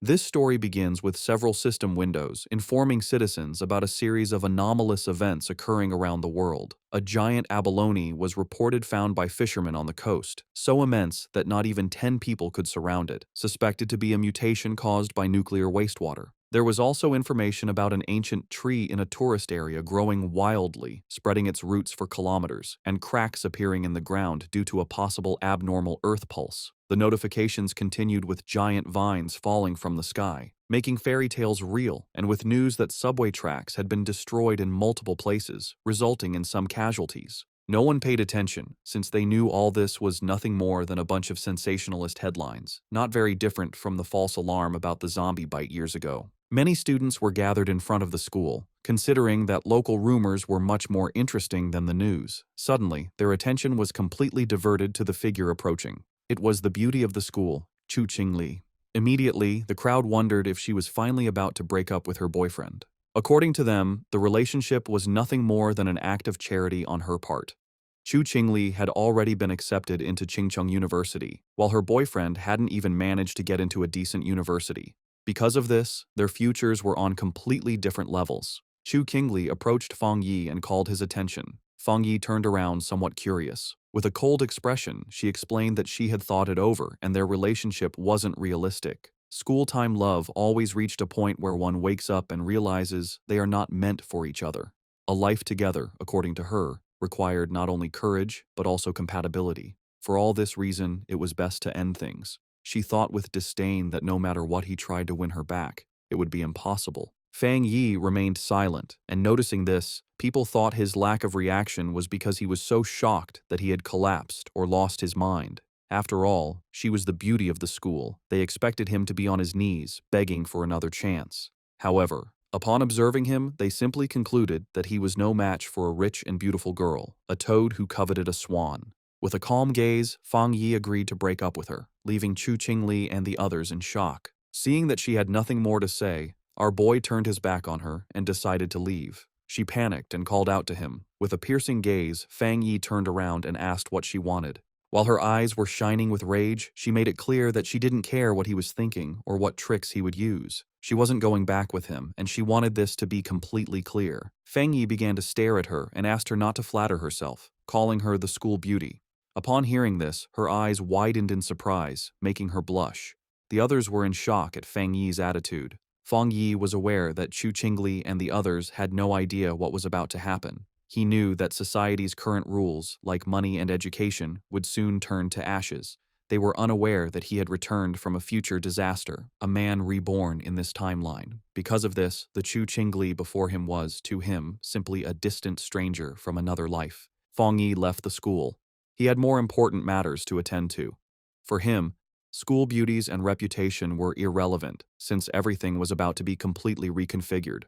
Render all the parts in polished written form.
This story begins with several system windows informing citizens about a series of anomalous events occurring around the world. A giant abalone was reported found by fishermen on the coast, so immense that not even 10 people could surround it, suspected to be a mutation caused by nuclear wastewater. There was also information about an ancient tree in a tourist area growing wildly, spreading its roots for kilometers, and cracks appearing in the ground due to a possible abnormal earth pulse. The notifications continued with giant vines falling from the sky, making fairy tales real, and with news that subway tracks had been destroyed in multiple places, resulting in some casualties. No one paid attention, since they knew all this was nothing more than a bunch of sensationalist headlines, not very different from the false alarm about the zombie bite years ago. Many students were gathered in front of the school, considering that local rumors were much more interesting than the news. Suddenly, their attention was completely diverted to the figure approaching. It was the beauty of the school, Chu Qingli. Immediately, the crowd wondered if she was finally about to break up with her boyfriend. According to them, the relationship was nothing more than an act of charity on her part. Chu Qingli had already been accepted into Qingcheng University, while her boyfriend hadn't even managed to get into a decent university. Because of this, their futures were on completely different levels. Chu Qingli approached Fang Yi and called his attention. Fang Yi turned around somewhat curious. With a cold expression, she explained that she had thought it over and their relationship wasn't realistic. School-time love always reached a point where one wakes up and realizes they are not meant for each other. A life together, according to her, required not only courage but also compatibility. For all this reason, it was best to end things. She thought with disdain that no matter what he tried to win her back, it would be impossible. Fang Yi remained silent, and noticing this, people thought his lack of reaction was because he was so shocked that he had collapsed or lost his mind. After all, she was the beauty of the school. They expected him to be on his knees, begging for another chance. However, upon observing him, they simply concluded that he was no match for a rich and beautiful girl, a toad who coveted a swan. With a calm gaze, Fang Yi agreed to break up with her, leaving Chu Qingli and the others in shock. Seeing that she had nothing more to say, our boy turned his back on her and decided to leave. She panicked and called out to him. With a piercing gaze, Fang Yi turned around and asked what she wanted. While her eyes were shining with rage, she made it clear that she didn't care what he was thinking or what tricks he would use. She wasn't going back with him, and she wanted this to be completely clear. Fang Yi began to stare at her and asked her not to flatter herself, calling her the school beauty. Upon hearing this, her eyes widened in surprise, making her blush. The others were in shock at Fang Yi's attitude. Fang Yi was aware that Chu Qingli and the others had no idea what was about to happen. He knew that society's current rules, like money and education, would soon turn to ashes. They were unaware that he had returned from a future disaster, a man reborn in this timeline. Because of this, the Chu Qingli before him was, to him, simply a distant stranger from another life. Fang Yi left the school. He had more important matters to attend to. For him, school beauties and reputation were irrelevant, since everything was about to be completely reconfigured.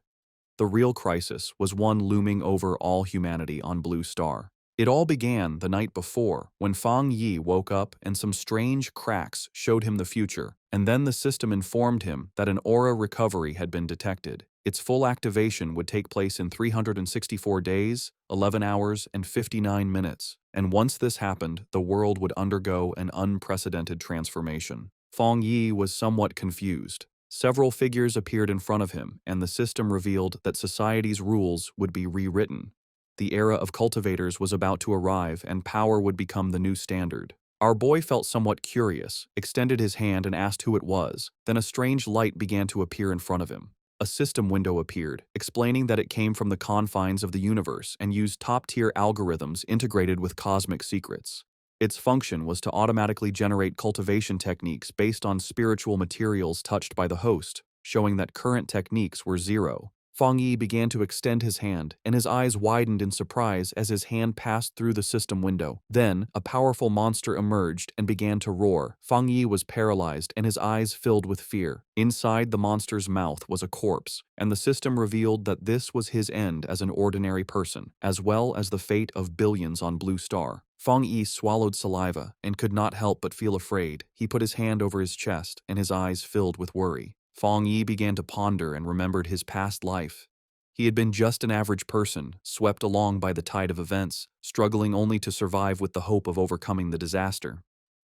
The real crisis was one looming over all humanity on Blue Star. It all began the night before, when Fang Yi woke up and some strange cracks showed him the future, and then the system informed him that an aura recovery had been detected. Its full activation would take place in 364 days, 11 hours, and 59 minutes, and once this happened, the world would undergo an unprecedented transformation. Fang Yi was somewhat confused. Several figures appeared in front of him, and the system revealed that society's rules would be rewritten. The era of cultivators was about to arrive, and power would become the new standard. Our boy felt somewhat curious, extended his hand and asked who it was. Then a strange light began to appear in front of him. A system window appeared, explaining that it came from the confines of the universe and used top-tier algorithms integrated with cosmic secrets. Its function was to automatically generate cultivation techniques based on spiritual materials touched by the host, showing that current techniques were zero. Fang Yi began to extend his hand, and his eyes widened in surprise as his hand passed through the system window. Then, a powerful monster emerged and began to roar. Fang Yi was paralyzed and his eyes filled with fear. Inside the monster's mouth was a corpse, and the system revealed that this was his end as an ordinary person, as well as the fate of billions on Blue Star. Fang Yi swallowed saliva and could not help but feel afraid. He put his hand over his chest, and his eyes filled with worry. Fang Yi began to ponder and remembered his past life. He had been just an average person, swept along by the tide of events, struggling only to survive with the hope of overcoming the disaster.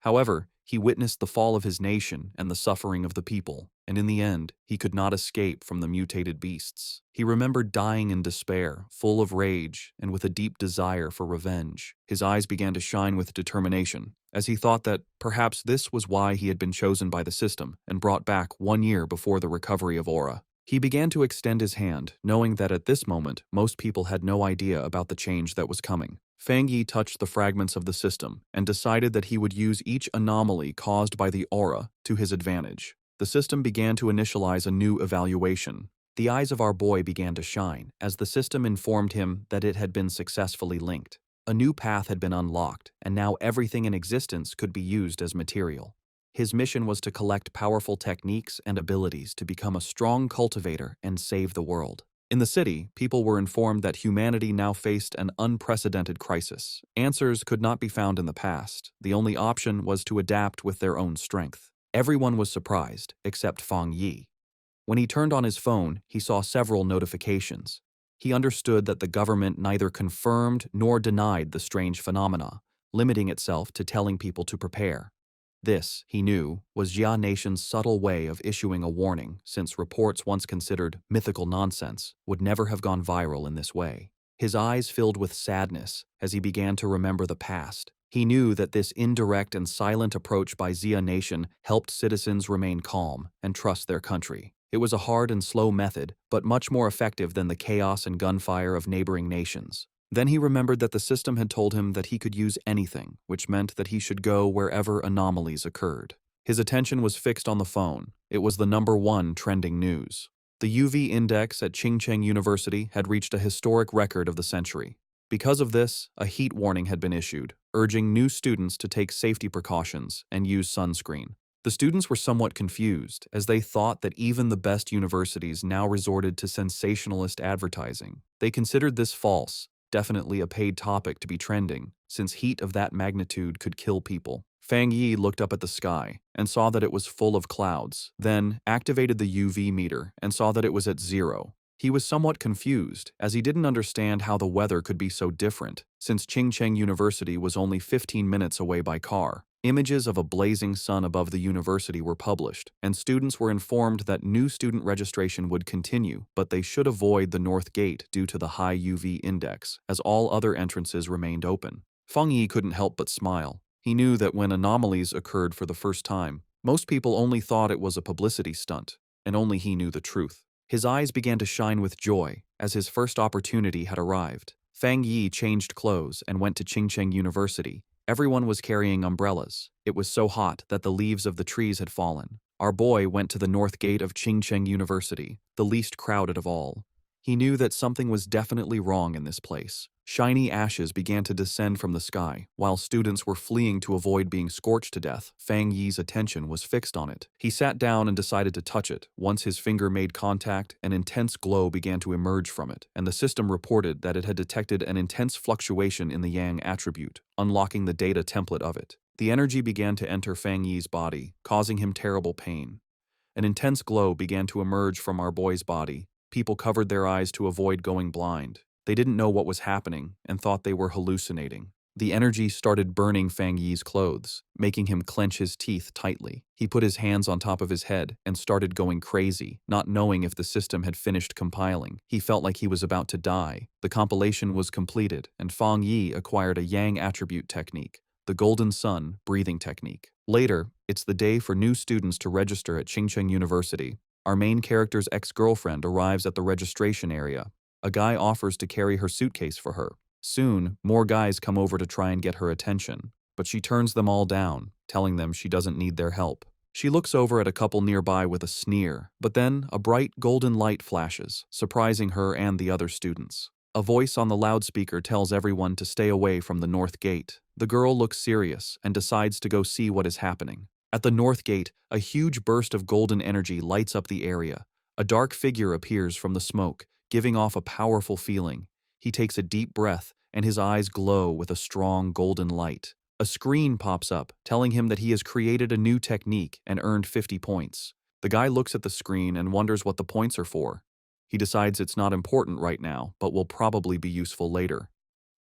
However, he witnessed the fall of his nation and the suffering of the people, and in the end, he could not escape from the mutated beasts. He remembered dying in despair, full of rage, and with a deep desire for revenge. His eyes began to shine with determination, as he thought that perhaps this was why he had been chosen by the system and brought back 1 year before the recovery of Aura. He began to extend his hand, knowing that at this moment, most people had no idea about the change that was coming. Fang Yi touched the fragments of the system and decided that he would use each anomaly caused by the aura to his advantage. The system began to initialize a new evaluation. The eyes of our boy began to shine as the system informed him that it had been successfully linked. A new path had been unlocked, and now everything in existence could be used as material. His mission was to collect powerful techniques and abilities to become a strong cultivator and save the world. In the city, people were informed that humanity now faced an unprecedented crisis. Answers could not be found in the past. The only option was to adapt with their own strength. Everyone was surprised, except Fang Yi. When he turned on his phone, he saw several notifications. He understood that the government neither confirmed nor denied the strange phenomena, limiting itself to telling people to prepare. This, he knew, was Jia Nation's subtle way of issuing a warning, since reports once considered mythical nonsense would never have gone viral in this way. His eyes filled with sadness as he began to remember the past. He knew that this indirect and silent approach by Jia Nation helped citizens remain calm and trust their country. It was a hard and slow method, but much more effective than the chaos and gunfire of neighboring nations. Then he remembered that the system had told him that he could use anything, which meant that he should go wherever anomalies occurred. His attention was fixed on the phone. It was the #1 trending news. The UV index at Qingcheng University had reached a historic record of the century. Because of this, a heat warning had been issued, urging new students to take safety precautions and use sunscreen. The students were somewhat confused, as they thought that even the best universities now resorted to sensationalist advertising. They considered this false, definitely a paid topic to be trending, since heat of that magnitude could kill people. Fang Yi looked up at the sky and saw that it was full of clouds, then activated the UV meter and saw that it was at 0. He was somewhat confused, as he didn't understand how the weather could be so different, since Qingcheng University was only 15 minutes away by car. Images of a blazing sun above the university were published, and students were informed that new student registration would continue, but they should avoid the north gate due to the high UV index, as all other entrances remained open. Feng Yi couldn't help but smile. He knew that when anomalies occurred for the first time, most people only thought it was a publicity stunt, and only he knew the truth. His eyes began to shine with joy, as his first opportunity had arrived. Fang Yi changed clothes and went to Qingcheng University. Everyone was carrying umbrellas. It was so hot that the leaves of the trees had fallen. Our boy went to the north gate of Qingcheng University, the least crowded of all. He knew that something was definitely wrong in this place. Shiny ashes began to descend from the sky. While students were fleeing to avoid being scorched to death, Fang Yi's attention was fixed on it. He sat down and decided to touch it. Once his finger made contact, an intense glow began to emerge from it, and the system reported that it had detected an intense fluctuation in the Yang attribute, unlocking the data template of it. The energy began to enter Fang Yi's body, causing him terrible pain. An intense glow began to emerge from our boy's body. People covered their eyes to avoid going blind. They didn't know what was happening and thought they were hallucinating. The energy started burning Fang Yi's clothes, making him clench his teeth tightly. He put his hands on top of his head and started going crazy, not knowing if the system had finished compiling. He felt like he was about to die. The compilation was completed, and Fang Yi acquired a Yang attribute technique, the Golden Sun breathing technique. Later, it's the day for new students to register at Qingcheng University. Our main character's ex-girlfriend arrives at the registration area. A guy offers to carry her suitcase for her. Soon, more guys come over to try and get her attention, but she turns them all down, telling them she doesn't need their help. She looks over at a couple nearby with a sneer, but then a bright golden light flashes, surprising her and the other students. A voice on the loudspeaker tells everyone to stay away from the north gate. The girl looks serious and decides to go see what is happening. At the north gate, a huge burst of golden energy lights up the area. A dark figure appears from the smoke, giving off a powerful feeling. He takes a deep breath, and his eyes glow with a strong golden light. A screen pops up, telling him that he has created a new technique and earned 50 points. The guy looks at the screen and wonders what the points are for. He decides it's not important right now, but will probably be useful later.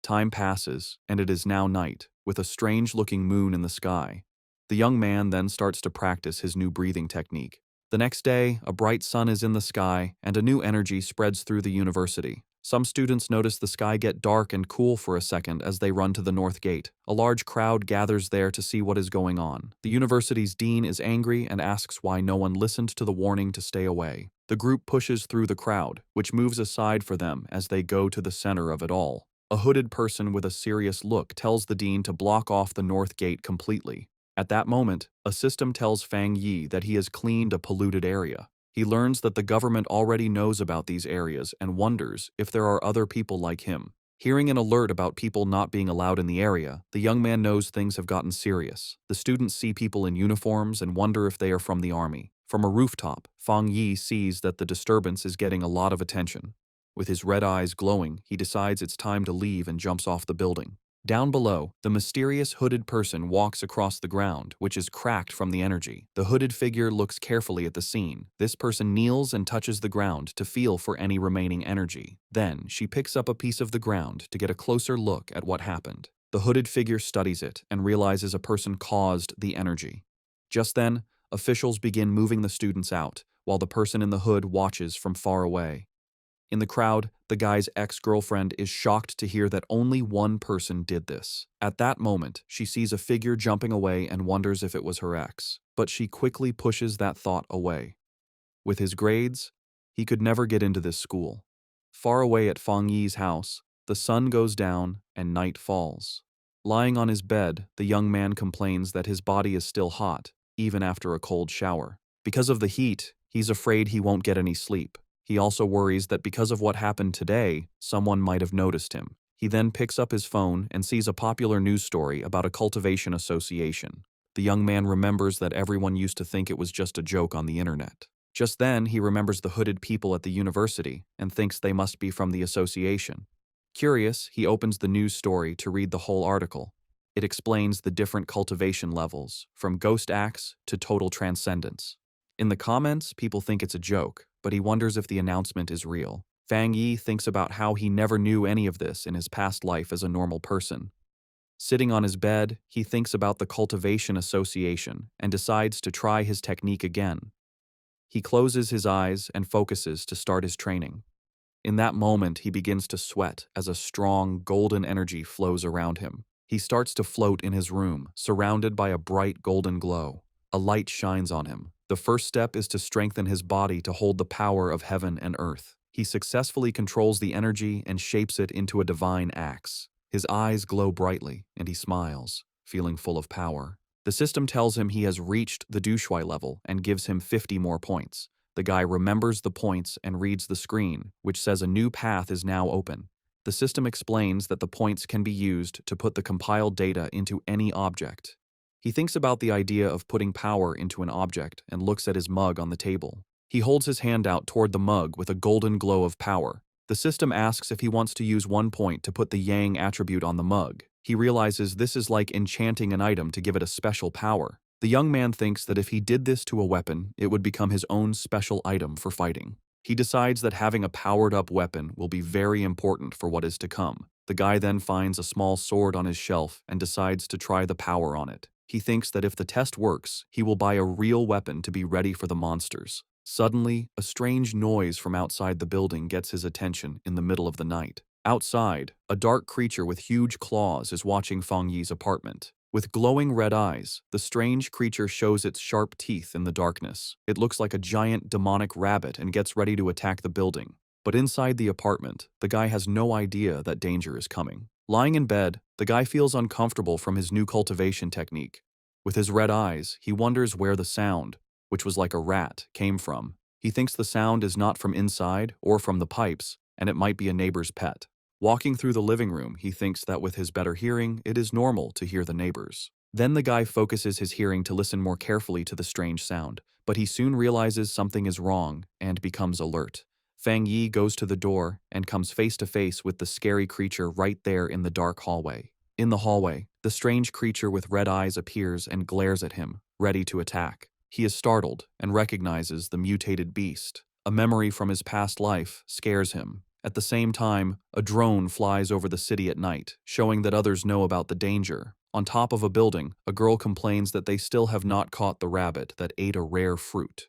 Time passes, and it is now night, with a strange-looking moon in the sky. The young man then starts to practice his new breathing technique. The next day, a bright sun is in the sky, and a new energy spreads through the university. Some students notice the sky get dark and cool for a second as they run to the north gate. A large crowd gathers there to see what is going on. The university's dean is angry and asks why no one listened to the warning to stay away. The group pushes through the crowd, which moves aside for them as they go to the center of it all. A hooded person with a serious look tells the dean to block off the north gate completely. At that moment, a system tells Fang Yi that he has cleaned a polluted area. He learns that the government already knows about these areas and wonders if there are other people like him. Hearing an alert about people not being allowed in the area, the young man knows things have gotten serious. The students see people in uniforms and wonder if they are from the army. From a rooftop, Fang Yi sees that the disturbance is getting a lot of attention. With his red eyes glowing, he decides it's time to leave and jumps off the building. Down below, the mysterious hooded person walks across the ground, which is cracked from the energy. The hooded figure looks carefully at the scene. This person kneels and touches the ground to feel for any remaining energy. Then, she picks up a piece of the ground to get a closer look at what happened. The hooded figure studies it and realizes a person caused the energy. Just then, officials begin moving the students out, while the person in the hood watches from far away. In the crowd, the guy's ex-girlfriend is shocked to hear that only one person did this. At that moment, she sees a figure jumping away and wonders if it was her ex, but she quickly pushes that thought away. With his grades, he could never get into this school. Far away at Fang Yi's house, the sun goes down and night falls. Lying on his bed, the young man complains that his body is still hot, even after a cold shower. Because of the heat, he's afraid he won't get any sleep. He also worries that because of what happened today, someone might have noticed him. He then picks up his phone and sees a popular news story about a cultivation association. The young man remembers that everyone used to think it was just a joke on the internet. Just then, he remembers the hooded people at the university and thinks they must be from the association. Curious, he opens the news story to read the whole article. It explains the different cultivation levels, from ghost acts to total transcendence. In the comments, people think it's a joke, but he wonders if the announcement is real. Fang Yi thinks about how he never knew any of this in his past life as a normal person. Sitting on his bed, he thinks about the cultivation association and decides to try his technique again. He closes his eyes and focuses to start his training. In that moment, he begins to sweat as a strong, golden energy flows around him. He starts to float in his room, surrounded by a bright golden glow. A light shines on him. The first step is to strengthen his body to hold the power of heaven and earth. He successfully controls the energy and shapes it into a divine axe. His eyes glow brightly, and he smiles, feeling full of power. The system tells him he has reached the Dushui level and gives him 50 more points. The guy remembers the points and reads the screen, which says a new path is now open. The system explains that the points can be used to put the compiled data into any object. He thinks about the idea of putting power into an object and looks at his mug on the table. He holds his hand out toward the mug with a golden glow of power. The system asks if he wants to use 1 point to put the Yang attribute on the mug. He realizes this is like enchanting an item to give it a special power. The young man thinks that if he did this to a weapon, it would become his own special item for fighting. He decides that having a powered-up weapon will be very important for what is to come. The guy then finds a small sword on his shelf and decides to try the power on it. He thinks that if the test works, he will buy a real weapon to be ready for the monsters. Suddenly, a strange noise from outside the building gets his attention in the middle of the night. Outside, a dark creature with huge claws is watching Fang Yi's apartment. With glowing red eyes, the strange creature shows its sharp teeth in the darkness. It looks like a giant demonic rabbit and gets ready to attack the building. But inside the apartment, the guy has no idea that danger is coming. Lying in bed, the guy feels uncomfortable from his new cultivation technique. With his red eyes, he wonders where the sound, which was like a rat, came from. He thinks the sound is not from inside or from the pipes, and it might be a neighbor's pet. Walking through the living room, he thinks that with his better hearing, it is normal to hear the neighbors. Then the guy focuses his hearing to listen more carefully to the strange sound, but he soon realizes something is wrong and becomes alert. Fang Yi goes to the door and comes face to face with the scary creature right there in the dark hallway. In the hallway, the strange creature with red eyes appears and glares at him, ready to attack. He is startled and recognizes the mutated beast. A memory from his past life scares him. At the same time, a drone flies over the city at night, showing that others know about the danger. On top of a building, a girl complains that they still have not caught the rabbit that ate a rare fruit.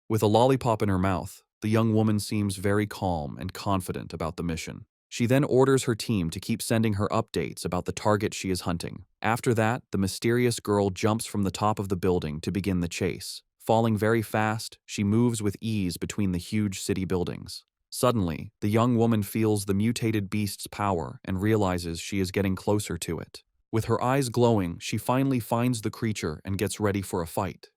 With a lollipop in her mouth, the young woman seems very calm and confident about the mission. She then orders her team to keep sending her updates about the target she is hunting. After that, the mysterious girl jumps from the top of the building to begin the chase. Falling very fast, she moves with ease between the huge city buildings. Suddenly, the young woman feels the mutated beast's power and realizes she is getting closer to it. With her eyes glowing, she finally finds the creature and gets ready for a fight.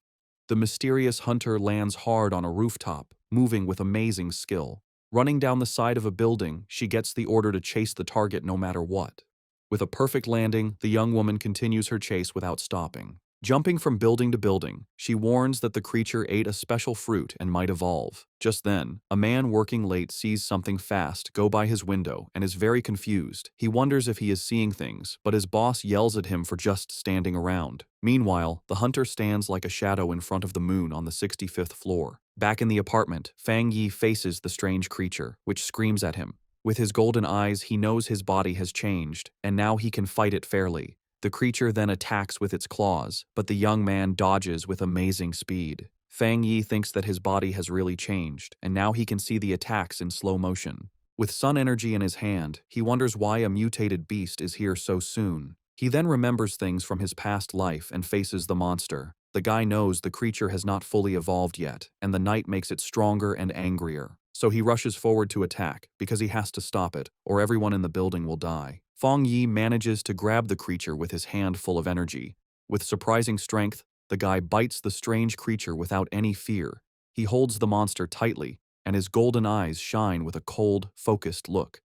The mysterious hunter lands hard on a rooftop, moving with amazing skill. Running down the side of a building, she gets the order to chase the target no matter what. With a perfect landing, the young woman continues her chase without stopping. Jumping from building to building, she warns that the creature ate a special fruit and might evolve. Just then, a man working late sees something fast go by his window and is very confused. He wonders if he is seeing things, but his boss yells at him for just standing around. Meanwhile, the hunter stands like a shadow in front of the moon on the 65th floor. Back in the apartment, Fang Yi faces the strange creature, which screams at him. With his golden eyes, he knows his body has changed, and now he can fight it fairly. The creature then attacks with its claws, but the young man dodges with amazing speed. Fang Yi thinks that his body has really changed, and now he can see the attacks in slow motion. With sun energy in his hand, he wonders why a mutated beast is here so soon. He then remembers things from his past life and faces the monster. The guy knows the creature has not fully evolved yet, and the night makes it stronger and angrier. So he rushes forward to attack, because he has to stop it, or everyone in the building will die. Fang Yi manages to grab the creature with his hand full of energy. With surprising strength, the guy bites the strange creature without any fear. He holds the monster tightly, and his golden eyes shine with a cold, focused look.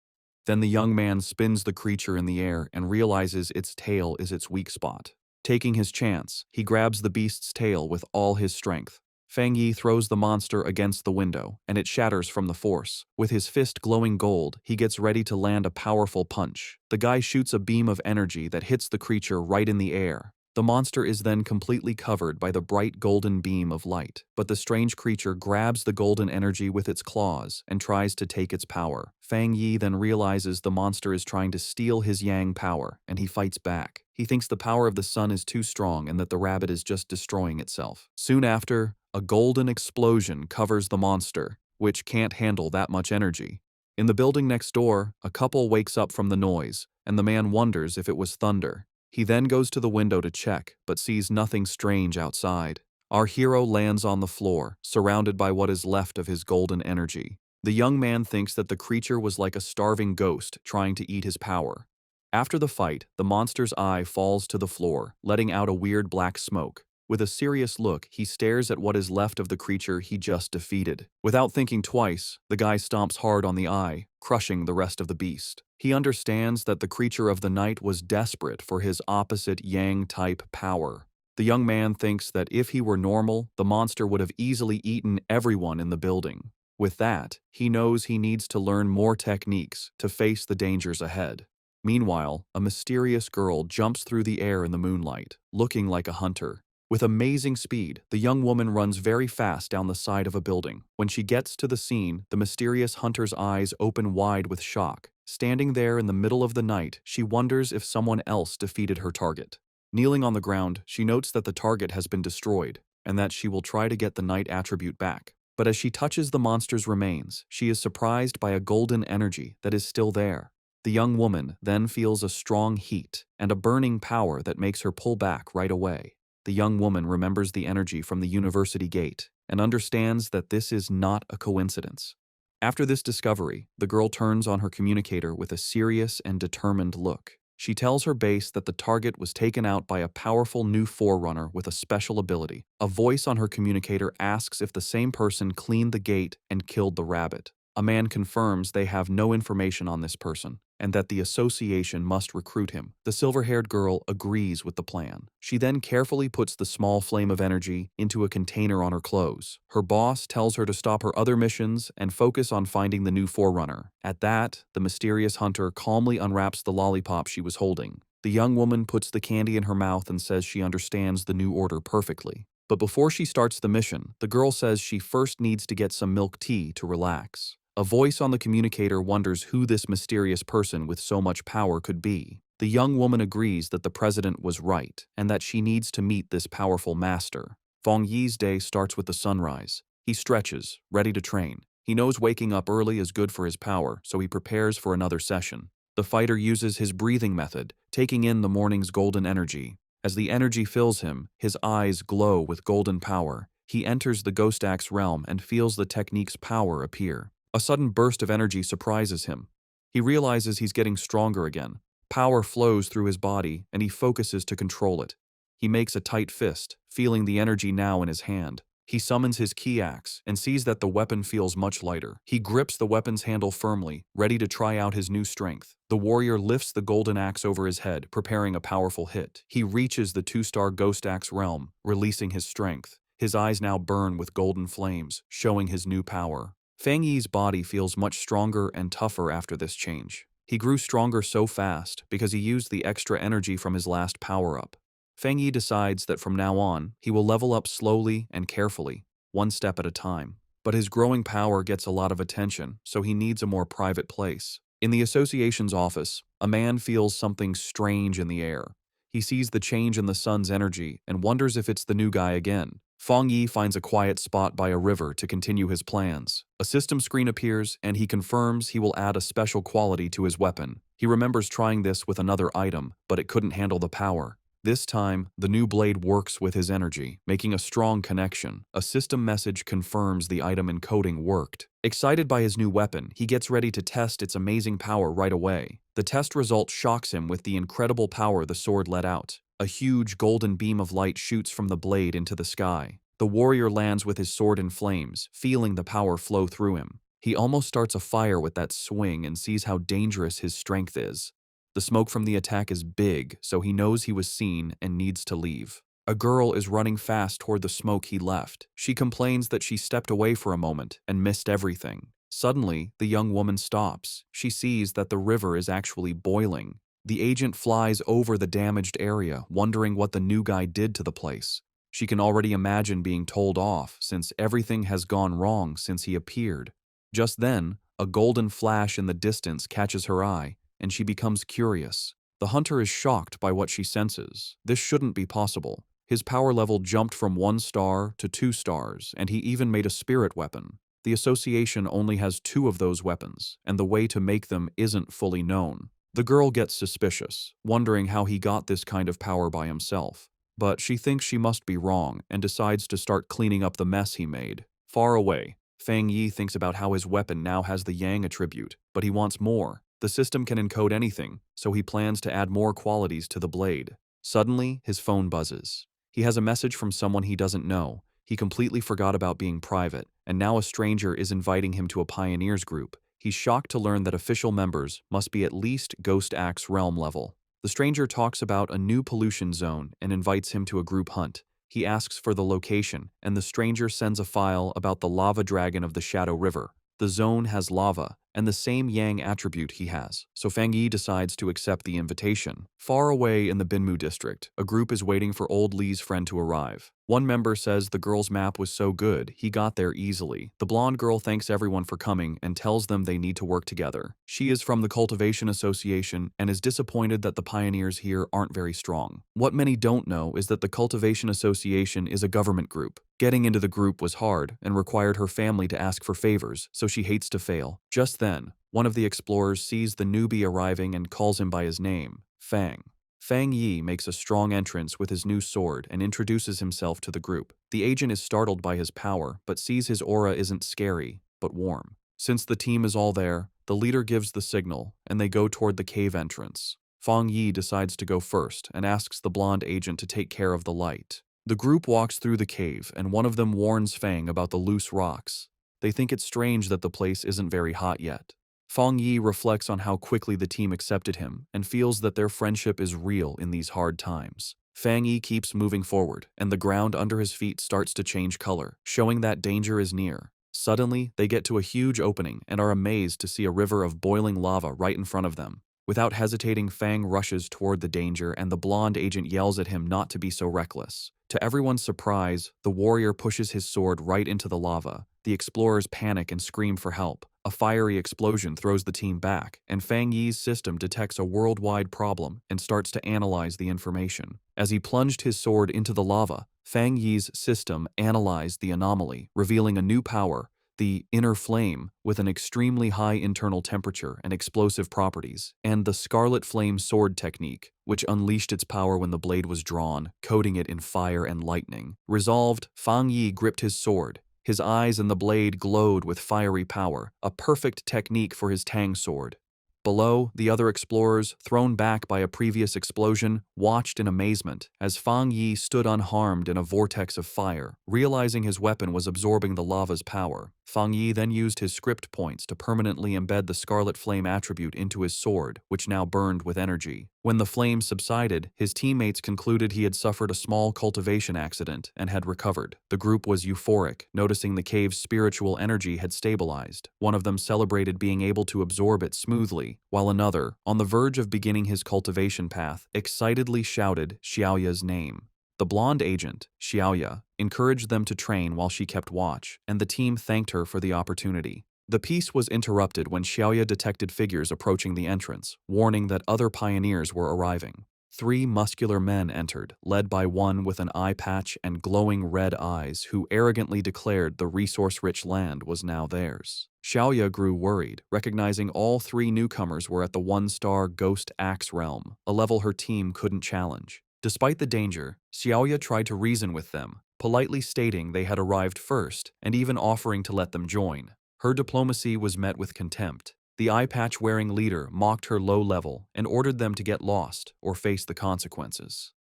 Then the young man spins the creature in the air and realizes its tail is its weak spot. Taking his chance, he grabs the beast's tail with all his strength. Fang Yi throws the monster against the window, and it shatters from the force. With his fist glowing gold, he gets ready to land a powerful punch. The guy shoots a beam of energy that hits the creature right in the air. The monster is then completely covered by the bright golden beam of light, but the strange creature grabs the golden energy with its claws and tries to take its power. Fang Yi then realizes the monster is trying to steal his yang power, and he fights back. He thinks the power of the sun is too strong and that the rabbit is just destroying itself. Soon after, a golden explosion covers the monster, which can't handle that much energy. In the building next door, a couple wakes up from the noise, and the man wonders if it was thunder. He then goes to the window to check, but sees nothing strange outside. Our hero lands on the floor, surrounded by what is left of his golden energy. The young man thinks that the creature was like a starving ghost trying to eat his power. After the fight, the monster's eye falls to the floor, letting out a weird black smoke. With a serious look, he stares at what is left of the creature he just defeated. Without thinking twice, the guy stomps hard on the eye, crushing the rest of the beast. He understands that the creature of the night was desperate for his opposite Yang-type power. The young man thinks that if he were normal, the monster would have easily eaten everyone in the building. With that, he knows he needs to learn more techniques to face the dangers ahead. Meanwhile, a mysterious girl jumps through the air in the moonlight, looking like a hunter. With amazing speed, the young woman runs very fast down the side of a building. When she gets to the scene, the mysterious hunter's eyes open wide with shock. Standing there in the middle of the night, she wonders if someone else defeated her target. Kneeling on the ground, she notes that the target has been destroyed, and that she will try to get the night attribute back. But as she touches the monster's remains, she is surprised by a golden energy that is still there. The young woman then feels a strong heat and a burning power that makes her pull back right away. The young woman remembers the energy from the university gate and understands that this is not a coincidence. After this discovery, the girl turns on her communicator with a serious and determined look. She tells her base that the target was taken out by a powerful new forerunner with a special ability. A voice on her communicator asks if the same person cleaned the gate and killed the rabbit. A man confirms they have no information on this person, and that the association must recruit him. The silver-haired girl agrees with the plan. She then carefully puts the small flame of energy into a container on her clothes. Her boss tells her to stop her other missions and focus on finding the new forerunner. At that, the mysterious hunter calmly unwraps the lollipop she was holding. The young woman puts the candy in her mouth and says she understands the new order perfectly. But before she starts the mission, the girl says she first needs to get some milk tea to relax. A voice on the communicator wonders who this mysterious person with so much power could be. The young woman agrees that the president was right and that she needs to meet this powerful master. Feng Yi's day starts with the sunrise. He stretches, ready to train. He knows waking up early is good for his power, so he prepares for another session. The fighter uses his breathing method, taking in the morning's golden energy. As the energy fills him, his eyes glow with golden power. He enters the Ghost Axe realm and feels the technique's power appear. A sudden burst of energy surprises him. He realizes he's getting stronger again. Power flows through his body, and he focuses to control it. He makes a tight fist, feeling the energy now in his hand. He summons his key axe and sees that the weapon feels much lighter. He grips the weapon's handle firmly, ready to try out his new strength. The warrior lifts the golden axe over his head, preparing a powerful hit. He reaches the 2-star Ghost Axe realm, releasing his strength. His eyes now burn with golden flames, showing his new power. Feng Yi's body feels much stronger and tougher after this change. He grew stronger so fast because he used the extra energy from his last power-up. Feng Yi decides that from now on, he will level up slowly and carefully, one step at a time. But his growing power gets a lot of attention, so he needs a more private place. In the association's office, a man feels something strange in the air. He sees the change in the sun's energy and wonders if it's the new guy again. Feng Yi finds a quiet spot by a river to continue his plans. A system screen appears, and he confirms he will add a special quality to his weapon. He remembers trying this with another item, but it couldn't handle the power. This time, the new blade works with his energy, making a strong connection. A system message confirms the item encoding worked. Excited by his new weapon, he gets ready to test its amazing power right away. The test result shocks him with the incredible power the sword let out. A huge golden beam of light shoots from the blade into the sky. The warrior lands with his sword in flames, feeling the power flow through him. He almost starts a fire with that swing and sees how dangerous his strength is. The smoke from the attack is big, so he knows he was seen and needs to leave. A girl is running fast toward the smoke he left. She complains that she stepped away for a moment and missed everything. Suddenly, the young woman stops. She sees that the river is actually boiling. The agent flies over the damaged area, wondering what the new guy did to the place. She can already imagine being told off, since everything has gone wrong since he appeared. Just then, a golden flash in the distance catches her eye, and she becomes curious. The hunter is shocked by what she senses. This shouldn't be possible. His power level jumped from 1 star to 2 stars, and he even made a spirit weapon. The association only has 2 of those weapons, and the way to make them isn't fully known. The girl gets suspicious, wondering how he got this kind of power by himself. But she thinks she must be wrong and decides to start cleaning up the mess he made. Far away, Feng Yi thinks about how his weapon now has the Yang attribute, but he wants more. The system can encode anything, so he plans to add more qualities to the blade. Suddenly, his phone buzzes. He has a message from someone he doesn't know. He completely forgot about being private, and now a stranger is inviting him to a pioneers group. He's shocked to learn that official members must be at least Ghost Axe realm level. The stranger talks about a new pollution zone and invites him to a group hunt. He asks for the location, and the stranger sends a file about the lava dragon of the Shadow River. The zone has lava, and the same Yang attribute he has, so Feng Yi decides to accept the invitation. Far away in the Binmu district, a group is waiting for old Li's friend to arrive. One member says the girl's map was so good, he got there easily. The blonde girl thanks everyone for coming and tells them they need to work together. She is from the Cultivation Association and is disappointed that the pioneers here aren't very strong. What many don't know is that the Cultivation Association is a government group. Getting into the group was hard and required her family to ask for favors, so she hates to fail. Just then, one of the explorers sees the newbie arriving and calls him by his name, Fang. Feng Yi makes a strong entrance with his new sword and introduces himself to the group. The agent is startled by his power, but sees his aura isn't scary, but warm. Since the team is all there, the leader gives the signal, and they go toward the cave entrance. Feng Yi decides to go first and asks the blonde agent to take care of the light. The group walks through the cave, and one of them warns Fang about the loose rocks. They think it's strange that the place isn't very hot yet. Feng Yi reflects on how quickly the team accepted him and feels that their friendship is real in these hard times. Feng Yi keeps moving forward, and the ground under his feet starts to change color, showing that danger is near. Suddenly, they get to a huge opening and are amazed to see a river of boiling lava right in front of them. Without hesitating, Fang rushes toward the danger, and the blonde agent yells at him not to be so reckless. To everyone's surprise, the warrior pushes his sword right into the lava. The explorers panic and scream for help, A fiery explosion throws the team back, and Fang Yi's system detects a worldwide problem and starts to analyze the information. As he plunged his sword into the lava, Fang Yi's system analyzed the anomaly, revealing a new power, the inner flame, with an extremely high internal temperature and explosive properties, and the Scarlet Flame sword technique, which unleashed its power when the blade was drawn, coating it in fire and lightning. Resolved, Fang Yi gripped his sword. His eyes and the blade glowed with fiery power, a perfect technique for his Tang sword. Below, the other explorers, thrown back by a previous explosion, watched in amazement as Fang Yi stood unharmed in a vortex of fire. Realizing his weapon was absorbing the lava's power, Fang Yi then used his script points to permanently embed the Scarlet Flame attribute into his sword, which now burned with energy. When the flames subsided, his teammates concluded he had suffered a small cultivation accident and had recovered. The group was euphoric, noticing the cave's spiritual energy had stabilized. One of them celebrated being able to absorb it smoothly, while another, on the verge of beginning his cultivation path, excitedly shouted Xiaoya's name. The blonde agent, Xiaoya, encouraged them to train while she kept watch, and the team thanked her for the opportunity. The peace was interrupted when Xiaoya detected figures approaching the entrance, warning that other pioneers were arriving. 3 muscular men entered, led by one with an eye patch and glowing red eyes who arrogantly declared the resource-rich land was now theirs. Xiaoya grew worried, recognizing all 3 newcomers were at the 1-star Ghost Axe realm, a level her team couldn't challenge. Despite the danger, Xiaoya tried to reason with them, politely stating they had arrived first and even offering to let them join. Her diplomacy was met with contempt. The eye-patch-wearing leader mocked her low level and ordered them to get lost or face the consequences.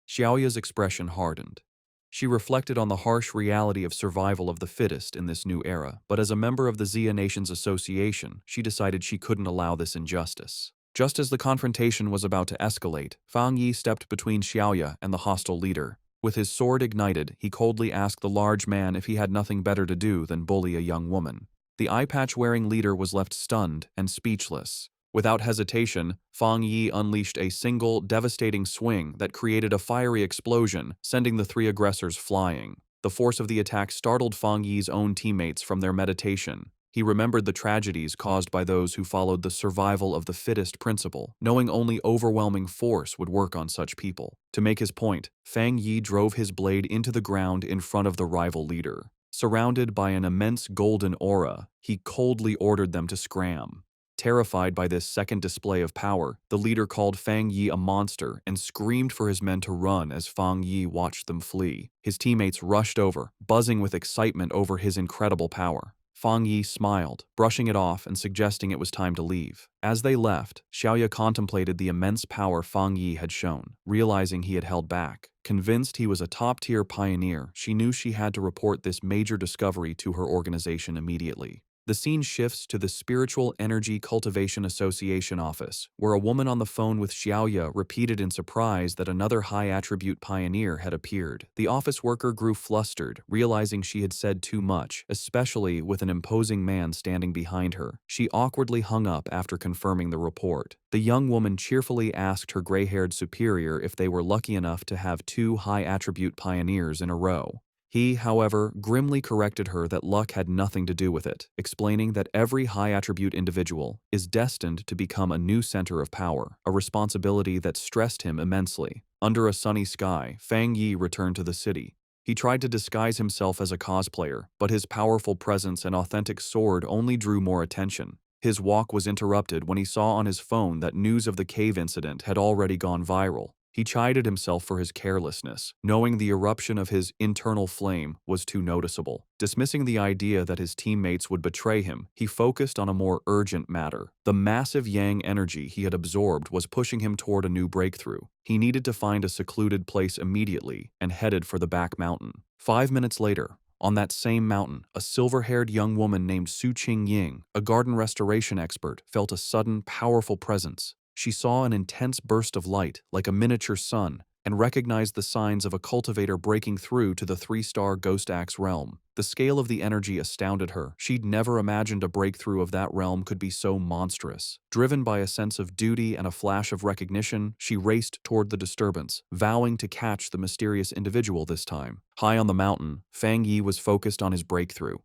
Xiaoya's expression hardened. She reflected on the harsh reality of survival of the fittest in this new era, but as a member of the Xia Nations Association, she decided she couldn't allow this injustice. Just as the confrontation was about to escalate, Fang Yi stepped between Xiaoya and the hostile leader. With his sword ignited, he coldly asked the large man if he had nothing better to do than bully a young woman. The eye-patch-wearing leader was left stunned and speechless. Without hesitation, Fang Yi unleashed a single, devastating swing that created a fiery explosion, sending the 3 aggressors flying. The force of the attack startled Fang Yi's own teammates from their meditation. He remembered the tragedies caused by those who followed the survival of the fittest principle, knowing only overwhelming force would work on such people. To make his point, Fang Yi drove his blade into the ground in front of the rival leader. Surrounded by an immense golden aura, he coldly ordered them to scram. Terrified by this second display of power, the leader called Fang Yi a monster and screamed for his men to run as Fang Yi watched them flee. His teammates rushed over, buzzing with excitement over his incredible power. Fang Yi smiled, brushing it off and suggesting it was time to leave. As they left, Xiaoya contemplated the immense power Fang Yi had shown, realizing he had held back. Convinced he was a top-tier pioneer, she knew she had to report this major discovery to her organization immediately. The scene shifts to the Spiritual Energy Cultivation Association office, where a woman on the phone with Xiaoya repeated in surprise that another high-attribute pioneer had appeared. The office worker grew flustered, realizing she had said too much, especially with an imposing man standing behind her. She awkwardly hung up after confirming the report. The young woman cheerfully asked her gray-haired superior if they were lucky enough to have 2 high-attribute pioneers in a row. He, however, grimly corrected her that luck had nothing to do with it, explaining that every high-attribute individual is destined to become a new center of power, a responsibility that stressed him immensely. Under a sunny sky, Fang Yi returned to the city. He tried to disguise himself as a cosplayer, but his powerful presence and authentic sword only drew more attention. His walk was interrupted when he saw on his phone that news of the cave incident had already gone viral. He chided himself for his carelessness, knowing the eruption of his internal flame was too noticeable. Dismissing the idea that his teammates would betray him, he focused on a more urgent matter. The massive yang energy he had absorbed was pushing him toward a new breakthrough. He needed to find a secluded place immediately and headed for the back mountain. 5 minutes later, on that same mountain, a silver-haired young woman named Su Qingying, a garden restoration expert, felt a sudden, powerful presence. She saw an intense burst of light, like a miniature sun, and recognized the signs of a cultivator breaking through to the 3-star Ghost Axe realm. The scale of the energy astounded her. She'd never imagined a breakthrough of that realm could be so monstrous. Driven by a sense of duty and a flash of recognition, she raced toward the disturbance, vowing to catch the mysterious individual this time. High on the mountain, Fang Yi was focused on his breakthrough.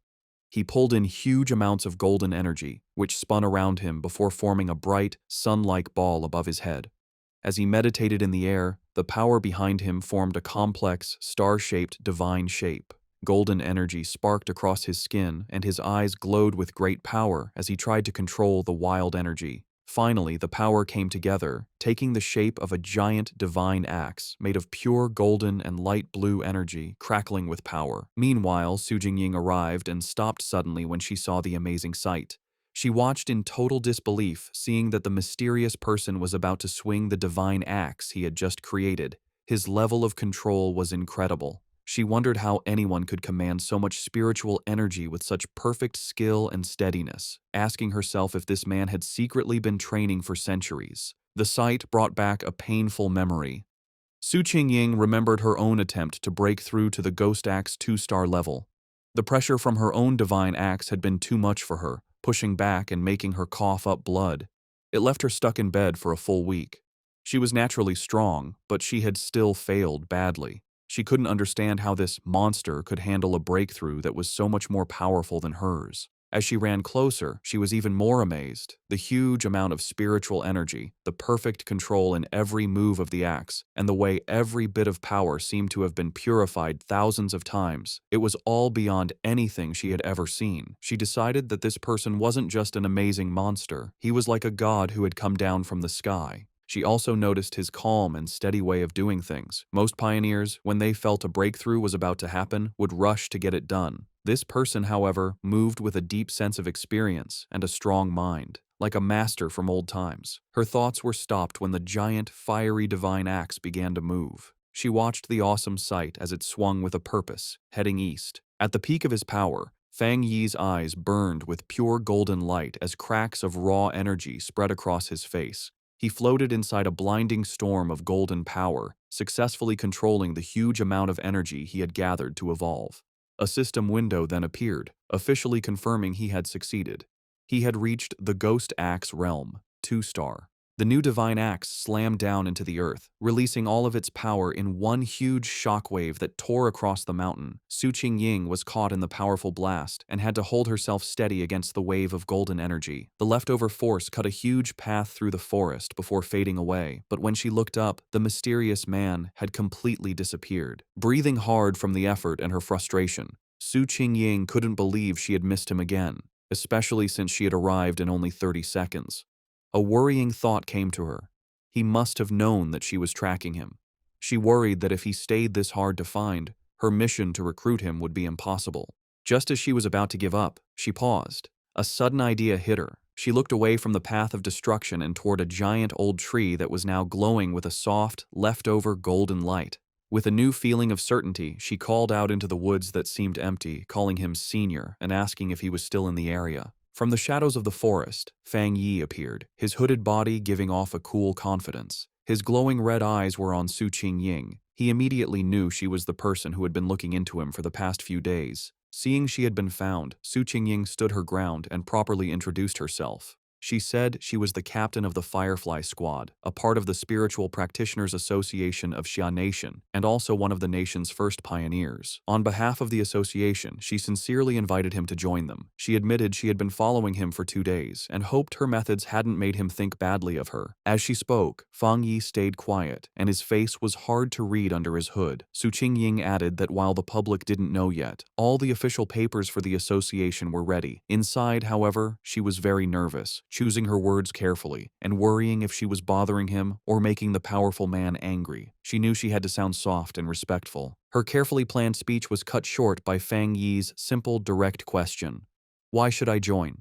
He pulled in huge amounts of golden energy, which spun around him before forming a bright, sun-like ball above his head. As he meditated in the air, the power behind him formed a complex, star-shaped divine shape. Golden energy sparked across his skin, and his eyes glowed with great power as he tried to control the wild energy. Finally, the power came together, taking the shape of a giant divine axe made of pure golden and light blue energy, crackling with power. Meanwhile, Su Jingying arrived and stopped suddenly when she saw the amazing sight. She watched in total disbelief, seeing that the mysterious person was about to swing the divine axe he had just created. His level of control was incredible. She wondered how anyone could command so much spiritual energy with such perfect skill and steadiness, asking herself if this man had secretly been training for centuries. The sight brought back a painful memory. Su Qingying remembered her own attempt to break through to the Ghost Axe 2-star level. The pressure from her own divine axe had been too much for her, pushing back and making her cough up blood. It left her stuck in bed for a full week. She was naturally strong, but she had still failed badly. She couldn't understand how this monster could handle a breakthrough that was so much more powerful than hers. As she ran closer, she was even more amazed. The huge amount of spiritual energy, the perfect control in every move of the axe, and the way every bit of power seemed to have been purified thousands of times. It was all beyond anything she had ever seen. She decided that this person wasn't just an amazing monster. He was like a god who had come down from the sky. She also noticed his calm and steady way of doing things. Most pioneers, when they felt a breakthrough was about to happen, would rush to get it done. This person, however, moved with a deep sense of experience and a strong mind, like a master from old times. Her thoughts were stopped when the giant, fiery divine axe began to move. She watched the awesome sight as it swung with a purpose, heading east. At the peak of his power, Fang Yi's eyes burned with pure golden light as cracks of raw energy spread across his face. He floated inside a blinding storm of golden power, successfully controlling the huge amount of energy he had gathered to evolve. A system window then appeared, officially confirming he had succeeded. He had reached the Ghost Axe realm, 2-star. The new divine axe slammed down into the earth, releasing all of its power in one huge shockwave that tore across the mountain. Su Qingying was caught in the powerful blast and had to hold herself steady against the wave of golden energy. The leftover force cut a huge path through the forest before fading away, but when she looked up, the mysterious man had completely disappeared. Breathing hard from the effort and her frustration, Su Qingying couldn't believe she had missed him again, especially since she had arrived in only 30 seconds. A worrying thought came to her. He must have known that she was tracking him. She worried that if he stayed this hard to find, her mission to recruit him would be impossible. Just as she was about to give up, she paused. A sudden idea hit her. She looked away from the path of destruction and toward a giant old tree that was now glowing with a soft, leftover golden light. With a new feeling of certainty, she called out into the woods that seemed empty, calling him Senior and asking if he was still in the area. From the shadows of the forest, Fang Yi appeared, his hooded body giving off a cool confidence. His glowing red eyes were on Su Qingying. He immediately knew she was the person who had been looking into him for the past few days. Seeing she had been found, Su Qingying stood her ground and properly introduced herself. She said she was the captain of the Firefly Squad, a part of the Spiritual Practitioners Association of Xia Nation, and also one of the nation's first pioneers. On behalf of the association, she sincerely invited him to join them. She admitted she had been following him for 2 days and hoped her methods hadn't made him think badly of her. As she spoke, Fang Yi stayed quiet, and his face was hard to read under his hood. Su Qingying added that while the public didn't know yet, all the official papers for the association were ready. Inside, however, she was very nervous, choosing her words carefully, and worrying if she was bothering him or making the powerful man angry. She knew she had to sound soft and respectful. Her carefully planned speech was cut short by Fang Yi's simple, direct question. "Why should I join?"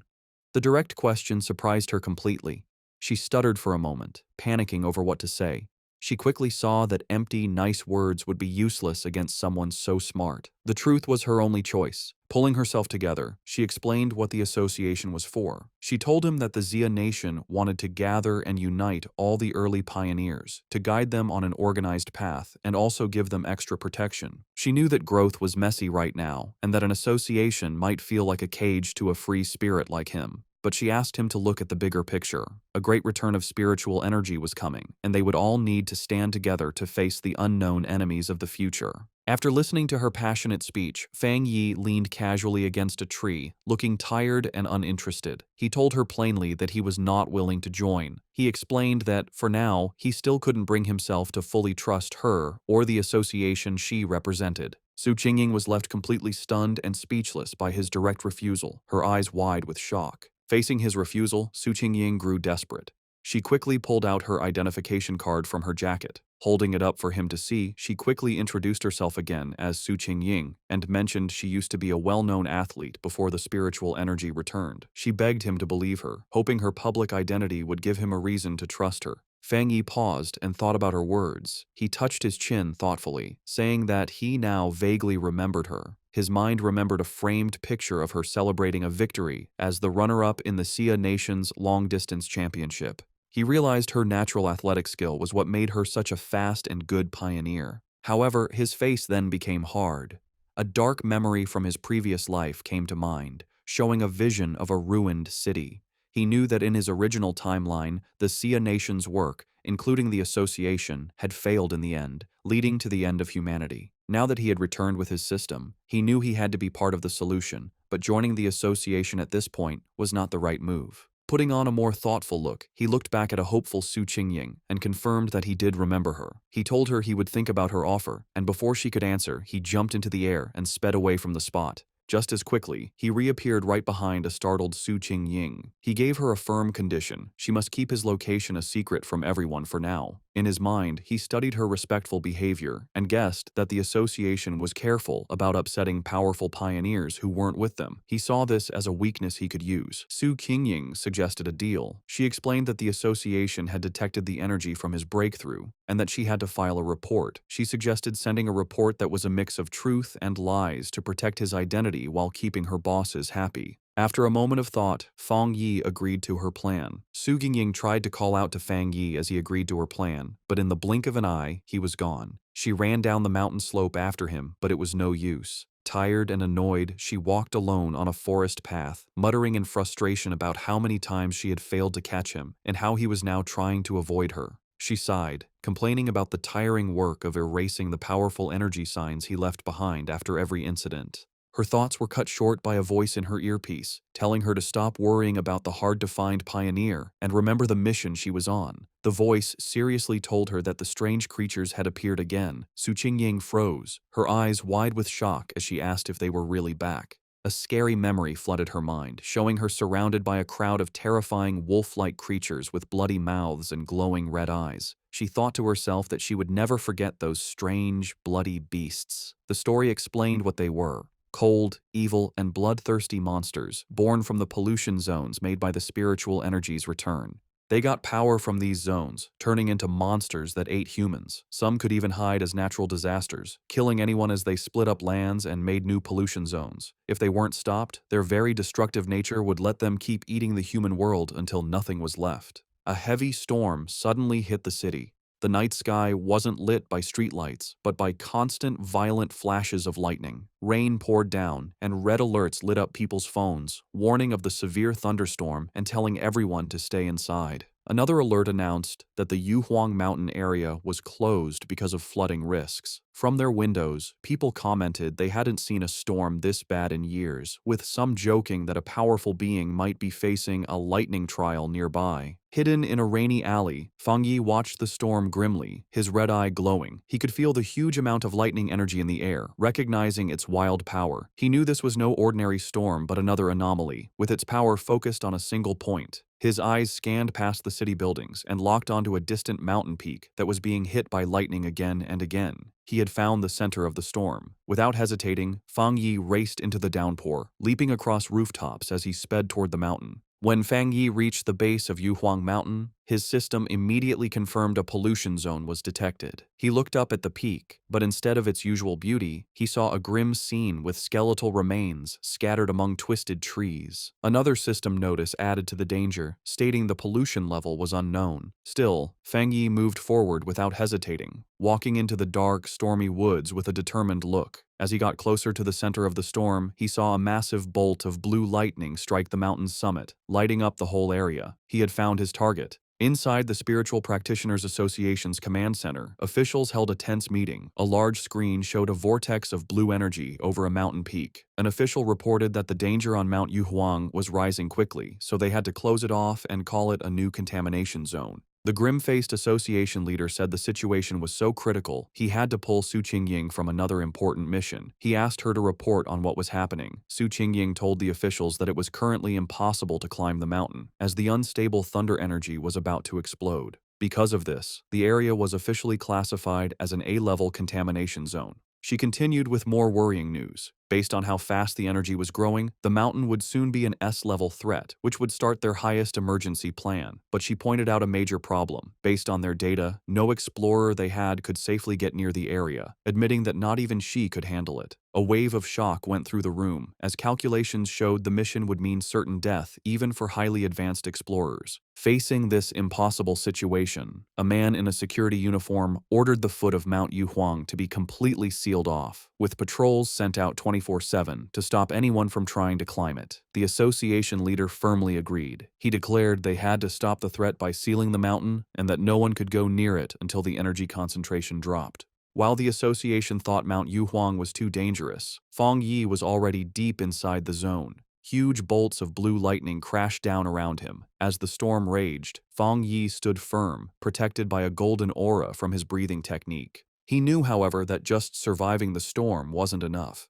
The direct question surprised her completely. She stuttered for a moment, panicking over what to say. She quickly saw that empty, nice words would be useless against someone so smart. The truth was her only choice. Pulling herself together, she explained what the association was for. She told him that the Xia Nation wanted to gather and unite all the early pioneers, to guide them on an organized path and also give them extra protection. She knew that growth was messy right now, and that an association might feel like a cage to a free spirit like him. but she asked him to look at the bigger picture. A great return of spiritual energy was coming, and they would all need to stand together to face the unknown enemies of the future. After listening to her passionate speech, Fang Yi leaned casually against a tree, looking tired and uninterested. He told her plainly that he was not willing to join. He explained that, for now, he still couldn't bring himself to fully trust her or the association she represented. Su Qingying was left completely stunned and speechless by his direct refusal, her eyes wide with shock. Facing his refusal, Su Qingying grew desperate. She quickly pulled out her identification card from her jacket. Holding it up for him to see, she quickly introduced herself again as Su Qingying and mentioned she used to be a well-known athlete before the spiritual energy returned. She begged him to believe her, hoping her public identity would give him a reason to trust her. Fang Yi paused and thought about her words. He touched his chin thoughtfully, saying that he now vaguely remembered her. His mind remembered a framed picture of her celebrating a victory as the runner-up in the Sia Nations long-distance championship. He realized her natural athletic skill was what made her such a fast and good pioneer. However, his face then became hard. A dark memory from his previous life came to mind, showing a vision of a ruined city. He knew that in his original timeline, the Sia Nation's work, including the association, had failed in the end, leading to the end of humanity. Now that he had returned with his system, he knew he had to be part of the solution, but joining the association at this point was not the right move. Putting on a more thoughtful look, he looked back at a hopeful Su Qingying and confirmed that he did remember her. He told her he would think about her offer, and before she could answer, he jumped into the air and sped away from the spot. Just as quickly, he reappeared right behind a startled Su Qingying. He gave her a firm condition. She must keep his location a secret from everyone for now. In his mind, he studied her respectful behavior and guessed that the association was careful about upsetting powerful pioneers who weren't with them. He saw this as a weakness he could use. Su Qingying suggested a deal. She explained that the association had detected the energy from his breakthrough and that she had to file a report. She suggested sending a report that was a mix of truth and lies to protect his identity while keeping her bosses happy. After a moment of thought, Fang Yi agreed to her plan. Su Qingying tried to call out to Fang Yi as he agreed to her plan, but in the blink of an eye, he was gone. She ran down the mountain slope after him, but it was no use. Tired and annoyed, she walked alone on a forest path, muttering in frustration about how many times she had failed to catch him and how he was now trying to avoid her. She sighed, complaining about the tiring work of erasing the powerful energy signs he left behind after every incident. Her thoughts were cut short by a voice in her earpiece, telling her to stop worrying about the hard-to-find pioneer and remember the mission she was on. The voice seriously told her that the strange creatures had appeared again. Su Qingying froze, her eyes wide with shock as she asked if they were really back. A scary memory flooded her mind, showing her surrounded by a crowd of terrifying wolf-like creatures with bloody mouths and glowing red eyes. She thought to herself that she would never forget those strange, bloody beasts. The story explained what they were. Cold, evil, and bloodthirsty monsters, born from the pollution zones made by the spiritual energies return. They got power from these zones, turning into monsters that ate humans. Some could even hide as natural disasters, killing anyone as they split up lands and made new pollution zones. If they weren't stopped, their very destructive nature would let them keep eating the human world until nothing was left. A heavy storm suddenly hit the city. The night sky wasn't lit by streetlights, but by constant, violent flashes of lightning. Rain poured down, and red alerts lit up people's phones, warning of the severe thunderstorm and telling everyone to stay inside. Another alert announced that the Yuhuang Mountain area was closed because of flooding risks. From their windows, people commented they hadn't seen a storm this bad in years, with some joking that a powerful being might be facing a lightning trial nearby. Hidden in a rainy alley, Fang Yi watched the storm grimly, his red eye glowing. He could feel the huge amount of lightning energy in the air, recognizing its wild power. He knew this was no ordinary storm but another anomaly, with its power focused on a single point. His eyes scanned past the city buildings and locked onto a distant mountain peak that was being hit by lightning again and again. He had found the center of the storm. Without hesitating, Fang Yi raced into the downpour, leaping across rooftops as he sped toward the mountain. When Fang Yi reached the base of Yuhuang Mountain, his system immediately confirmed a pollution zone was detected. He looked up at the peak, but instead of its usual beauty, he saw a grim scene with skeletal remains scattered among twisted trees. Another system notice added to the danger, stating the pollution level was unknown. Still, Fang Yi moved forward without hesitating, walking into the dark, stormy woods with a determined look. As he got closer to the center of the storm, he saw a massive bolt of blue lightning strike the mountain's summit, lighting up the whole area. He had found his target. Inside the Spiritual Practitioners Association's command center, officials held a tense meeting. A large screen showed a vortex of blue energy over a mountain peak. An official reported that the danger on Mount Yuhuang was rising quickly, so they had to close it off and call it a new contamination zone. The grim-faced association leader said the situation was so critical, he had to pull Su Qingying from another important mission. He asked her to report on what was happening. Su Qingying told the officials that it was currently impossible to climb the mountain, as the unstable thunder energy was about to explode. Because of this, the area was officially classified as an A-level contamination zone. She continued with more worrying news. Based on how fast the energy was growing, the mountain would soon be an S-level threat, which would start their highest emergency plan. But she pointed out a major problem. Based on their data, no explorer they had could safely get near the area, admitting that not even she could handle it. A wave of shock went through the room, as calculations showed the mission would mean certain death even for highly advanced explorers. Facing this impossible situation, a man in a security uniform ordered the foot of Mount Yuhuang to be completely sealed off, with patrols sent out 24/7 to stop anyone from trying to climb it. The association leader firmly agreed. He declared they had to stop the threat by sealing the mountain and that no one could go near it until the energy concentration dropped. While the association thought Mount Yuhuang was too dangerous, Feng Yi was already deep inside the zone. Huge bolts of blue lightning crashed down around him. As the storm raged, Feng Yi stood firm, protected by a golden aura from his breathing technique. He knew, however, that just surviving the storm wasn't enough.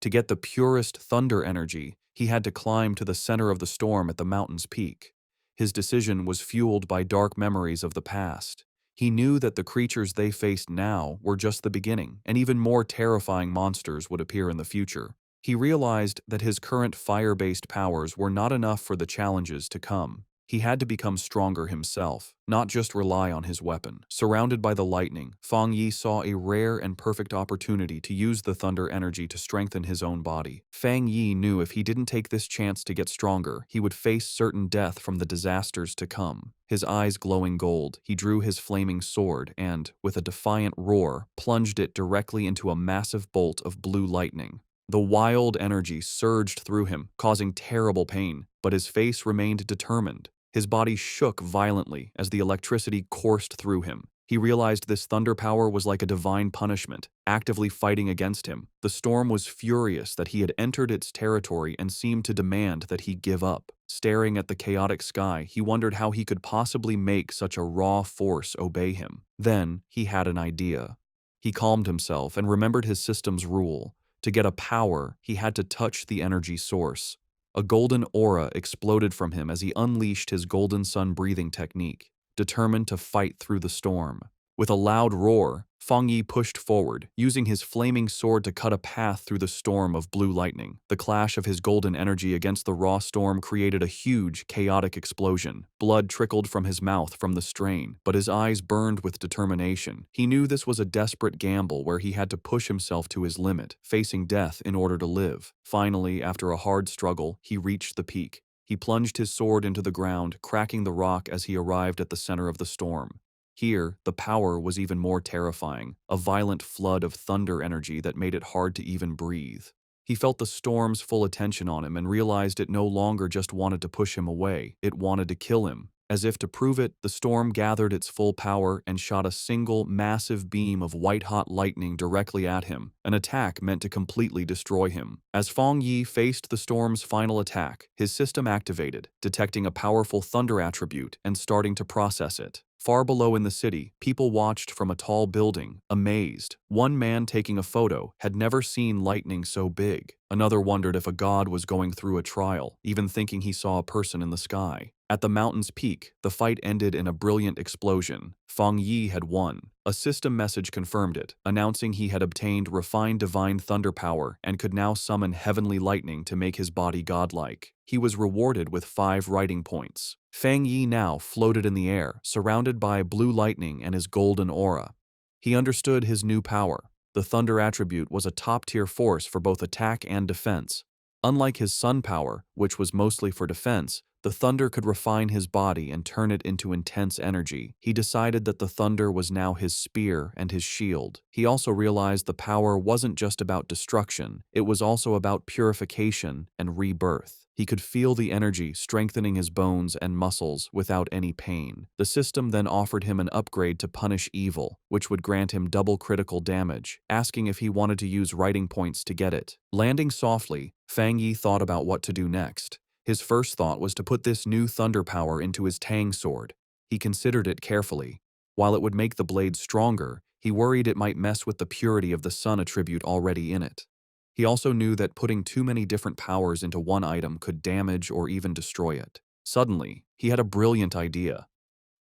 To get the purest thunder energy, he had to climb to the center of the storm at the mountain's peak. His decision was fueled by dark memories of the past. He knew that the creatures they faced now were just the beginning, and even more terrifying monsters would appear in the future. He realized that his current fire-based powers were not enough for the challenges to come. He had to become stronger himself, not just rely on his weapon. Surrounded by the lightning, Feng Yi saw a rare and perfect opportunity to use the thunder energy to strengthen his own body. Feng Yi knew if he didn't take this chance to get stronger, he would face certain death from the disasters to come. His eyes glowing gold, he drew his flaming sword and, with a defiant roar, plunged it directly into a massive bolt of blue lightning. The wild energy surged through him, causing terrible pain, but his face remained determined. His body shook violently as the electricity coursed through him. He realized this thunder power was like a divine punishment, actively fighting against him. The storm was furious that he had entered its territory and seemed to demand that he give up. Staring at the chaotic sky, he wondered how he could possibly make such a raw force obey him. Then, he had an idea. He calmed himself and remembered his system's rule. To get a power, he had to touch the energy source. A golden aura exploded from him as he unleashed his golden sun breathing technique, determined to fight through the storm. With a loud roar, Feng Yi pushed forward, using his flaming sword to cut a path through the storm of blue lightning. The clash of his golden energy against the raw storm created a huge, chaotic explosion. Blood trickled from his mouth from the strain, but his eyes burned with determination. He knew this was a desperate gamble where he had to push himself to his limit, facing death in order to live. Finally, after a hard struggle, he reached the peak. He plunged his sword into the ground, cracking the rock as he arrived at the center of the storm. Here, the power was even more terrifying, a violent flood of thunder energy that made it hard to even breathe. He felt the storm's full attention on him and realized it no longer just wanted to push him away, it wanted to kill him. As if to prove it, the storm gathered its full power and shot a single, massive beam of white-hot lightning directly at him, an attack meant to completely destroy him. As Feng Yi faced the storm's final attack, his system activated, detecting a powerful thunder attribute and starting to process it. Far below in the city, people watched from a tall building, amazed. One man taking a photo had never seen lightning so big. Another wondered if a god was going through a trial, even thinking he saw a person in the sky. At the mountain's peak, the fight ended in a brilliant explosion. Feng Yi had won. A system message confirmed it, announcing he had obtained refined divine thunder power and could now summon heavenly lightning to make his body godlike. He was rewarded with 5 writing points. Feng Yi now floated in the air, surrounded by blue lightning and his golden aura. He understood his new power. The thunder attribute was a top-tier force for both attack and defense. Unlike his sun power, which was mostly for defense, The thunder could refine his body and turn it into intense energy. He decided that the thunder was now his spear and his shield. He also realized the power wasn't just about destruction, it was also about purification and rebirth. He could feel the energy strengthening his bones and muscles without any pain. The system then offered him an upgrade to punish evil, which would grant him double critical damage, asking if he wanted to use writing points to get it. Landing softly, Fang Yi thought about what to do next. His first thought was to put this new thunder power into his Tang sword. He considered it carefully. While it would make the blade stronger, he worried it might mess with the purity of the sun attribute already in it. He also knew that putting too many different powers into one item could damage or even destroy it. Suddenly, he had a brilliant idea.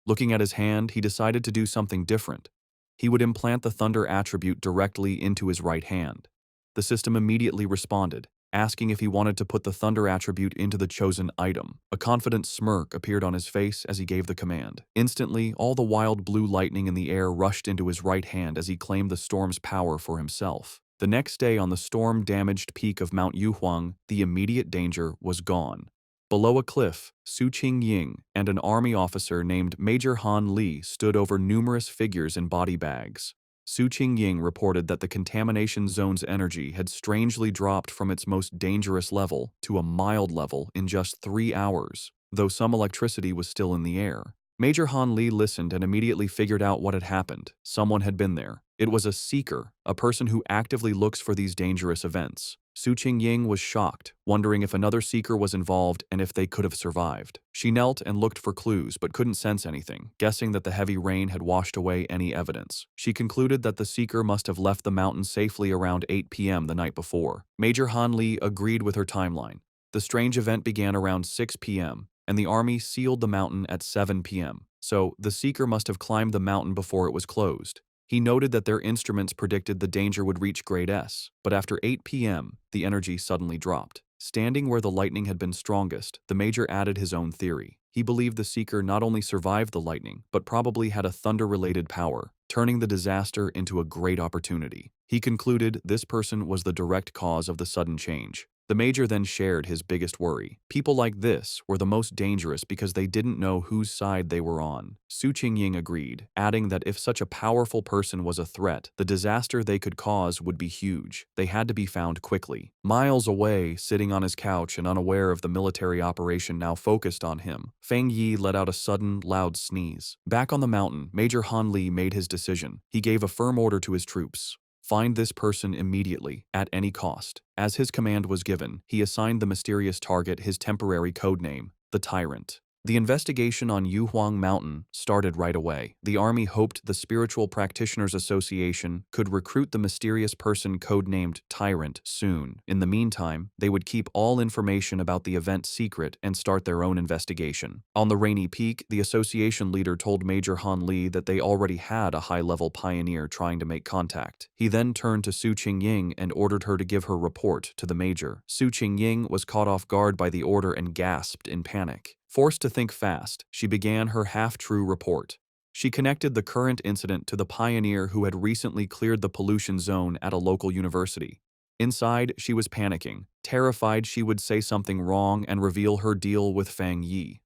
Looking at his hand, he decided to do something different. He would implant the thunder attribute directly into his right hand. The system immediately responded, asking if he wanted to put the thunder attribute into the chosen item. A confident smirk appeared on his face as he gave the command. Instantly, all the wild blue lightning in the air rushed into his right hand as he claimed the storm's power for himself. The next day on the storm-damaged peak of Mount Yuhuang, the immediate danger was gone. Below a cliff, Su Qingying and an army officer named Major Han Li stood over numerous figures in body bags. Su Qingying reported that the contamination zone's energy had strangely dropped from its most dangerous level to a mild level in just 3 hours, though some electricity was still in the air. Major Han Li listened and immediately figured out what had happened. Someone had been there. It was a seeker, a person who actively looks for these dangerous events. Su Qingying was shocked, wondering if another seeker was involved and if they could have survived. She knelt and looked for clues but couldn't sense anything, guessing that the heavy rain had washed away any evidence. She concluded that the seeker must have left the mountain safely around 8 p.m. the night before. Major Han Li agreed with her timeline. The strange event began around 6 p.m., and the army sealed the mountain at 7 p.m., so the seeker must have climbed the mountain before it was closed. He noted that their instruments predicted the danger would reach grade S, but after 8 p.m., the energy suddenly dropped. Standing where the lightning had been strongest, the major added his own theory. He believed the seeker not only survived the lightning, but probably had a thunder-related power, turning the disaster into a great opportunity. He concluded this person was the direct cause of the sudden change. The major then shared his biggest worry. People like this were the most dangerous because they didn't know whose side they were on. Su Qingying agreed, adding that if such a powerful person was a threat, the disaster they could cause would be huge. They had to be found quickly. Miles away, sitting on his couch and unaware of the military operation now focused on him, Fang Yi let out a sudden, loud sneeze. Back on the mountain, Major Han Li made his decision. He gave a firm order to his troops. Find this person immediately, at any cost. As his command was given, he assigned the mysterious target his temporary codename, the Tyrant. The investigation on Yuhuang Mountain started right away. The army hoped the Spiritual Practitioners Association could recruit the mysterious person codenamed Tyrant soon. In the meantime, they would keep all information about the event secret and start their own investigation. On the rainy peak, the association leader told Major Han Li that they already had a high-level pioneer trying to make contact. He then turned to Su Qingying and ordered her to give her report to the major. Su Qingying was caught off guard by the order and gasped in panic. Forced to think fast, she began her half-true report. She connected the current incident to the pioneer who had recently cleared the pollution zone at a local university. Inside, she was panicking, terrified she would say something wrong and reveal her deal with Fang Yi.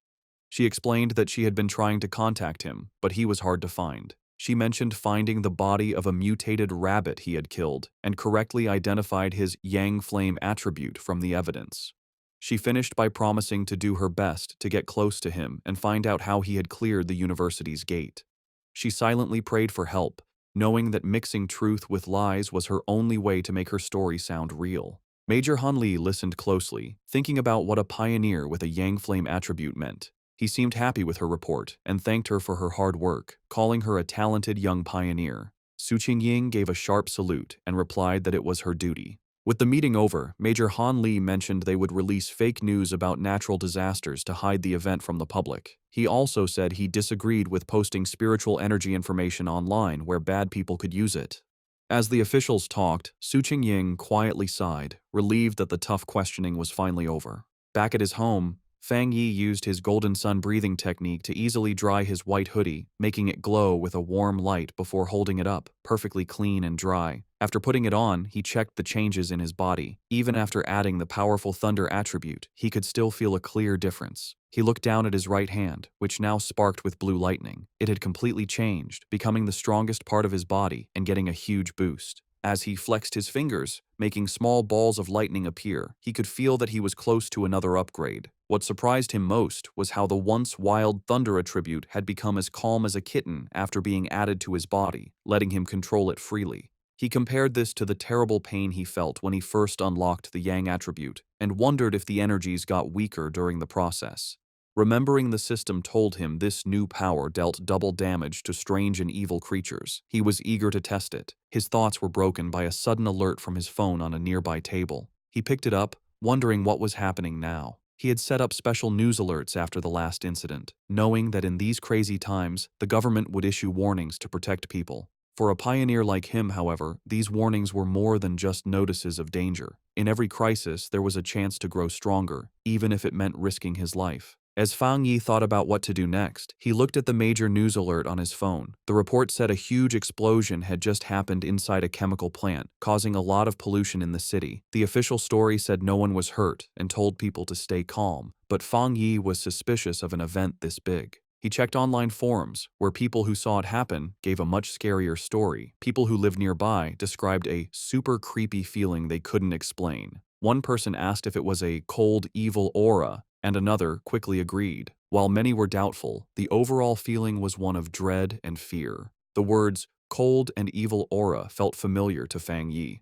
She explained that she had been trying to contact him, but he was hard to find. She mentioned finding the body of a mutated rabbit he had killed and correctly identified his Yang Flame attribute from the evidence. She finished by promising to do her best to get close to him and find out how he had cleared the university's gate. She silently prayed for help, knowing that mixing truth with lies was her only way to make her story sound real. Major Han Li listened closely, thinking about what a pioneer with a Yang Flame attribute meant. He seemed happy with her report and thanked her for her hard work, calling her a talented young pioneer. Su Qingying gave a sharp salute and replied that it was her duty. With the meeting over, Major Han Li mentioned they would release fake news about natural disasters to hide the event from the public. He also said he disagreed with posting spiritual energy information online where bad people could use it. As the officials talked, Su Qingying quietly sighed, relieved that the tough questioning was finally over. Back at his home, Fang Yi used his golden sun breathing technique to easily dry his white hoodie, making it glow with a warm light before holding it up, perfectly clean and dry. After putting it on, he checked the changes in his body. Even after adding the powerful thunder attribute, he could still feel a clear difference. He looked down at his right hand, which now sparked with blue lightning. It had completely changed, becoming the strongest part of his body and getting a huge boost. As he flexed his fingers, making small balls of lightning appear, he could feel that he was close to another upgrade. What surprised him most was how the once wild thunder attribute had become as calm as a kitten after being added to his body, letting him control it freely. He compared this to the terrible pain he felt when he first unlocked the Yang attribute, and wondered if the energies got weaker during the process. Remembering the system told him this new power dealt double damage to strange and evil creatures. He was eager to test it. His thoughts were broken by a sudden alert from his phone on a nearby table. He picked it up, wondering what was happening now. He had set up special news alerts after the last incident, knowing that in these crazy times, the government would issue warnings to protect people. For a pioneer like him, however, these warnings were more than just notices of danger. In every crisis, there was a chance to grow stronger, even if it meant risking his life. As Fang Yi thought about what to do next, he looked at the major news alert on his phone. The report said a huge explosion had just happened inside a chemical plant, causing a lot of pollution in the city. The official story said no one was hurt and told people to stay calm, but Fang Yi was suspicious of an event this big. He checked online forums, where people who saw it happen gave a much scarier story. People who lived nearby described a super creepy feeling they couldn't explain. One person asked if it was a cold, evil aura, and another quickly agreed. While many were doubtful, the overall feeling was one of dread and fear. The words cold and evil aura felt familiar to Fang Yi.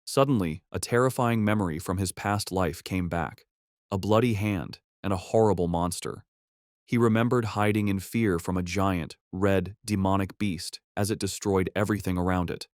Suddenly, a terrifying memory from his past life came back. A bloody hand and a horrible monster. He remembered hiding in fear from a giant, red, demonic beast as it destroyed everything around it.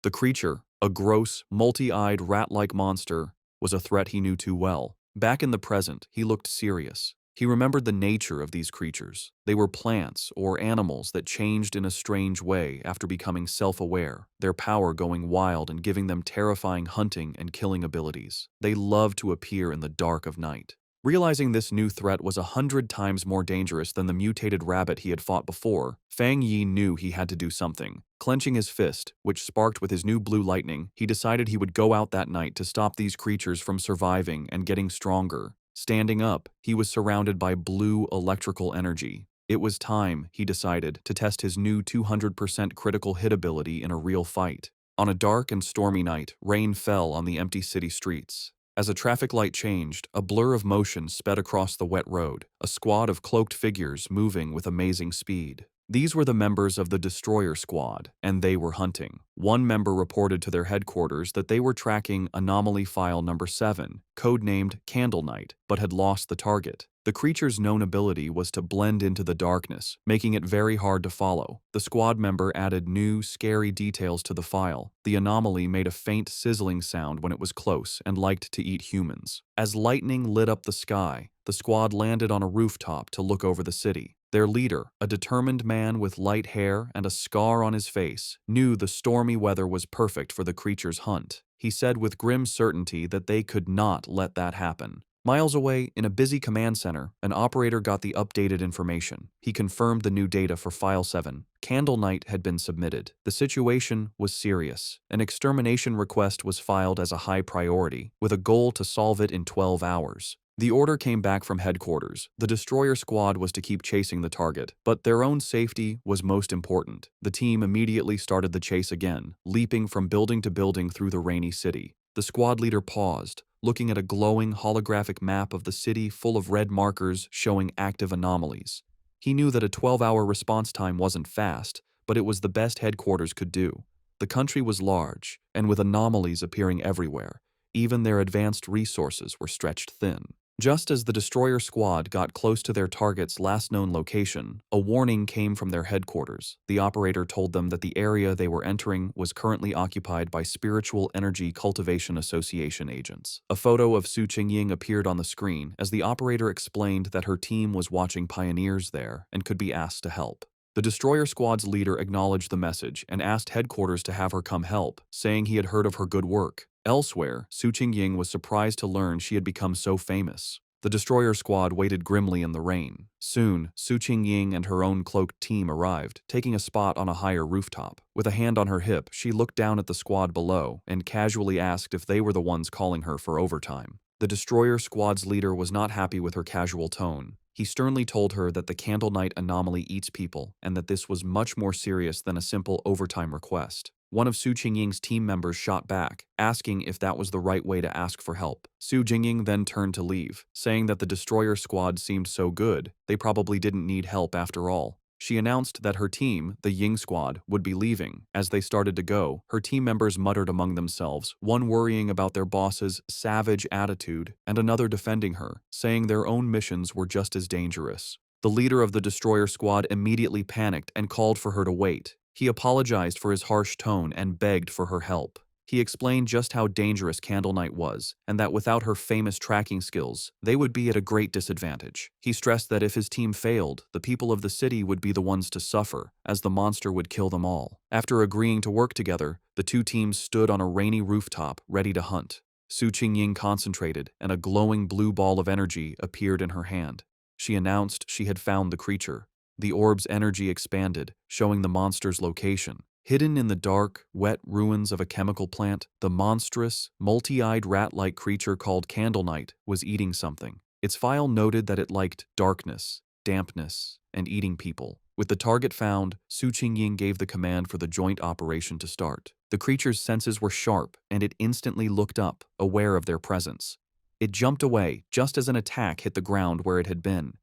The creature, a gross, multi-eyed rat-like monster, was a threat he knew too well. Back in the present, he looked serious. He remembered the nature of these creatures. They were plants or animals that changed in a strange way after becoming self-aware, their power going wild and giving them terrifying hunting and killing abilities. They loved to appear in the dark of night. Realizing this new threat was 100 times more dangerous than the mutated rabbit he had fought before, Fang Yi knew he had to do something. Clenching his fist, which sparked with his new blue lightning, he decided he would go out that night to stop these creatures from surviving and getting stronger. Standing up, he was surrounded by blue electrical energy. It was time, he decided, to test his new 200% critical hit ability in a real fight. On a dark and stormy night, rain fell on the empty city streets. As a traffic light changed, a blur of motion sped across the wet road, a squad of cloaked figures moving with amazing speed. These were the members of the Destroyer Squad, and they were hunting. One member reported to their headquarters that they were tracking Anomaly File Number 7, codenamed Candle Night, but had lost the target. The creature's known ability was to blend into the darkness, making it very hard to follow. The squad member added new, scary details to the file. The anomaly made a faint sizzling sound when it was close and liked to eat humans. As lightning lit up the sky, the squad landed on a rooftop to look over the city. Their leader, a determined man with light hair and a scar on his face, knew the stormy weather was perfect for the creature's hunt. He said with grim certainty that they could not let that happen. Miles away, in a busy command center, an operator got the updated information. He confirmed the new data for File 7. Candle Night had been submitted. The situation was serious. An extermination request was filed as a high priority, with a goal to solve it in 12 hours. The order came back from headquarters. The Destroyer Squad was to keep chasing the target, but their own safety was most important. The team immediately started the chase again, leaping from building to building through the rainy city. The squad leader paused, looking at a glowing holographic map of the city full of red markers showing active anomalies. He knew that a 12-hour response time wasn't fast, but it was the best headquarters could do. The country was large, and with anomalies appearing everywhere, even their advanced resources were stretched thin. Just as the Destroyer Squad got close to their target's last known location, a warning came from their headquarters. The operator told them that the area they were entering was currently occupied by Spiritual Energy Cultivation Association agents. A photo of Su Qingying appeared on the screen as the operator explained that her team was watching pioneers there and could be asked to help. The Destroyer Squad's leader acknowledged the message and asked headquarters to have her come help, saying he had heard of her good work. Elsewhere, Su Qingying was surprised to learn she had become so famous. The destroyer squad waited grimly in the rain. Soon, Su Qingying and her own cloaked team arrived, taking a spot on a higher rooftop. With a hand on her hip, she looked down at the squad below and casually asked if they were the ones calling her for overtime. The destroyer squad's leader was not happy with her casual tone. He sternly told her that the Candle Night anomaly eats people and that this was much more serious than a simple overtime request. One of Su Qingying's team members shot back, asking if that was the right way to ask for help. Su Qingying then turned to leave, saying that the destroyer squad seemed so good, they probably didn't need help after all. She announced that her team, the Ying squad, would be leaving. As they started to go, her team members muttered among themselves, one worrying about their boss's savage attitude and another defending her, saying their own missions were just as dangerous. The leader of the destroyer squad immediately panicked and called for her to wait. He apologized for his harsh tone and begged for her help. He explained just how dangerous Candle Night was, and that without her famous tracking skills, they would be at a great disadvantage. He stressed that if his team failed, the people of the city would be the ones to suffer, as the monster would kill them all. After agreeing to work together, the two teams stood on a rainy rooftop, ready to hunt. Su Qingying concentrated, and a glowing blue ball of energy appeared in her hand. She announced she had found the creature. The orb's energy expanded, showing the monster's location. Hidden in the dark, wet ruins of a chemical plant, the monstrous, multi-eyed rat-like creature called Candle Night was eating something. Its file noted that it liked darkness, dampness, and eating people. With the target found, Su Qingying gave the command for the joint operation to start. The creature's senses were sharp, and it instantly looked up, aware of their presence. It jumped away, just as an attack hit the ground where it had been.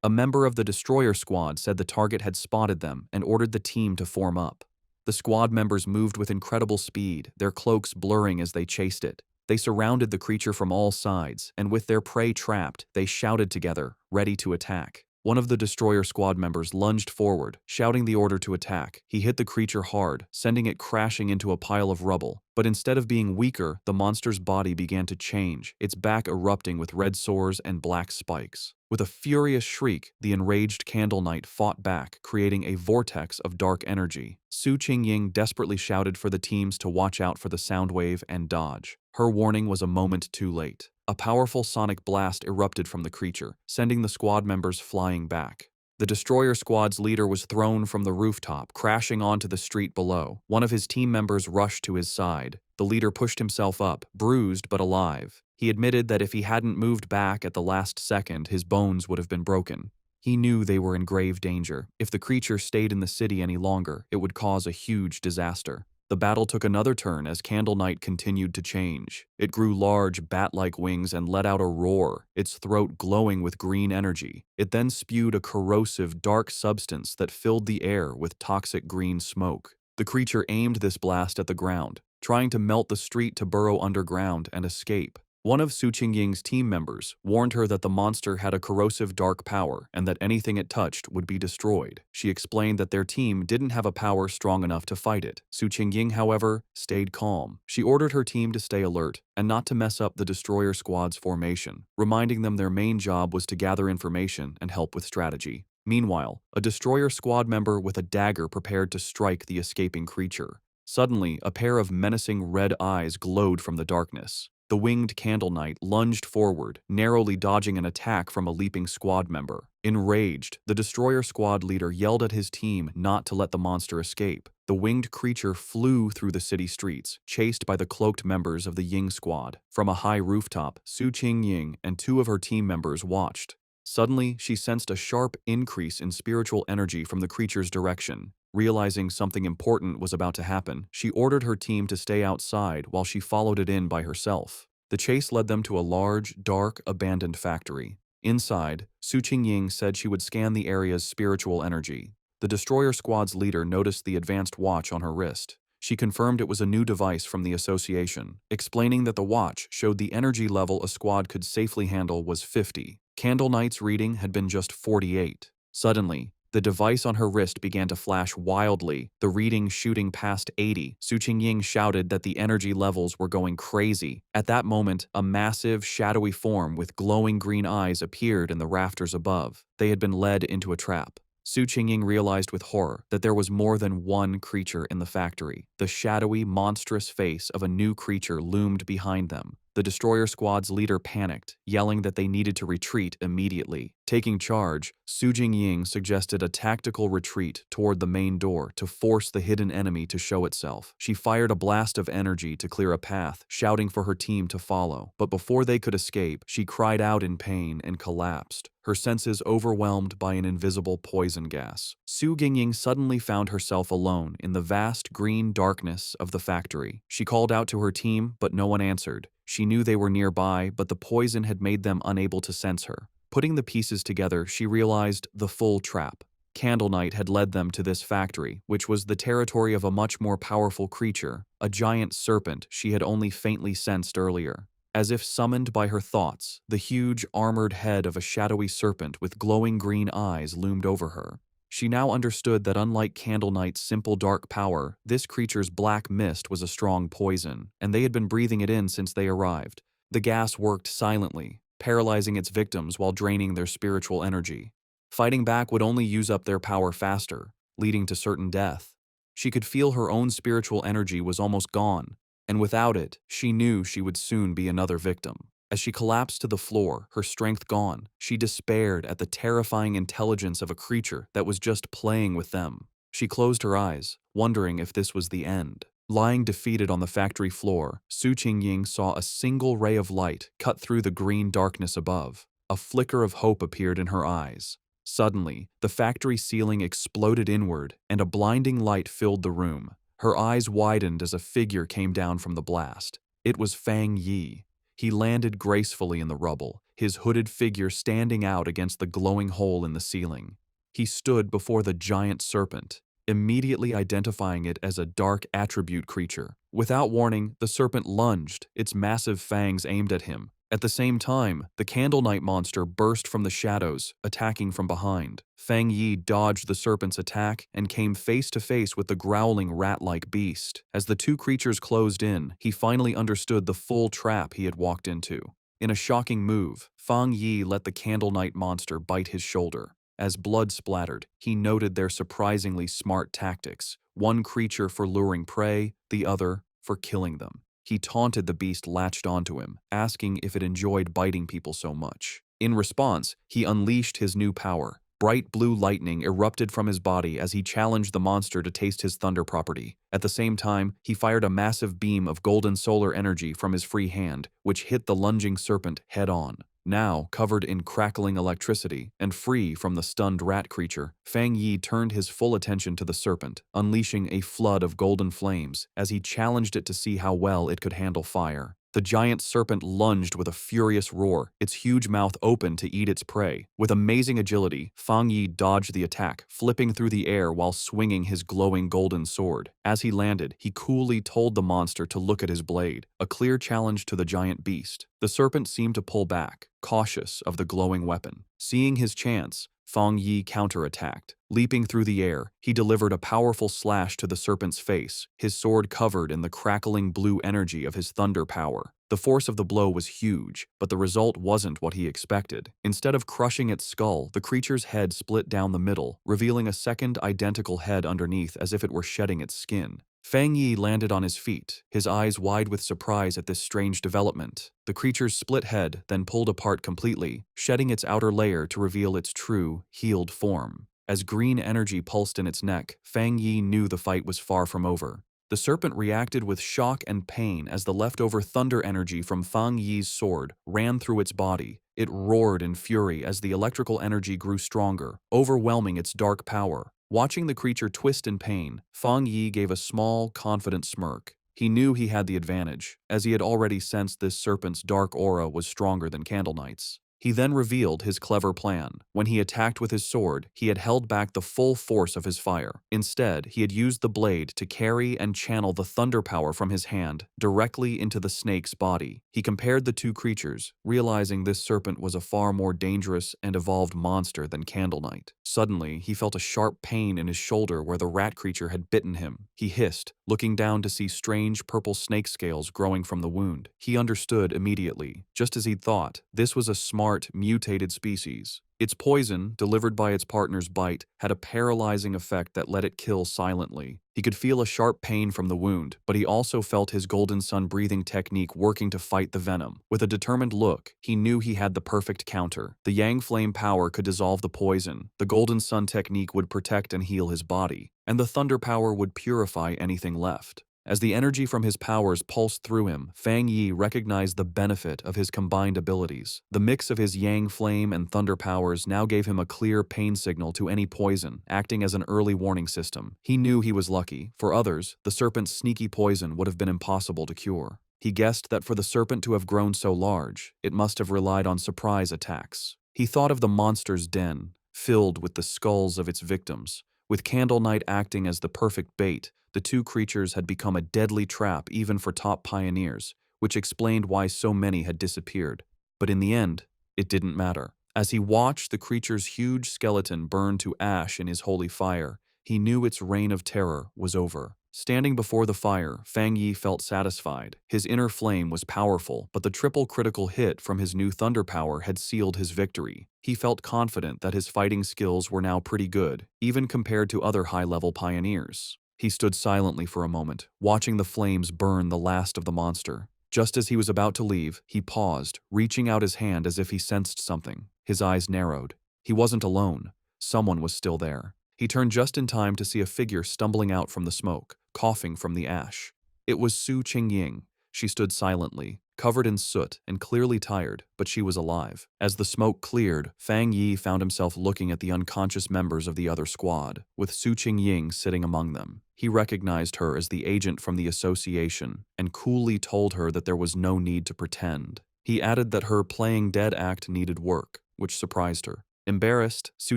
A member of the destroyer squad said the target had spotted them and ordered the team to form up. The squad members moved with incredible speed, their cloaks blurring as they chased it. They surrounded the creature from all sides, and with their prey trapped, they shouted together, ready to attack. One of the destroyer squad members lunged forward, shouting the order to attack. He hit the creature hard, sending it crashing into a pile of rubble. But instead of being weaker, the monster's body began to change, its back erupting with red sores and black spikes. With a furious shriek, the enraged Candle Knight fought back, creating a vortex of dark energy. Su Qingying desperately shouted for the teams to watch out for the sound wave and dodge. Her warning was a moment too late. A powerful sonic blast erupted from the creature, sending the squad members flying back. The destroyer squad's leader was thrown from the rooftop, crashing onto the street below. One of his team members rushed to his side. The leader pushed himself up, bruised but alive. He admitted that if he hadn't moved back at the last second, his bones would have been broken. He knew they were in grave danger. If the creature stayed in the city any longer, it would cause a huge disaster. The battle took another turn as Candle Night continued to change. It grew large, bat-like wings and let out a roar, its throat glowing with green energy. It then spewed a corrosive, dark substance that filled the air with toxic green smoke. The creature aimed this blast at the ground, trying to melt the street to burrow underground and escape. One of Su Qingying's team members warned her that the monster had a corrosive dark power and that anything it touched would be destroyed. She explained that their team didn't have a power strong enough to fight it. Su Qingying, however, stayed calm. She ordered her team to stay alert and not to mess up the destroyer squad's formation, reminding them their main job was to gather information and help with strategy. Meanwhile, a destroyer squad member with a dagger prepared to strike the escaping creature. Suddenly, a pair of menacing red eyes glowed from the darkness. The winged Candle Knight lunged forward, narrowly dodging an attack from a leaping squad member. Enraged, the destroyer squad leader yelled at his team not to let the monster escape. The winged creature flew through the city streets, chased by the cloaked members of the Ying squad. From a high rooftop, Su Qingying and two of her team members watched. Suddenly, she sensed a sharp increase in spiritual energy from the creature's direction. Realizing something important was about to happen, she ordered her team to stay outside while she followed it in by herself. The chase led them to a large, dark, abandoned factory. Inside, Su Qingying said she would scan the area's spiritual energy. The destroyer squad's leader noticed the advanced watch on her wrist. She confirmed it was a new device from the association, explaining that the watch showed the energy level a squad could safely handle was 50. Candle Knight's reading had been just 48. Suddenly, the device on her wrist began to flash wildly, the reading shooting past 80. Su Qingying shouted that the energy levels were going crazy. At that moment, a massive, shadowy form with glowing green eyes appeared in the rafters above. They had been led into a trap. Su Qingying realized with horror that there was more than one creature in the factory. The shadowy, monstrous face of a new creature loomed behind them. The destroyer squad's leader panicked, yelling that they needed to retreat immediately. Taking charge, Su Jingying suggested a tactical retreat toward the main door to force the hidden enemy to show itself. She fired a blast of energy to clear a path, shouting for her team to follow. But before they could escape, she cried out in pain and collapsed, her senses overwhelmed by an invisible poison gas. Su Jingying suddenly found herself alone in the vast green darkness of the factory. She called out to her team, but no one answered. She knew they were nearby, but the poison had made them unable to sense her. Putting the pieces together, she realized the full trap. Candle Knight had led them to this factory, which was the territory of a much more powerful creature, a giant serpent she had only faintly sensed earlier. As if summoned by her thoughts, the huge, armored head of a shadowy serpent with glowing green eyes loomed over her. She now understood that unlike Candle Knight's simple dark power, this creature's black mist was a strong poison, and they had been breathing it in since they arrived. The gas worked silently, paralyzing its victims while draining their spiritual energy. Fighting back would only use up their power faster, leading to certain death. She could feel her own spiritual energy was almost gone, and without it, she knew she would soon be another victim. As she collapsed to the floor, her strength gone, she despaired at the terrifying intelligence of a creature that was just playing with them. She closed her eyes, wondering if this was the end. Lying defeated on the factory floor, Su Jingying saw a single ray of light cut through the green darkness above. A flicker of hope appeared in her eyes. Suddenly, the factory ceiling exploded inward, and a blinding light filled the room. Her eyes widened as a figure came down from the blast. It was Fang Yi. He landed gracefully in the rubble, his hooded figure standing out against the glowing hole in the ceiling. He stood before the giant serpent, immediately identifying it as a dark attribute creature. Without warning, the serpent lunged, its massive fangs aimed at him. At the same time, the Candle Knight monster burst from the shadows, attacking from behind. Fang Yi dodged the serpent's attack and came face to face with the growling rat-like beast. As the two creatures closed in, he finally understood the full trap he had walked into. In a shocking move, Fang Yi let the Candle Knight monster bite his shoulder. As blood splattered, he noted their surprisingly smart tactics, one creature for luring prey, the other for killing them. He taunted the beast latched onto him, asking if it enjoyed biting people so much. In response, he unleashed his new power. Bright blue lightning erupted from his body as he challenged the monster to taste his thunder property. At the same time, he fired a massive beam of golden solar energy from his free hand, which hit the lunging serpent head-on. Now, covered in crackling electricity and free from the stunned rat creature, Fang Yi turned his full attention to the serpent, unleashing a flood of golden flames as he challenged it to see how well it could handle fire. The giant serpent lunged with a furious roar, its huge mouth open to eat its prey. With amazing agility, Fang Yi dodged the attack, flipping through the air while swinging his glowing golden sword. As he landed, he coolly told the monster to look at his blade, a clear challenge to the giant beast. The serpent seemed to pull back, cautious of the glowing weapon. Seeing his chance, Fang Yi counterattacked. Leaping through the air, he delivered a powerful slash to the serpent's face, his sword covered in the crackling blue energy of his thunder power. The force of the blow was huge, but the result wasn't what he expected. Instead of crushing its skull, the creature's head split down the middle, revealing a second identical head underneath as if it were shedding its skin. Fang Yi landed on his feet, his eyes wide with surprise at this strange development. The creature's split head then pulled apart completely, shedding its outer layer to reveal its true, healed form. As green energy pulsed in its neck, Fang Yi knew the fight was far from over. The serpent reacted with shock and pain as the leftover thunder energy from Fang Yi's sword ran through its body. It roared in fury as the electrical energy grew stronger, overwhelming its dark power. Watching the creature twist in pain, Fang Yi gave a small, confident smirk. He knew he had the advantage, as he had already sensed this serpent's dark aura was stronger than Candle Knight's. He then revealed his clever plan. When he attacked with his sword, he had held back the full force of his fire. Instead, he had used the blade to carry and channel the thunder power from his hand directly into the snake's body. He compared the two creatures, realizing this serpent was a far more dangerous and evolved monster than Candle Knight. Suddenly, he felt a sharp pain in his shoulder where the rat creature had bitten him. He hissed, looking down to see strange purple snake scales growing from the wound. He understood immediately. Just as he'd thought, this was a smart, mutated species. Its poison, delivered by its partner's bite, had a paralyzing effect that let it kill silently. He could feel a sharp pain from the wound, but he also felt his Golden Sun breathing technique working to fight the venom. With a determined look, he knew he had the perfect counter. The Yang Flame power could dissolve the poison, the Golden Sun technique would protect and heal his body, and the Thunder power would purify anything left. As the energy from his powers pulsed through him, Fang Yi recognized the benefit of his combined abilities. The mix of his Yang Flame and Thunder powers now gave him a clear pain signal to any poison, acting as an early warning system. He knew he was lucky. For others, the serpent's sneaky poison would have been impossible to cure. He guessed that for the serpent to have grown so large, it must have relied on surprise attacks. He thought of the monster's den, filled with the skulls of its victims. With Candle Knight acting as the perfect bait, the two creatures had become a deadly trap even for top pioneers, which explained why so many had disappeared. But in the end, it didn't matter. As he watched the creature's huge skeleton burn to ash in his holy fire, he knew its reign of terror was over. Standing before the fire, Fang Yi felt satisfied. His inner flame was powerful, but the triple critical hit from his new thunder power had sealed his victory. He felt confident that his fighting skills were now pretty good, even compared to other high-level pioneers. He stood silently for a moment, watching the flames burn the last of the monster. Just as he was about to leave, he paused, reaching out his hand as if he sensed something. His eyes narrowed. He wasn't alone. Someone was still there. He turned just in time to see a figure stumbling out from the smoke, coughing from the ash. It was Su Qingying. She stood silently, covered in soot and clearly tired, but she was alive. As the smoke cleared, Fang Yi found himself looking at the unconscious members of the other squad, with Su Qingying sitting among them. He recognized her as the agent from the association and coolly told her that there was no need to pretend. He added that her playing dead act needed work, which surprised her. Embarrassed, Su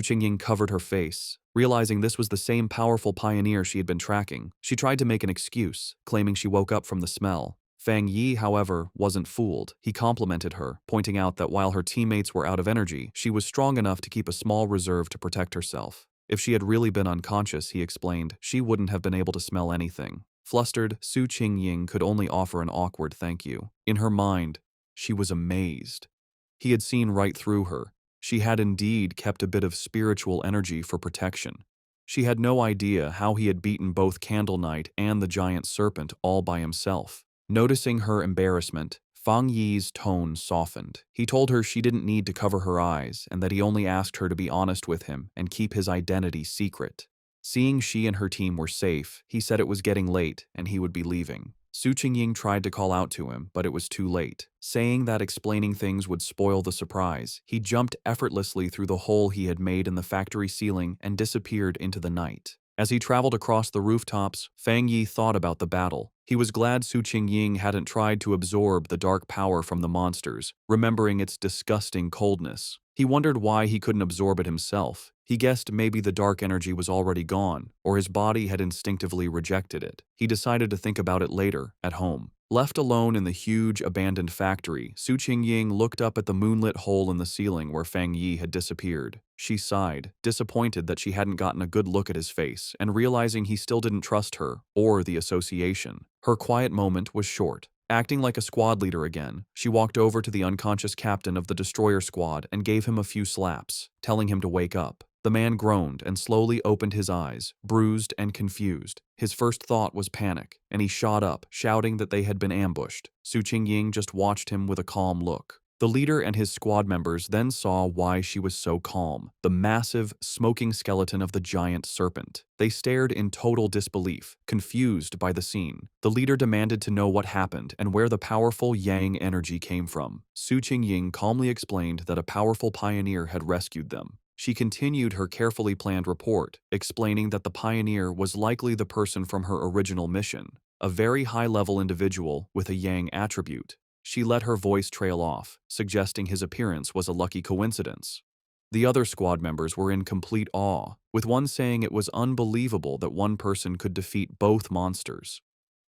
Qingying covered her face. Realizing this was the same powerful pioneer she had been tracking, she tried to make an excuse, claiming she woke up from the smell. Fang Yi, however, wasn't fooled. He complimented her, pointing out that while her teammates were out of energy, she was strong enough to keep a small reserve to protect herself. If she had really been unconscious, he explained, she wouldn't have been able to smell anything. Flustered, Su Qingying could only offer an awkward thank you. In her mind, she was amazed. He had seen right through her. She had indeed kept a bit of spiritual energy for protection. She had no idea how he had beaten both Candle Knight and the giant serpent all by himself. Noticing her embarrassment, Fang Yi's tone softened. He told her she didn't need to cover her eyes and that he only asked her to be honest with him and keep his identity secret. Seeing she and her team were safe, he said it was getting late and he would be leaving. Su Qingying tried to call out to him, but it was too late. Saying that explaining things would spoil the surprise, he jumped effortlessly through the hole he had made in the factory ceiling and disappeared into the night. As he traveled across the rooftops, Fang Yi thought about the battle. He was glad Su Qingying hadn't tried to absorb the dark power from the monsters, remembering its disgusting coldness. He wondered why he couldn't absorb it himself. He guessed maybe the dark energy was already gone, or his body had instinctively rejected it. He decided to think about it later, at home. Left alone in the huge, abandoned factory, Su Qingying looked up at the moonlit hole in the ceiling where Fang Yi had disappeared. She sighed, disappointed that she hadn't gotten a good look at his face, and realizing he still didn't trust her, or the association. Her quiet moment was short. Acting like a squad leader again, she walked over to the unconscious captain of the destroyer squad and gave him a few slaps, telling him to wake up. The man groaned and slowly opened his eyes, bruised and confused. His first thought was panic, and he shot up, shouting that they had been ambushed. Su Qingying just watched him with a calm look. The leader and his squad members then saw why she was so calm: the massive, smoking skeleton of the giant serpent. They stared in total disbelief, confused by the scene. The leader demanded to know what happened and where the powerful Yang energy came from. Su Qingying calmly explained that a powerful pioneer had rescued them. She continued her carefully planned report, explaining that the pioneer was likely the person from her original mission, a very high-level individual with a Yang attribute. She let her voice trail off, suggesting his appearance was a lucky coincidence. The other squad members were in complete awe, with one saying it was unbelievable that one person could defeat both monsters.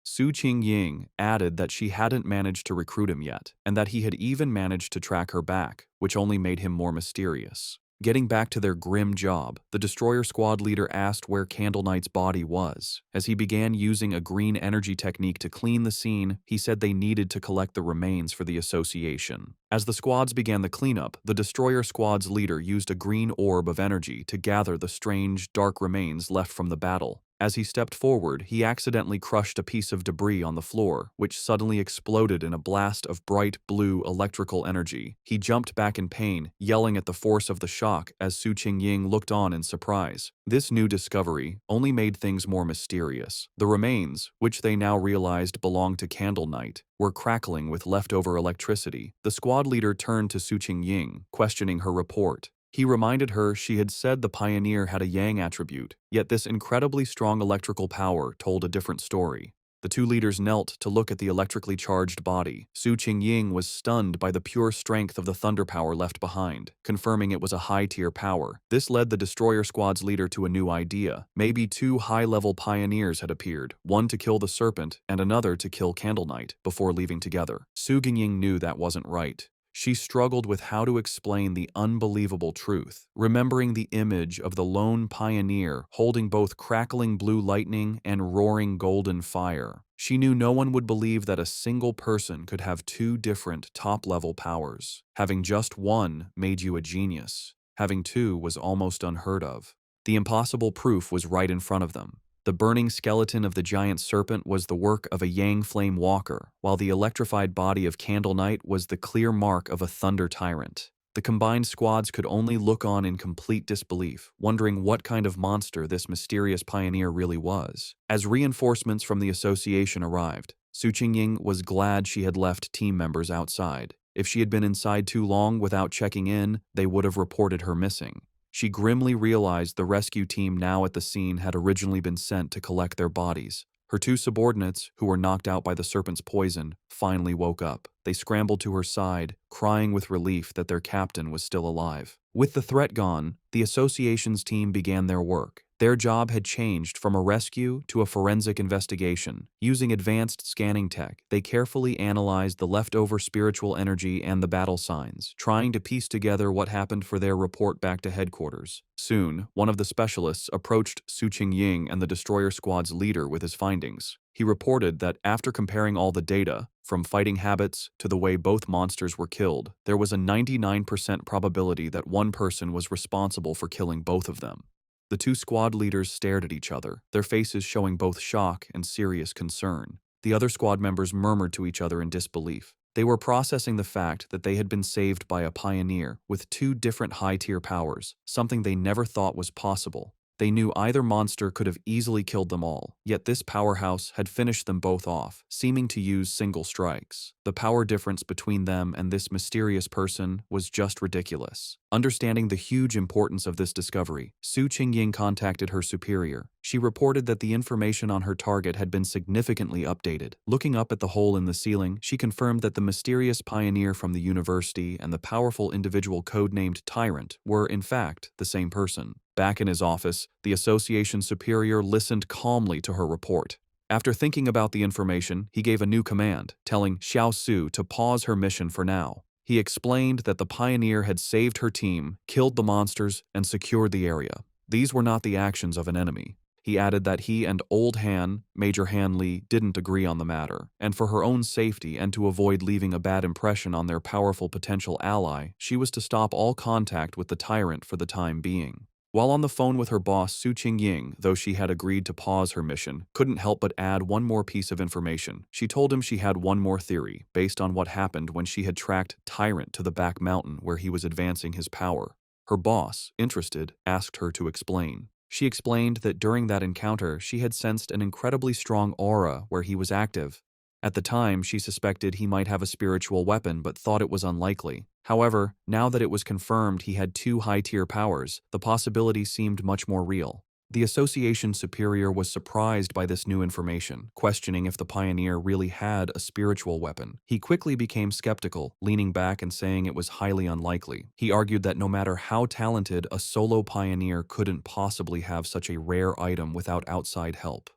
Su Qingying added that she hadn't managed to recruit him yet, and that he had even managed to track her back, which only made him more mysterious. Getting back to their grim job, the destroyer squad leader asked where Candle Knight's body was. As he began using a green energy technique to clean the scene, he said they needed to collect the remains for the association. As the squads began the cleanup, the destroyer squad's leader used a green orb of energy to gather the strange, dark remains left from the battle. As he stepped forward, he accidentally crushed a piece of debris on the floor, which suddenly exploded in a blast of bright blue electrical energy. He jumped back in pain, yelling at the force of the shock as Su Qingying looked on in surprise. This new discovery only made things more mysterious. The remains, which they now realized belonged to Candle Knight, were crackling with leftover electricity. The squad leader turned to Su Qingying, questioning her report. He reminded her she had said the pioneer had a yang attribute, yet this incredibly strong electrical power told a different story. The two leaders knelt to look at the electrically charged body. Su Qingying was stunned by the pure strength of the thunder power left behind, confirming it was a high-tier power. This led the destroyer squad's leader to a new idea. Maybe two high-level pioneers had appeared, one to kill the serpent and another to kill Candle Knight, before leaving together. Su Qingying knew that wasn't right. She struggled with how to explain the unbelievable truth, remembering the image of the lone pioneer holding both crackling blue lightning and roaring golden fire. She knew no one would believe that a single person could have two different top-level powers. Having just one made you a genius. Having two was almost unheard of. The impossible proof was right in front of them. The burning skeleton of the giant serpent was the work of a Yang Flame Walker, while the electrified body of Candle Knight was the clear mark of a Thunder Tyrant. The combined squads could only look on in complete disbelief, wondering what kind of monster this mysterious pioneer really was. As reinforcements from the association arrived, Su Qingying was glad she had left team members outside. If she had been inside too long without checking in, they would have reported her missing. She grimly realized the rescue team now at the scene had originally been sent to collect their bodies. Her two subordinates, who were knocked out by the serpent's poison, finally woke up. They scrambled to her side, crying with relief that their captain was still alive. With the threat gone, the association's team began their work. Their job had changed from a rescue to a forensic investigation. Using advanced scanning tech, they carefully analyzed the leftover spiritual energy and the battle signs, trying to piece together what happened for their report back to headquarters. Soon, one of the specialists approached Su Qingying and the destroyer squad's leader with his findings. He reported that after comparing all the data, from fighting habits to the way both monsters were killed, there was a 99% probability that one person was responsible for killing both of them. The two squad leaders stared at each other, their faces showing both shock and serious concern. The other squad members murmured to each other in disbelief. They were processing the fact that they had been saved by a pioneer with two different high-tier powers, something they never thought was possible. They knew either monster could have easily killed them all, yet this powerhouse had finished them both off, seeming to use single strikes. The power difference between them and this mysterious person was just ridiculous. Understanding the huge importance of this discovery, Su Qingying contacted her superior. She reported that the information on her target had been significantly updated. Looking up at the hole in the ceiling, she confirmed that the mysterious pioneer from the university and the powerful individual codenamed Tyrant were, in fact, the same person. Back in his office, the association superior listened calmly to her report. After thinking about the information, he gave a new command, telling Xiao Su to pause her mission for now. He explained that the pioneer had saved her team, killed the monsters, and secured the area. These were not the actions of an enemy. He added that he and Old Han, Major Han Li, didn't agree on the matter, and for her own safety and to avoid leaving a bad impression on their powerful potential ally, she was to stop all contact with the tyrant for the time being. While on the phone with her boss, Su Qingying, though she had agreed to pause her mission, couldn't help but add one more piece of information. She told him she had one more theory, based on what happened when she had tracked Tyrant to the back mountain where he was advancing his power. Her boss, interested, asked her to explain. She explained that during that encounter, she had sensed an incredibly strong aura where he was active. At the time, she suspected he might have a spiritual weapon but thought it was unlikely. However, now that it was confirmed he had two high-tier powers, the possibility seemed much more real. The association superior was surprised by this new information, questioning if the pioneer really had a spiritual weapon. He quickly became skeptical, leaning back and saying it was highly unlikely. He argued that no matter how talented, a solo pioneer couldn't possibly have such a rare item without outside help.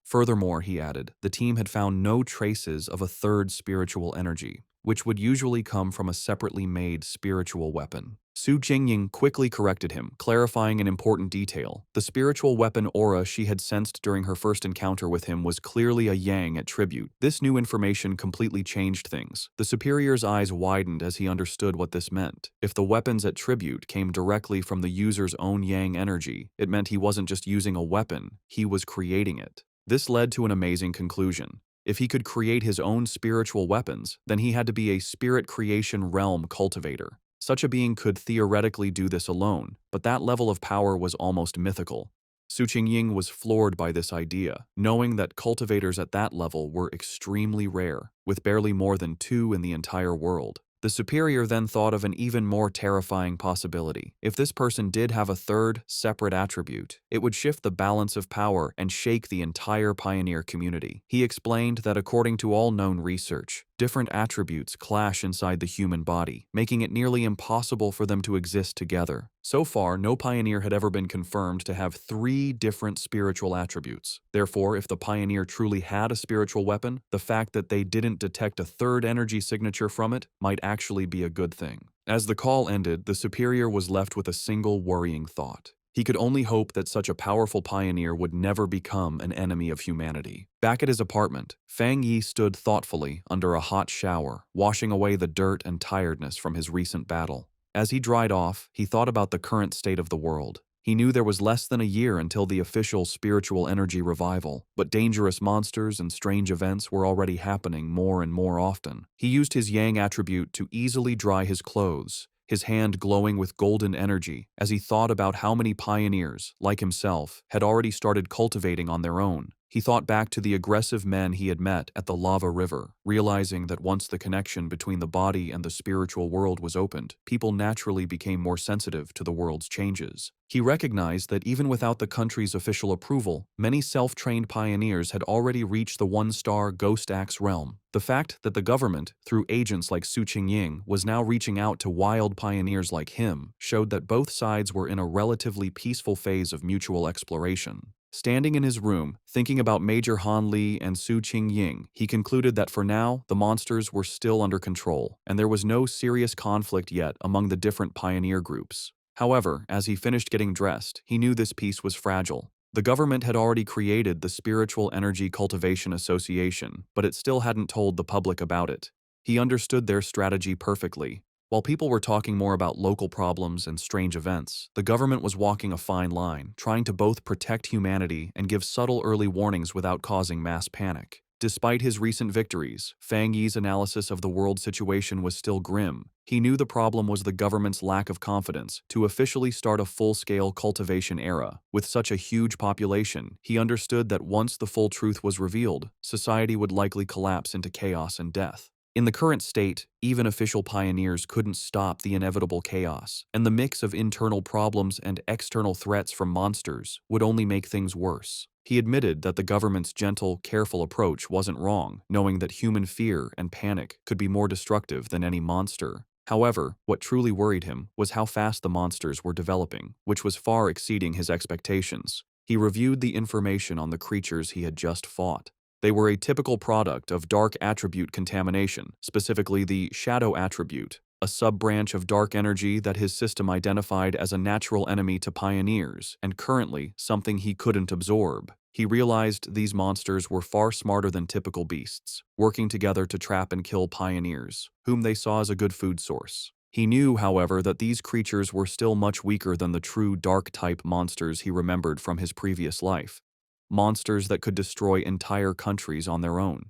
Furthermore, he added, the team had found no traces of a third spiritual energy. which would usually come from a separately made spiritual weapon. Su Jingying quickly corrected him, clarifying an important detail. The spiritual weapon aura she had sensed during her first encounter with him was clearly a yang attribute. This new information completely changed things. The superior's eyes widened as he understood what this meant. If the weapon's attribute came directly from the user's own yang energy, it meant he wasn't just using a weapon, he was creating it. This led to an amazing conclusion. If he could create his own spiritual weapons, then he had to be a spirit creation realm cultivator. Such a being could theoretically do this alone, but that level of power was almost mythical. Su Qingying was floored by this idea, knowing that cultivators at that level were extremely rare, with barely more than 2 in the entire world. The superior then thought of an even more terrifying possibility. If this person did have a third, separate attribute, it would shift the balance of power and shake the entire pioneer community. He explained that according to all known research, different attributes clash inside the human body, making it nearly impossible for them to exist together. So far, no pioneer had ever been confirmed to have 3 different spiritual attributes. Therefore, if the pioneer truly had a spiritual weapon, the fact that they didn't detect a third energy signature from it might actually be a good thing. As the call ended, the superior was left with a single worrying thought. He could only hope that such a powerful pioneer would never become an enemy of humanity. Back at his apartment, Fang Yi stood thoughtfully under a hot shower, washing away the dirt and tiredness from his recent battle. As he dried off, he thought about the current state of the world. He knew there was less than a year until the official spiritual energy revival, but dangerous monsters and strange events were already happening more and more often. He used his yang attribute to easily dry his clothes, his hand glowing with golden energy as he thought about how many pioneers, like himself, had already started cultivating on their own. He thought back to the aggressive men he had met at the lava river, realizing that once the connection between the body and the spiritual world was opened, people naturally became more sensitive to the world's changes. He recognized that even without the country's official approval, many self-trained pioneers had already reached the 1-star Ghost Axe realm. The fact that the government, through agents like Su Qingying, was now reaching out to wild pioneers like him showed that both sides were in a relatively peaceful phase of mutual exploration. Standing in his room, thinking about Major Han Li and Su Qingying, he concluded that for now, the monsters were still under control, and there was no serious conflict yet among the different pioneer groups. However, as he finished getting dressed, he knew this peace was fragile. The government had already created the Spiritual Energy Cultivation Association, but it still hadn't told the public about it. He understood their strategy perfectly. While people were talking more about local problems and strange events, the government was walking a fine line, trying to both protect humanity and give subtle early warnings without causing mass panic. Despite his recent victories, Fang Yi's analysis of the world situation was still grim. He knew the problem was the government's lack of confidence to officially start a full-scale cultivation era. With such a huge population, he understood that once the full truth was revealed, society would likely collapse into chaos and death. In the current state, even official pioneers couldn't stop the inevitable chaos, and the mix of internal problems and external threats from monsters would only make things worse. He admitted that the government's gentle, careful approach wasn't wrong, knowing that human fear and panic could be more destructive than any monster. However, what truly worried him was how fast the monsters were developing, which was far exceeding his expectations. He reviewed the information on the creatures he had just fought. They were a typical product of dark attribute contamination, specifically the shadow attribute, a sub-branch of dark energy that his system identified as a natural enemy to pioneers, and currently something he couldn't absorb. He realized these monsters were far smarter than typical beasts, working together to trap and kill pioneers, whom they saw as a good food source. He knew, however, that these creatures were still much weaker than the true dark-type monsters he remembered from his previous life. Monsters that could destroy entire countries on their own.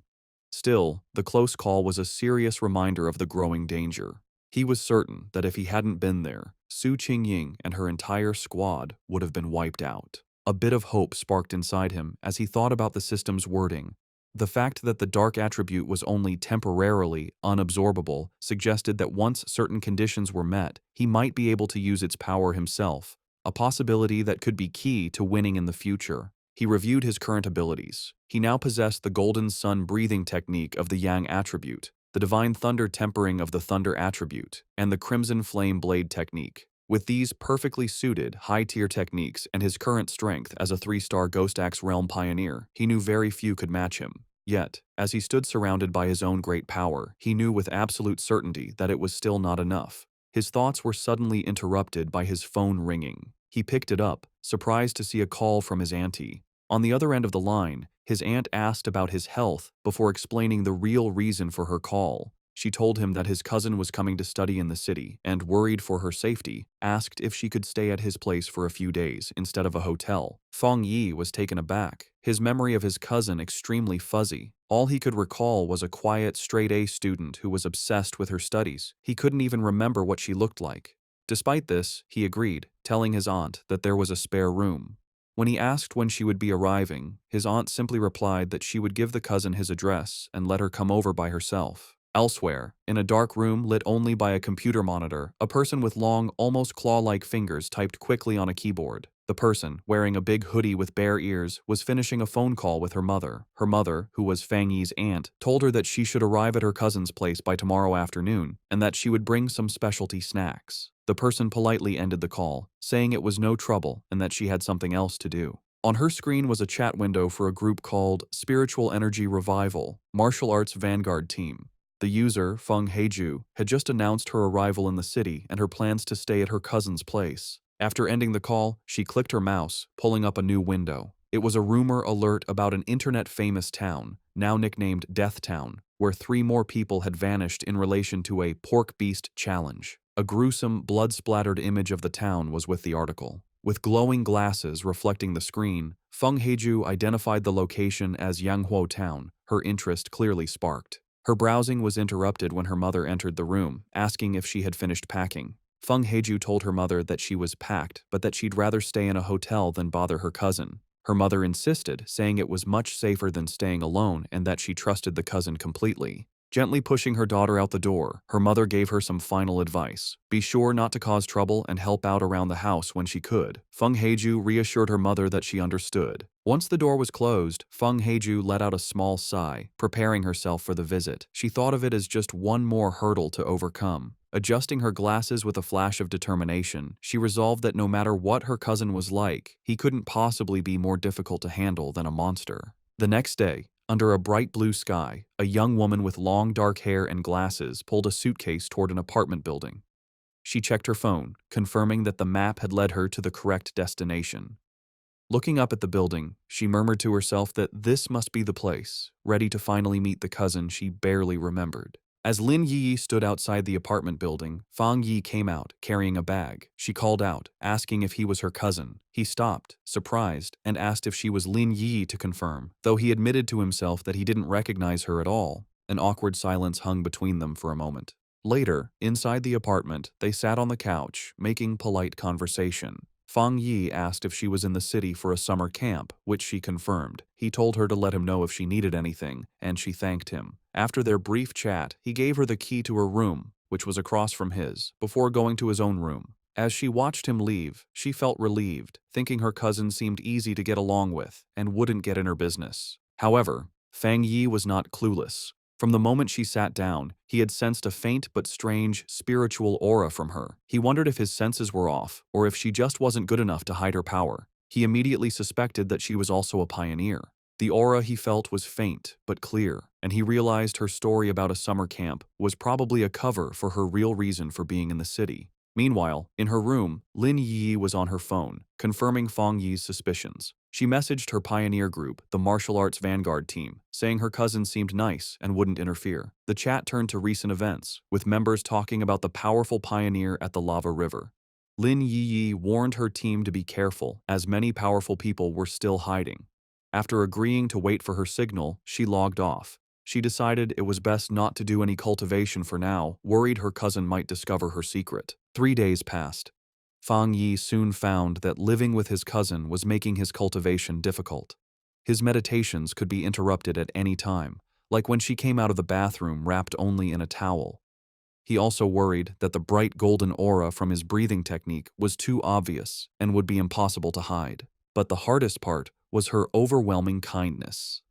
Still, the close call was a serious reminder of the growing danger. He was certain that if he hadn't been there, Su Qingying and her entire squad would have been wiped out. A bit of hope sparked inside him as he thought about the system's wording. The fact that the dark attribute was only temporarily unabsorbable suggested that once certain conditions were met, he might be able to use its power himself, a possibility that could be key to winning in the future. He reviewed his current abilities. He now possessed the Golden Sun breathing technique of the Yang attribute, the Divine Thunder tempering of the Thunder attribute, and the Crimson Flame Blade technique. With these perfectly suited, high-tier techniques and his current strength as a 3-star Ghost Axe Realm pioneer, he knew very few could match him. Yet, as he stood surrounded by his own great power, he knew with absolute certainty that it was still not enough. His thoughts were suddenly interrupted by his phone ringing. He picked it up, surprised to see a call from his auntie. On the other end of the line, his aunt asked about his health before explaining the real reason for her call. She told him that his cousin was coming to study in the city and, worried for her safety, asked if she could stay at his place for a few days instead of a hotel. Feng Yi was taken aback, his memory of his cousin extremely fuzzy. All he could recall was a quiet, straight-A student who was obsessed with her studies. He couldn't even remember what she looked like. Despite this, he agreed, telling his aunt that there was a spare room. When he asked when she would be arriving, his aunt simply replied that she would give the cousin his address and let her come over by herself. Elsewhere, in a dark room lit only by a computer monitor, a person with long, almost claw-like fingers typed quickly on a keyboard. The person, wearing a big hoodie with bare ears, was finishing a phone call with her mother. Her mother, who was Fang Yi's aunt, told her that she should arrive at her cousin's place by tomorrow afternoon and that she would bring some specialty snacks. The person politely ended the call, saying it was no trouble and that she had something else to do. On her screen was a chat window for a group called Spiritual Energy Revival, Martial Arts Vanguard Team. The user, Feng Heiju, had just announced her arrival in the city and her plans to stay at her cousin's place. After ending the call, she clicked her mouse, pulling up a new window. It was a rumor alert about an internet-famous town, now nicknamed Death Town, where 3 more people had vanished in relation to a pork beast challenge. A gruesome, blood-splattered image of the town was with the article. With glowing glasses reflecting the screen, Feng Heiju identified the location as Yanghua Town, her interest clearly sparked. Her browsing was interrupted when her mother entered the room, asking if she had finished packing. Feng Heiju told her mother that she was packed, but that she'd rather stay in a hotel than bother her cousin. Her mother insisted, saying it was much safer than staying alone and that she trusted the cousin completely. Gently pushing her daughter out the door, her mother gave her some final advice. Be sure not to cause trouble and help out around the house when she could. Feng Heiju reassured her mother that she understood. Once the door was closed, Feng Heiju let out a small sigh, preparing herself for the visit. She thought of it as just one more hurdle to overcome. Adjusting her glasses with a flash of determination, she resolved that no matter what her cousin was like, he couldn't possibly be more difficult to handle than a monster. The next day, under a bright blue sky, a young woman with long dark hair and glasses pulled a suitcase toward an apartment building. She checked her phone, confirming that the map had led her to the correct destination. Looking up at the building, she murmured to herself that this must be the place, ready to finally meet the cousin she barely remembered. As Lin Yi stood outside the apartment building, Fang Yi came out, carrying a bag. She called out, asking if he was her cousin. He stopped, surprised, and asked if she was Lin Yi to confirm, though he admitted to himself that he didn't recognize her at all. An awkward silence hung between them for a moment. Later, inside the apartment, they sat on the couch, making polite conversation. Fang Yi asked if she was in the city for a summer camp, which she confirmed. He told her to let him know if she needed anything, and she thanked him. After their brief chat, he gave her the key to her room, which was across from his, before going to his own room. As she watched him leave, she felt relieved, thinking her cousin seemed easy to get along with and wouldn't get in her business. However, Fang Yi was not clueless. From the moment she sat down, he had sensed a faint but strange spiritual aura from her. He wondered if his senses were off, or if she just wasn't good enough to hide her power. He immediately suspected that she was also a pioneer. The aura he felt was faint but clear, and he realized her story about a summer camp was probably a cover for her real reason for being in the city. Meanwhile, in her room, Lin Yi was on her phone, confirming Fang Yi's suspicions. She messaged her pioneer group, the Martial Arts Vanguard Team, saying her cousin seemed nice and wouldn't interfere. The chat turned to recent events, with members talking about the powerful pioneer at the lava river. Lin Yi warned her team to be careful, as many powerful people were still hiding. After agreeing to wait for her signal, she logged off. She decided it was best not to do any cultivation for now, worried her cousin might discover her secret. 3 days passed. Fang Yi soon found that living with his cousin was making his cultivation difficult. His meditations could be interrupted at any time, like when she came out of the bathroom wrapped only in a towel. He also worried that the bright golden aura from his breathing technique was too obvious and would be impossible to hide. But the hardest part was her overwhelming kindness.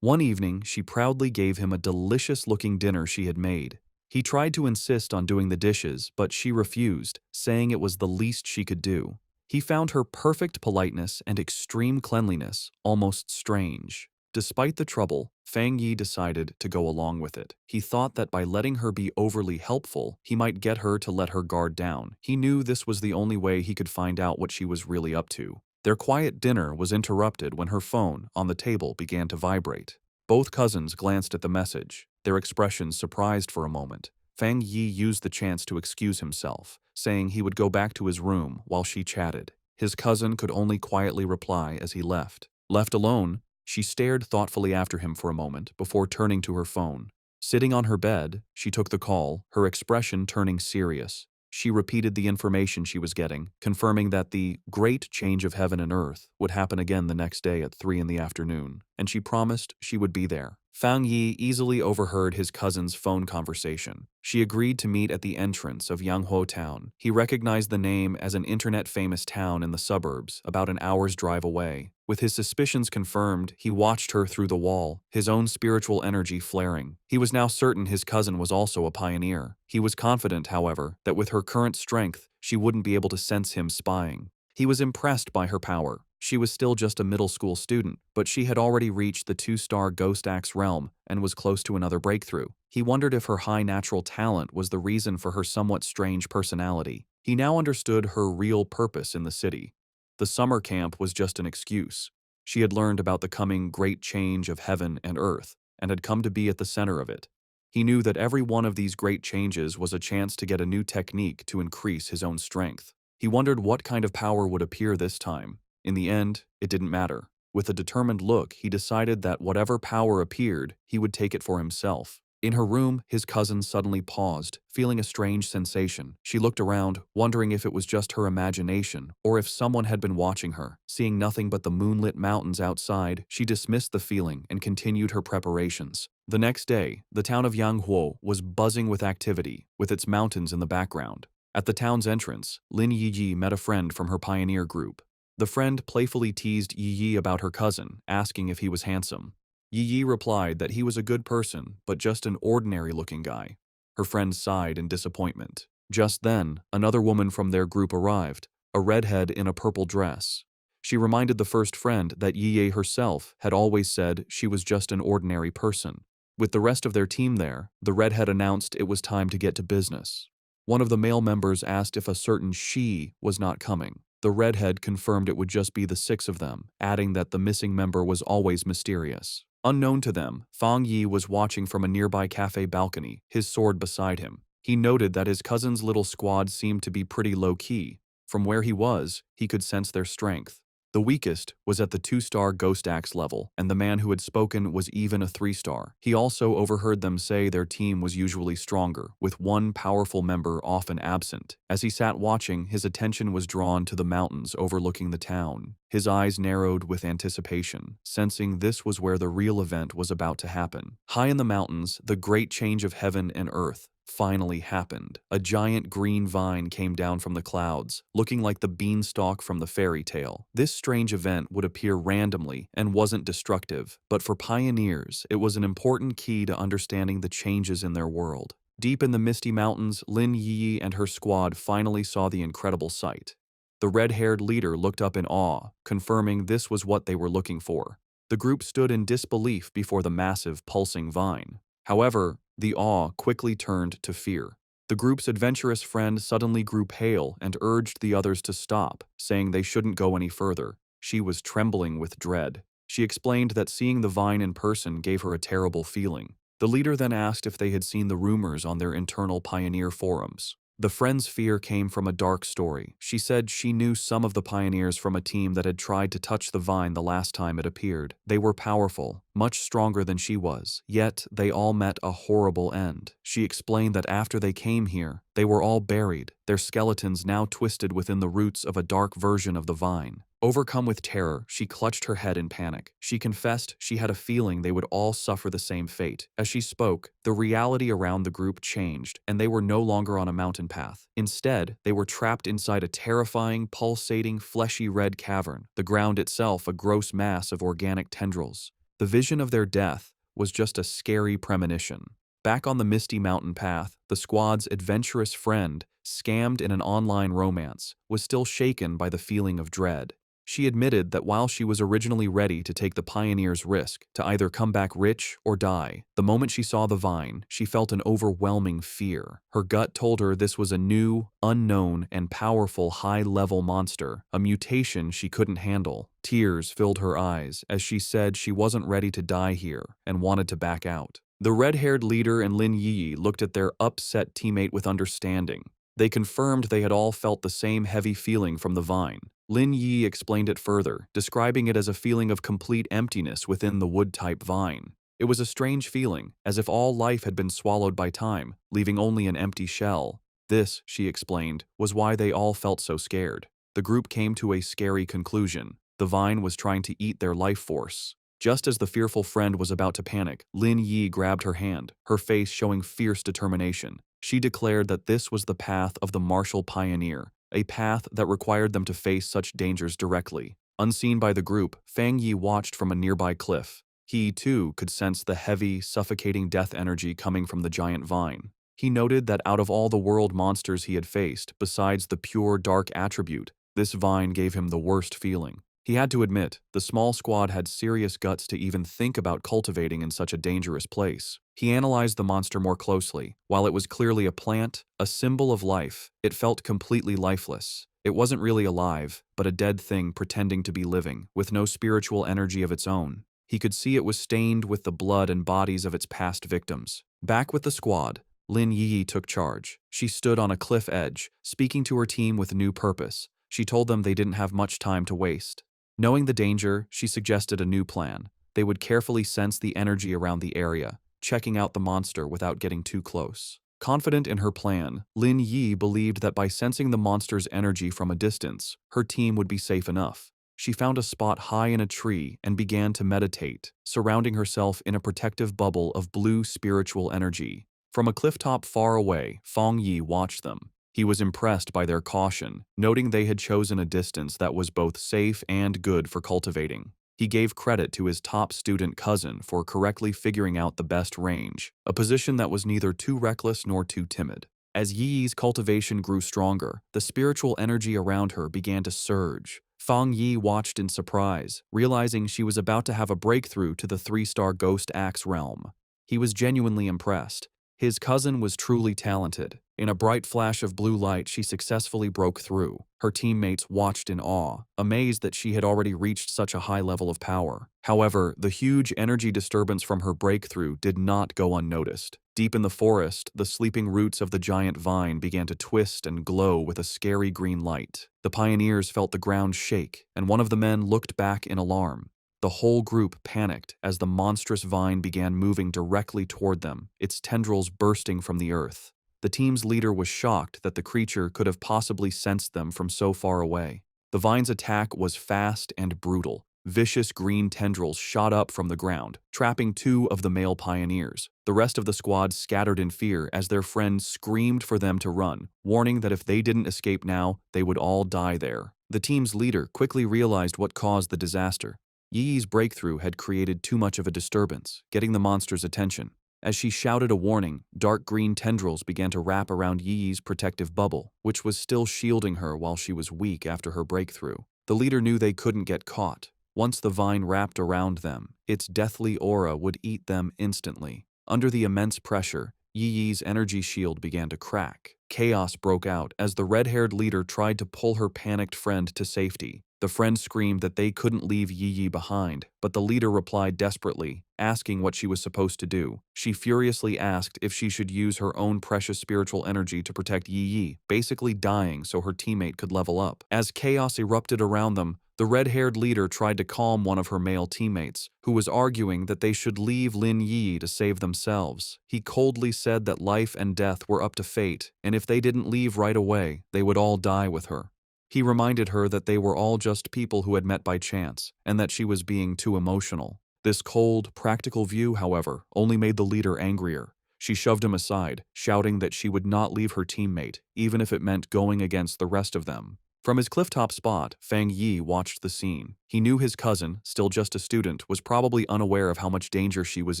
One evening, she proudly gave him a delicious-looking dinner she had made. He tried to insist on doing the dishes, but she refused, saying it was the least she could do. He found her perfect politeness and extreme cleanliness almost strange. Despite the trouble, Fang Yi decided to go along with it. He thought that by letting her be overly helpful, he might get her to let her guard down. He knew this was the only way he could find out what she was really up to. Their quiet dinner was interrupted when her phone on the table began to vibrate. Both cousins glanced at the message, their expressions surprised for a moment. Fang Yi used the chance to excuse himself, saying he would go back to his room while she chatted. His cousin could only quietly reply as he left. Left alone, she stared thoughtfully after him for a moment before turning to her phone. Sitting on her bed, she took the call, her expression turning serious. She repeated the information she was getting, confirming that the great change of heaven and earth would happen again the next day at 3 in the afternoon, and she promised she would be there. Fang Yi easily overheard his cousin's phone conversation. She agreed to meet at the entrance of Manhwa Town. He recognized the name as an internet-famous town in the suburbs, about an hour's drive away. With his suspicions confirmed, he watched her through the wall, his own spiritual energy flaring. He was now certain his cousin was also a pioneer. He was confident, however, that with her current strength, she wouldn't be able to sense him spying. He was impressed by her power. She was still just a middle school student, but she had already reached the 2-star Ghost Axe realm and was close to another breakthrough. He wondered if her high natural talent was the reason for her somewhat strange personality. He now understood her real purpose in the city. The summer camp was just an excuse. She had learned about the coming great change of heaven and earth, and had come to be at the center of it. He knew that every one of these great changes was a chance to get a new technique to increase his own strength. He wondered what kind of power would appear this time. In the end, it didn't matter. With a determined look, he decided that whatever power appeared, he would take it for himself. In her room, his cousin suddenly paused, feeling a strange sensation. She looked around, wondering if it was just her imagination or if someone had been watching her. Seeing nothing but the moonlit mountains outside, she dismissed the feeling and continued her preparations. The next day, the town of Yanhuo was buzzing with activity, with its mountains in the background. At the town's entrance, Lin Yiyi met a friend from her pioneer group. The friend playfully teased Yiyi about her cousin, asking if he was handsome. Yiyi replied that he was a good person, but just an ordinary-looking guy. Her friend sighed in disappointment. Just then, another woman from their group arrived, a redhead in a purple dress. She reminded the first friend that Yiyi herself had always said she was just an ordinary person. With the rest of their team there, the redhead announced it was time to get to business. One of the male members asked if a certain she was not coming. The redhead confirmed it would just be the 6 of them, adding that the missing member was always mysterious. Unknown to them, Fang Yi was watching from a nearby cafe balcony, his sword beside him. He noted that his cousin's little squad seemed to be pretty low-key. From where he was, he could sense their strength. The weakest was at the 2-star Ghost Axe level, and the man who had spoken was even a 3-star. He also overheard them say their team was usually stronger, with one powerful member often absent. As he sat watching, his attention was drawn to the mountains overlooking the town. His eyes narrowed with anticipation, sensing this was where the real event was about to happen. High in the mountains, the great change of heaven and earth finally happened. A giant green vine came down from the clouds, looking like the beanstalk from the fairy tale. This strange event would appear randomly and wasn't destructive, but for pioneers, it was an important key to understanding the changes in their world. Deep in the misty mountains, Lin Yi and her squad finally saw the incredible sight. The red-haired leader looked up in awe, confirming this was what they were looking for. The group stood in disbelief before the massive, pulsing vine. However, the awe quickly turned to fear. The group's adventurous friend suddenly grew pale and urged the others to stop, saying they shouldn't go any further. She was trembling with dread. She explained that seeing the vine in person gave her a terrible feeling. The leader then asked if they had seen the rumors on their internal pioneer forums. The friend's fear came from a dark story. She said she knew some of the pioneers from a team that had tried to touch the vine the last time it appeared. They were powerful, much stronger than she was, yet they all met a horrible end. She explained that after they came here, they were all buried, their skeletons now twisted within the roots of a dark version of the vine. Overcome with terror, she clutched her head in panic. She confessed she had a feeling they would all suffer the same fate. As she spoke, the reality around the group changed, and they were no longer on a mountain path. Instead, they were trapped inside a terrifying, pulsating, fleshy red cavern, the ground itself a gross mass of organic tendrils. The vision of their death was just a scary premonition. Back on the misty mountain path, the squad's adventurous friend, scammed in an online romance, was still shaken by the feeling of dread. She admitted that while she was originally ready to take the pioneer's risk to either come back rich or die, the moment she saw the vine, she felt an overwhelming fear. Her gut told her this was a new, unknown, and powerful high-level monster, a mutation she couldn't handle. Tears filled her eyes as she said she wasn't ready to die here and wanted to back out. The red-haired leader and Lin Yi looked at their upset teammate with understanding. They confirmed they had all felt the same heavy feeling from the vine. Lin Yi explained it further, describing it as a feeling of complete emptiness within the wood-type vine. It was a strange feeling, as if all life had been swallowed by time, leaving only an empty shell. This, she explained, was why they all felt so scared. The group came to a scary conclusion. The vine was trying to eat their life force. Just as the fearful friend was about to panic, Lin Yi grabbed her hand, her face showing fierce determination. She declared that this was the path of the martial pioneer, a path that required them to face such dangers directly. Unseen by the group, Fang Yi watched from a nearby cliff. He, too, could sense the heavy, suffocating death energy coming from the giant vine. He noted that out of all the world monsters he had faced, besides the pure dark attribute, this vine gave him the worst feeling. He had to admit, the small squad had serious guts to even think about cultivating in such a dangerous place. He analyzed the monster more closely. While it was clearly a plant, a symbol of life, it felt completely lifeless. It wasn't really alive, but a dead thing pretending to be living, with no spiritual energy of its own. He could see it was stained with the blood and bodies of its past victims. Back with the squad, Lin Yi took charge. She stood on a cliff edge, speaking to her team with new purpose. She told them they didn't have much time to waste. Knowing the danger, she suggested a new plan. They would carefully sense the energy around the area, checking out the monster without getting too close. Confident in her plan, Lin Yi believed that by sensing the monster's energy from a distance, her team would be safe enough. She found a spot high in a tree and began to meditate, surrounding herself in a protective bubble of blue spiritual energy. From a clifftop far away, Fang Yi watched them. He was impressed by their caution, noting they had chosen a distance that was both safe and good for cultivating. He gave credit to his top student cousin for correctly figuring out the best range, a position that was neither too reckless nor too timid. As Yi's cultivation grew stronger, the spiritual energy around her began to surge. Fang Yi watched in surprise, realizing she was about to have a breakthrough to the 3-star Ghost Axe realm. He was genuinely impressed. His cousin was truly talented. In a bright flash of blue light, she successfully broke through. Her teammates watched in awe, amazed that she had already reached such a high level of power. However, the huge energy disturbance from her breakthrough did not go unnoticed. Deep in the forest, the sleeping roots of the giant vine began to twist and glow with a scary green light. The pioneers felt the ground shake, and one of the men looked back in alarm. The whole group panicked as the monstrous vine began moving directly toward them, its tendrils bursting from the earth. The team's leader was shocked that the creature could have possibly sensed them from so far away. The vine's attack was fast and brutal. Vicious green tendrils shot up from the ground, trapping 2 of the male pioneers. The rest of the squad scattered in fear as their friends screamed for them to run, warning that if they didn't escape now, they would all die there. The team's leader quickly realized what caused the disaster. Yi's breakthrough had created too much of a disturbance, getting the monster's attention. As she shouted a warning, dark green tendrils began to wrap around Yi's protective bubble, which was still shielding her while she was weak after her breakthrough. The leader knew they couldn't get caught. Once the vine wrapped around them, its deathly aura would eat them instantly. Under the immense pressure, Yi's energy shield began to crack. Chaos broke out as the red-haired leader tried to pull her panicked friend to safety. The friend screamed that they couldn't leave Yi behind, but the leader replied desperately, asking what she was supposed to do. She furiously asked if she should use her own precious spiritual energy to protect Yi, basically dying so her teammate could level up. As chaos erupted around them, the red-haired leader tried to calm one of her male teammates, who was arguing that they should leave Lin Yi to save themselves. He coldly said that life and death were up to fate, and if they didn't leave right away, they would all die with her. He reminded her that they were all just people who had met by chance, and that she was being too emotional. This cold, practical view, however, only made the leader angrier. She shoved him aside, shouting that she would not leave her teammate, even if it meant going against the rest of them. From his clifftop spot, Fang Yi watched the scene. He knew his cousin, still just a student, was probably unaware of how much danger she was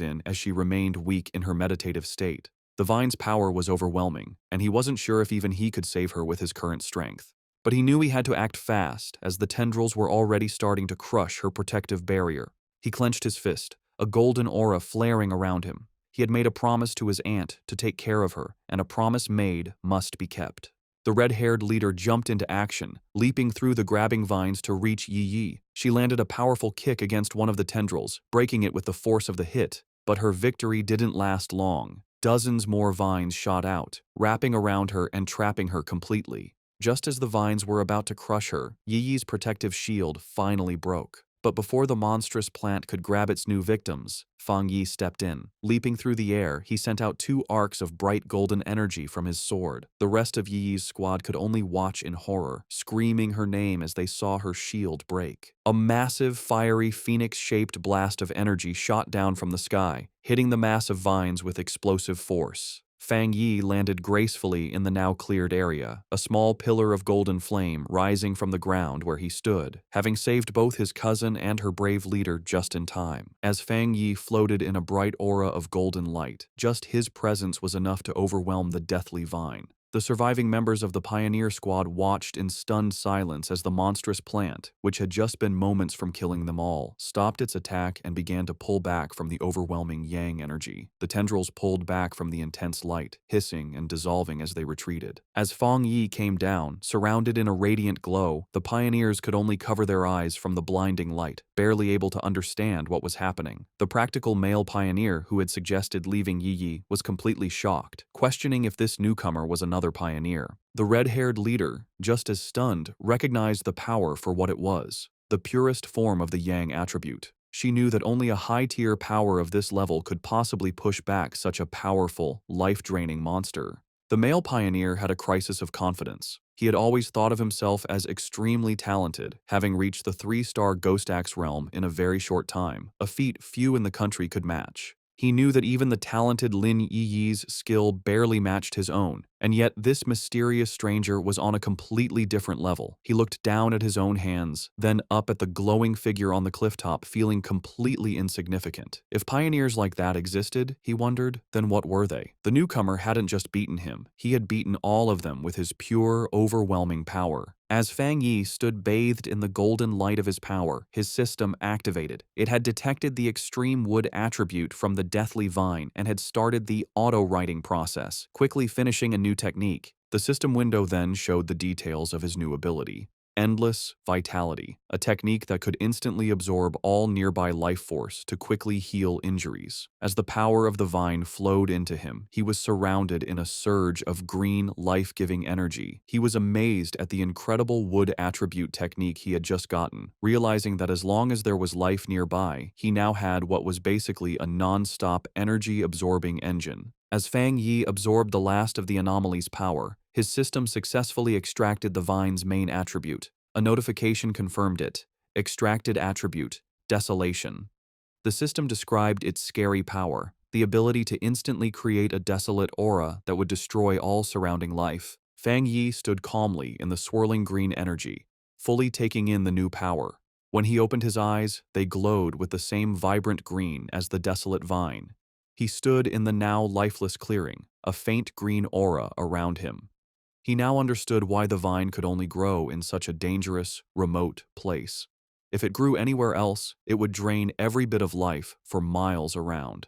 in as she remained weak in her meditative state. The vine's power was overwhelming, and he wasn't sure if even he could save her with his current strength. But he knew he had to act fast, as the tendrils were already starting to crush her protective barrier. He clenched his fist, a golden aura flaring around him. He had made a promise to his aunt to take care of her, and a promise made must be kept. The red-haired leader jumped into action, leaping through the grabbing vines to reach Yi Yi. She landed a powerful kick against one of the tendrils, breaking it with the force of the hit. But her victory didn't last long. Dozens more vines shot out, wrapping around her and trapping her completely. Just as the vines were about to crush her, Yi Yi's protective shield finally broke. But before the monstrous plant could grab its new victims, Fang Yi stepped in. Leaping through the air, he sent out 2 arcs of bright golden energy from his sword. The rest of Yi Yi's squad could only watch in horror, screaming her name as they saw her shield break. A massive, fiery, phoenix-shaped blast of energy shot down from the sky, hitting the mass of vines with explosive force. Fang Yi landed gracefully in the now cleared area, a small pillar of golden flame rising from the ground where he stood, having saved both his cousin and her brave leader just in time. As Fang Yi floated in a bright aura of golden light, just his presence was enough to overwhelm the deathly vine. The surviving members of the pioneer squad watched in stunned silence as the monstrous plant, which had just been moments from killing them all, stopped its attack and began to pull back from the overwhelming yang energy. The tendrils pulled back from the intense light, hissing and dissolving as they retreated. As Fang Yi came down, surrounded in a radiant glow, the pioneers could only cover their eyes from the blinding light, barely able to understand what was happening. The practical male pioneer who had suggested leaving Yi Yi was completely shocked, questioning if this newcomer was another pioneer. The red-haired leader, just as stunned, recognized the power for what it was, the purest form of the yang attribute. She knew that only a high-tier power of this level could possibly push back such a powerful, life-draining monster. The male pioneer had a crisis of confidence. He had always thought of himself as extremely talented, having reached the 3-star Ghost Axe realm in a very short time, a feat few in the country could match. He knew that even the talented Lin Yi Yi's skill barely matched his own, and yet this mysterious stranger was on a completely different level. He looked down at his own hands, then up at the glowing figure on the clifftop, feeling completely insignificant. If pioneers like that existed, he wondered, then what were they? The newcomer hadn't just beaten him, he had beaten all of them with his pure, overwhelming power. As Fang Yi stood bathed in the golden light of his power, his system activated. It had detected the extreme wood attribute from the deathly vine and had started the auto-writing process, quickly finishing a new technique. The system window then showed the details of his new ability. Endless Vitality, a technique that could instantly absorb all nearby life force to quickly heal injuries. As the power of the vine flowed into him, he was surrounded in a surge of green, life-giving energy. He was amazed at the incredible wood attribute technique he had just gotten, realizing that as long as there was life nearby, he now had what was basically a non-stop energy-absorbing engine. As Fang Yi absorbed the last of the anomaly's power, his system successfully extracted the vine's main attribute. A notification confirmed it. Extracted attribute, Desolation. The system described its scary power, the ability to instantly create a desolate aura that would destroy all surrounding life. Fang Yi stood calmly in the swirling green energy, fully taking in the new power. When he opened his eyes, they glowed with the same vibrant green as the desolate vine. He stood in the now lifeless clearing, a faint green aura around him. He now understood why the vine could only grow in such a dangerous, remote place. If it grew anywhere else, it would drain every bit of life for miles around.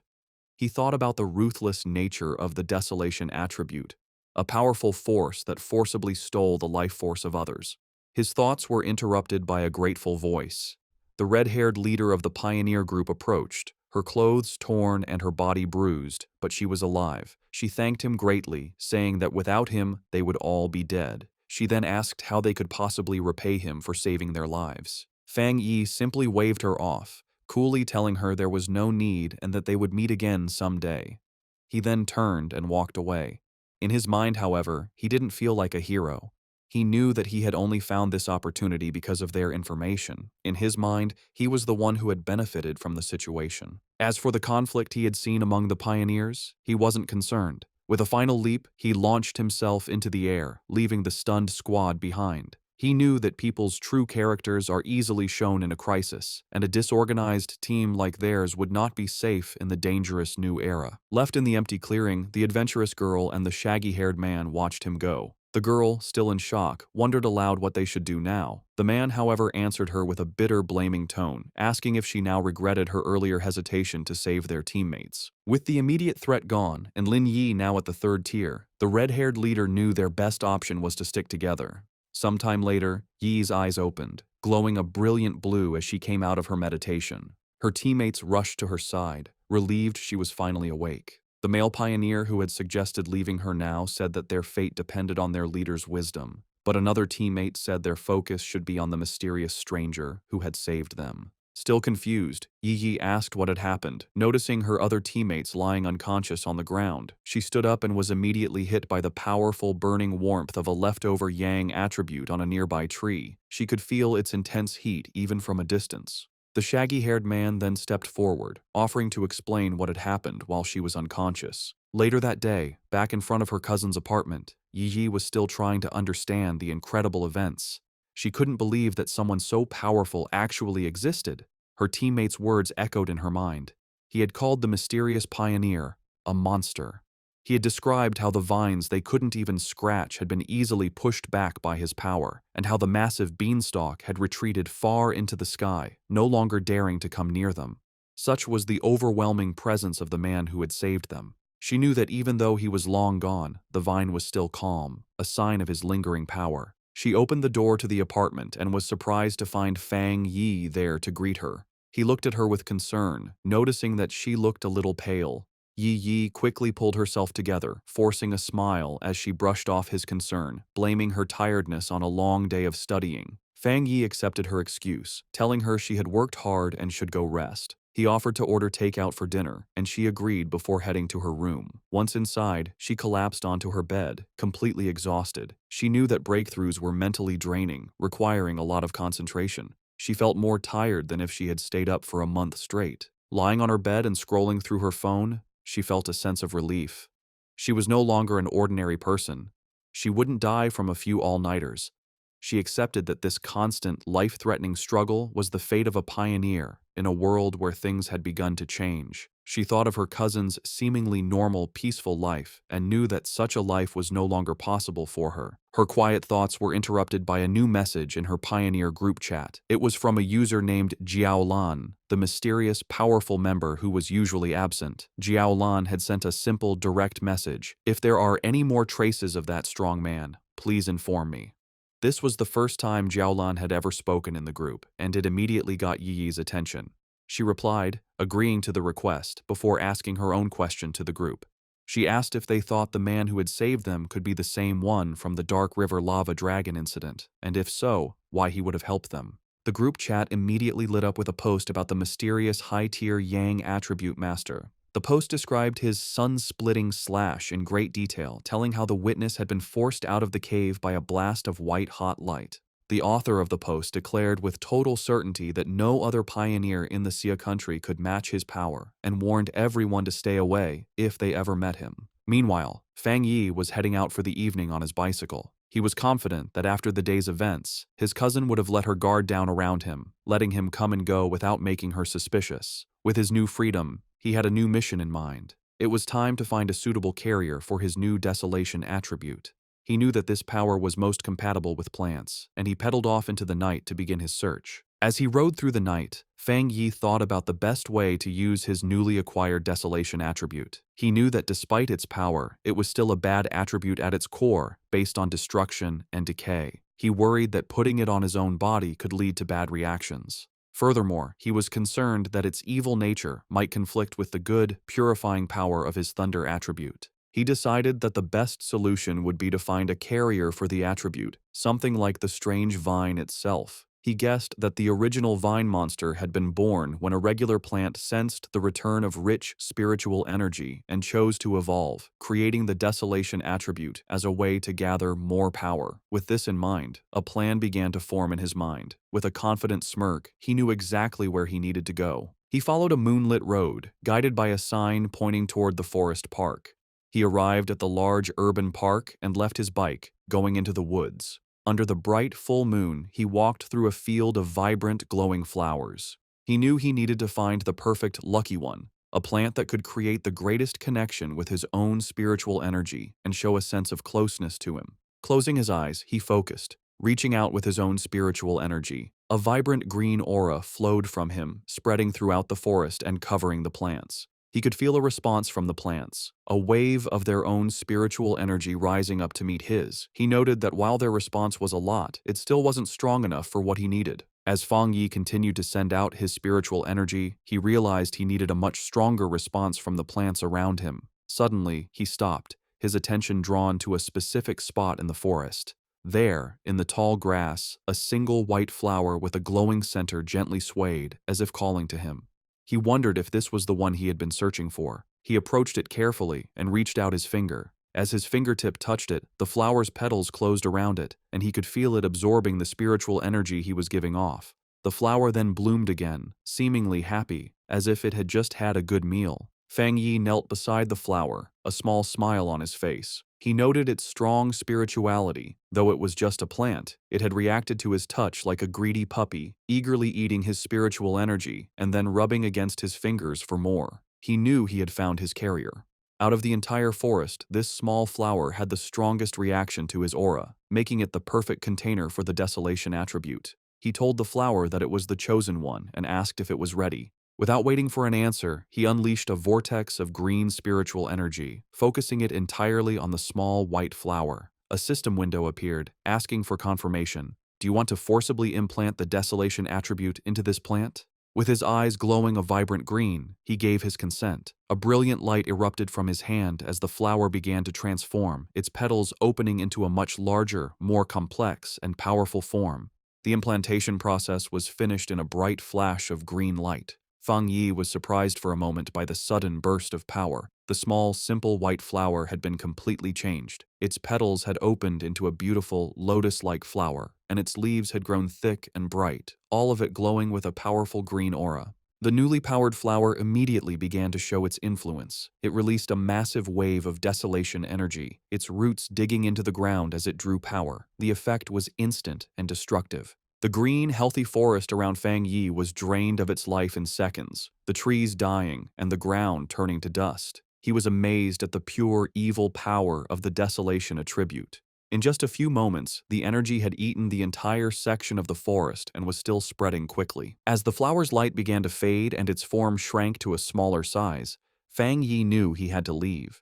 He thought about the ruthless nature of the desolation attribute, a powerful force that forcibly stole the life force of others. His thoughts were interrupted by a grateful voice. The red-haired leader of the pioneer group approached, her clothes torn and her body bruised, but she was alive. She thanked him greatly, saying that without him, they would all be dead. She then asked how they could possibly repay him for saving their lives. Fang Yi simply waved her off, coolly telling her there was no need and that they would meet again someday. He then turned and walked away. In his mind, however, he didn't feel like a hero. He knew that he had only found this opportunity because of their information. In his mind, he was the one who had benefited from the situation. As for the conflict he had seen among the pioneers, he wasn't concerned. With a final leap, he launched himself into the air, leaving the stunned squad behind. He knew that people's true characters are easily shown in a crisis, and a disorganized team like theirs would not be safe in the dangerous new era. Left in the empty clearing, the adventurous girl and the shaggy-haired man watched him go. The girl, still in shock, wondered aloud what they should do now. The man, however, answered her with a bitter, blaming tone, asking if she now regretted her earlier hesitation to save their teammates. With the immediate threat gone, and Lin Yi now at the third tier, the red-haired leader knew their best option was to stick together. Sometime later, Yi's eyes opened, glowing a brilliant blue as she came out of her meditation. Her teammates rushed to her side, relieved she was finally awake. The male pioneer who had suggested leaving her now said that their fate depended on their leader's wisdom, but another teammate said their focus should be on the mysterious stranger who had saved them. Still confused, Yi asked what had happened. Noticing her other teammates lying unconscious on the ground, she stood up and was immediately hit by the powerful burning warmth of a leftover yang attribute on a nearby tree. She could feel its intense heat even from a distance. The shaggy-haired man then stepped forward, offering to explain what had happened while she was unconscious. Later that day, back in front of her cousin's apartment, Yi was still trying to understand the incredible events. She couldn't believe that someone so powerful actually existed. Her teammates' words echoed in her mind. He had called the mysterious pioneer a monster. He had described how the vines they couldn't even scratch had been easily pushed back by his power, and how the massive beanstalk had retreated far into the sky, no longer daring to come near them. Such was the overwhelming presence of the man who had saved them. She knew that even though he was long gone, the vine was still calm, a sign of his lingering power. She opened the door to the apartment and was surprised to find Fang Yi there to greet her. He looked at her with concern, noticing that she looked a little pale. Yi quickly pulled herself together, forcing a smile as she brushed off his concern, blaming her tiredness on a long day of studying. Fang Yi accepted her excuse, telling her she had worked hard and should go rest. He offered to order takeout for dinner, and she agreed before heading to her room. Once inside, she collapsed onto her bed, completely exhausted. She knew that breakthroughs were mentally draining, requiring a lot of concentration. She felt more tired than if she had stayed up for a month straight. Lying on her bed and scrolling through her phone, she felt a sense of relief. She was no longer an ordinary person. She wouldn't die from a few all-nighters. She accepted that this constant, life-threatening struggle was the fate of a pioneer in a world where things had begun to change. She thought of her cousin's seemingly normal, peaceful life and knew that such a life was no longer possible for her. Her quiet thoughts were interrupted by a new message in her Pioneer group chat. It was from a user named Jiaolan, the mysterious, powerful member who was usually absent. Jiaolan had sent a simple, direct message. "If there are any more traces of that strong man, please inform me." This was the first time Jiaolan had ever spoken in the group, and it immediately got Yi's attention. She replied, agreeing to the request, before asking her own question to the group. She asked if they thought the man who had saved them could be the same one from the Dark River Lava Dragon incident, and if so, why he would have helped them. The group chat immediately lit up with a post about the mysterious high-tier Yang attribute master. The post described his sun-splitting slash in great detail, telling how the witness had been forced out of the cave by a blast of white-hot light. The author of the post declared with total certainty that no other pioneer in the Xia country could match his power, and warned everyone to stay away if they ever met him. Meanwhile, Fang Yi was heading out for the evening on his bicycle. He was confident that after the day's events, his cousin would have let her guard down around him, letting him come and go without making her suspicious. With his new freedom, he had a new mission in mind. It was time to find a suitable carrier for his new desolation attribute. He knew that this power was most compatible with plants, and he pedaled off into the night to begin his search. As he rode through the night, Fang Yi thought about the best way to use his newly acquired desolation attribute. He knew that despite its power, it was still a bad attribute at its core, based on destruction and decay. He worried that putting it on his own body could lead to bad reactions. Furthermore, he was concerned that its evil nature might conflict with the good, purifying power of his thunder attribute. He decided that the best solution would be to find a carrier for the attribute, something like the strange vine itself. He guessed that the original vine monster had been born when a regular plant sensed the return of rich spiritual energy and chose to evolve, creating the desolation attribute as a way to gather more power. With this in mind, a plan began to form in his mind. With a confident smirk, he knew exactly where he needed to go. He followed a moonlit road, guided by a sign pointing toward the forest park. He arrived at the large urban park and left his bike, going into the woods. Under the bright full moon, he walked through a field of vibrant, glowing flowers. He knew he needed to find the perfect lucky one, a plant that could create the greatest connection with his own spiritual energy and show a sense of closeness to him. Closing his eyes, he focused, reaching out with his own spiritual energy. A vibrant green aura flowed from him, spreading throughout the forest and covering the plants. He could feel a response from the plants, a wave of their own spiritual energy rising up to meet his. He noted that while their response was a lot, it still wasn't strong enough for what he needed. As Fang Yi continued to send out his spiritual energy, he realized he needed a much stronger response from the plants around him. Suddenly, he stopped, his attention drawn to a specific spot in the forest. There, in the tall grass, a single white flower with a glowing center gently swayed, as if calling to him. He wondered if this was the one he had been searching for. He approached it carefully and reached out his finger. As his fingertip touched it, the flower's petals closed around it, and he could feel it absorbing the spiritual energy he was giving off. The flower then bloomed again, seemingly happy, as if it had just had a good meal. Fang Yi knelt beside the flower, a small smile on his face. He noted its strong spirituality. Though it was just a plant, it had reacted to his touch like a greedy puppy, eagerly eating his spiritual energy and then rubbing against his fingers for more. He knew he had found his carrier. Out of the entire forest, this small flower had the strongest reaction to his aura, making it the perfect container for the desolation attribute. He told the flower that it was the chosen one and asked if it was ready. Without waiting for an answer, he unleashed a vortex of green spiritual energy, focusing it entirely on the small white flower. A system window appeared, asking for confirmation. Do you want to forcibly implant the desolation attribute into this plant? With his eyes glowing a vibrant green, he gave his consent. A brilliant light erupted from his hand as the flower began to transform, its petals opening into a much larger, more complex, and powerful form. The implantation process was finished in a bright flash of green light. Fang Yi was surprised for a moment by the sudden burst of power. The small, simple white flower had been completely changed. Its petals had opened into a beautiful, lotus-like flower, and its leaves had grown thick and bright, all of it glowing with a powerful green aura. The newly powered flower immediately began to show its influence. It released a massive wave of desolation energy, its roots digging into the ground as it drew power. The effect was instant and destructive. The green, healthy forest around Fang Yi was drained of its life in seconds, the trees dying and the ground turning to dust. He was amazed at the pure, evil power of the desolation attribute. In just a few moments, the energy had eaten the entire section of the forest and was still spreading quickly. As the flower's light began to fade and its form shrank to a smaller size, Fang Yi knew he had to leave.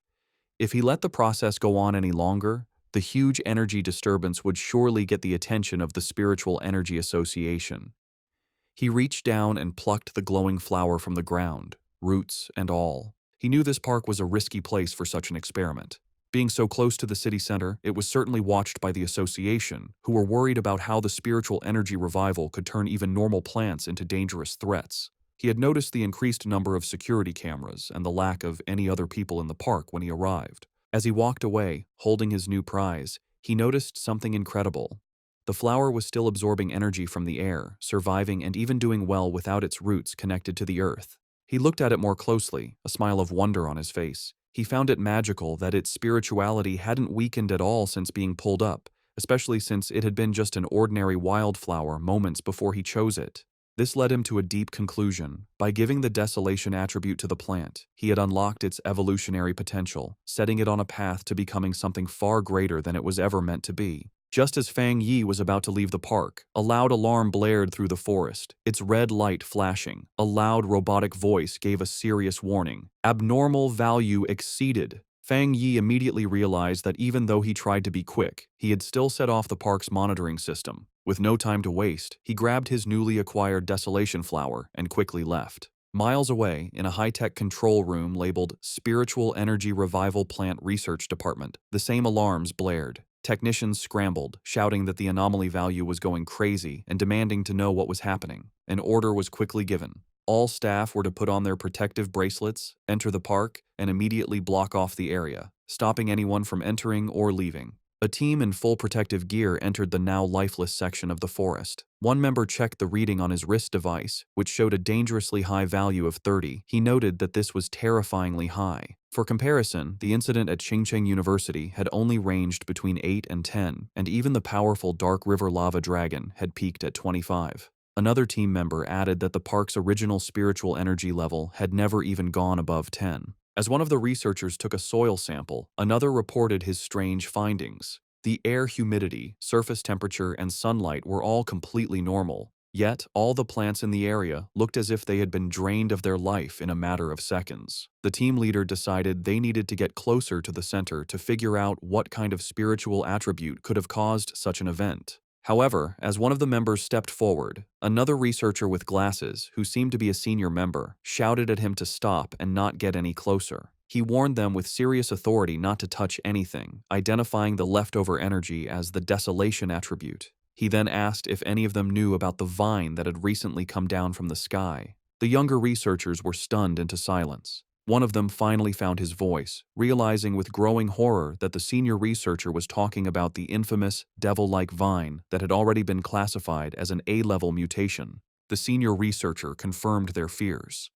If he let the process go on any longer, the huge energy disturbance would surely get the attention of the Spiritual Energy Association. He reached down and plucked the glowing flower from the ground, roots and all. He knew this park was a risky place for such an experiment. Being so close to the city center, it was certainly watched by the association, who were worried about how the spiritual energy revival could turn even normal plants into dangerous threats. He had noticed the increased number of security cameras and the lack of any other people in the park when he arrived. As he walked away, holding his new prize, he noticed something incredible. The flower was still absorbing energy from the air, surviving and even doing well without its roots connected to the earth. He looked at it more closely, a smile of wonder on his face. He found it magical that its spirituality hadn't weakened at all since being pulled up, especially since it had been just an ordinary wildflower moments before he chose it. This led him to a deep conclusion. By giving the desolation attribute to the plant, he had unlocked its evolutionary potential, setting it on a path to becoming something far greater than it was ever meant to be. Just as Fang Yi was about to leave the park, a loud alarm blared through the forest, its red light flashing. A loud robotic voice gave a serious warning. Abnormal value exceeded. Fang Yi immediately realized that even though he tried to be quick, he had still set off the park's monitoring system. With no time to waste, he grabbed his newly acquired desolation flower and quickly left. Miles away, in a high-tech control room labeled Spiritual Energy Revival Plant Research Department, the same alarms blared. Technicians scrambled, shouting that the anomaly value was going crazy and demanding to know what was happening. An order was quickly given. All staff were to put on their protective bracelets, enter the park, and immediately block off the area, stopping anyone from entering or leaving. A team in full protective gear entered the now lifeless section of the forest. One member checked the reading on his wrist device, which showed a dangerously high value of 30. He noted that this was terrifyingly high. For comparison, the incident at Qingcheng University had only ranged between 8 and 10, and even the powerful Dark River Lava Dragon had peaked at 25. Another team member added that the park's original spiritual energy level had never even gone above 10. As one of the researchers took a soil sample, another reported his strange findings. The air humidity, surface temperature, and sunlight were all completely normal. Yet, all the plants in the area looked as if they had been drained of their life in a matter of seconds. The team leader decided they needed to get closer to the center to figure out what kind of spiritual attribute could have caused such an event. However, as one of the members stepped forward, another researcher with glasses, who seemed to be a senior member, shouted at him to stop and not get any closer. He warned them with serious authority not to touch anything, identifying the leftover energy as the desolation attribute. He then asked if any of them knew about the vine that had recently come down from the sky. The younger researchers were stunned into silence. One of them finally found his voice, realizing with growing horror that the senior researcher was talking about the infamous, devil-like vine that had already been classified as an A-level mutation. The senior researcher confirmed their fears.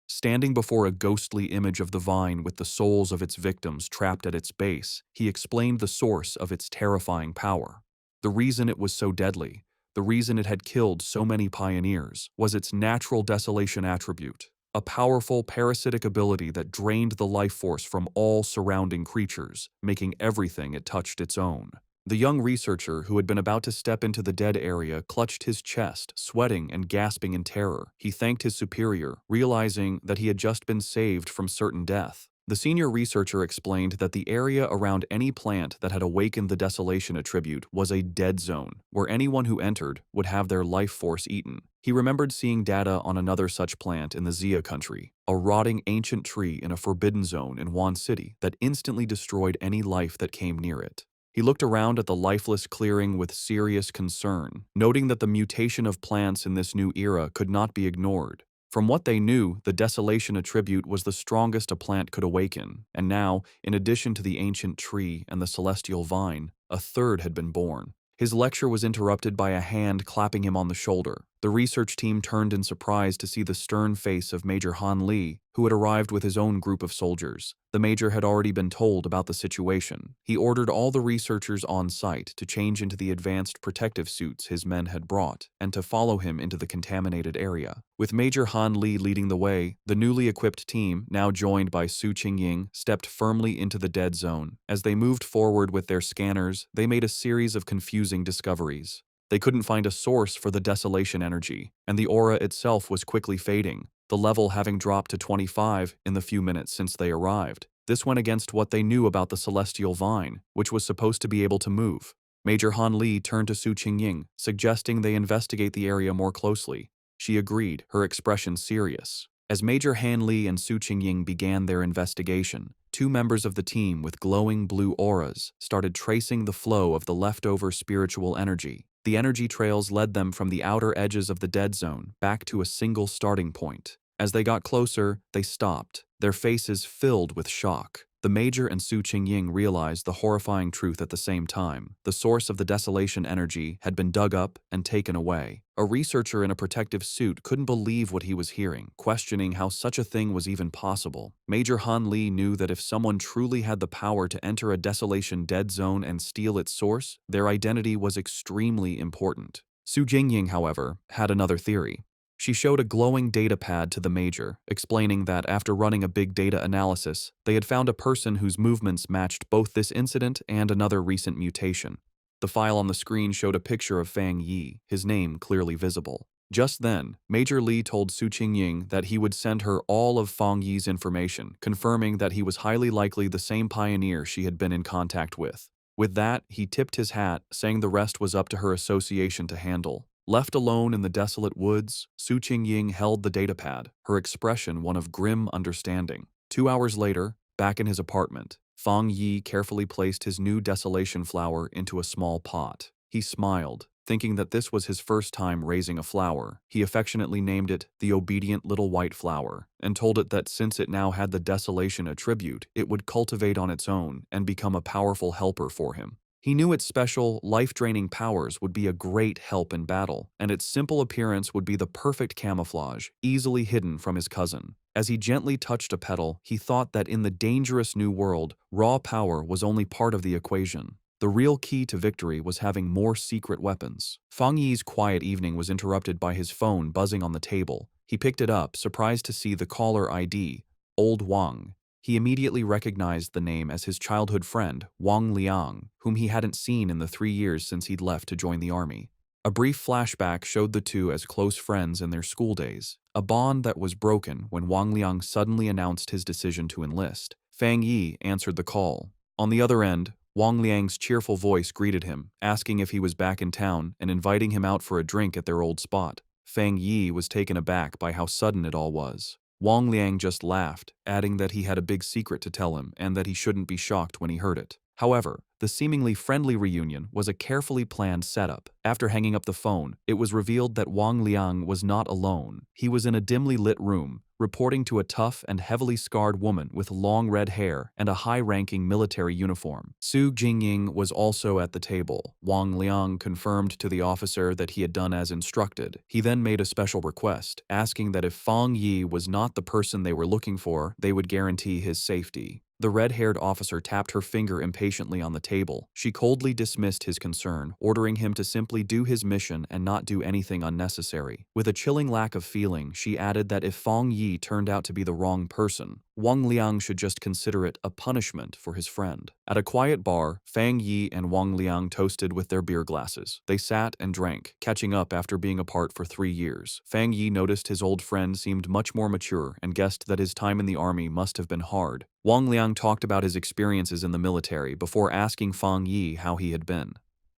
Standing before a ghostly image of the vine with the souls of its victims trapped at its base, he explained the source of its terrifying power. The reason it was so deadly, the reason it had killed so many pioneers, was its natural desolation attribute, a powerful parasitic ability that drained the life force from all surrounding creatures, making everything it touched its own. The young researcher, who had been about to step into the dead area, clutched his chest, sweating and gasping in terror. He thanked his superior, realizing that he had just been saved from certain death. The senior researcher explained that the area around any plant that had awakened the desolation attribute was a dead zone, where anyone who entered would have their life force eaten. He remembered seeing data on another such plant in the Xia country, a rotting ancient tree in a forbidden zone in Wan City that instantly destroyed any life that came near it. He looked around at the lifeless clearing with serious concern, noting that the mutation of plants in this new era could not be ignored. From what they knew, the desolation attribute was the strongest a plant could awaken, and now, in addition to the ancient tree and the celestial vine, a third had been born. His lecture was interrupted by a hand clapping him on the shoulder. The research team turned in surprise to see the stern face of Major Han Li, who had arrived with his own group of soldiers. The major had already been told about the situation. He ordered all the researchers on site to change into the advanced protective suits his men had brought, and to follow him into the contaminated area. With Major Han Li leading the way, the newly equipped team, now joined by Su Qingying, stepped firmly into the dead zone. As they moved forward with their scanners, they made a series of confusing discoveries. They couldn't find a source for the desolation energy, and the aura itself was quickly fading, the level having dropped to 25 in the few minutes since they arrived. This went against what they knew about the celestial vine, which was supposed to be able to move. Major Han Li turned to Su Qingying, suggesting they investigate the area more closely. She agreed, her expression serious. As Major Han Li and Su Qingying began their investigation, two members of the team with glowing blue auras started tracing the flow of the leftover spiritual energy. The energy trails led them from the outer edges of the dead zone back to a single starting point. As they got closer, they stopped, their faces filled with shock. The Major and Su Qingying realized the horrifying truth at the same time. The source of the desolation energy had been dug up and taken away. A researcher in a protective suit couldn't believe what he was hearing, questioning how such a thing was even possible. Major Han Li knew that if someone truly had the power to enter a desolation dead zone and steal its source, their identity was extremely important. Su Qingying, however, had another theory. She showed a glowing data pad to the Major, explaining that after running a big data analysis, they had found a person whose movements matched both this incident and another recent mutation. The file on the screen showed a picture of Fang Yi, his name clearly visible. Just then, Major Li told Su Qingying that he would send her all of Fang Yi's information, confirming that he was highly likely the same pioneer she had been in contact with. With that, he tipped his hat, saying the rest was up to her association to handle. Left alone in the desolate woods, Su Qingying held the datapad, her expression one of grim understanding. 2 hours later, back in his apartment, Fang Yi carefully placed his new desolation flower into a small pot. He smiled, thinking that this was his first time raising a flower. He affectionately named it the obedient little white flower, and told it that since it now had the desolation attribute, it would cultivate on its own and become a powerful helper for him. He knew its special, life-draining powers would be a great help in battle, and its simple appearance would be the perfect camouflage, easily hidden from his cousin. As he gently touched a petal, he thought that in the dangerous new world, raw power was only part of the equation. The real key to victory was having more secret weapons. Fang Yi's quiet evening was interrupted by his phone buzzing on the table. He picked it up, surprised to see the caller ID, Old Wang. He immediately recognized the name as his childhood friend, Wang Liang, whom he hadn't seen in the 3 years since he'd left to join the army. A brief flashback showed the two as close friends in their school days, a bond that was broken when Wang Liang suddenly announced his decision to enlist. Fang Yi answered the call. On the other end, Wang Liang's cheerful voice greeted him, asking if he was back in town and inviting him out for a drink at their old spot. Fang Yi was taken aback by how sudden it all was. Wang Liang just laughed, adding that he had a big secret to tell him and that he shouldn't be shocked when he heard it. However, the seemingly friendly reunion was a carefully planned setup. After hanging up the phone, it was revealed that Wang Liang was not alone. He was in a dimly lit room, reporting to a tough and heavily scarred woman with long red hair and a high-ranking military uniform. Su Jingying was also at the table. Wang Liang confirmed to the officer that he had done as instructed. He then made a special request, asking that if Fang Yi was not the person they were looking for, they would guarantee his safety. The red-haired officer tapped her finger impatiently on the table. She coldly dismissed his concern, ordering him to simply do his mission and not do anything unnecessary. With a chilling lack of feeling, she added that if Fang Yi turned out to be the wrong person, Wang Liang should just consider it a punishment for his friend. At a quiet bar, Fang Yi and Wang Liang toasted with their beer glasses. They sat and drank, catching up after being apart for 3 years. Fang Yi noticed his old friend seemed much more mature and guessed that his time in the army must have been hard. Wang Liang talked about his experiences in the military before asking Fang Yi how he had been.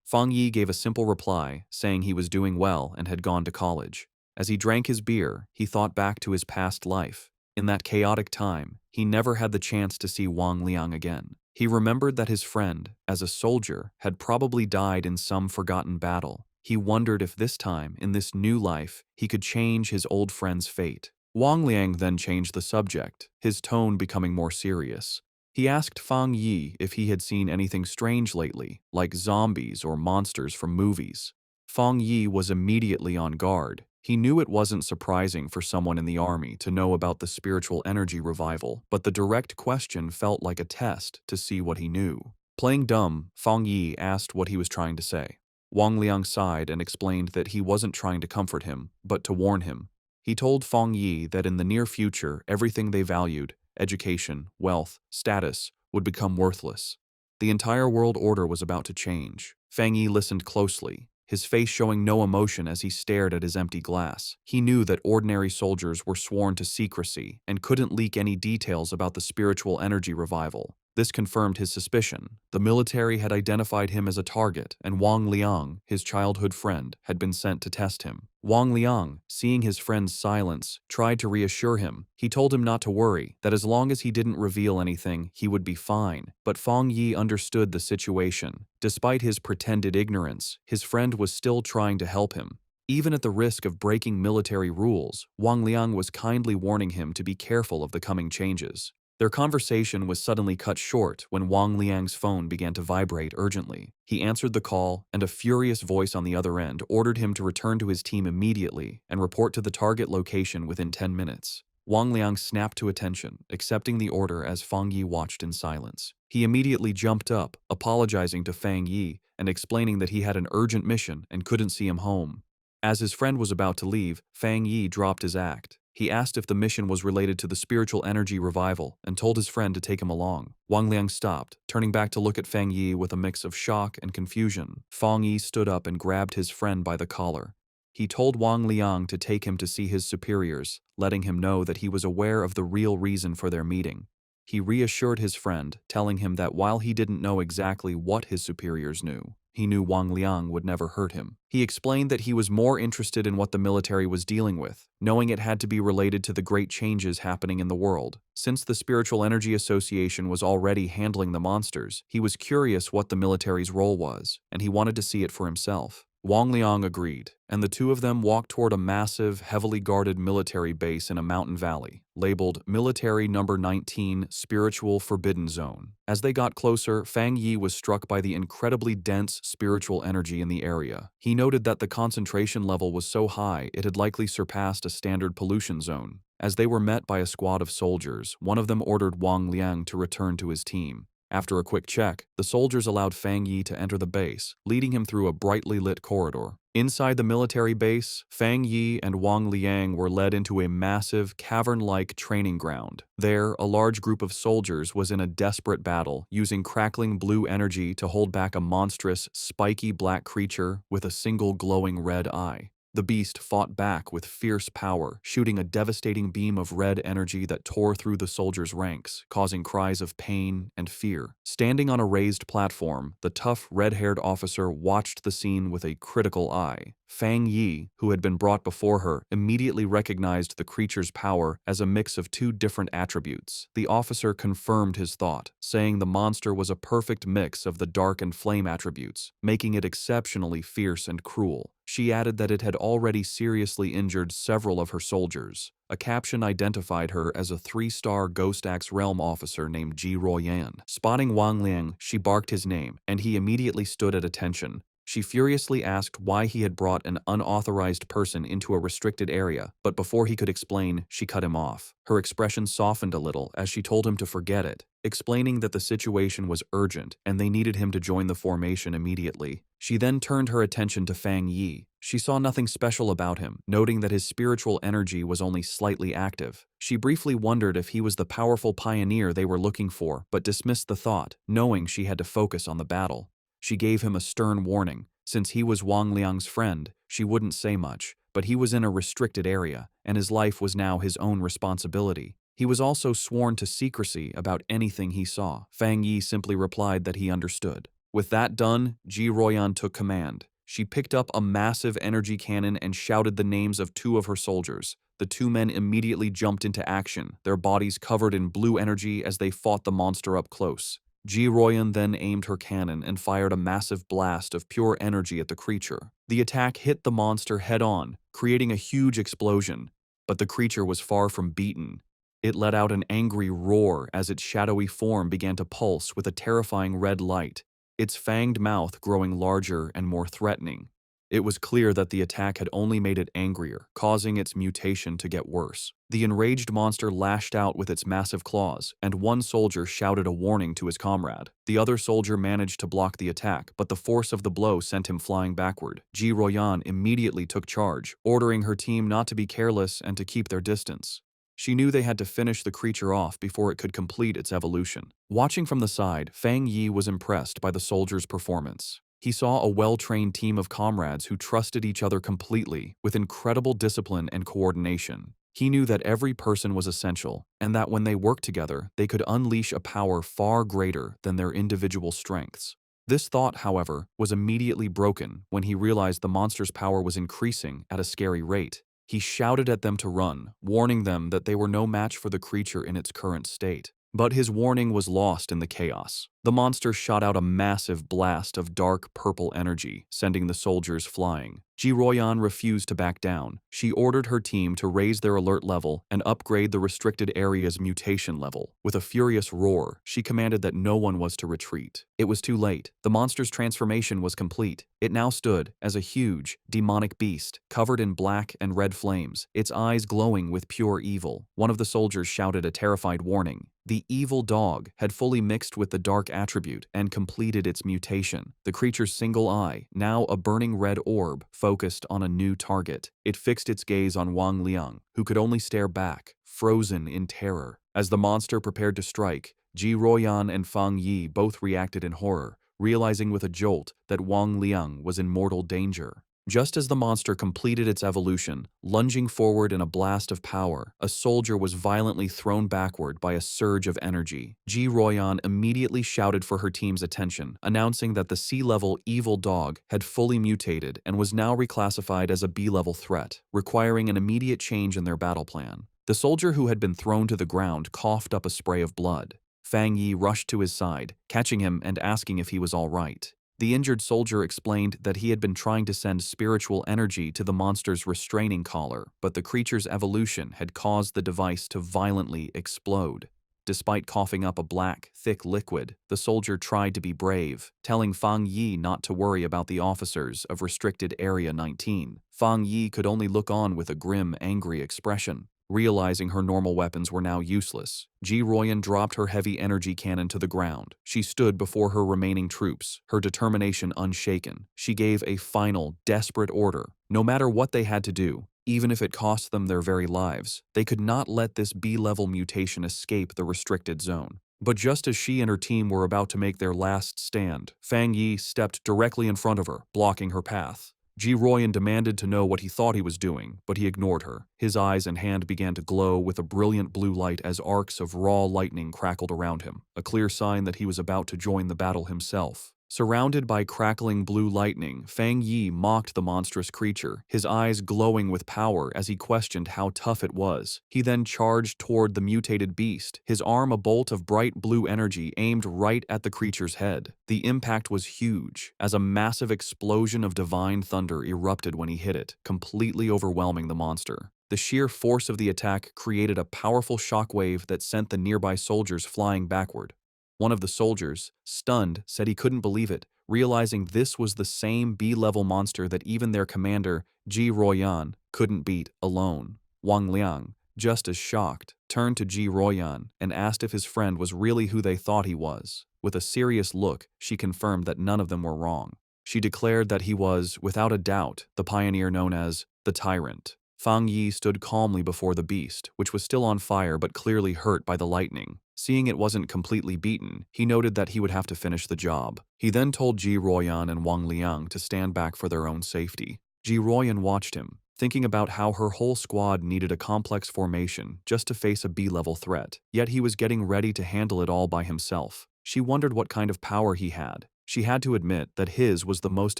Fang Yi gave a simple reply, saying he was doing well and had gone to college. As he drank his beer, he thought back to his past life. In that chaotic time, he never had the chance to see Wang Liang again. He remembered that his friend, as a soldier, had probably died in some forgotten battle. He wondered if this time, in this new life, he could change his old friend's fate. Wang Liang then changed the subject, his tone becoming more serious. He asked Fang Yi if he had seen anything strange lately, like zombies or monsters from movies. Fang Yi was immediately on guard. He knew it wasn't surprising for someone in the army to know about the spiritual energy revival, but the direct question felt like a test to see what he knew. Playing dumb, Fang Yi asked what he was trying to say. Wang Liang sighed and explained that he wasn't trying to comfort him, but to warn him. He told Fang Yi that in the near future, everything they valued, education, wealth, status, would become worthless. The entire world order was about to change. Fang Yi listened closely, his face showing no emotion as he stared at his empty glass. He knew that ordinary soldiers were sworn to secrecy and couldn't leak any details about the spiritual energy revival. This confirmed his suspicion. The military had identified him as a target, and Wang Liang, his childhood friend, had been sent to test him. Wang Liang, seeing his friend's silence, tried to reassure him. He told him not to worry, that as long as he didn't reveal anything, he would be fine. But Fang Yi understood the situation. Despite his pretended ignorance, his friend was still trying to help him. Even at the risk of breaking military rules, Wang Liang was kindly warning him to be careful of the coming changes. Their conversation was suddenly cut short when Wang Liang's phone began to vibrate urgently. He answered the call, and a furious voice on the other end ordered him to return to his team immediately and report to the target location within 10 minutes. Wang Liang snapped to attention, accepting the order as Fang Yi watched in silence. He immediately jumped up, apologizing to Fang Yi and explaining that he had an urgent mission and couldn't see him home. As his friend was about to leave, Fang Yi dropped his act. He asked if the mission was related to the spiritual energy revival and told his friend to take him along. Wang Liang stopped, turning back to look at Fang Yi with a mix of shock and confusion. Fang Yi stood up and grabbed his friend by the collar. He told Wang Liang to take him to see his superiors, letting him know that he was aware of the real reason for their meeting. He reassured his friend, telling him that while he didn't know exactly what his superiors knew, he knew Wang Liang would never hurt him. He explained that he was more interested in what the military was dealing with, knowing it had to be related to the great changes happening in the world. Since the Spiritual Energy Association was already handling the monsters, he was curious what the military's role was, and he wanted to see it for himself. Wang Liang agreed, and the two of them walked toward a massive, heavily guarded military base in a mountain valley, labeled Military Number 19 Spiritual Forbidden Zone. As they got closer, Fang Yi was struck by the incredibly dense spiritual energy in the area. He noted that the concentration level was so high it had likely surpassed a standard pollution zone. As they were met by a squad of soldiers, one of them ordered Wang Liang to return to his team. After a quick check, the soldiers allowed Fang Yi to enter the base, leading him through a brightly lit corridor. Inside the military base, Fang Yi and Wang Liang were led into a massive, cavern-like training ground. There, a large group of soldiers was in a desperate battle, using crackling blue energy to hold back a monstrous, spiky black creature with a single glowing red eye. The beast fought back with fierce power, shooting a devastating beam of red energy that tore through the soldiers' ranks, causing cries of pain and fear. Standing on a raised platform, the tough, red-haired officer watched the scene with a critical eye. Fang Yi, who had been brought before her, immediately recognized the creature's power as a mix of two different attributes. The officer confirmed his thought, saying the monster was a perfect mix of the dark and flame attributes, making it exceptionally fierce and cruel. She added that it had already seriously injured several of her soldiers. A caption identified her as a 3-star Ghost Axe Realm officer named Ji Royan. Spotting Wang Liang, she barked his name, and he immediately stood at attention. She furiously asked why he had brought an unauthorized person into a restricted area, but before he could explain, she cut him off. Her expression softened a little as she told him to forget it, explaining that the situation was urgent and they needed him to join the formation immediately. She then turned her attention to Fang Yi. She saw nothing special about him, noting that his spiritual energy was only slightly active. She briefly wondered if he was the powerful pioneer they were looking for, but dismissed the thought, knowing she had to focus on the battle. She gave him a stern warning. Since he was Wang Liang's friend, she wouldn't say much, but he was in a restricted area, and his life was now his own responsibility. He was also sworn to secrecy about anything he saw. Fang Yi simply replied that he understood. With that done, Ji Royan took command. She picked up a massive energy cannon and shouted the names of 2 of her soldiers. The 2 men immediately jumped into action, their bodies covered in blue energy as they fought the monster up close. Ji Royan then aimed her cannon and fired a massive blast of pure energy at the creature. The attack hit the monster head-on, creating a huge explosion, but the creature was far from beaten. It let out an angry roar as its shadowy form began to pulse with a terrifying red light, its fanged mouth growing larger and more threatening. It was clear that the attack had only made it angrier, causing its mutation to get worse. The enraged monster lashed out with its massive claws, and one soldier shouted a warning to his comrade. The other soldier managed to block the attack, but the force of the blow sent him flying backward. Ji Royan immediately took charge, ordering her team not to be careless and to keep their distance. She knew they had to finish the creature off before it could complete its evolution. Watching from the side, Fang Yi was impressed by the soldiers' performance. He saw a well-trained team of comrades who trusted each other completely, with incredible discipline and coordination. He knew that every person was essential, and that when they worked together, they could unleash a power far greater than their individual strengths. This thought, however, was immediately broken when he realized the monster's power was increasing at a scary rate. He shouted at them to run, warning them that they were no match for the creature in its current state. But his warning was lost in the chaos. The monster shot out a massive blast of dark purple energy, sending the soldiers flying. Ji Royan refused to back down. She ordered her team to raise their alert level and upgrade the restricted area's mutation level. With a furious roar, she commanded that no one was to retreat. It was too late. The monster's transformation was complete. It now stood as a huge, demonic beast, covered in black and red flames, its eyes glowing with pure evil. One of the soldiers shouted a terrified warning. The evil dog had fully mixed with the dark attribute and completed its mutation. The creature's single eye, now a burning red orb, focused on a new target. It fixed its gaze on Wang Liang, who could only stare back, frozen in terror. As the monster prepared to strike, Ji Royan and Fang Yi both reacted in horror, realizing with a jolt that Wang Liang was in mortal danger. Just as the monster completed its evolution, lunging forward in a blast of power, a soldier was violently thrown backward by a surge of energy. Ji Royan immediately shouted for her team's attention, announcing that the C-level evil dog had fully mutated and was now reclassified as a B-level threat, requiring an immediate change in their battle plan. The soldier who had been thrown to the ground coughed up a spray of blood. Fang Yi rushed to his side, catching him and asking if he was all right. The injured soldier explained that he had been trying to send spiritual energy to the monster's restraining collar, but the creature's evolution had caused the device to violently explode. Despite coughing up a black, thick liquid, the soldier tried to be brave, telling Fang Yi not to worry about the officers of Restricted Area 19. Fang Yi could only look on with a grim, angry expression. Realizing her normal weapons were now useless, Ji Royan dropped her heavy energy cannon to the ground. She stood before her remaining troops, her determination unshaken. She gave a final, desperate order. No matter what they had to do, even if it cost them their very lives, they could not let this B-level mutation escape the restricted zone. But just as she and her team were about to make their last stand, Fang Yi stepped directly in front of her, blocking her path. Ji Royan demanded to know what he thought he was doing, but he ignored her. His eyes and hand began to glow with a brilliant blue light as arcs of raw lightning crackled around him, a clear sign that he was about to join the battle himself. Surrounded by crackling blue lightning, Fang Yi mocked the monstrous creature, his eyes glowing with power as he questioned how tough it was. He then charged toward the mutated beast, his arm a bolt of bright blue energy aimed right at the creature's head. The impact was huge, as a massive explosion of divine thunder erupted when he hit it, completely overwhelming the monster. The sheer force of the attack created a powerful shockwave that sent the nearby soldiers flying backward. One of the soldiers, stunned, said he couldn't believe it, realizing this was the same B-level monster that even their commander, Ji Royan, couldn't beat alone. Wang Liang, just as shocked, turned to Ji Royan and asked if his friend was really who they thought he was. With a serious look, she confirmed that none of them were wrong. She declared that he was, without a doubt, the pioneer known as the Tyrant. Fang Yi stood calmly before the beast, which was still on fire but clearly hurt by the lightning. Seeing it wasn't completely beaten, he noted that he would have to finish the job. He then told Ji Royan and Wang Liang to stand back for their own safety. Ji Royan watched him, thinking about how her whole squad needed a complex formation just to face a B-level threat, yet he was getting ready to handle it all by himself. She wondered what kind of power he had. She had to admit that his was the most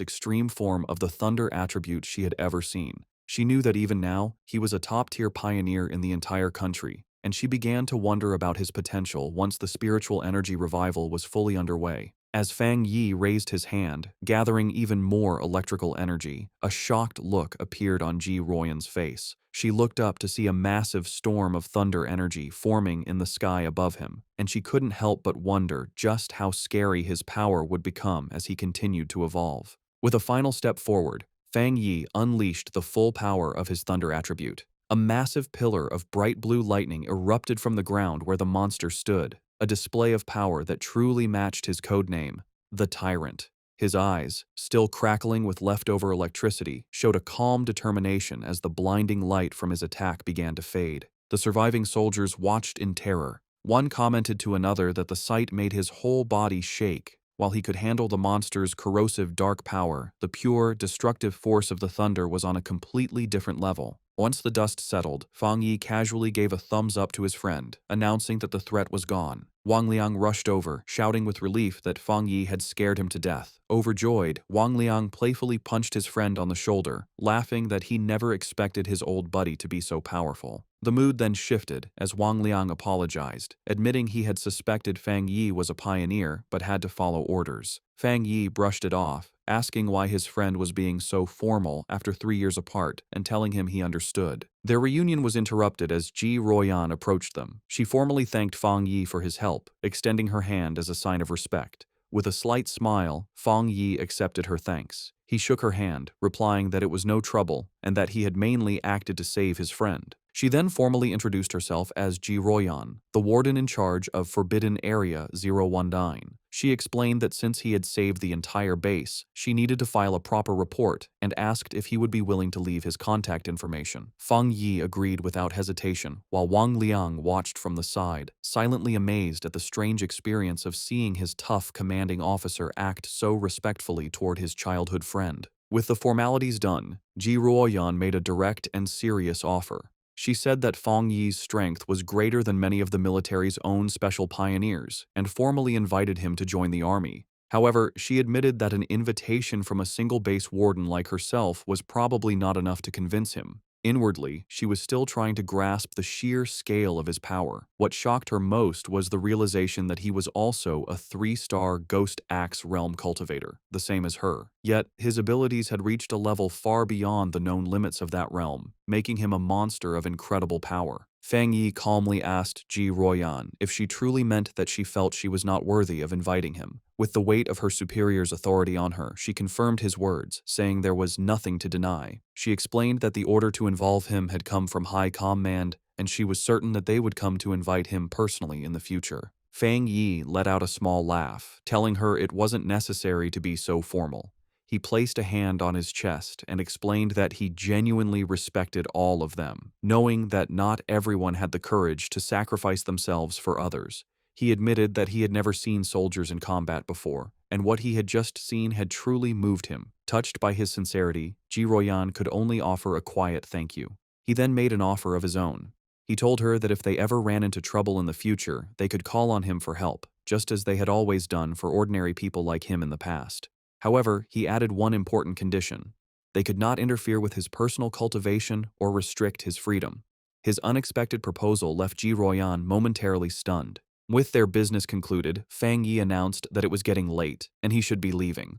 extreme form of the thunder attribute she had ever seen. She knew that even now, he was a top-tier pioneer in the entire country, and she began to wonder about his potential once the spiritual energy revival was fully underway. As Fang Yi raised his hand, gathering even more electrical energy, a shocked look appeared on Ji Royan's face. She looked up to see a massive storm of thunder energy forming in the sky above him, and she couldn't help but wonder just how scary his power would become as he continued to evolve. With a final step forward, Fang Yi unleashed the full power of his thunder attribute. A massive pillar of bright blue lightning erupted from the ground where the monster stood, a display of power that truly matched his codename, the Tyrant. His eyes, still crackling with leftover electricity, showed a calm determination as the blinding light from his attack began to fade. The surviving soldiers watched in terror. One commented to another that the sight made his whole body shake. While he could handle the monster's corrosive dark power, the pure, destructive force of the thunder was on a completely different level. Once the dust settled, Fang Yi casually gave a thumbs up to his friend, announcing that the threat was gone. Wang Liang rushed over, shouting with relief that Fang Yi had scared him to death. Overjoyed, Wang Liang playfully punched his friend on the shoulder, laughing that he never expected his old buddy to be so powerful. The mood then shifted as Wang Liang apologized, admitting he had suspected Fang Yi was a pioneer but had to follow orders. Fang Yi brushed it off, asking why his friend was being so formal after 3 years apart and telling him he understood. Their reunion was interrupted as Ji Royan approached them. She formally thanked Fang Yi for his help, extending her hand as a sign of respect. With a slight smile, Fang Yi accepted her thanks. He shook her hand, replying that it was no trouble and that he had mainly acted to save his friend. She then formally introduced herself as Ji Royan, the warden in charge of Forbidden Area 019. She explained that since he had saved the entire base, she needed to file a proper report and asked if he would be willing to leave his contact information. Fang Yi agreed without hesitation, while Wang Liang watched from the side, silently amazed at the strange experience of seeing his tough commanding officer act so respectfully toward his childhood friend. With the formalities done, Ji Royan made a direct and serious offer. She said that Fang Yi's strength was greater than many of the military's own special pioneers and formally invited him to join the army. However, she admitted that an invitation from a single base warden like herself was probably not enough to convince him. Inwardly, she was still trying to grasp the sheer scale of his power. What shocked her most was the realization that he was also a 3-star Ghost Axe realm cultivator, the same as her. Yet, his abilities had reached a level far beyond the known limits of that realm, making him a monster of incredible power. Fang Yi calmly asked Ji Royan if she truly meant that she felt she was not worthy of inviting him. With the weight of her superior's authority on her, she confirmed his words, saying there was nothing to deny. She explained that the order to involve him had come from High Command and she was certain that they would come to invite him personally in the future. Fang Yi let out a small laugh, telling her it wasn't necessary to be so formal. He placed a hand on his chest and explained that he genuinely respected all of them, knowing that not everyone had the courage to sacrifice themselves for others. He admitted that he had never seen soldiers in combat before, and what he had just seen had truly moved him. Touched by his sincerity, Ji Royan could only offer a quiet thank you. He then made an offer of his own. He told her that if they ever ran into trouble in the future, they could call on him for help, just as they had always done for ordinary people like him in the past. However, he added one important condition. They could not interfere with his personal cultivation or restrict his freedom. His unexpected proposal left Ji Royan momentarily stunned. With their business concluded, Fang Yi announced that it was getting late and he should be leaving.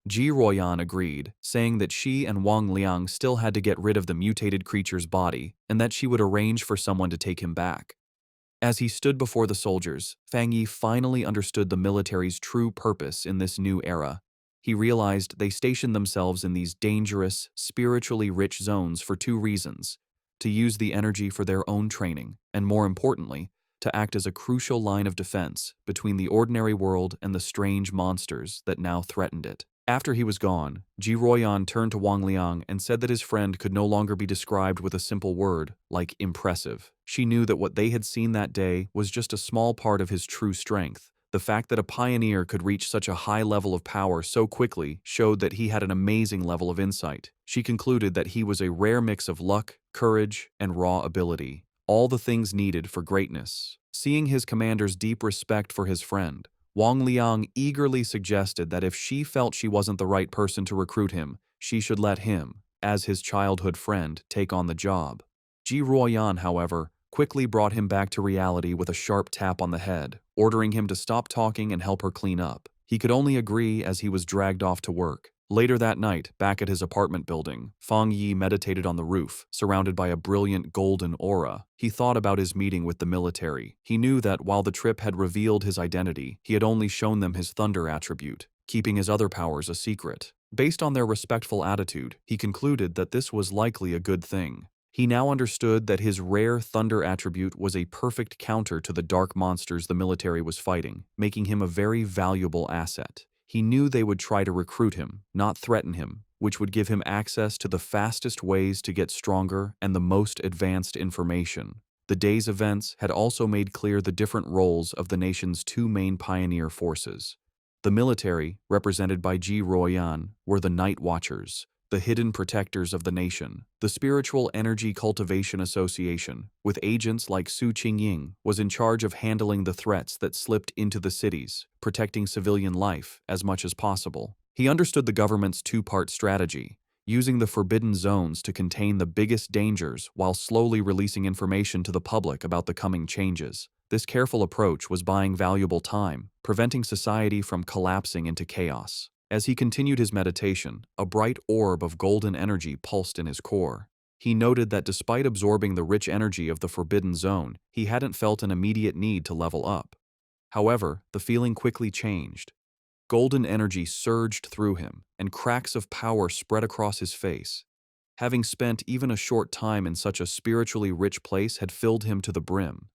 Ji Royan agreed, saying that she and Wang Liang still had to get rid of the mutated creature's body and that she would arrange for someone to take him back. As he stood before the soldiers, Fang Yi finally understood the military's true purpose in this new era. He realized they stationed themselves in these dangerous, spiritually rich zones for two reasons: to use the energy for their own training, and more importantly, to act as a crucial line of defense between the ordinary world and the strange monsters that now threatened it. After he was gone, Ji Royan turned to Wang Liang and said that his friend could no longer be described with a simple word, like impressive. She knew that what they had seen that day was just a small part of his true strength. The fact that a pioneer could reach such a high level of power so quickly showed that he had an amazing level of insight. She concluded that he was a rare mix of luck, courage, and raw ability, all the things needed for greatness. Seeing his commander's deep respect for his friend, Wang Liang eagerly suggested that if she felt she wasn't the right person to recruit him, she should let him, as his childhood friend, take on the job. Ji Royan, however, quickly brought him back to reality with a sharp tap on the head, ordering him to stop talking and help her clean up. He could only agree as he was dragged off to work. Later that night, back at his apartment building, Fang Yi meditated on the roof, surrounded by a brilliant golden aura. He thought about his meeting with the military. He knew that while the trip had revealed his identity, he had only shown them his thunder attribute, keeping his other powers a secret. Based on their respectful attitude, he concluded that this was likely a good thing. He now understood that his rare thunder attribute was a perfect counter to the dark monsters the military was fighting, making him a very valuable asset. He knew they would try to recruit him, not threaten him, which would give him access to the fastest ways to get stronger and the most advanced information. The day's events had also made clear the different roles of the nation's two main pioneer forces. The military, represented by Ji Royan, were the Night Watchers, the hidden protectors of the nation. The Spiritual Energy Cultivation Association, with agents like Su Qingying, was in charge of handling the threats that slipped into the cities, protecting civilian life as much as possible. He understood the government's two-part strategy, using the forbidden zones to contain the biggest dangers while slowly releasing information to the public about the coming changes. This careful approach was buying valuable time, preventing society from collapsing into chaos. As he continued his meditation, a bright orb of golden energy pulsed in his core. He noted that despite absorbing the rich energy of the forbidden zone, he hadn't felt an immediate need to level up. However, the feeling quickly changed. Golden energy surged through him, and cracks of power spread across his face. Having spent even a short time in such a spiritually rich place had filled him to the brim.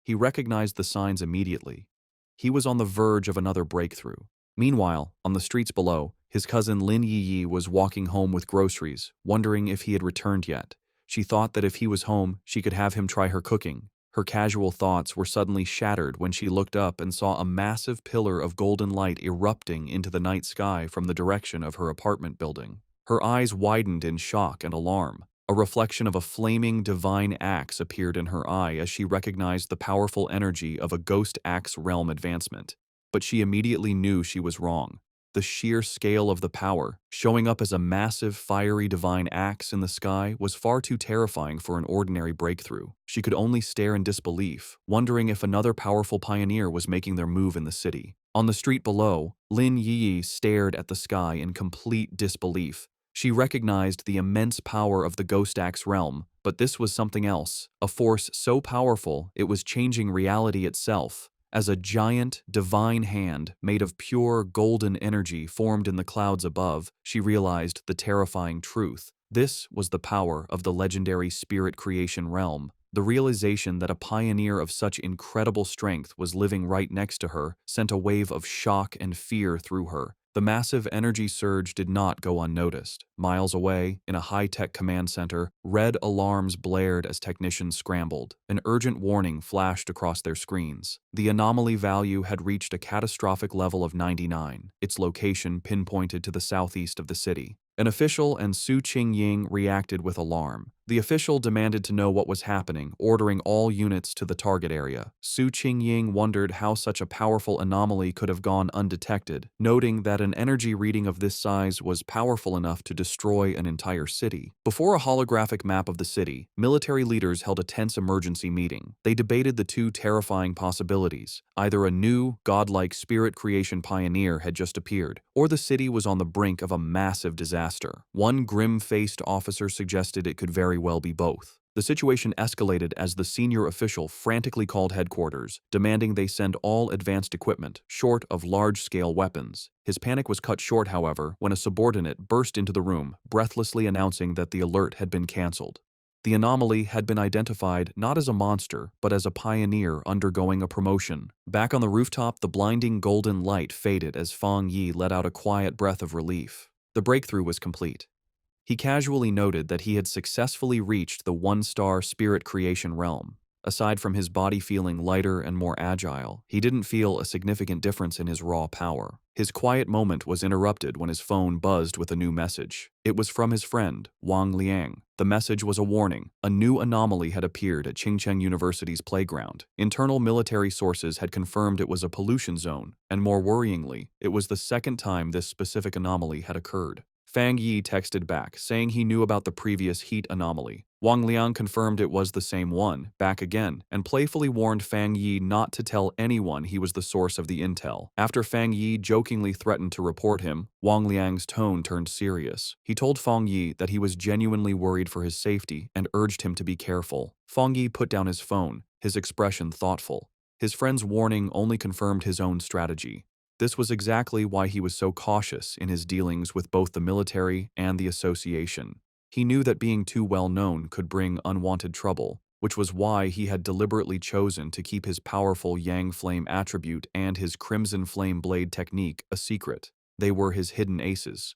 He recognized the signs immediately. He was on the verge of another breakthrough. Meanwhile, on the streets below, his cousin Lin Yi was walking home with groceries, wondering if he had returned yet. She thought that if he was home, she could have him try her cooking. Her casual thoughts were suddenly shattered when she looked up and saw a massive pillar of golden light erupting into the night sky from the direction of her apartment building. Her eyes widened in shock and alarm. A reflection of a flaming divine axe appeared in her eye as she recognized the powerful energy of a ghost axe realm advancement. But she immediately knew she was wrong. The sheer scale of the power, showing up as a massive, fiery divine axe in the sky, was far too terrifying for an ordinary breakthrough. She could only stare in disbelief, wondering if another powerful pioneer was making their move in the city. On the street below, Lin Yi stared at the sky in complete disbelief. She recognized the immense power of the Ghost Axe realm, but this was something else, a force so powerful it was changing reality itself. As a giant, divine hand made of pure golden energy formed in the clouds above, she realized the terrifying truth. This was the power of the legendary spirit creation realm. The realization that a pioneer of such incredible strength was living right next to her sent a wave of shock and fear through her. The massive energy surge did not go unnoticed. Miles away, in a high-tech command center, red alarms blared as technicians scrambled. An urgent warning flashed across their screens. The anomaly value had reached a catastrophic level of 99, its location pinpointed to the southeast of the city. An official and Su Qingying reacted with alarm. The official demanded to know what was happening, ordering all units to the target area. Su Qingying wondered how such a powerful anomaly could have gone undetected, noting that an energy reading of this size was powerful enough to destroy an entire city. Before a holographic map of the city, military leaders held a tense emergency meeting. They debated the two terrifying possibilities. Either a new, godlike spirit creation pioneer had just appeared, or the city was on the brink of a massive disaster. One grim-faced officer suggested it could very well be both. The situation escalated as the senior official frantically called headquarters, demanding they send all advanced equipment, short of large-scale weapons. His panic was cut short, however, when a subordinate burst into the room, breathlessly announcing that the alert had been cancelled. The anomaly had been identified not as a monster, but as a pioneer undergoing a promotion. Back on the rooftop, the blinding golden light faded as Fang Yi let out a quiet breath of relief. The breakthrough was complete. He casually noted that he had successfully reached the one-star spirit creation realm. Aside from his body feeling lighter and more agile, he didn't feel a significant difference in his raw power. His quiet moment was interrupted when his phone buzzed with a new message. It was from his friend, Wang Liang. The message was a warning. A new anomaly had appeared at Qingcheng University's playground. Internal military sources had confirmed it was a pollution zone, and more worryingly, it was the second time this specific anomaly had occurred. Fang Yi texted back, saying he knew about the previous heat anomaly. Wang Liang confirmed it was the same one, back again, and playfully warned Fang Yi not to tell anyone he was the source of the intel. After Fang Yi jokingly threatened to report him, Wang Liang's tone turned serious. He told Fang Yi that he was genuinely worried for his safety and urged him to be careful. Fang Yi put down his phone, his expression thoughtful. His friend's warning only confirmed his own strategy. This was exactly why he was so cautious in his dealings with both the military and the association. He knew that being too well known could bring unwanted trouble, which was why he had deliberately chosen to keep his powerful Yang Flame attribute and his Crimson Flame Blade technique a secret. They were his hidden aces.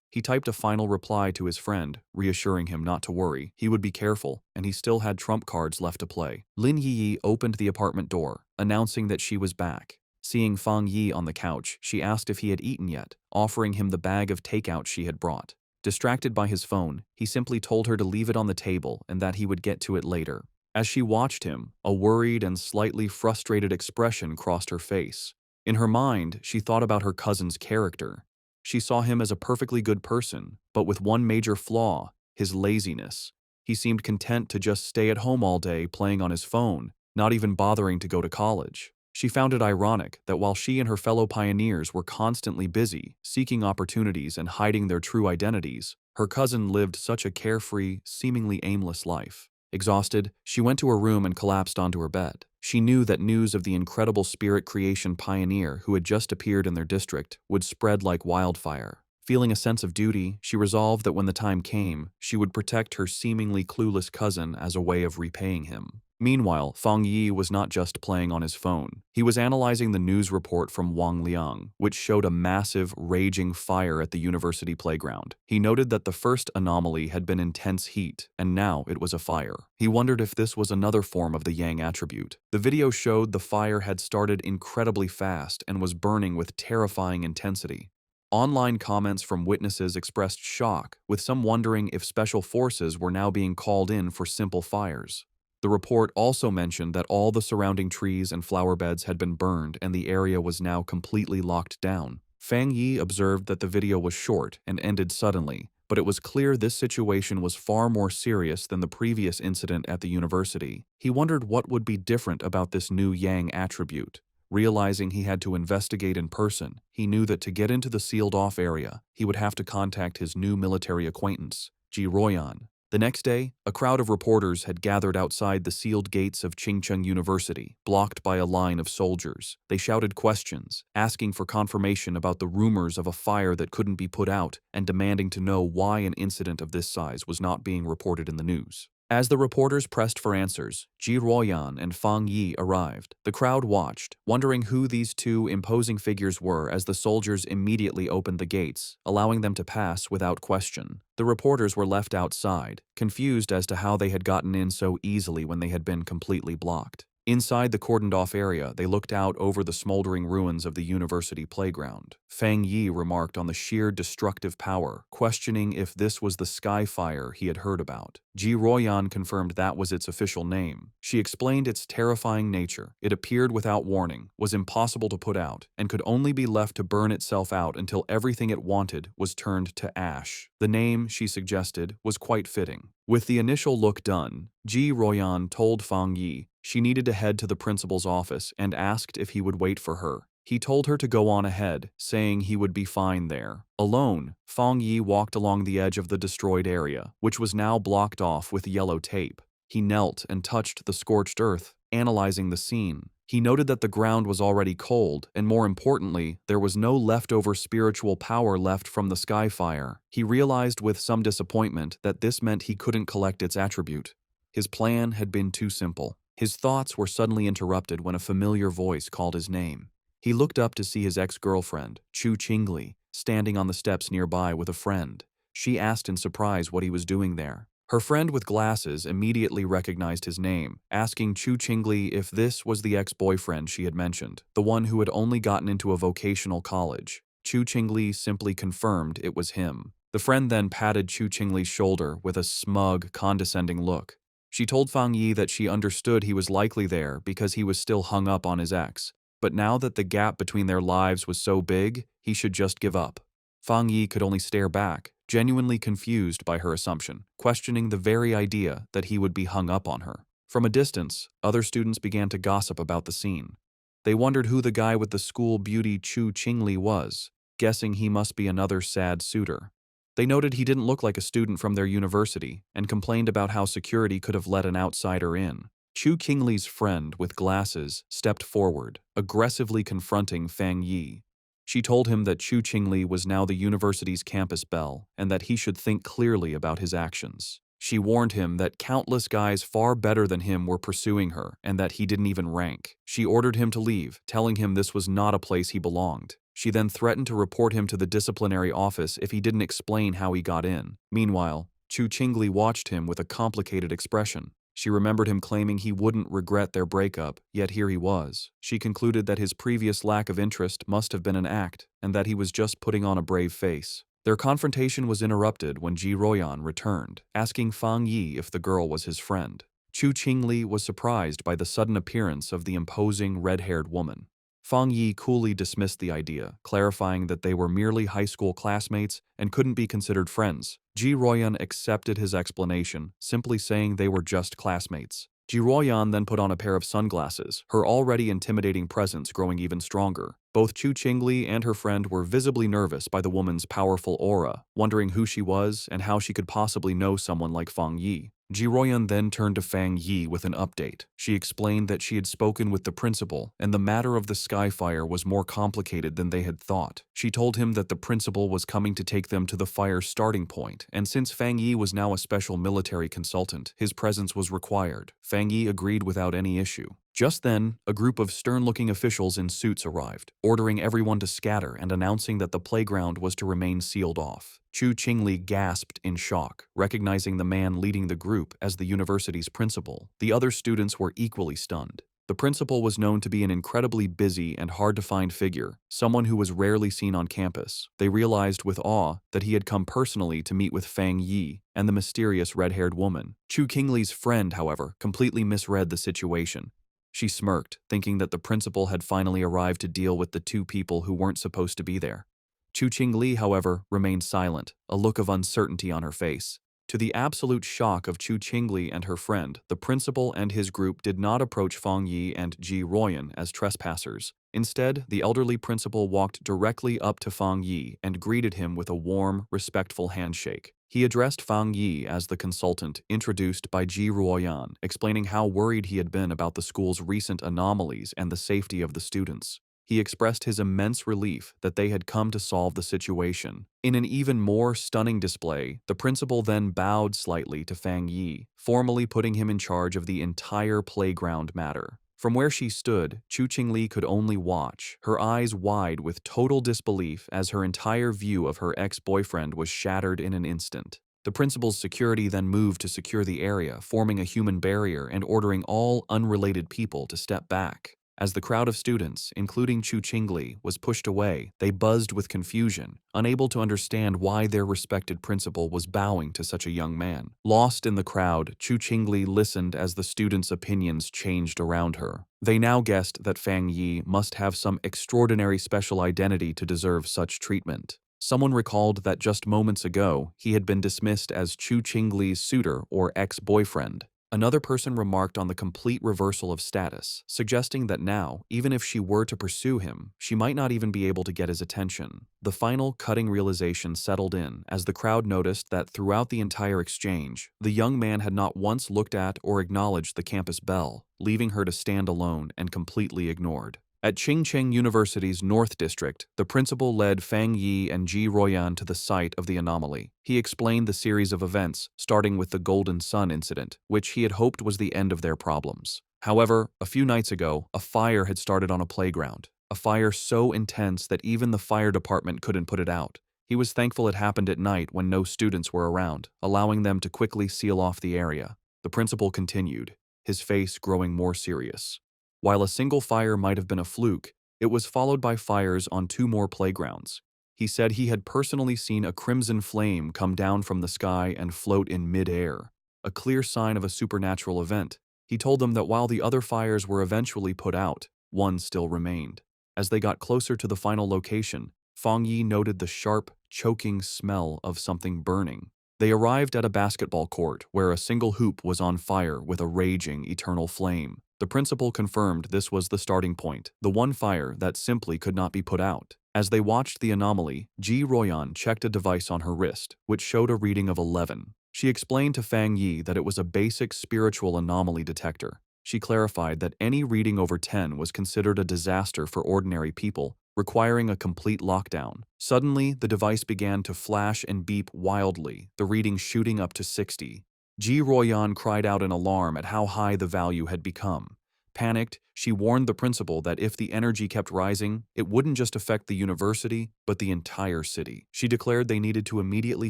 He typed a final reply to his friend, reassuring him not to worry. He would be careful, and he still had trump cards left to play. Lin Yi opened the apartment door, announcing that she was back. Seeing Fang Yi on the couch, she asked if he had eaten yet, offering him the bag of takeout she had brought. Distracted by his phone, he simply told her to leave it on the table and that he would get to it later. As she watched him, a worried and slightly frustrated expression crossed her face. In her mind, she thought about her cousin's character. She saw him as a perfectly good person, but with one major flaw, his laziness. He seemed content to just stay at home all day playing on his phone, not even bothering to go to college. She found it ironic that while she and her fellow pioneers were constantly busy, seeking opportunities and hiding their true identities, her cousin lived such a carefree, seemingly aimless life. Exhausted, she went to her room and collapsed onto her bed. She knew that news of the incredible spirit creation pioneer who had just appeared in their district would spread like wildfire. Feeling a sense of duty, she resolved that when the time came, she would protect her seemingly clueless cousin as a way of repaying him. Meanwhile, Fang Yi was not just playing on his phone. He was analyzing the news report from Wang Liang, which showed a massive, raging fire at the university playground. He noted that the first anomaly had been intense heat, and now it was a fire. He wondered if this was another form of the Yang attribute. The video showed the fire had started incredibly fast and was burning with terrifying intensity. Online comments from witnesses expressed shock, with some wondering if special forces were now being called in for simple fires. The report also mentioned that all the surrounding trees and flower beds had been burned and the area was now completely locked down. Fang Yi observed that the video was short and ended suddenly, but it was clear this situation was far more serious than the previous incident at the university. He wondered what would be different about this new Yang attribute. Realizing he had to investigate in person, he knew that to get into the sealed-off area, he would have to contact his new military acquaintance, Ji Royan. The next day, a crowd of reporters had gathered outside the sealed gates of Qingcheng University, blocked by a line of soldiers. They shouted questions, asking for confirmation about the rumors of a fire that couldn't be put out, and demanding to know why an incident of this size was not being reported in the news. As the reporters pressed for answers, Ji Ruoyan and Fang Yi arrived. The crowd watched, wondering who these two imposing figures were as the soldiers immediately opened the gates, allowing them to pass without question. The reporters were left outside, confused as to how they had gotten in so easily when they had been completely blocked. Inside the cordoned-off area, they looked out over the smoldering ruins of the university playground. Fang Yi remarked on the sheer destructive power, questioning if this was the sky fire he had heard about. Ji Ruoyan confirmed that was its official name. She explained its terrifying nature. It appeared without warning, was impossible to put out, and could only be left to burn itself out until everything it wanted was turned to ash. The name, she suggested, was quite fitting. With the initial look done, Ji Ruoyan told Fang Yi she needed to head to the principal's office and asked if he would wait for her. He told her to go on ahead, saying he would be fine there. Alone, Fang Yi walked along the edge of the destroyed area, which was now blocked off with yellow tape. He knelt and touched the scorched earth, analyzing the scene. He noted that the ground was already cold, and more importantly, there was no leftover spiritual power left from the sky fire. He realized with some disappointment that this meant he couldn't collect its attribute. His plan had been too simple. His thoughts were suddenly interrupted when a familiar voice called his name. He looked up to see his ex-girlfriend, Chu Qingli, standing on the steps nearby with a friend. She asked in surprise what he was doing there. Her friend with glasses immediately recognized his name, asking Chu Qingli if this was the ex-boyfriend she had mentioned, the one who had only gotten into a vocational college. Chu Qingli simply confirmed it was him. The friend then patted Chu Qingli's shoulder with a smug, condescending look. She told Fang Yi that she understood he was likely there because he was still hung up on his ex, but now that the gap between their lives was so big, he should just give up. Fang Yi could only stare back, genuinely confused by her assumption, questioning the very idea that he would be hung up on her. From a distance, other students began to gossip about the scene. They wondered who the guy with the school beauty Chu Qingli was, guessing he must be another sad suitor. They noted he didn't look like a student from their university and complained about how security could have let an outsider in. Chu Qingli's friend with glasses stepped forward, aggressively confronting Fang Yi. She told him that Chu Qingli was now the university's campus belle and that he should think clearly about his actions. She warned him that countless guys far better than him were pursuing her and that he didn't even rank. She ordered him to leave, telling him this was not a place he belonged. She then threatened to report him to the disciplinary office if he didn't explain how he got in. Meanwhile, Chu Qingli watched him with a complicated expression. She remembered him claiming he wouldn't regret their breakup, yet here he was. She concluded that his previous lack of interest must have been an act, and that he was just putting on a brave face. Their confrontation was interrupted when Ji Ruoyan returned, asking Fang Yi if the girl was his friend. Chu Qingli was surprised by the sudden appearance of the imposing red-haired woman. Fang Yi coolly dismissed the idea, clarifying that they were merely high school classmates and couldn't be considered friends. Ji Ruoyan accepted his explanation, simply saying they were just classmates. Ji Ruoyan then put on a pair of sunglasses, her already intimidating presence growing even stronger. Both Chu Qingli and her friend were visibly nervous by the woman's powerful aura, wondering who she was and how she could possibly know someone like Fang Yi. Ji Ruoyan then turned to Fang Yi with an update. She explained that she had spoken with the principal, and the matter of the skyfire was more complicated than they had thought. She told him that the principal was coming to take them to the fire's starting point, and since Fang Yi was now a special military consultant, his presence was required. Fang Yi agreed without any issue. Just then, a group of stern-looking officials in suits arrived, ordering everyone to scatter and announcing that the playground was to remain sealed off. Chu Qingli gasped in shock, recognizing the man leading the group as the university's principal. The other students were equally stunned. The principal was known to be an incredibly busy and hard-to-find figure, someone who was rarely seen on campus. They realized with awe that he had come personally to meet with Fang Yi and the mysterious red-haired woman. Chu Qingli's friend, however, completely misread the situation. She smirked, thinking that the principal had finally arrived to deal with the two people who weren't supposed to be there. Chu Qingli, however, remained silent, a look of uncertainty on her face. To the absolute shock of Chu Qingli and her friend, the principal and his group did not approach Fang Yi and Ji Ruoyan as trespassers. Instead, the elderly principal walked directly up to Fang Yi and greeted him with a warm, respectful handshake. He addressed Fang Yi as the consultant, introduced by Ji Ruoyan, explaining how worried he had been about the school's recent anomalies and the safety of the students. He expressed his immense relief that they had come to solve the situation. In an even more stunning display, the principal then bowed slightly to Fang Yi, formally putting him in charge of the entire playground matter. From where she stood, Chu Qingli could only watch, her eyes wide with total disbelief as her entire view of her ex-boyfriend was shattered in an instant. The principal's security then moved to secure the area, forming a human barrier and ordering all unrelated people to step back. As the crowd of students, including Chu Qingli, was pushed away, they buzzed with confusion, unable to understand why their respected principal was bowing to such a young man. Lost in the crowd, Chu Qingli listened as the students' opinions changed around her. They now guessed that Fang Yi must have some extraordinary special identity to deserve such treatment. Someone recalled that just moments ago, he had been dismissed as Chu Qingli's suitor or ex-boyfriend. Another person remarked on the complete reversal of status, suggesting that now, even if she were to pursue him, she might not even be able to get his attention. The final cutting realization settled in as the crowd noticed that throughout the entire exchange, the young man had not once looked at or acknowledged the campus belle, leaving her to stand alone and completely ignored. At Qingcheng University's North District, the principal led Fang Yi and Ji Royan to the site of the anomaly. He explained the series of events, starting with the Golden Sun incident, which he had hoped was the end of their problems. However, a few nights ago, a fire had started on a playground. A fire so intense that even the fire department couldn't put it out. He was thankful it happened at night when no students were around, allowing them to quickly seal off the area. The principal continued, his face growing more serious. While a single fire might have been a fluke, it was followed by fires on 2 more playgrounds. He said he had personally seen a crimson flame come down from the sky and float in mid-air, a clear sign of a supernatural event. He told them that while the other fires were eventually put out, one still remained. As they got closer to the final location, Fang Yi noted the sharp, choking smell of something burning. They arrived at a basketball court where a single hoop was on fire with a raging, eternal flame. The principal confirmed this was the starting point, the one fire that simply could not be put out. As they watched the anomaly, Ji Royan checked a device on her wrist, which showed a reading of 11. She explained to Fang Yi that it was a basic spiritual anomaly detector. She clarified that any reading over 10 was considered a disaster for ordinary people, requiring a complete lockdown. Suddenly, the device began to flash and beep wildly, the reading shooting up to 60. Ji Royan cried out in alarm at how high the value had become. Panicked, she warned the principal that if the energy kept rising, it wouldn't just affect the university, but the entire city. She declared they needed to immediately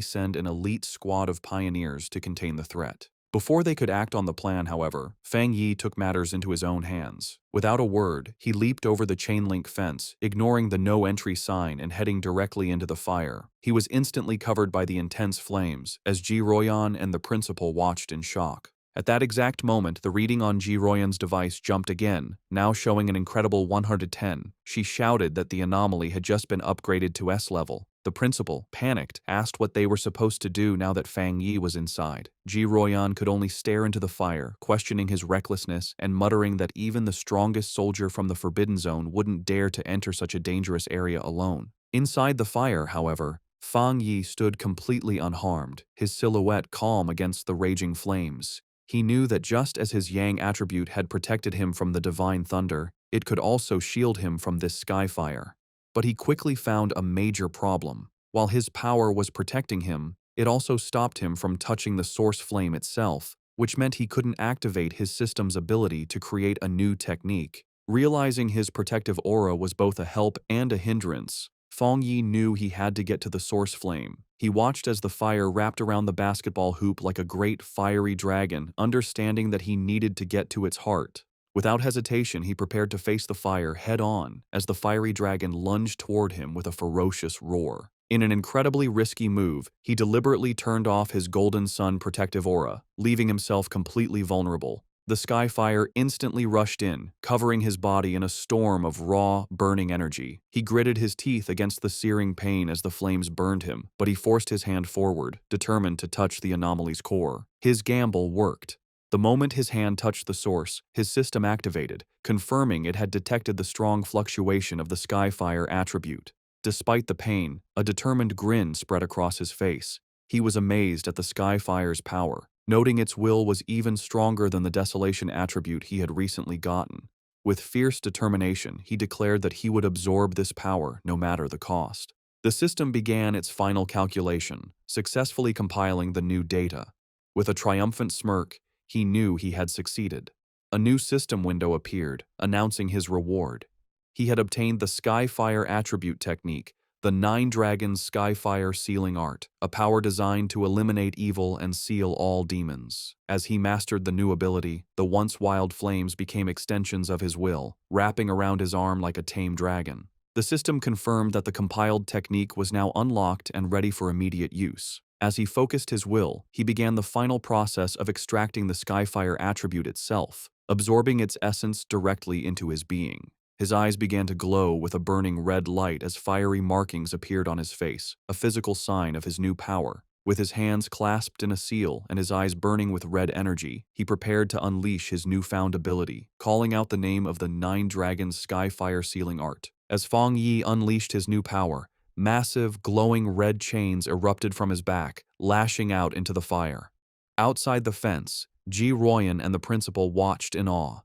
send an elite squad of pioneers to contain the threat. Before they could act on the plan, however, Fang Yi took matters into his own hands. Without a word, he leaped over the chain-link fence, ignoring the no-entry sign and heading directly into the fire. He was instantly covered by the intense flames, as Ji Royan and the principal watched in shock. At that exact moment, the reading on Ji Royan's device jumped again, now showing an incredible 110. She shouted that the anomaly had just been upgraded to S level. The principal, panicked, asked what they were supposed to do now that Fang Yi was inside. Ji Royan could only stare into the fire, questioning his recklessness and muttering that even the strongest soldier from the Forbidden Zone wouldn't dare to enter such a dangerous area alone. Inside the fire, however, Fang Yi stood completely unharmed, his silhouette calm against the raging flames. He knew that just as his Yang attribute had protected him from the divine thunder, it could also shield him from this sky fire. But he quickly found a major problem. While his power was protecting him, it also stopped him from touching the source flame itself, which meant he couldn't activate his system's ability to create a new technique. Realizing his protective aura was both a help and a hindrance, Fang Yi knew he had to get to the source flame. He watched as the fire wrapped around the basketball hoop like a great fiery dragon, understanding that he needed to get to its heart. Without hesitation, he prepared to face the fire head-on as the fiery dragon lunged toward him with a ferocious roar. In an incredibly risky move, he deliberately turned off his Golden Sun protective aura, leaving himself completely vulnerable. The sky fire instantly rushed in, covering his body in a storm of raw, burning energy. He gritted his teeth against the searing pain as the flames burned him, but he forced his hand forward, determined to touch the anomaly's core. His gamble worked. The moment his hand touched the source, his system activated, confirming it had detected the strong fluctuation of the Skyfire attribute. Despite the pain, a determined grin spread across his face. He was amazed at the Skyfire's power, noting its will was even stronger than the Desolation attribute he had recently gotten. With fierce determination, he declared that he would absorb this power no matter the cost. The system began its final calculation, successfully compiling the new data. With a triumphant smirk, he knew he had succeeded. A new system window appeared, announcing his reward. He had obtained the Skyfire attribute technique, the Nine Dragons Skyfire sealing art, a power designed to eliminate evil and seal all demons. As he mastered the new ability, the once wild flames became extensions of his will, wrapping around his arm like a tame dragon. The system confirmed that the compiled technique was now unlocked and ready for immediate use. As he focused his will, he began the final process of extracting the Skyfire attribute itself, absorbing its essence directly into his being. His eyes began to glow with a burning red light as fiery markings appeared on his face, a physical sign of his new power. With his hands clasped in a seal and his eyes burning with red energy, he prepared to unleash his newfound ability, calling out the name of the Nine Dragons Skyfire sealing art. As Fang Yi unleashed his new power, massive, glowing red chains erupted from his back, lashing out into the fire. Outside the fence, Ji Royan and the principal watched in awe.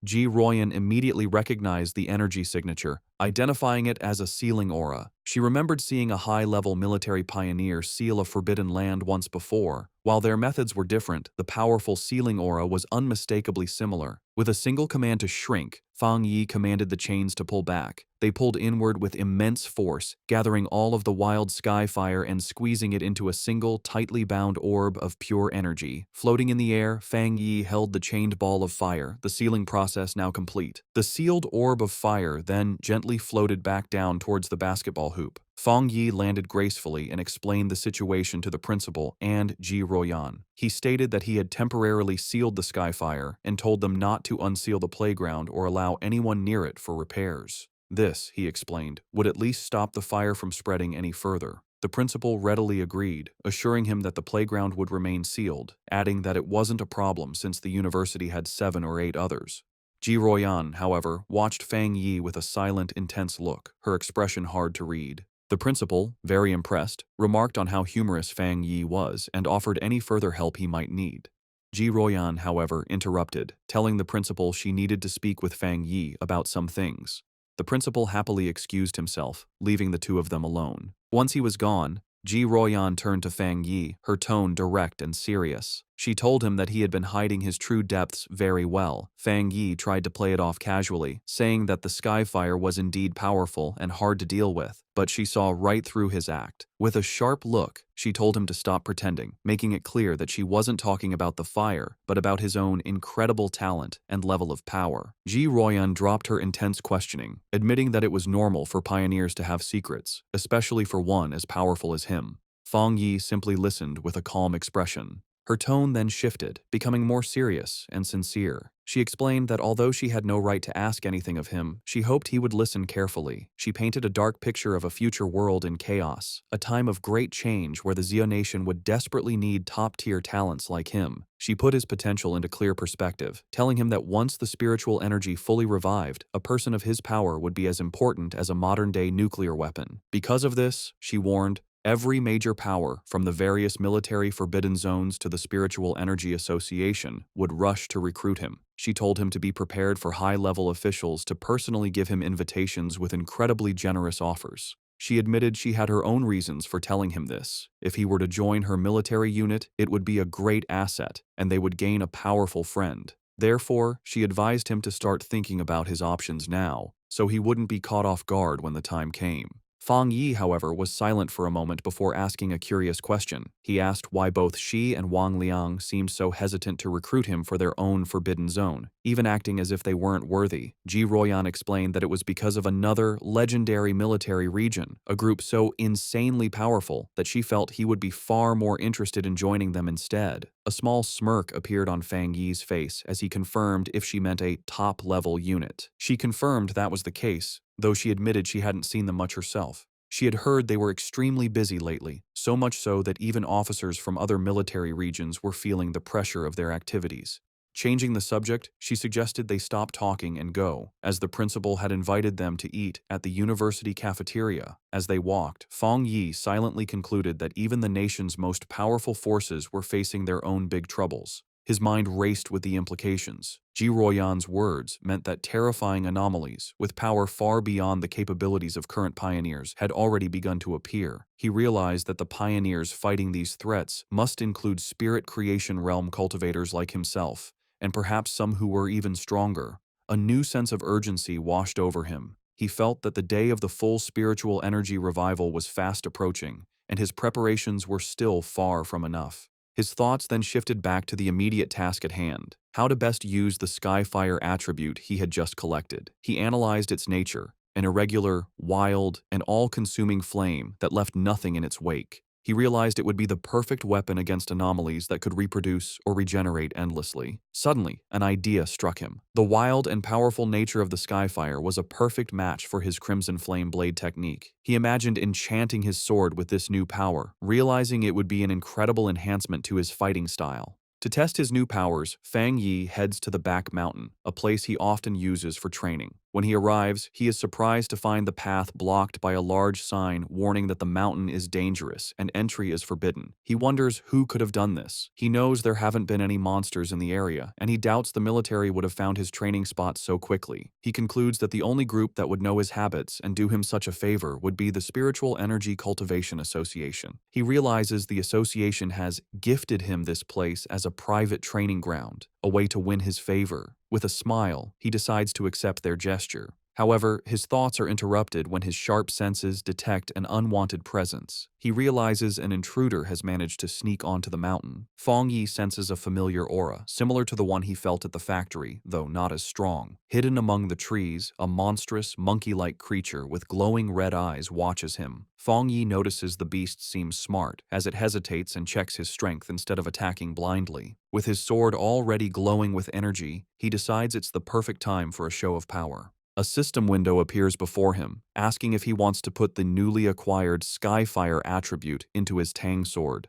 Ji Royan immediately recognized the energy signature, identifying it as a sealing aura. She remembered seeing a high-level military pioneer seal a forbidden land once before. While their methods were different, the powerful sealing aura was unmistakably similar. With a single command to shrink, Fang Yi commanded the chains to pull back. They pulled inward with immense force, gathering all of the wild sky fire and squeezing it into a single, tightly bound orb of pure energy. Floating in the air, Fang Yi held the chained ball of fire, the sealing process now complete. The sealed orb of fire then gently floated back down towards the basketball hoop. Fang Yi landed gracefully and explained the situation to the principal and Ji Royan. He stated that he had temporarily sealed the Skyfire and told them not to unseal the playground or allow anyone near it for repairs. This, he explained, would at least stop the fire from spreading any further. The principal readily agreed, assuring him that the playground would remain sealed, adding that it wasn't a problem since the university had 7 or 8 others. Ji Royan, however, watched Fang Yi with a silent, intense look, her expression hard to read. The principal, very impressed, remarked on how humorous Fang Yi was and offered any further help he might need. Ji Royan, however, interrupted, telling the principal she needed to speak with Fang Yi about some things. The principal happily excused himself, leaving the two of them alone. Once he was gone, Ji Royan turned to Fang Yi, her tone direct and serious. She told him that he had been hiding his true depths very well. Fang Yi tried to play it off casually, saying that the Skyfire was indeed powerful and hard to deal with, but she saw right through his act. With a sharp look, she told him to stop pretending, making it clear that she wasn't talking about the fire, but about his own incredible talent and level of power. Ji Royan dropped her intense questioning, admitting that it was normal for pioneers to have secrets, especially for one as powerful as him. Fang Yi simply listened with a calm expression. Her tone then shifted, becoming more serious and sincere. She explained that although she had no right to ask anything of him, she hoped he would listen carefully. She painted a dark picture of a future world in chaos, a time of great change where the Zio Nation would desperately need top-tier talents like him. She put his potential into clear perspective, telling him that once the spiritual energy fully revived, a person of his power would be as important as a modern-day nuclear weapon. Because of this, she warned, every major power, from the various military forbidden zones to the Spiritual Energy Association, would rush to recruit him. She told him to be prepared for high-level officials to personally give him invitations with incredibly generous offers. She admitted she had her own reasons for telling him this. If he were to join her military unit, it would be a great asset, and they would gain a powerful friend. Therefore, she advised him to start thinking about his options now, so he wouldn't be caught off guard when the time came. Fang Yi, however, was silent for a moment before asking a curious question. He asked why both she and Wang Liang seemed so hesitant to recruit him for their own forbidden zone, even acting as if they weren't worthy. Ji Royan explained that it was because of another legendary military region, a group so insanely powerful that she felt he would be far more interested in joining them instead. A small smirk appeared on Fang Yi's face as he confirmed if she meant a top-level unit. She confirmed that was the case, though she admitted she hadn't seen them much herself. She had heard they were extremely busy lately, so much so that even officers from other military regions were feeling the pressure of their activities. Changing the subject, she suggested they stop talking and go, as the principal had invited them to eat at the university cafeteria. As they walked, Fang Yi silently concluded that even the nation's most powerful forces were facing their own big troubles. His mind raced with the implications. Jiroyan's words meant that terrifying anomalies, with power far beyond the capabilities of current pioneers, had already begun to appear. He realized that the pioneers fighting these threats must include spirit creation realm cultivators like himself, and perhaps some who were even stronger. A new sense of urgency washed over him. He felt that the day of the full spiritual energy revival was fast approaching, and his preparations were still far from enough. His thoughts then shifted back to the immediate task at hand, how to best use the Skyfire attribute he had just collected. He analyzed its nature, an irregular, wild, and all-consuming flame that left nothing in its wake. He realized it would be the perfect weapon against anomalies that could reproduce or regenerate endlessly. Suddenly, an idea struck him. The wild and powerful nature of the Skyfire was a perfect match for his Crimson Flame Blade technique. He imagined enchanting his sword with this new power, realizing it would be an incredible enhancement to his fighting style. To test his new powers, Fang Yi heads to the back mountain, a place he often uses for training. When he arrives, he is surprised to find the path blocked by a large sign warning that the mountain is dangerous and entry is forbidden. He wonders who could have done this. He knows there haven't been any monsters in the area, and he doubts the military would have found his training spot so quickly. He concludes that the only group that would know his habits and do him such a favor would be the Spiritual Energy Cultivation Association. He realizes the association has gifted him this place as a private training ground, a way to win his favor. With a smile, he decides to accept their gesture. However, his thoughts are interrupted when his sharp senses detect an unwanted presence. He realizes an intruder has managed to sneak onto the mountain. Fang Yi senses a familiar aura, similar to the one he felt at the factory, though not as strong. Hidden among the trees, a monstrous, monkey-like creature with glowing red eyes watches him. Fang Yi notices the beast seems smart, as it hesitates and checks his strength instead of attacking blindly. With his sword already glowing with energy, he decides it's the perfect time for a show of power. A system window appears before him, asking if he wants to put the newly acquired Skyfire attribute into his Tang sword.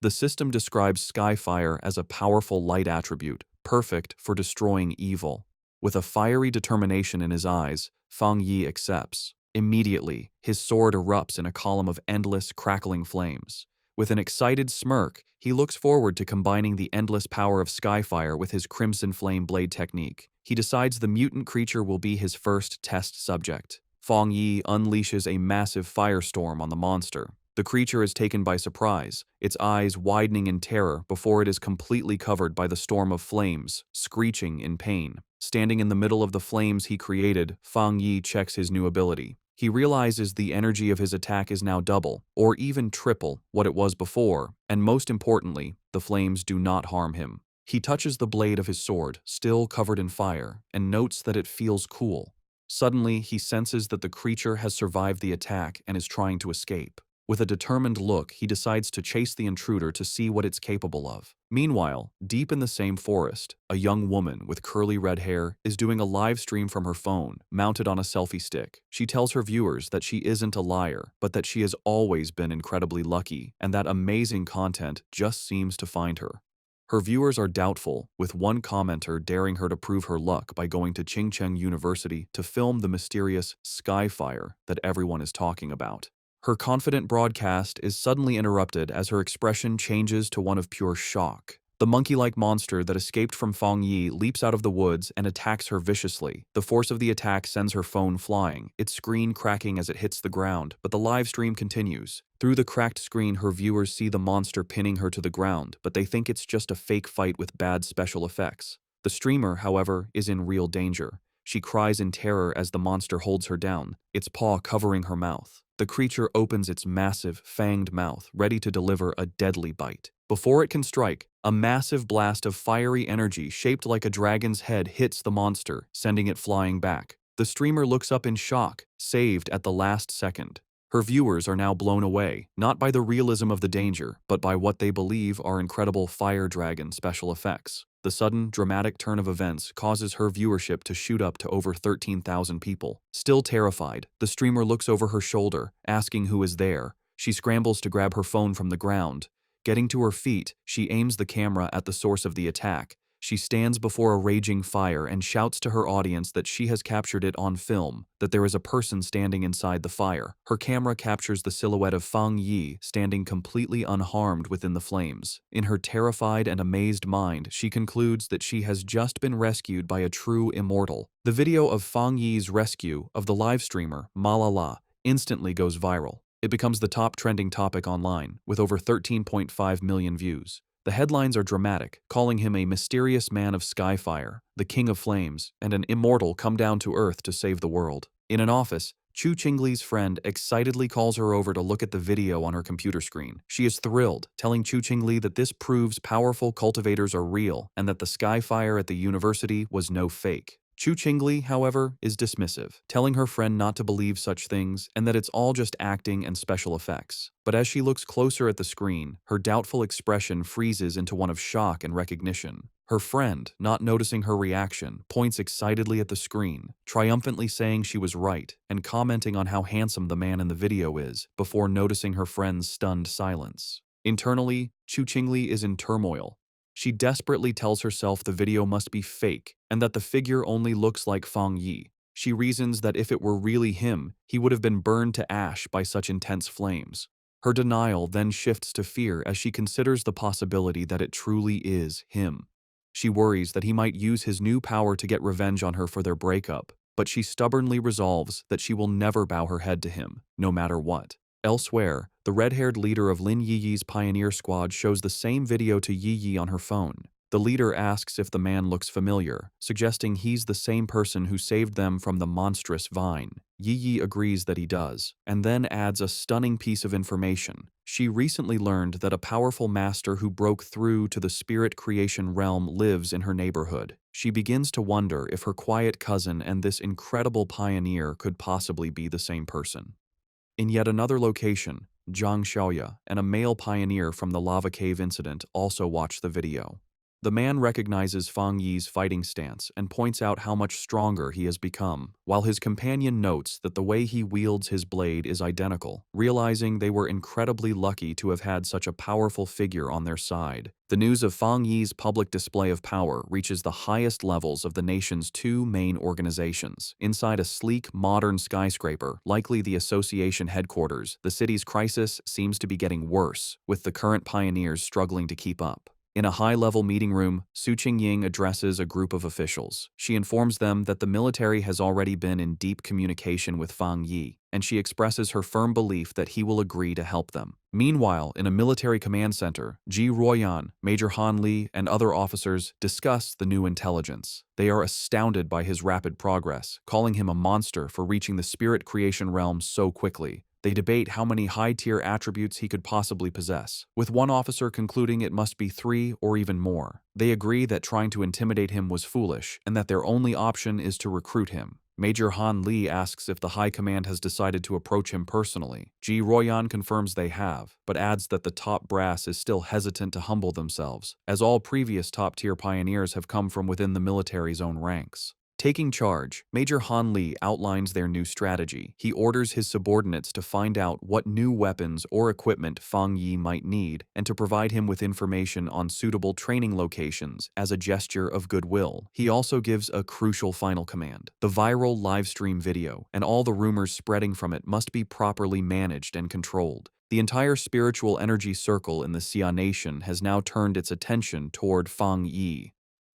The system describes Skyfire as a powerful light attribute, perfect for destroying evil. With a fiery determination in his eyes, Fang Yi accepts. Immediately, his sword erupts in a column of endless, crackling flames. With an excited smirk, he looks forward to combining the endless power of Skyfire with his Crimson Flame Blade technique. He decides the mutant creature will be his first test subject. Fang Yi unleashes a massive firestorm on the monster. The creature is taken by surprise, its eyes widening in terror before it is completely covered by the storm of flames, screeching in pain. Standing in the middle of the flames he created, Fang Yi checks his new ability. He realizes the energy of his attack is now double, or even triple, what it was before, and most importantly, the flames do not harm him. He touches the blade of his sword, still covered in fire, and notes that it feels cool. Suddenly, he senses that the creature has survived the attack and is trying to escape. With a determined look, he decides to chase the intruder to see what it's capable of. Meanwhile, deep in the same forest, a young woman with curly red hair is doing a live stream from her phone, mounted on a selfie stick. She tells her viewers that she isn't a liar, but that she has always been incredibly lucky, and that amazing content just seems to find her. Her viewers are doubtful, with one commenter daring her to prove her luck by going to Qingcheng University to film the mysterious Skyfire that everyone is talking about. Her confident broadcast is suddenly interrupted as her expression changes to one of pure shock. The monkey-like monster that escaped from Fang Yi leaps out of the woods and attacks her viciously. The force of the attack sends her phone flying, its screen cracking as it hits the ground, but the live stream continues. Through the cracked screen, her viewers see the monster pinning her to the ground, but they think it's just a fake fight with bad special effects. The streamer, however, is in real danger. She cries in terror as the monster holds her down, its paw covering her mouth. The creature opens its massive, fanged mouth, ready to deliver a deadly bite. Before it can strike, a massive blast of fiery energy shaped like a dragon's head hits the monster, sending it flying back. The streamer looks up in shock, saved at the last second. Her viewers are now blown away, not by the realism of the danger, but by what they believe are incredible fire dragon special effects. The sudden, dramatic turn of events causes her viewership to shoot up to over 13,000 people. Still terrified, the streamer looks over her shoulder, asking who is there. She scrambles to grab her phone from the ground. Getting to her feet, she aims the camera at the source of the attack, She stands before a raging fire and shouts to her audience that she has captured it on film, that there is a person standing inside the fire. Her camera captures the silhouette of Fang Yi standing completely unharmed within the flames. In her terrified and amazed mind, she concludes that she has just been rescued by a true immortal. The video of Fang Yi's rescue of the live streamer, Malala, instantly goes viral. It becomes the top trending topic online, with over 13.5 million views. The headlines are dramatic, calling him a mysterious man of skyfire, the king of flames, and an immortal come down to earth to save the world. In an office, Chu Qingli's friend excitedly calls her over to look at the video on her computer screen. She is thrilled, telling Chu Qingli that this proves powerful cultivators are real and that the skyfire at the university was no fake. Chu Qingli, however, is dismissive, telling her friend not to believe such things and that it's all just acting and special effects. But as she looks closer at the screen, her doubtful expression freezes into one of shock and recognition. Her friend, not noticing her reaction, points excitedly at the screen, triumphantly saying she was right and commenting on how handsome the man in the video is, before noticing her friend's stunned silence. Internally, Chu Qingli is in turmoil. She desperately tells herself the video must be fake and that the figure only looks like Fang Yi. She reasons that if it were really him, he would have been burned to ash by such intense flames. Her denial then shifts to fear as she considers the possibility that it truly is him. She worries that he might use his new power to get revenge on her for their breakup, but she stubbornly resolves that she will never bow her head to him, no matter what. Elsewhere, the red-haired leader of Lin Yiyi's pioneer squad shows the same video to Yiyi on her phone. The leader asks if the man looks familiar, suggesting he's the same person who saved them from the monstrous vine. Yiyi agrees that he does, and then adds a stunning piece of information. She recently learned that a powerful master who broke through to the spirit creation realm lives in her neighborhood. She begins to wonder if her quiet cousin and this incredible pioneer could possibly be the same person. In yet another location, Zhang Xiaoya and a male pioneer from the lava cave incident also watch the video. The man recognizes Fang Yi's fighting stance and points out how much stronger he has become, while his companion notes that the way he wields his blade is identical, realizing they were incredibly lucky to have had such a powerful figure on their side. The news of Fang Yi's public display of power reaches the highest levels of the nation's two main organizations. Inside a sleek, modern skyscraper, likely the association headquarters, the city's crisis seems to be getting worse, with the current pioneers struggling to keep up. In a high-level meeting room, Su Qingying addresses a group of officials. She informs them that the military has already been in deep communication with Fang Yi, and she expresses her firm belief that he will agree to help them. Meanwhile, in a military command center, Ji Ruoyan, Major Han Li, and other officers discuss the new intelligence. They are astounded by his rapid progress, calling him a monster for reaching the spirit creation realm so quickly. They debate how many high-tier attributes he could possibly possess, with one officer concluding it must be 3 or even more. They agree that trying to intimidate him was foolish, and that their only option is to recruit him. Major Han Li asks if the High Command has decided to approach him personally. Ji Ruoyan confirms they have, but adds that the top brass is still hesitant to humble themselves, as all previous top-tier pioneers have come from within the military's own ranks. Taking charge, Major Han Li outlines their new strategy. He orders his subordinates to find out what new weapons or equipment Fang Yi might need and to provide him with information on suitable training locations as a gesture of goodwill. He also gives a crucial final command. The viral livestream video and all the rumors spreading from it must be properly managed and controlled. The entire spiritual energy circle in the Xia Nation has now turned its attention toward Fang Yi.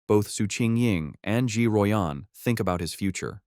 Both Su Qingying and Ji Ruoyan think about his future.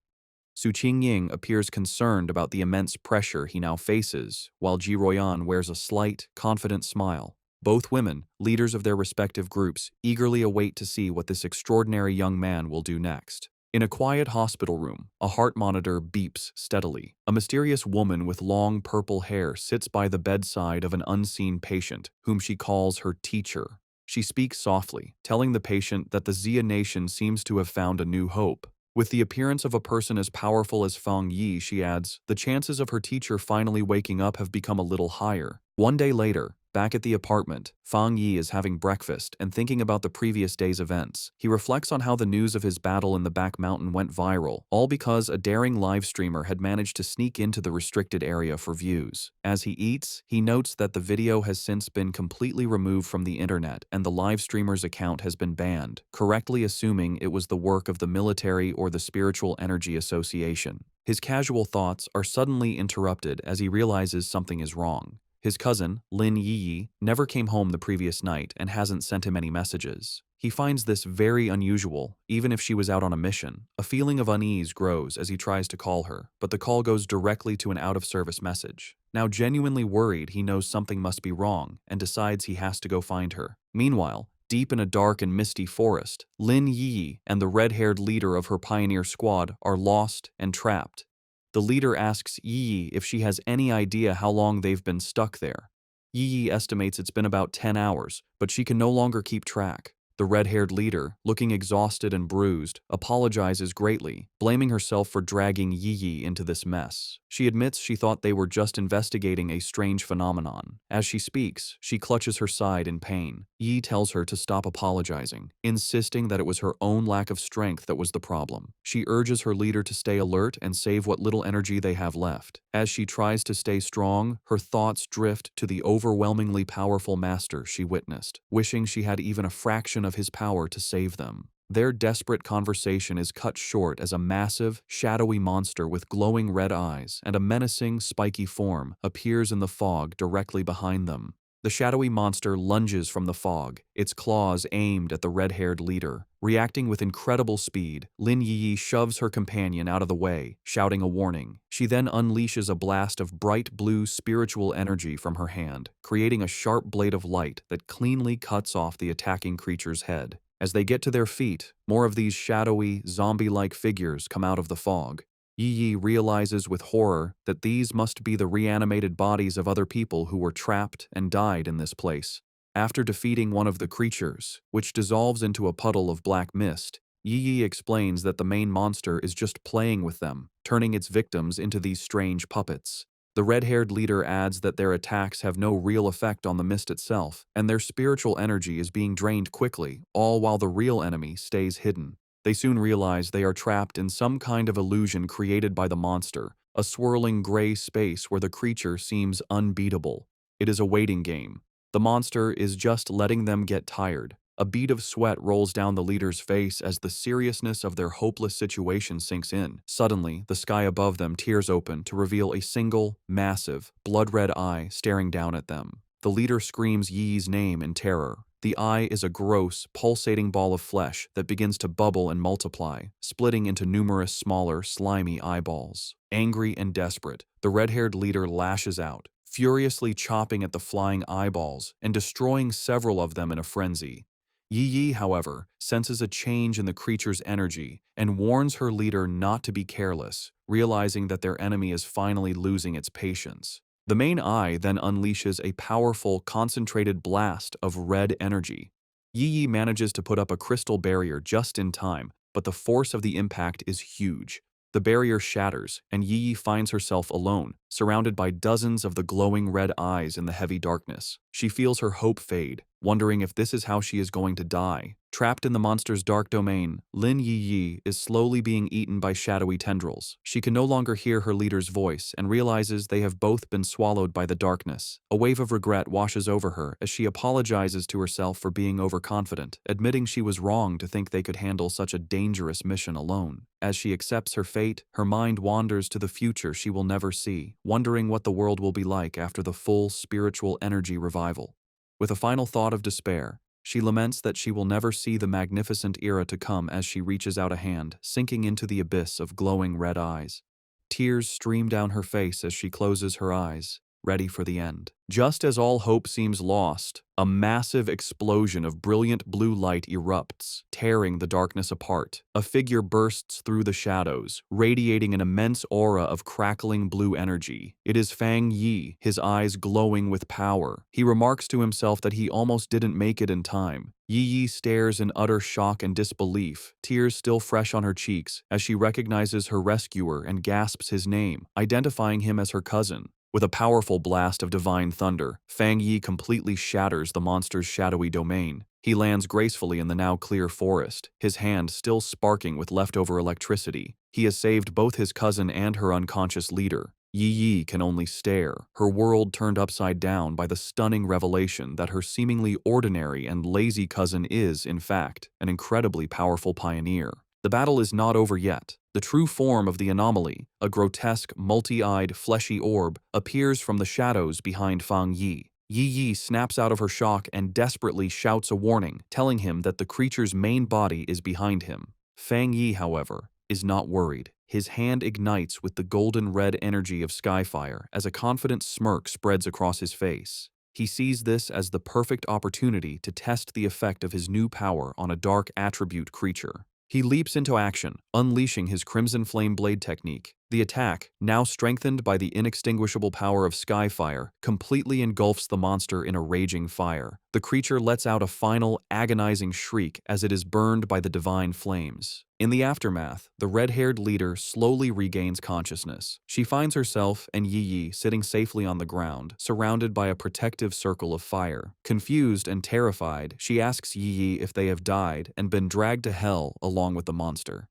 Su Qingying appears concerned about the immense pressure he now faces, while Ji Ruoyan wears a slight, confident smile. Both women, leaders of their respective groups, eagerly await to see what this extraordinary young man will do next. In a quiet hospital room, a heart monitor beeps steadily. A mysterious woman with long purple hair sits by the bedside of an unseen patient, whom she calls her teacher. She speaks softly, telling the patient that the Xia Nation seems to have found a new hope. With the appearance of a person as powerful as Fang Yi, she adds, the chances of her teacher finally waking up have become a little higher. One day later, Back at the apartment, Fang Yi is having breakfast and thinking about the previous day's events. He reflects on how the news of his battle in the back mountain went viral, all because a daring live streamer had managed to sneak into the restricted area for views. As he eats, he notes that the video has since been completely removed from the internet and the live streamer's account has been banned, correctly assuming it was the work of the military or the Spiritual Energy Association. His casual thoughts are suddenly interrupted as he realizes something is wrong. His cousin, Lin Yi, never came home the previous night and hasn't sent him any messages. He finds this very unusual, even if she was out on a mission. A feeling of unease grows as he tries to call her, but the call goes directly to an out-of-service message. Now genuinely worried, he knows something must be wrong and decides he has to go find her. Meanwhile, deep in a dark and misty forest, Lin Yi and the red-haired leader of her pioneer squad are lost and trapped. The leader asks Yi if she has any idea how long they've been stuck there. Yi estimates it's been about 10 hours, but she can no longer keep track. The red-haired leader, looking exhausted and bruised, apologizes greatly, blaming herself for dragging Yi into this mess. She admits she thought they were just investigating a strange phenomenon. As she speaks, she clutches her side in pain. Yi tells her to stop apologizing, insisting that it was her own lack of strength that was the problem. She urges her leader to stay alert and save what little energy they have left. As she tries to stay strong, her thoughts drift to the overwhelmingly powerful master she witnessed, wishing she had even a fraction of his power to save them. Their desperate conversation is cut short as a massive, shadowy monster with glowing red eyes and a menacing, spiky form appears in the fog directly behind them. The shadowy monster lunges from the fog, its claws aimed at the red-haired leader. Reacting with incredible speed, Lin Yi shoves her companion out of the way, shouting a warning. She then unleashes a blast of bright blue spiritual energy from her hand, creating a sharp blade of light that cleanly cuts off the attacking creature's head. As they get to their feet, more of these shadowy, zombie-like figures come out of the fog. Yi realizes with horror that these must be the reanimated bodies of other people who were trapped and died in this place. After defeating one of the creatures, which dissolves into a puddle of black mist, Yi explains that the main monster is just playing with them, turning its victims into these strange puppets. The red-haired leader adds that their attacks have no real effect on the mist itself, and their spiritual energy is being drained quickly, all while the real enemy stays hidden. They soon realize they are trapped in some kind of illusion created by the monster, a swirling gray space where the creature seems unbeatable. It is a waiting game. The monster is just letting them get tired. A bead of sweat rolls down the leader's face as the seriousness of their hopeless situation sinks in. Suddenly, the sky above them tears open to reveal a single, massive, blood-red eye staring down at them. The leader screams Yi's name in terror. The eye is a gross, pulsating ball of flesh that begins to bubble and multiply, splitting into numerous smaller, slimy eyeballs. Angry and desperate, the red-haired leader lashes out, furiously chopping at the flying eyeballs and destroying several of them in a frenzy. Yi, however, senses a change in the creature's energy and warns her leader not to be careless, realizing that their enemy is finally losing its patience. The main eye then unleashes a powerful, concentrated blast of red energy. Yi manages to put up a crystal barrier just in time, but the force of the impact is huge. The barrier shatters, and Yi finds herself alone, surrounded by dozens of the glowing red eyes in the heavy darkness. She feels her hope fade, wondering if this is how she is going to die. Trapped in the monster's dark domain, Lin Yi is slowly being eaten by shadowy tendrils. She can no longer hear her leader's voice and realizes they have both been swallowed by the darkness. A wave of regret washes over her as she apologizes to herself for being overconfident, admitting she was wrong to think they could handle such a dangerous mission alone. As she accepts her fate, her mind wanders to the future she will never see, wondering what the world will be like after the full spiritual energy revival. With a final thought of despair, she laments that she will never see the magnificent era to come as she reaches out a hand, sinking into the abyss of glowing red eyes. Tears stream down her face as she closes her eyes, ready for the end. Just as all hope seems lost, a massive explosion of brilliant blue light erupts, tearing the darkness apart. A figure bursts through the shadows, radiating an immense aura of crackling blue energy. It is Fang Yi, his eyes glowing with power. He remarks to himself that he almost didn't make it in time. Yi stares in utter shock and disbelief, tears still fresh on her cheeks, as she recognizes her rescuer and gasps his name, identifying him as her cousin. With a powerful blast of divine thunder, Fang Yi completely shatters the monster's shadowy domain. He lands gracefully in the now clear forest, his hand still sparking with leftover electricity. He has saved both his cousin and her unconscious leader. Yi Yi can only stare, her world turned upside down by the stunning revelation that her seemingly ordinary and lazy cousin is, in fact, an incredibly powerful pioneer. The battle is not over yet. The true form of the anomaly, a grotesque, multi-eyed, fleshy orb, appears from the shadows behind Fang Yi. Yi Yi snaps out of her shock and desperately shouts a warning, telling him that the creature's main body is behind him. Fang Yi, however, is not worried. His hand ignites with the golden-red energy of skyfire as a confident smirk spreads across his face. He sees this as the perfect opportunity to test the effect of his new power on a dark attribute creature. He leaps into action, unleashing his Crimson Flame Blade technique. The attack, now strengthened by the inextinguishable power of Skyfire, completely engulfs the monster in a raging fire. The creature lets out a final, agonizing shriek as it is burned by the divine flames. In the aftermath, the red-haired leader slowly regains consciousness. She finds herself and Yi Yi sitting safely on the ground, surrounded by a protective circle of fire. Confused and terrified, she asks Yi Yi if they have died and been dragged to hell along with the monster.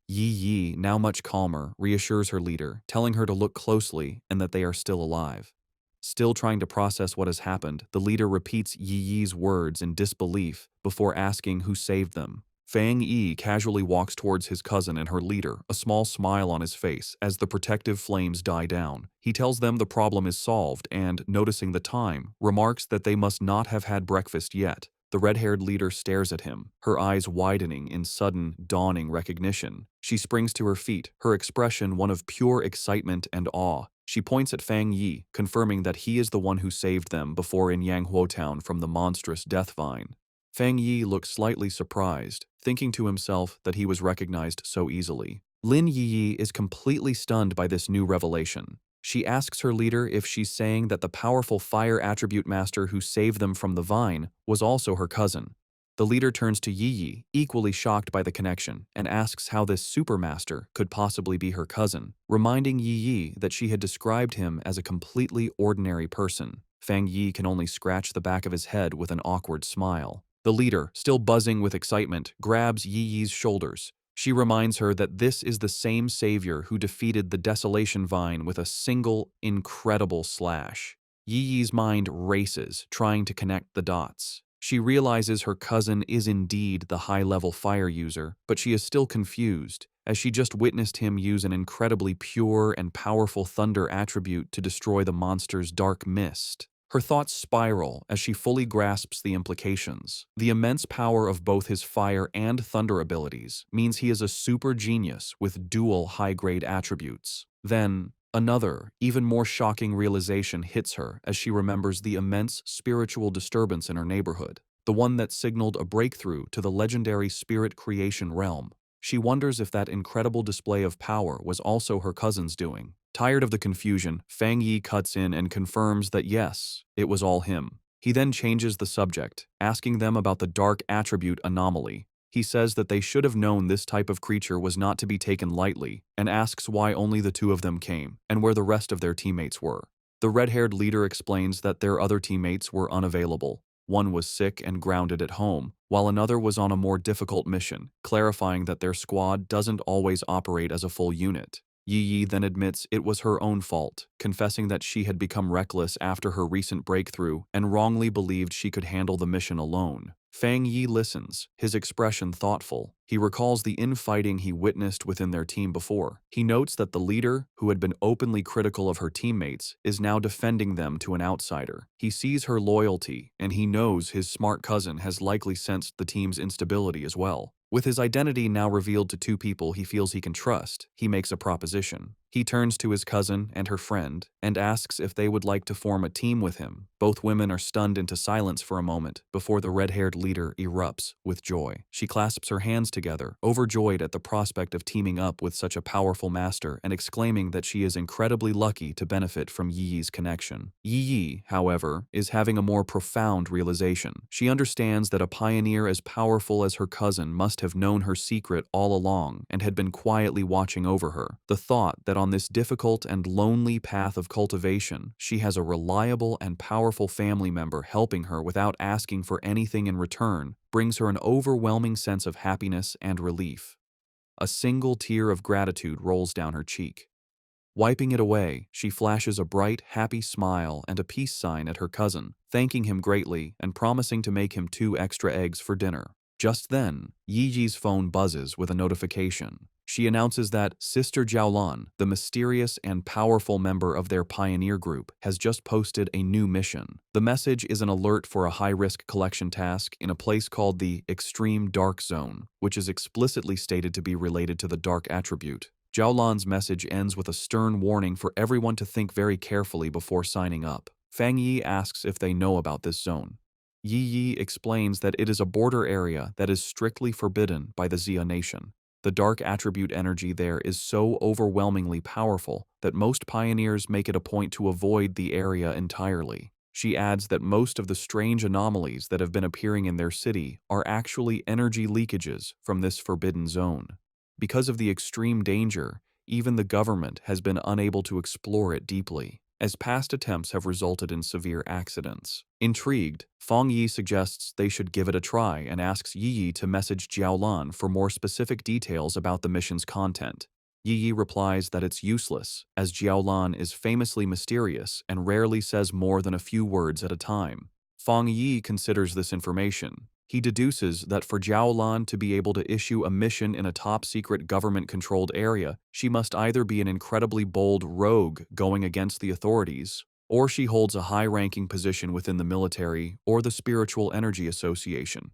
Yi Yi, now much calmer, reassures her leader, telling her to look closely and that they are still alive. Still trying to process what has happened, the leader repeats Yi Yi's words in disbelief before asking who saved them. Fang Yi casually walks towards his cousin and her leader, a small smile on his face as the protective flames die down. He tells them the problem is solved and, noticing the time, remarks that they must not have had breakfast yet. The red-haired leader stares at him, her eyes widening in sudden, dawning recognition. She springs to her feet, her expression one of pure excitement and awe. She points at Fang Yi, confirming that he is the one who saved them before in Yanghuo Town from the monstrous death vine. Fang Yi looks slightly surprised, thinking to himself that he was recognized so easily. Lin Yi Yi is completely stunned by this new revelation. She asks her leader if she's saying that the powerful fire attribute master who saved them from the vine was also her cousin. The leader turns to Yi Yi, equally shocked by the connection, and asks how this supermaster could possibly be her cousin, reminding Yi Yi that she had described him as a completely ordinary person. Fang Yi can only scratch the back of his head with an awkward smile. The leader, still buzzing with excitement, grabs Yi Yi's shoulders. She reminds her that this is the same savior who defeated the Desolation Vine with a single, incredible slash. Yi Yi's mind races, trying to connect the dots. She realizes her cousin is indeed the high-level fire user, but she is still confused, as she just witnessed him use an incredibly pure and powerful thunder attribute to destroy the monster's dark mist. Her thoughts spiral as she fully grasps the implications. The immense power of both his fire and thunder abilities means he is a super genius with dual high-grade attributes. Then, another, even more shocking realization hits her as she remembers the immense spiritual disturbance in her neighborhood, the one that signaled a breakthrough to the legendary spirit creation realm. She wonders if that incredible display of power was also her cousin's doing. Tired of the confusion, Fang Yi cuts in and confirms that yes, it was all him. He then changes the subject, asking them about the dark attribute anomaly. He says that they should have known this type of creature was not to be taken lightly, and asks why only the two of them came, and where the rest of their teammates were. The red-haired leader explains that their other teammates were unavailable. One was sick and grounded at home, while another was on a more difficult mission, clarifying that their squad doesn't always operate as a full unit. Yi Yi then admits it was her own fault, confessing that she had become reckless after her recent breakthrough and wrongly believed she could handle the mission alone. Fang Yi listens, his expression thoughtful. He recalls the infighting he witnessed within their team before. He notes that the leader, who had been openly critical of her teammates, is now defending them to an outsider. He sees her loyalty, and he knows his smart cousin has likely sensed the team's instability as well. With his identity now revealed to two people he feels he can trust, he makes a proposition. He turns to his cousin and her friend and asks if they would like to form a team with him. Both women are stunned into silence for a moment before the red-haired leader erupts with joy. She clasps her hands together, overjoyed at the prospect of teaming up with such a powerful master and exclaiming that she is incredibly lucky to benefit from Yi Yi's connection. Yi Yi, however, is having a more profound realization. She understands that a pioneer as powerful as her cousin must have known her secret all along and had been quietly watching over her. The thought that on this difficult and lonely path of cultivation, she has a reliable and powerful family member helping her without asking for anything in return, brings her an overwhelming sense of happiness and relief. A single tear of gratitude rolls down her cheek. Wiping it away, she flashes a bright, happy smile and a peace sign at her cousin, thanking him greatly and promising to make him 2 extra eggs for dinner. Just then, Yiji's phone buzzes with a notification. She announces that Sister Jiaolan, the mysterious and powerful member of their pioneer group, has just posted a new mission. The message is an alert for a high-risk collection task in a place called the Extreme Dark Zone, which is explicitly stated to be related to the dark attribute. Jiaolan's message ends with a stern warning for everyone to think very carefully before signing up. Fang Yi asks if they know about this zone. Yi explains that it is a border area that is strictly forbidden by the Xia nation. The dark attribute energy there is so overwhelmingly powerful that most pioneers make it a point to avoid the area entirely. She adds that most of the strange anomalies that have been appearing in their city are actually energy leakages from this forbidden zone. Because of the extreme danger, even the government has been unable to explore it deeply, as past attempts have resulted in severe accidents. Intrigued, Fang Yi suggests they should give it a try and asks Yi to message Jiaolan for more specific details about the mission's content. Yi replies that it's useless, as Jiaolan is famously mysterious and rarely says more than a few words at a time. Fang Yi considers this information. He deduces that for Jiaolan to be able to issue a mission in a top-secret government-controlled area, she must either be an incredibly bold rogue going against the authorities, or she holds a high-ranking position within the military or the Spiritual Energy Association.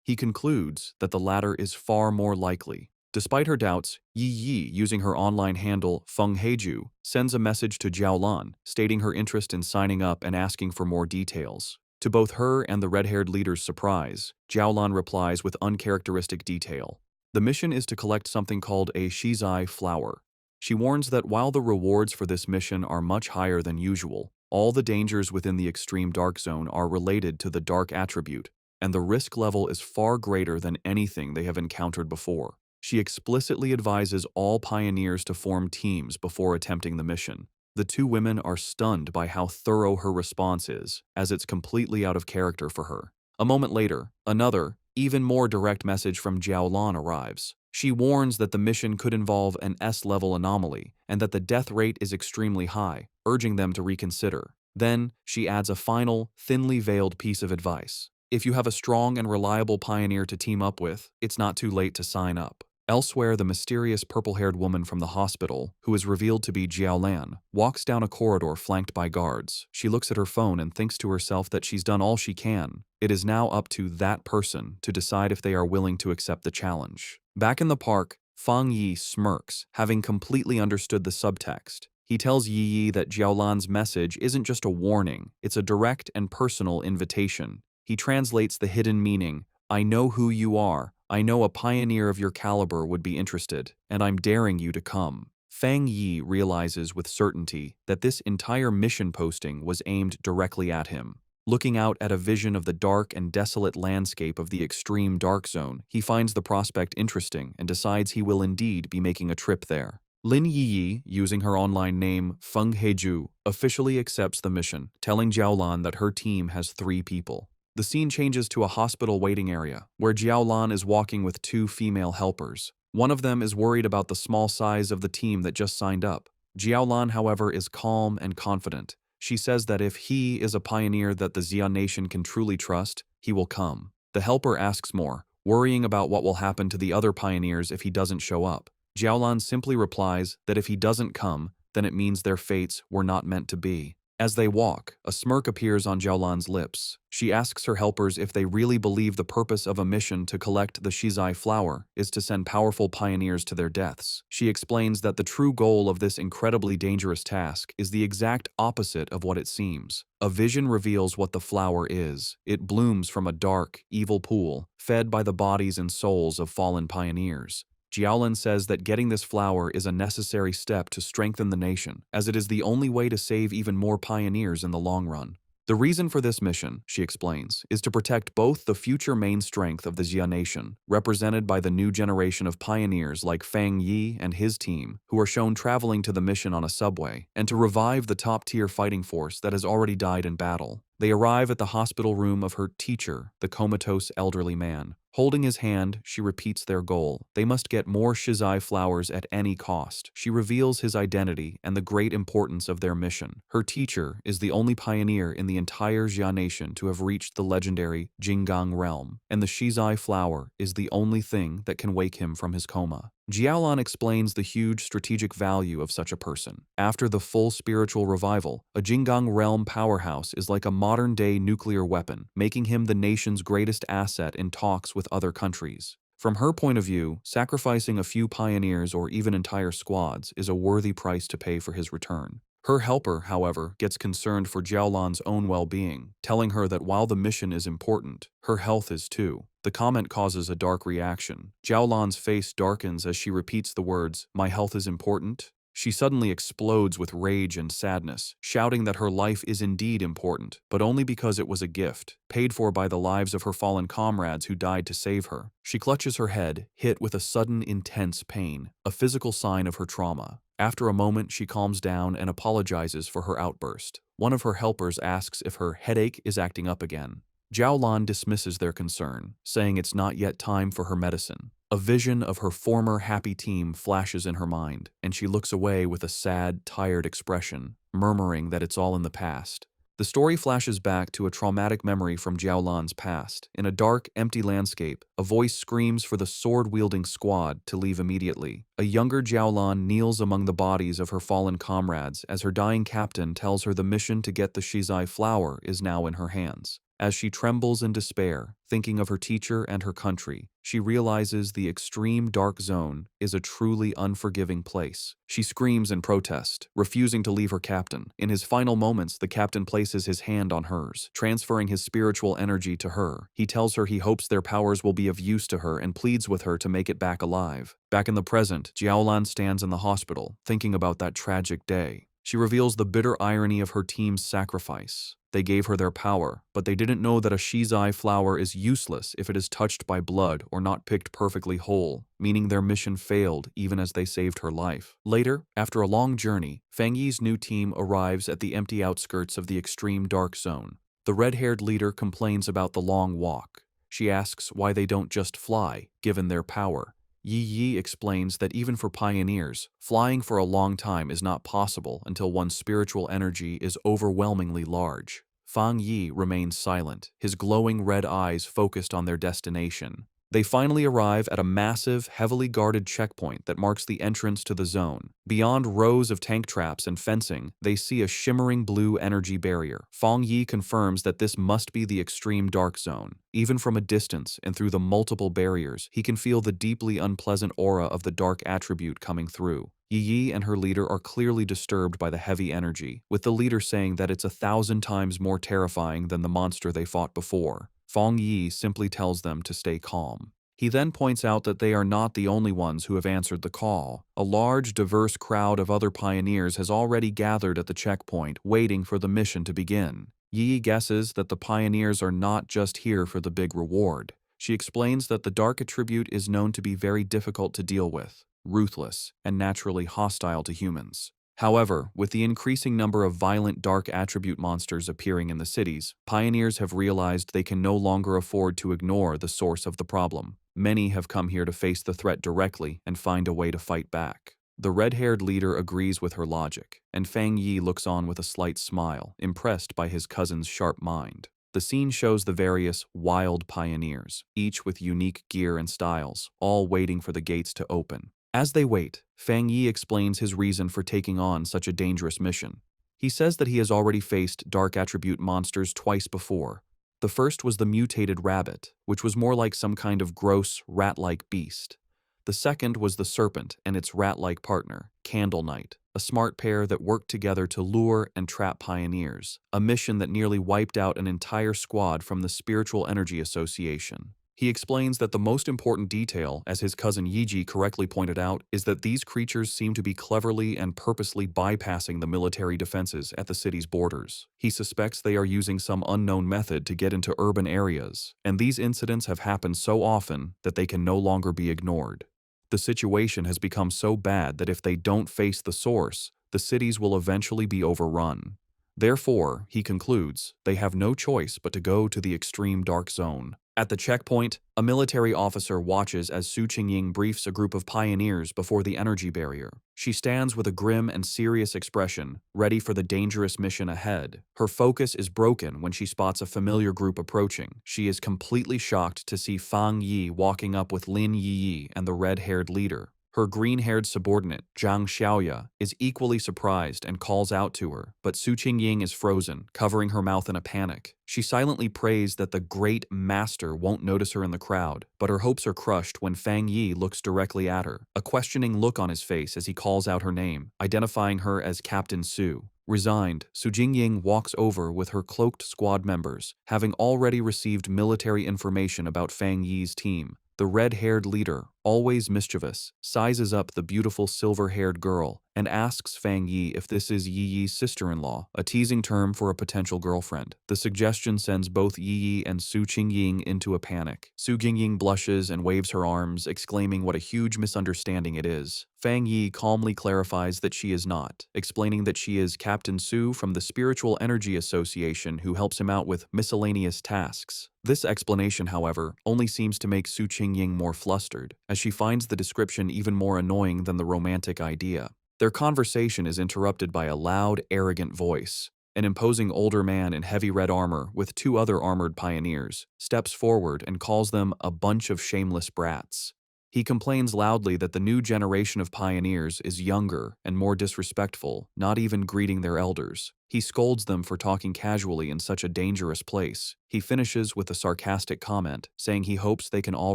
He concludes that the latter is far more likely. Despite her doubts, Yi, using her online handle Feng Heiju, sends a message to Jiaolan, stating her interest in signing up and asking for more details. To both her and the red-haired leader's surprise, Jiaolan replies with uncharacteristic detail. The mission is to collect something called a shizai flower. She warns that while the rewards for this mission are much higher than usual, all the dangers within the extreme dark zone are related to the dark attribute, and the risk level is far greater than anything they have encountered before. She explicitly advises all pioneers to form teams before attempting the mission. The 2 women are stunned by how thorough her response is, as it's completely out of character for her. A moment later, another, even more direct message from Jiaolan arrives. She warns that the mission could involve an S-level anomaly and that the death rate is extremely high, urging them to reconsider. Then, she adds a final, thinly veiled piece of advice. If you have a strong and reliable pioneer to team up with, it's not too late to sign up. Elsewhere, the mysterious purple-haired woman from the hospital, who is revealed to be Jiaolan, walks down a corridor flanked by guards. She looks at her phone and thinks to herself that she's done all she can. It is now up to that person to decide if they are willing to accept the challenge. Back in the park, Fang Yi smirks, having completely understood the subtext. He tells Yi that Jiaolan's message isn't just a warning, it's a direct and personal invitation. He translates the hidden meaning, "I know who you are. I know a pioneer of your caliber would be interested, and I'm daring you to come." Fang Yi realizes with certainty that this entire mission posting was aimed directly at him. Looking out at a vision of the dark and desolate landscape of the extreme dark zone, he finds the prospect interesting and decides he will indeed be making a trip there. Lin Yi, using her online name Feng Heiju, officially accepts the mission, telling Jiaolan that her team has 3 people. The scene changes to a hospital waiting area, where Jiaolan is walking with 2 female helpers. One of them is worried about the small size of the team that just signed up. Jiaolan, however, is calm and confident. She says that if he is a pioneer that the Xia nation can truly trust, he will come. The helper asks more, worrying about what will happen to the other pioneers if he doesn't show up. Jiaolan simply replies that if he doesn't come, then it means their fates were not meant to be. As they walk, a smirk appears on Jiaolan's lips. She asks her helpers if they really believe the purpose of a mission to collect the shizai flower is to send powerful pioneers to their deaths. She explains that the true goal of this incredibly dangerous task is the exact opposite of what it seems. A vision reveals what the flower is. It blooms from a dark, evil pool, fed by the bodies and souls of fallen pioneers. Jiaolan says that getting this flower is a necessary step to strengthen the nation, as it is the only way to save even more pioneers in the long run. The reason for this mission, she explains, is to protect both the future main strength of the Xia nation, represented by the new generation of pioneers like Fang Yi and his team, who are shown traveling to the mission on a subway, and to revive the top-tier fighting force that has already died in battle. They arrive at the hospital room of her teacher, the comatose elderly man. Holding his hand, she repeats their goal. They must get more shizai flowers at any cost. She reveals his identity and the great importance of their mission. Her teacher is the only pioneer in the entire Xia nation to have reached the legendary Jinggang realm, and the shizai flower is the only thing that can wake him from his coma. Jiaolan explains the huge strategic value of such a person. After the full spiritual revival, a Jinggang realm powerhouse is like a modern-day nuclear weapon, making him the nation's greatest asset in talks with other countries. From her point of view, sacrificing a few pioneers or even entire squads is a worthy price to pay for his return. Her helper, however, gets concerned for Jiaolan's own well-being, telling her that while the mission is important, her health is too. The comment causes a dark reaction. Jiaolan's face darkens as she repeats the words, "My health is important." She suddenly explodes with rage and sadness, shouting that her life is indeed important, but only because it was a gift, paid for by the lives of her fallen comrades who died to save her. She clutches her head, hit with a sudden, intense pain, a physical sign of her trauma. After a moment, she calms down and apologizes for her outburst. One of her helpers asks if her headache is acting up again. Jiaolan dismisses their concern, saying it's not yet time for her medicine. A vision of her former happy team flashes in her mind, and she looks away with a sad, tired expression, murmuring that it's all in the past. The story flashes back to a traumatic memory from Jiaolan's past. In a dark, empty landscape, a voice screams for the sword-wielding squad to leave immediately. A younger Jiaolan kneels among the bodies of her fallen comrades as her dying captain tells her the mission to get the shizai flower is now in her hands. As she trembles in despair, thinking of her teacher and her country, she realizes the extreme dark zone is a truly unforgiving place. She screams in protest, refusing to leave her captain. In his final moments, the captain places his hand on hers, transferring his spiritual energy to her. He tells her he hopes their powers will be of use to her and pleads with her to make it back alive. Back in the present, Jiaolan stands in the hospital, thinking about that tragic day. She reveals the bitter irony of her team's sacrifice. They gave her their power, but they didn't know that a shizai flower is useless if it is touched by blood or not picked perfectly whole, meaning their mission failed even as they saved her life. Later, after a long journey, Fang Yi's new team arrives at the empty outskirts of the extreme dark zone. The red-haired leader complains about the long walk. She asks why they don't just fly, given their power. Yi explains that even for pioneers, flying for a long time is not possible until one's spiritual energy is overwhelmingly large. Fang Yi remains silent, his glowing red eyes focused on their destination. They finally arrive at a massive, heavily guarded checkpoint that marks the entrance to the zone. Beyond rows of tank traps and fencing, they see a shimmering blue energy barrier. Fang Yi confirms that this must be the extreme dark zone. Even from a distance and through the multiple barriers, he can feel the deeply unpleasant aura of the dark attribute coming through. Yi and her leader are clearly disturbed by the heavy energy, with the leader saying that it's 1,000 times more terrifying than the monster they fought before. Fang Yi simply tells them to stay calm. He then points out that they are not the only ones who have answered the call. A large, diverse crowd of other pioneers has already gathered at the checkpoint, waiting for the mission to begin. Yi guesses that the pioneers are not just here for the big reward. She explains that the dark attribute is known to be very difficult to deal with, ruthless, and naturally hostile to humans. However, with the increasing number of violent dark attribute monsters appearing in the cities, pioneers have realized they can no longer afford to ignore the source of the problem. Many have come here to face the threat directly and find a way to fight back. The red-haired leader agrees with her logic, and Fang Yi looks on with a slight smile, impressed by his cousin's sharp mind. The scene shows the various wild pioneers, each with unique gear and styles, all waiting for the gates to open. As they wait, Fang Yi explains his reason for taking on such a dangerous mission. He says that he has already faced dark attribute monsters twice before. The first was the mutated rabbit, which was more like some kind of gross, rat-like beast. The second was the serpent and its rat-like partner, Candle Knight, a smart pair that worked together to lure and trap pioneers, a mission that nearly wiped out an entire squad from the Spiritual Energy Association. He explains that the most important detail, as his cousin Yiji correctly pointed out, is that these creatures seem to be cleverly and purposely bypassing the military defenses at the city's borders. He suspects they are using some unknown method to get into urban areas, and these incidents have happened so often that they can no longer be ignored. The situation has become so bad that if they don't face the source, the cities will eventually be overrun. Therefore, he concludes, they have no choice but to go to the extreme dark zone. At the checkpoint, a military officer watches as Su Qingying briefs a group of pioneers before the energy barrier. She stands with a grim and serious expression, ready for the dangerous mission ahead. Her focus is broken when she spots a familiar group approaching. She is completely shocked to see Fang Yi walking up with Lin Yi and the red-haired leader. Her green-haired subordinate, Zhang Xiaoya, is equally surprised and calls out to her, but Su Qingying is frozen, covering her mouth in a panic. She silently prays that the great master won't notice her in the crowd, but her hopes are crushed when Fang Yi looks directly at her, a questioning look on his face as he calls out her name, identifying her as Captain Su. Resigned, Su Jingying walks over with her cloaked squad members, having already received military information about Fang Yi's team. The red-haired leader, always mischievous, sizes up the beautiful silver-haired girl and asks Fang Yi if this is Yi Yi's sister-in-law, a teasing term for a potential girlfriend. The suggestion sends both Yi Yi and Su Qingying into a panic. Su Qingying blushes and waves her arms, exclaiming what a huge misunderstanding it is. Fang Yi calmly clarifies that she is not, explaining that she is Captain Su from the Spiritual Energy Association who helps him out with miscellaneous tasks. This explanation, however, only seems to make Su Qingying more flustered, as she finds the description even more annoying than the romantic idea. Their conversation is interrupted by a loud, arrogant voice. An imposing older man in heavy red armor with two other armored pioneers steps forward and calls them a bunch of shameless brats. He complains loudly that the new generation of pioneers is younger and more disrespectful, not even greeting their elders. He scolds them for talking casually in such a dangerous place. He finishes with a sarcastic comment, saying he hopes they can all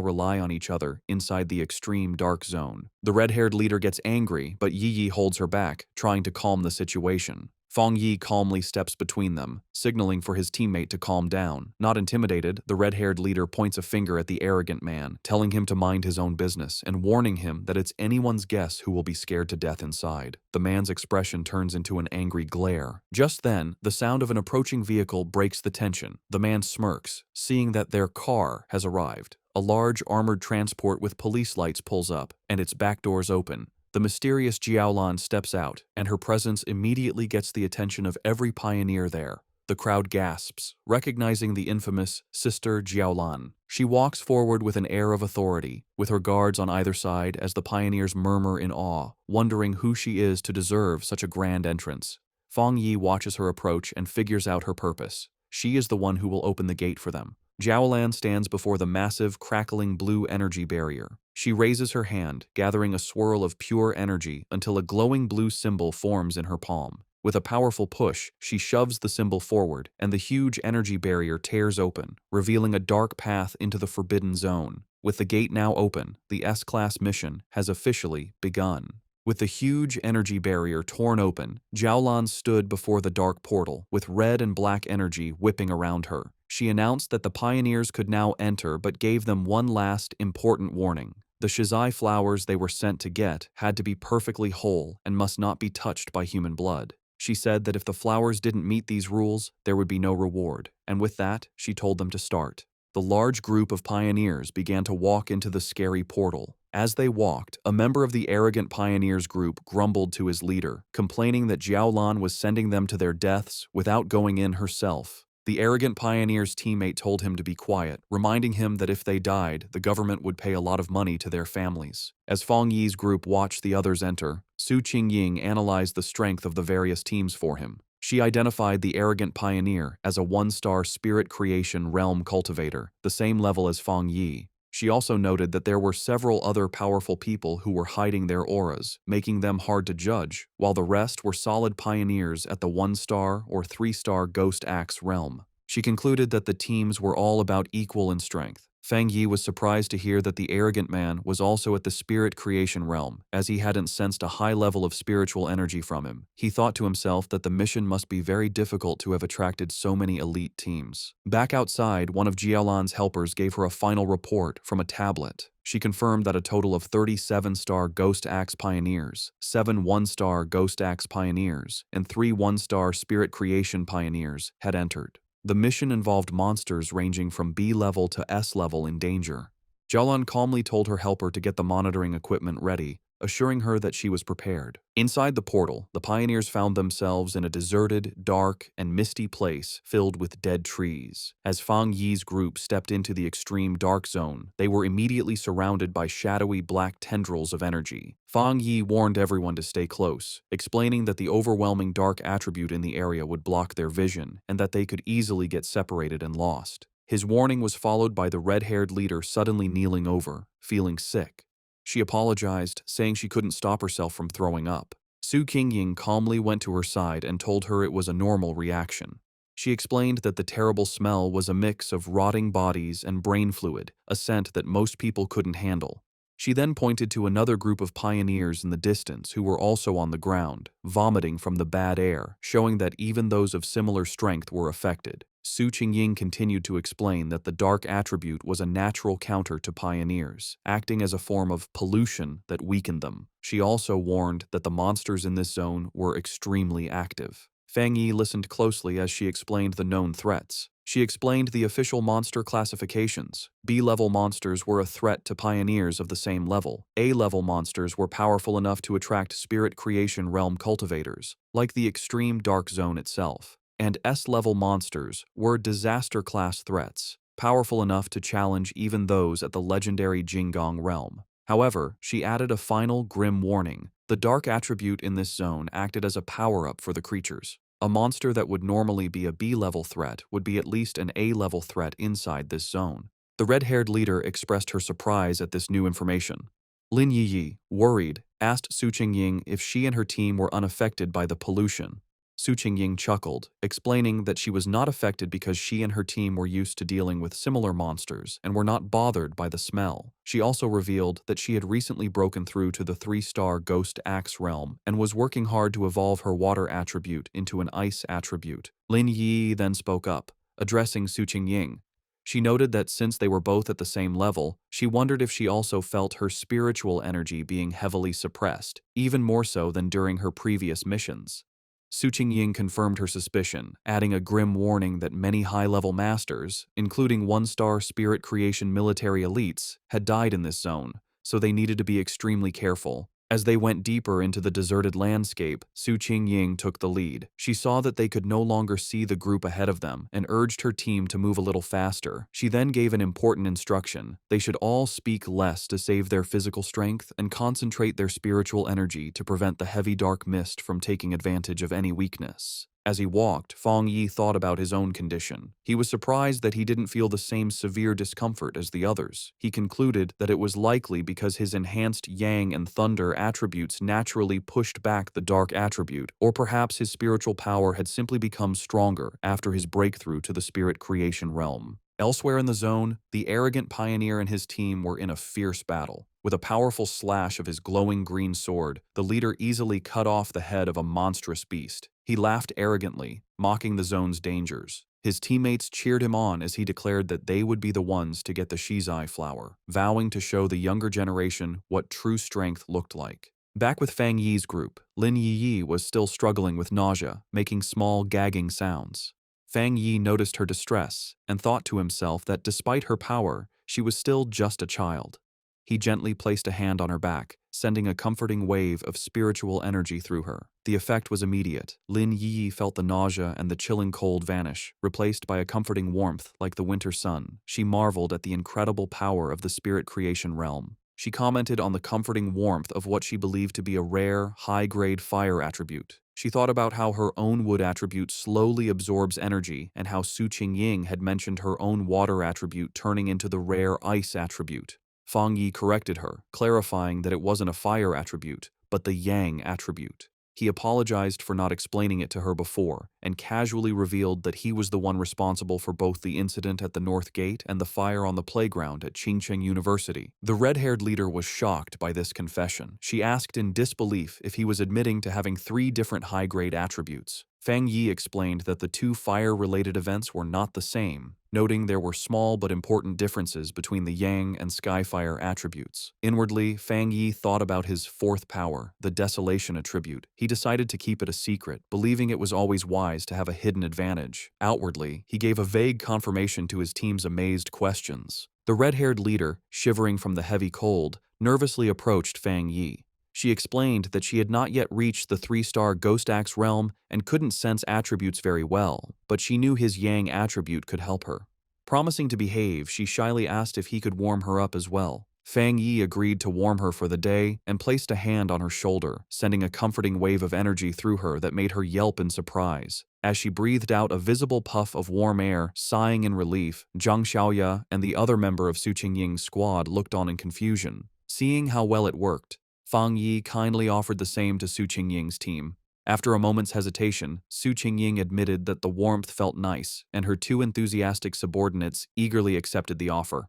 rely on each other inside the extreme dark zone. The red-haired leader gets angry, but Yi Yi holds her back, trying to calm the situation. Fang Yi calmly steps between them, signaling for his teammate to calm down. Not intimidated, the red-haired leader points a finger at the arrogant man, telling him to mind his own business and warning him that it's anyone's guess who will be scared to death inside. The man's expression turns into an angry glare. Just then, the sound of an approaching vehicle breaks the tension. The man smirks, seeing that their car has arrived. A large armored transport with police lights pulls up, and its back doors open. The mysterious Jiaolan steps out, and her presence immediately gets the attention of every pioneer there. The crowd gasps, recognizing the infamous Sister Jiaolan. She walks forward with an air of authority, with her guards on either side as the pioneers murmur in awe, wondering who she is to deserve such a grand entrance. Fang Yi watches her approach and figures out her purpose. She is the one who will open the gate for them. Jiaolan stands before the massive, crackling blue energy barrier. She raises her hand, gathering a swirl of pure energy until a glowing blue symbol forms in her palm. With a powerful push, she shoves the symbol forward, and the huge energy barrier tears open, revealing a dark path into the forbidden zone. With the gate now open, the S-Class mission has officially begun. With the huge energy barrier torn open, Jiaolan stood before the dark portal, with red and black energy whipping around her. She announced that the pioneers could now enter but gave them one last, important warning. The shizai flowers they were sent to get had to be perfectly whole and must not be touched by human blood. She said that if the flowers didn't meet these rules, there would be no reward, and with that, she told them to start. The large group of pioneers began to walk into the scary portal. As they walked, a member of the arrogant pioneers group grumbled to his leader, complaining that Jiaolan was sending them to their deaths without going in herself. The arrogant pioneer's teammate told him to be quiet, reminding him that if they died, the government would pay a lot of money to their families. As Fang Yi's group watched the others enter, Su Qingying analyzed the strength of the various teams for him. She identified the arrogant pioneer as a one-star spirit creation realm cultivator, the same level as Fang Yi. She also noted that there were several other powerful people who were hiding their auras, making them hard to judge, while the rest were solid pioneers at the 1-star or 3-star Ghost Axe realm. She concluded that the teams were all about equal in strength. Fang Yi was surprised to hear that the arrogant man was also at the spirit creation realm, as he hadn't sensed a high level of spiritual energy from him. He thought to himself that the mission must be very difficult to have attracted so many elite teams. Back outside, one of Jialan's helpers gave her a final report from a tablet. She confirmed that a total of 37-star Ghost Axe Pioneers, 7 one-star Ghost Axe Pioneers, and 3 one-star Spirit Creation Pioneers had entered. The mission involved monsters ranging from B level to S level in danger. Jialan calmly told her helper to get the monitoring equipment ready, assuring her that she was prepared. Inside the portal, the pioneers found themselves in a deserted, dark, and misty place filled with dead trees. As Fang Yi's group stepped into the extreme dark zone, they were immediately surrounded by shadowy black tendrils of energy. Fang Yi warned everyone to stay close, explaining that the overwhelming dark attribute in the area would block their vision and that they could easily get separated and lost. His warning was followed by the red-haired leader suddenly kneeling over, feeling sick. She apologized, saying she couldn't stop herself from throwing up. Su Qingying calmly went to her side and told her it was a normal reaction. She explained that the terrible smell was a mix of rotting bodies and brain fluid, a scent that most people couldn't handle. She then pointed to another group of pioneers in the distance who were also on the ground, vomiting from the bad air, showing that even those of similar strength were affected. Su Qingying continued to explain that the dark attribute was a natural counter to pioneers, acting as a form of pollution that weakened them. She also warned that the monsters in this zone were extremely active. Fang Yi listened closely as she explained the known threats. She explained the official monster classifications. B-level monsters were a threat to pioneers of the same level. A-level monsters were powerful enough to attract spirit creation realm cultivators, like the extreme dark zone itself. And S-level monsters were disaster-class threats, powerful enough to challenge even those at the legendary Jingong realm. However, she added a final grim warning. The dark attribute in this zone acted as a power-up for the creatures. A monster that would normally be a B-level threat would be at least an A-level threat inside this zone. The red-haired leader expressed her surprise at this new information. Lin Yiyi, worried, asked Su Qingying if she and her team were unaffected by the pollution. Su Qingying chuckled, explaining that she was not affected because she and her team were used to dealing with similar monsters and were not bothered by the smell. She also revealed that she had recently broken through to the 3-star Ghost Axe realm and was working hard to evolve her water attribute into an ice attribute. Lin Yi then spoke up, addressing Su Qingying. She noted that since they were both at the same level, she wondered if she also felt her spiritual energy being heavily suppressed, even more so than during her previous missions. Su Qingying confirmed her suspicion, adding a grim warning that many high-level masters, including 1-star spirit creation military elites, had died in this zone, so they needed to be extremely careful. As they went deeper into the deserted landscape, Su Qingying took the lead. She saw that they could no longer see the group ahead of them and urged her team to move a little faster. She then gave an important instruction. They should all speak less to save their physical strength and concentrate their spiritual energy to prevent the heavy dark mist from taking advantage of any weakness. As he walked, Fang Yi thought about his own condition. He was surprised that he didn't feel the same severe discomfort as the others. He concluded that it was likely because his enhanced yang and thunder attributes naturally pushed back the dark attribute, or perhaps his spiritual power had simply become stronger after his breakthrough to the spirit creation realm. Elsewhere in the zone, the arrogant pioneer and his team were in a fierce battle. With a powerful slash of his glowing green sword, the leader easily cut off the head of a monstrous beast. He laughed arrogantly, mocking the zone's dangers. His teammates cheered him on as he declared that they would be the ones to get the Shizai flower, vowing to show the younger generation what true strength looked like. Back with Fang Yi's group, Lin Yiyi was still struggling with nausea, making small gagging sounds. Fang Yi noticed her distress and thought to himself that despite her power, she was still just a child. He gently placed a hand on her back, sending a comforting wave of spiritual energy through her. The effect was immediate. Lin Yi felt the nausea and the chilling cold vanish, replaced by a comforting warmth like the winter sun. She marveled at the incredible power of the spirit creation realm. She commented on the comforting warmth of what she believed to be a rare, high-grade fire attribute. She thought about how her own wood attribute slowly absorbs energy and how Su Qingying had mentioned her own water attribute turning into the rare ice attribute. Fang Yi corrected her, clarifying that it wasn't a fire attribute, but the yang attribute. He apologized for not explaining it to her before, and casually revealed that he was the one responsible for both the incident at the North Gate and the fire on the playground at Qingcheng University. The red-haired leader was shocked by this confession. She asked in disbelief if he was admitting to having 3 different high-grade attributes. Fang Yi explained that the 2 fire-related events were not the same, noting there were small but important differences between the Yang and Skyfire attributes. Inwardly, Fang Yi thought about his 4th power, the Desolation attribute. He decided to keep it a secret, believing it was always wise to have a hidden advantage. Outwardly, he gave a vague confirmation to his team's amazed questions. The red-haired leader, shivering from the heavy cold, nervously approached Fang Yi. She explained that she had not yet reached the 3-star Ghost Axe realm and couldn't sense attributes very well, but she knew his Yang attribute could help her. Promising to behave, she shyly asked if he could warm her up as well. Fang Yi agreed to warm her for the day and placed a hand on her shoulder, sending a comforting wave of energy through her that made her yelp in surprise. As she breathed out a visible puff of warm air, sighing in relief, Zhang Xiaoya and the other member of Su Qingying's squad looked on in confusion. Seeing how well it worked, Fang Yi kindly offered the same to Su Qingying's team. After a moment's hesitation, Su Qingying admitted that the warmth felt nice, and her 2 enthusiastic subordinates eagerly accepted the offer.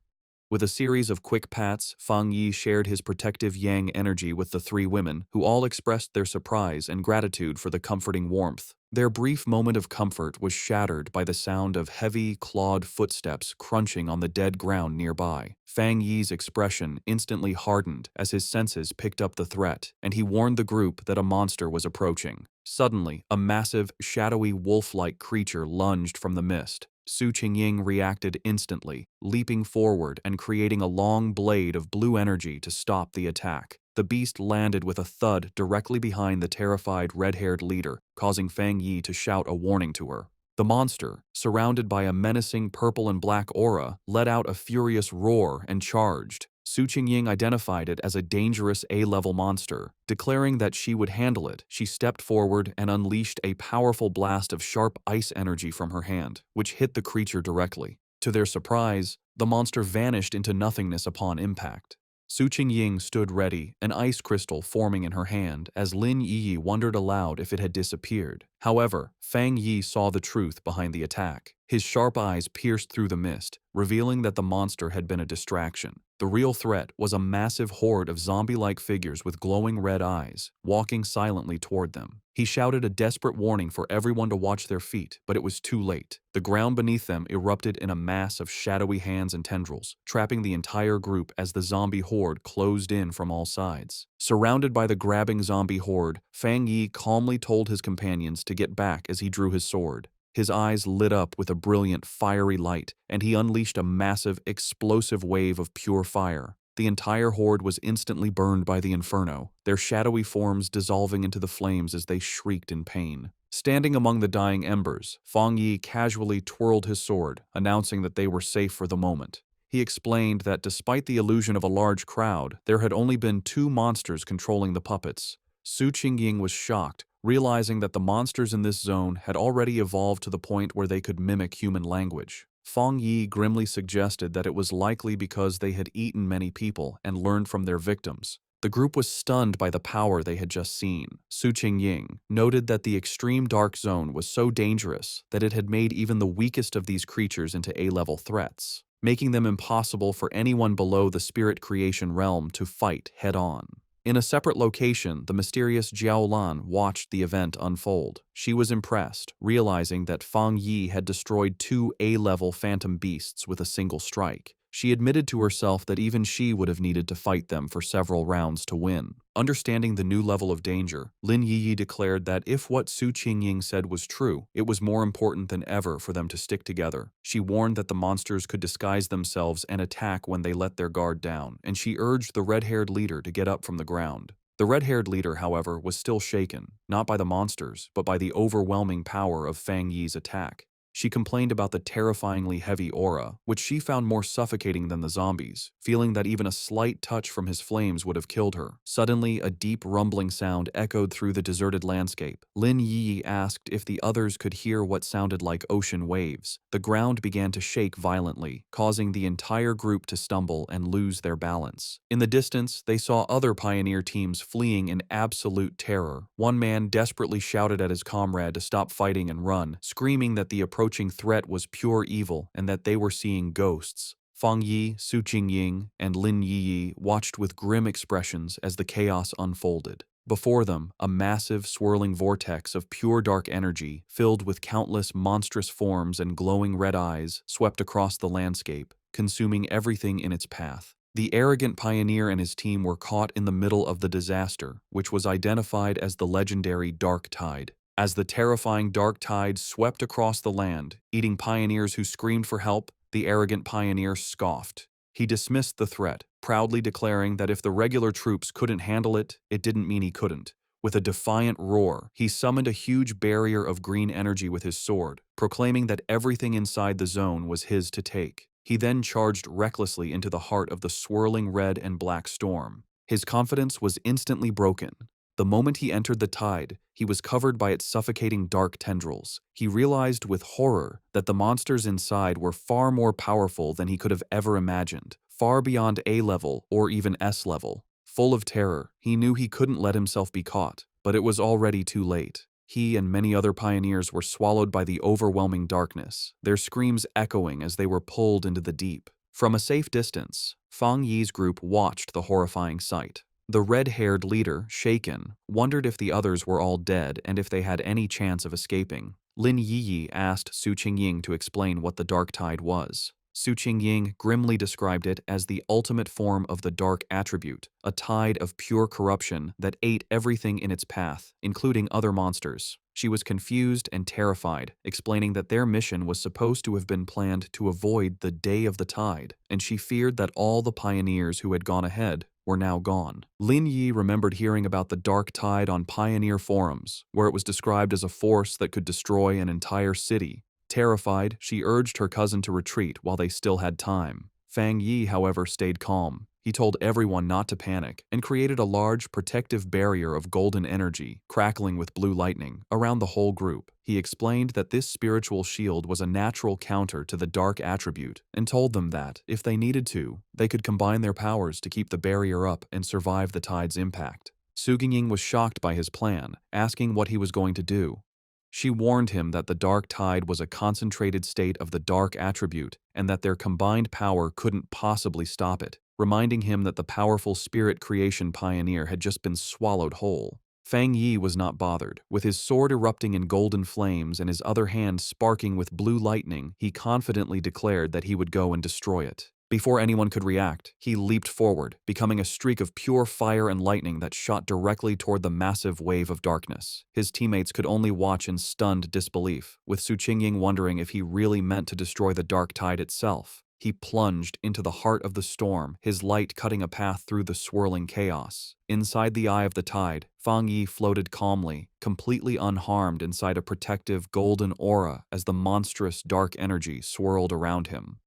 With a series of quick pats, Fang Yi shared his protective Yang energy with the 3 women, who all expressed their surprise and gratitude for the comforting warmth. Their brief moment of comfort was shattered by the sound of heavy, clawed footsteps crunching on the dead ground nearby. Fang Yi's expression instantly hardened as his senses picked up the threat, and he warned the group that a monster was approaching. Suddenly, a massive, shadowy wolf-like creature lunged from the mist. Su Qingying reacted instantly, leaping forward and creating a long blade of blue energy to stop the attack. The beast landed with a thud directly behind the terrified red-haired leader, causing Fang Yi to shout a warning to her. The monster, surrounded by a menacing purple and black aura, let out a furious roar and charged. Su Qingying identified it as a dangerous A-level monster. Declaring that she would handle it, she stepped forward and unleashed a powerful blast of sharp ice energy from her hand, which hit the creature directly. To their surprise, the monster vanished into nothingness upon impact. Su Qingying stood ready, an ice crystal forming in her hand, as Lin Yi wondered aloud if it had disappeared. However, Fang Yi saw the truth behind the attack. His sharp eyes pierced through the mist, revealing that the monster had been a distraction. The real threat was a massive horde of zombie-like figures with glowing red eyes, walking silently toward them. He shouted a desperate warning for everyone to watch their feet, but it was too late. The ground beneath them erupted in a mass of shadowy hands and tendrils, trapping the entire group as the zombie horde closed in from all sides. Surrounded by the grabbing zombie horde, Fang Yi calmly told his companions to get back as he drew his sword. His eyes lit up with a brilliant, fiery light, and he unleashed a massive, explosive wave of pure fire. The entire horde was instantly burned by the inferno, their shadowy forms dissolving into the flames as they shrieked in pain. Standing among the dying embers, Fang Yi casually twirled his sword, announcing that they were safe for the moment. He explained that despite the illusion of a large crowd, there had only been 2 monsters controlling the puppets. Su Qingying was shocked, realizing that the monsters in this zone had already evolved to the point where they could mimic human language. Fang Yi grimly suggested that it was likely because they had eaten many people and learned from their victims. The group was stunned by the power they had just seen. Su Qingying noted that the extreme dark zone was so dangerous that it had made even the weakest of these creatures into A-level threats, making them impossible for anyone below the spirit creation realm to fight head-on. In a separate location, the mysterious Jiao Lan watched the event unfold. She was impressed, realizing that Fang Yi had destroyed 2 A-level phantom beasts with a single strike. She admitted to herself that even she would have needed to fight them for several rounds to win. Understanding the new level of danger, Lin Yi declared that if what Su Qingying said was true, it was more important than ever for them to stick together. She warned that the monsters could disguise themselves and attack when they let their guard down, and she urged the red-haired leader to get up from the ground. The red-haired leader, however, was still shaken, not by the monsters, but by the overwhelming power of Fang Yi's attack. She complained about the terrifyingly heavy aura, which she found more suffocating than the zombies, feeling that even a slight touch from his flames would have killed her. Suddenly, a deep rumbling sound echoed through the deserted landscape. Lin Yi asked if the others could hear what sounded like ocean waves. The ground began to shake violently, causing the entire group to stumble and lose their balance. In the distance, they saw other pioneer teams fleeing in absolute terror. One man desperately shouted at his comrade to stop fighting and run, screaming that the approaching threat was pure evil and that they were seeing ghosts. Fang Yi, Su Qingying, and Lin Yi watched with grim expressions as the chaos unfolded. Before them, a massive, swirling vortex of pure dark energy, filled with countless monstrous forms and glowing red eyes, swept across the landscape, consuming everything in its path. The arrogant pioneer and his team were caught in the middle of the disaster, which was identified as the legendary Dark Tide. As the terrifying Dark Tide swept across the land, eating pioneers who screamed for help, the arrogant pioneer scoffed. He dismissed the threat, proudly declaring that if the regular troops couldn't handle it, it didn't mean he couldn't. With a defiant roar, he summoned a huge barrier of green energy with his sword, proclaiming that everything inside the zone was his to take. He then charged recklessly into the heart of the swirling red and black storm. His confidence was instantly broken. The moment he entered the tide, he was covered by its suffocating dark tendrils. He realized with horror that the monsters inside were far more powerful than he could have ever imagined, far beyond A level or even S level. Full of terror, he knew he couldn't let himself be caught, but it was already too late. He and many other pioneers were swallowed by the overwhelming darkness, their screams echoing as they were pulled into the deep. From a safe distance, Fang Yi's group watched the horrifying sight. The red-haired leader, shaken, wondered if the others were all dead and if they had any chance of escaping. Lin Yi asked Su Qingying to explain what the dark tide was. Su Qingying grimly described it as the ultimate form of the dark attribute, a tide of pure corruption that ate everything in its path, including other monsters. She was confused and terrified, explaining that their mission was supposed to have been planned to avoid the Day of the Tide, and she feared that all the pioneers who had gone ahead were now gone. Lin Yi remembered hearing about the dark tide on pioneer forums, where it was described as a force that could destroy an entire city. Terrified, she urged her cousin to retreat while they still had time. Fang Yi, however, stayed calm. He told everyone not to panic and created a large protective barrier of golden energy, crackling with blue lightning, around the whole group. He explained that this spiritual shield was a natural counter to the dark attribute and told them that, if they needed to, they could combine their powers to keep the barrier up and survive the tide's impact. Su Qingying was shocked by his plan, asking what he was going to do. She warned him that the dark tide was a concentrated state of the dark attribute and that their combined power couldn't possibly stop it, reminding him that the powerful spirit creation pioneer had just been swallowed whole. Fang Yi was not bothered. With his sword erupting in golden flames and his other hand sparking with blue lightning, he confidently declared that he would go and destroy it. Before anyone could react, he leaped forward, becoming a streak of pure fire and lightning that shot directly toward the massive wave of darkness. His teammates could only watch in stunned disbelief, with Su Qingying wondering if he really meant to destroy the dark tide itself. He plunged into the heart of the storm, his light cutting a path through the swirling chaos. Inside the eye of the tide, Fang Yi floated calmly, completely unharmed inside a protective golden aura as the monstrous dark energy swirled around him.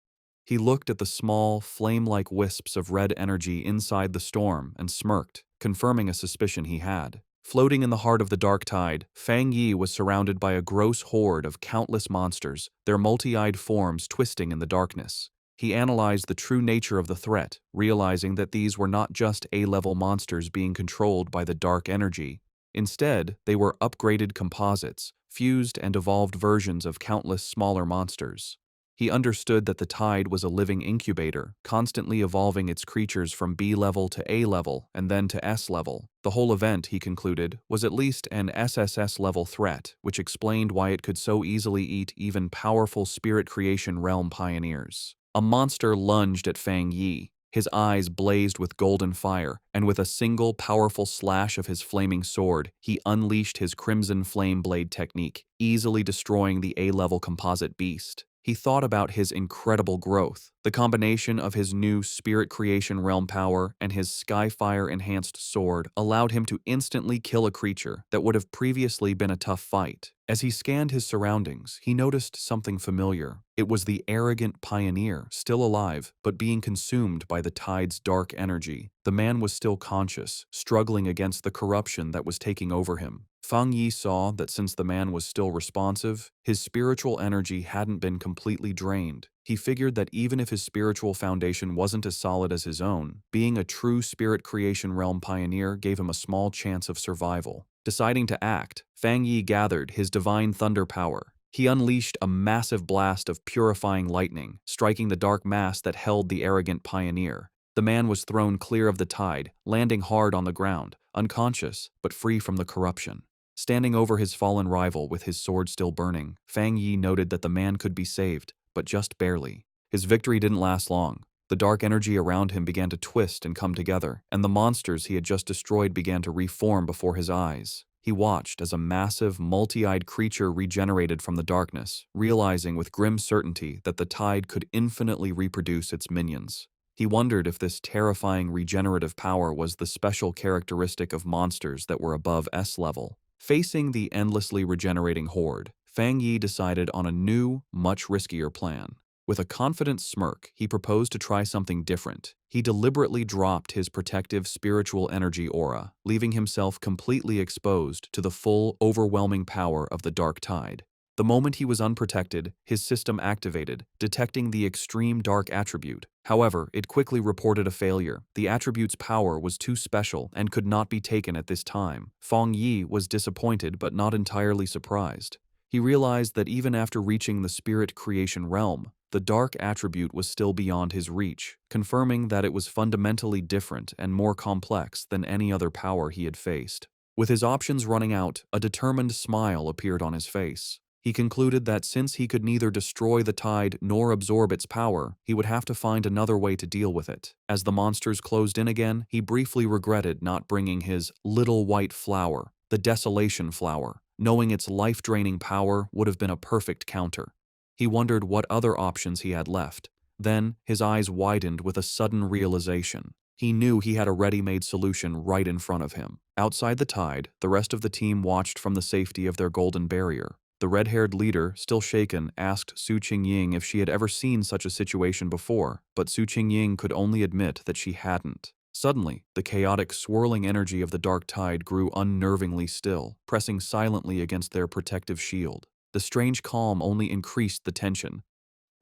He looked at the small, flame-like wisps of red energy inside the storm and smirked, confirming a suspicion he had. Floating in the heart of the dark tide, Fang Yi was surrounded by a gross horde of countless monsters, their multi-eyed forms twisting in the darkness. He analyzed the true nature of the threat, realizing that these were not just A-level monsters being controlled by the dark energy. Instead, they were upgraded composites, fused and evolved versions of countless smaller monsters. He understood that the tide was a living incubator, constantly evolving its creatures from B level to A level and then to S level. The whole event, he concluded, was at least an SSS level threat, which explained why it could so easily eat even powerful spirit creation realm pioneers. A monster lunged at Fang Yi. His eyes blazed with golden fire, and with a single powerful slash of his flaming sword, he unleashed his crimson flame blade technique, easily destroying the A-level composite beast. He thought about his incredible growth, The combination of his new Spirit Creation Realm power and his Skyfire-enhanced sword allowed him to instantly kill a creature that would have previously been a tough fight. As he scanned his surroundings, he noticed something familiar. It was the arrogant pioneer, still alive, but being consumed by the tide's dark energy. The man was still conscious, struggling against the corruption that was taking over him. Fang Yi saw that since the man was still responsive, his spiritual energy hadn't been completely drained. He figured that even if his spiritual foundation wasn't as solid as his own, being a true Spirit Creation Realm pioneer gave him a small chance of survival. Deciding to act, Fang Yi gathered his divine thunder power. He unleashed a massive blast of purifying lightning, striking the dark mass that held the arrogant pioneer. The man was thrown clear of the tide, landing hard on the ground, unconscious but free from the corruption. Standing over his fallen rival with his sword still burning, Fang Yi noted that the man could be saved, but just barely. His victory didn't last long. The dark energy around him began to twist and come together, and the monsters he had just destroyed began to reform before his eyes. He watched as a massive, multi-eyed creature regenerated from the darkness, realizing with grim certainty that the tide could infinitely reproduce its minions. He wondered if this terrifying regenerative power was the special characteristic of monsters that were above S level. Facing the endlessly regenerating horde, Fang Yi decided on a new, much riskier plan. With a confident smirk, he proposed to try something different. He deliberately dropped his protective spiritual energy aura, leaving himself completely exposed to the full, overwhelming power of the dark tide. The moment he was unprotected, his system activated, detecting the extreme dark attribute. However, it quickly reported a failure. The attribute's power was too special and could not be taken at this time. Fang Yi was disappointed but not entirely surprised. He realized that even after reaching the Spirit Creation Realm, the dark attribute was still beyond his reach, confirming that it was fundamentally different and more complex than any other power he had faced. With his options running out, a determined smile appeared on his face. He concluded that since he could neither destroy the tide nor absorb its power, he would have to find another way to deal with it. As the monsters closed in again, he briefly regretted not bringing his little white flower, the Desolation Flower, knowing its life-draining power would have been a perfect counter. He wondered what other options he had left. Then, his eyes widened with a sudden realization. He knew he had a ready-made solution right in front of him. Outside the tide, the rest of the team watched from the safety of their golden barrier. The red-haired leader, still shaken, asked Su Qingying if she had ever seen such a situation before, but Su Qingying could only admit that she hadn't. Suddenly, the chaotic, swirling energy of the dark tide grew unnervingly still, pressing silently against their protective shield. The strange calm only increased the tension.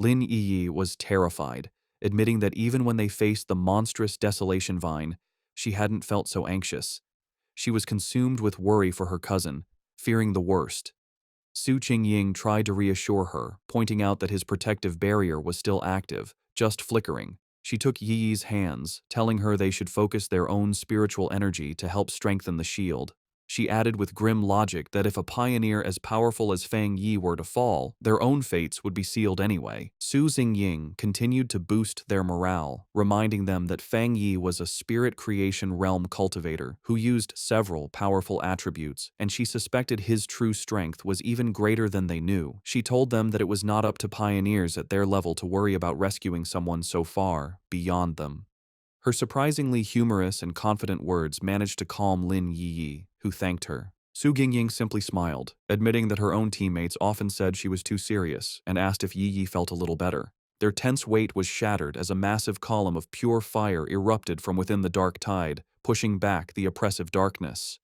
Lin Yi was terrified, admitting that even when they faced the monstrous Desolation Vine, she hadn't felt so anxious. She was consumed with worry for her cousin, fearing the worst. Su Qingying tried to reassure her, pointing out that his protective barrier was still active, just flickering. She took Yi's hands, telling her they should focus their own spiritual energy to help strengthen the shield. She added with grim logic that if a pioneer as powerful as Fang Yi were to fall, their own fates would be sealed anyway. Su Xingying continued to boost their morale, reminding them that Fang Yi was a Spirit Creation Realm cultivator who used several powerful attributes, and she suspected his true strength was even greater than they knew. She told them that it was not up to pioneers at their level to worry about rescuing someone so far beyond them. Her surprisingly humorous and confident words managed to calm Lin Yi, who thanked her. Su Gingying simply smiled, admitting that her own teammates often said she was too serious, and asked if Yi felt a little better. Their tense weight was shattered as a massive column of pure fire erupted from within the dark tide, pushing back the oppressive darkness.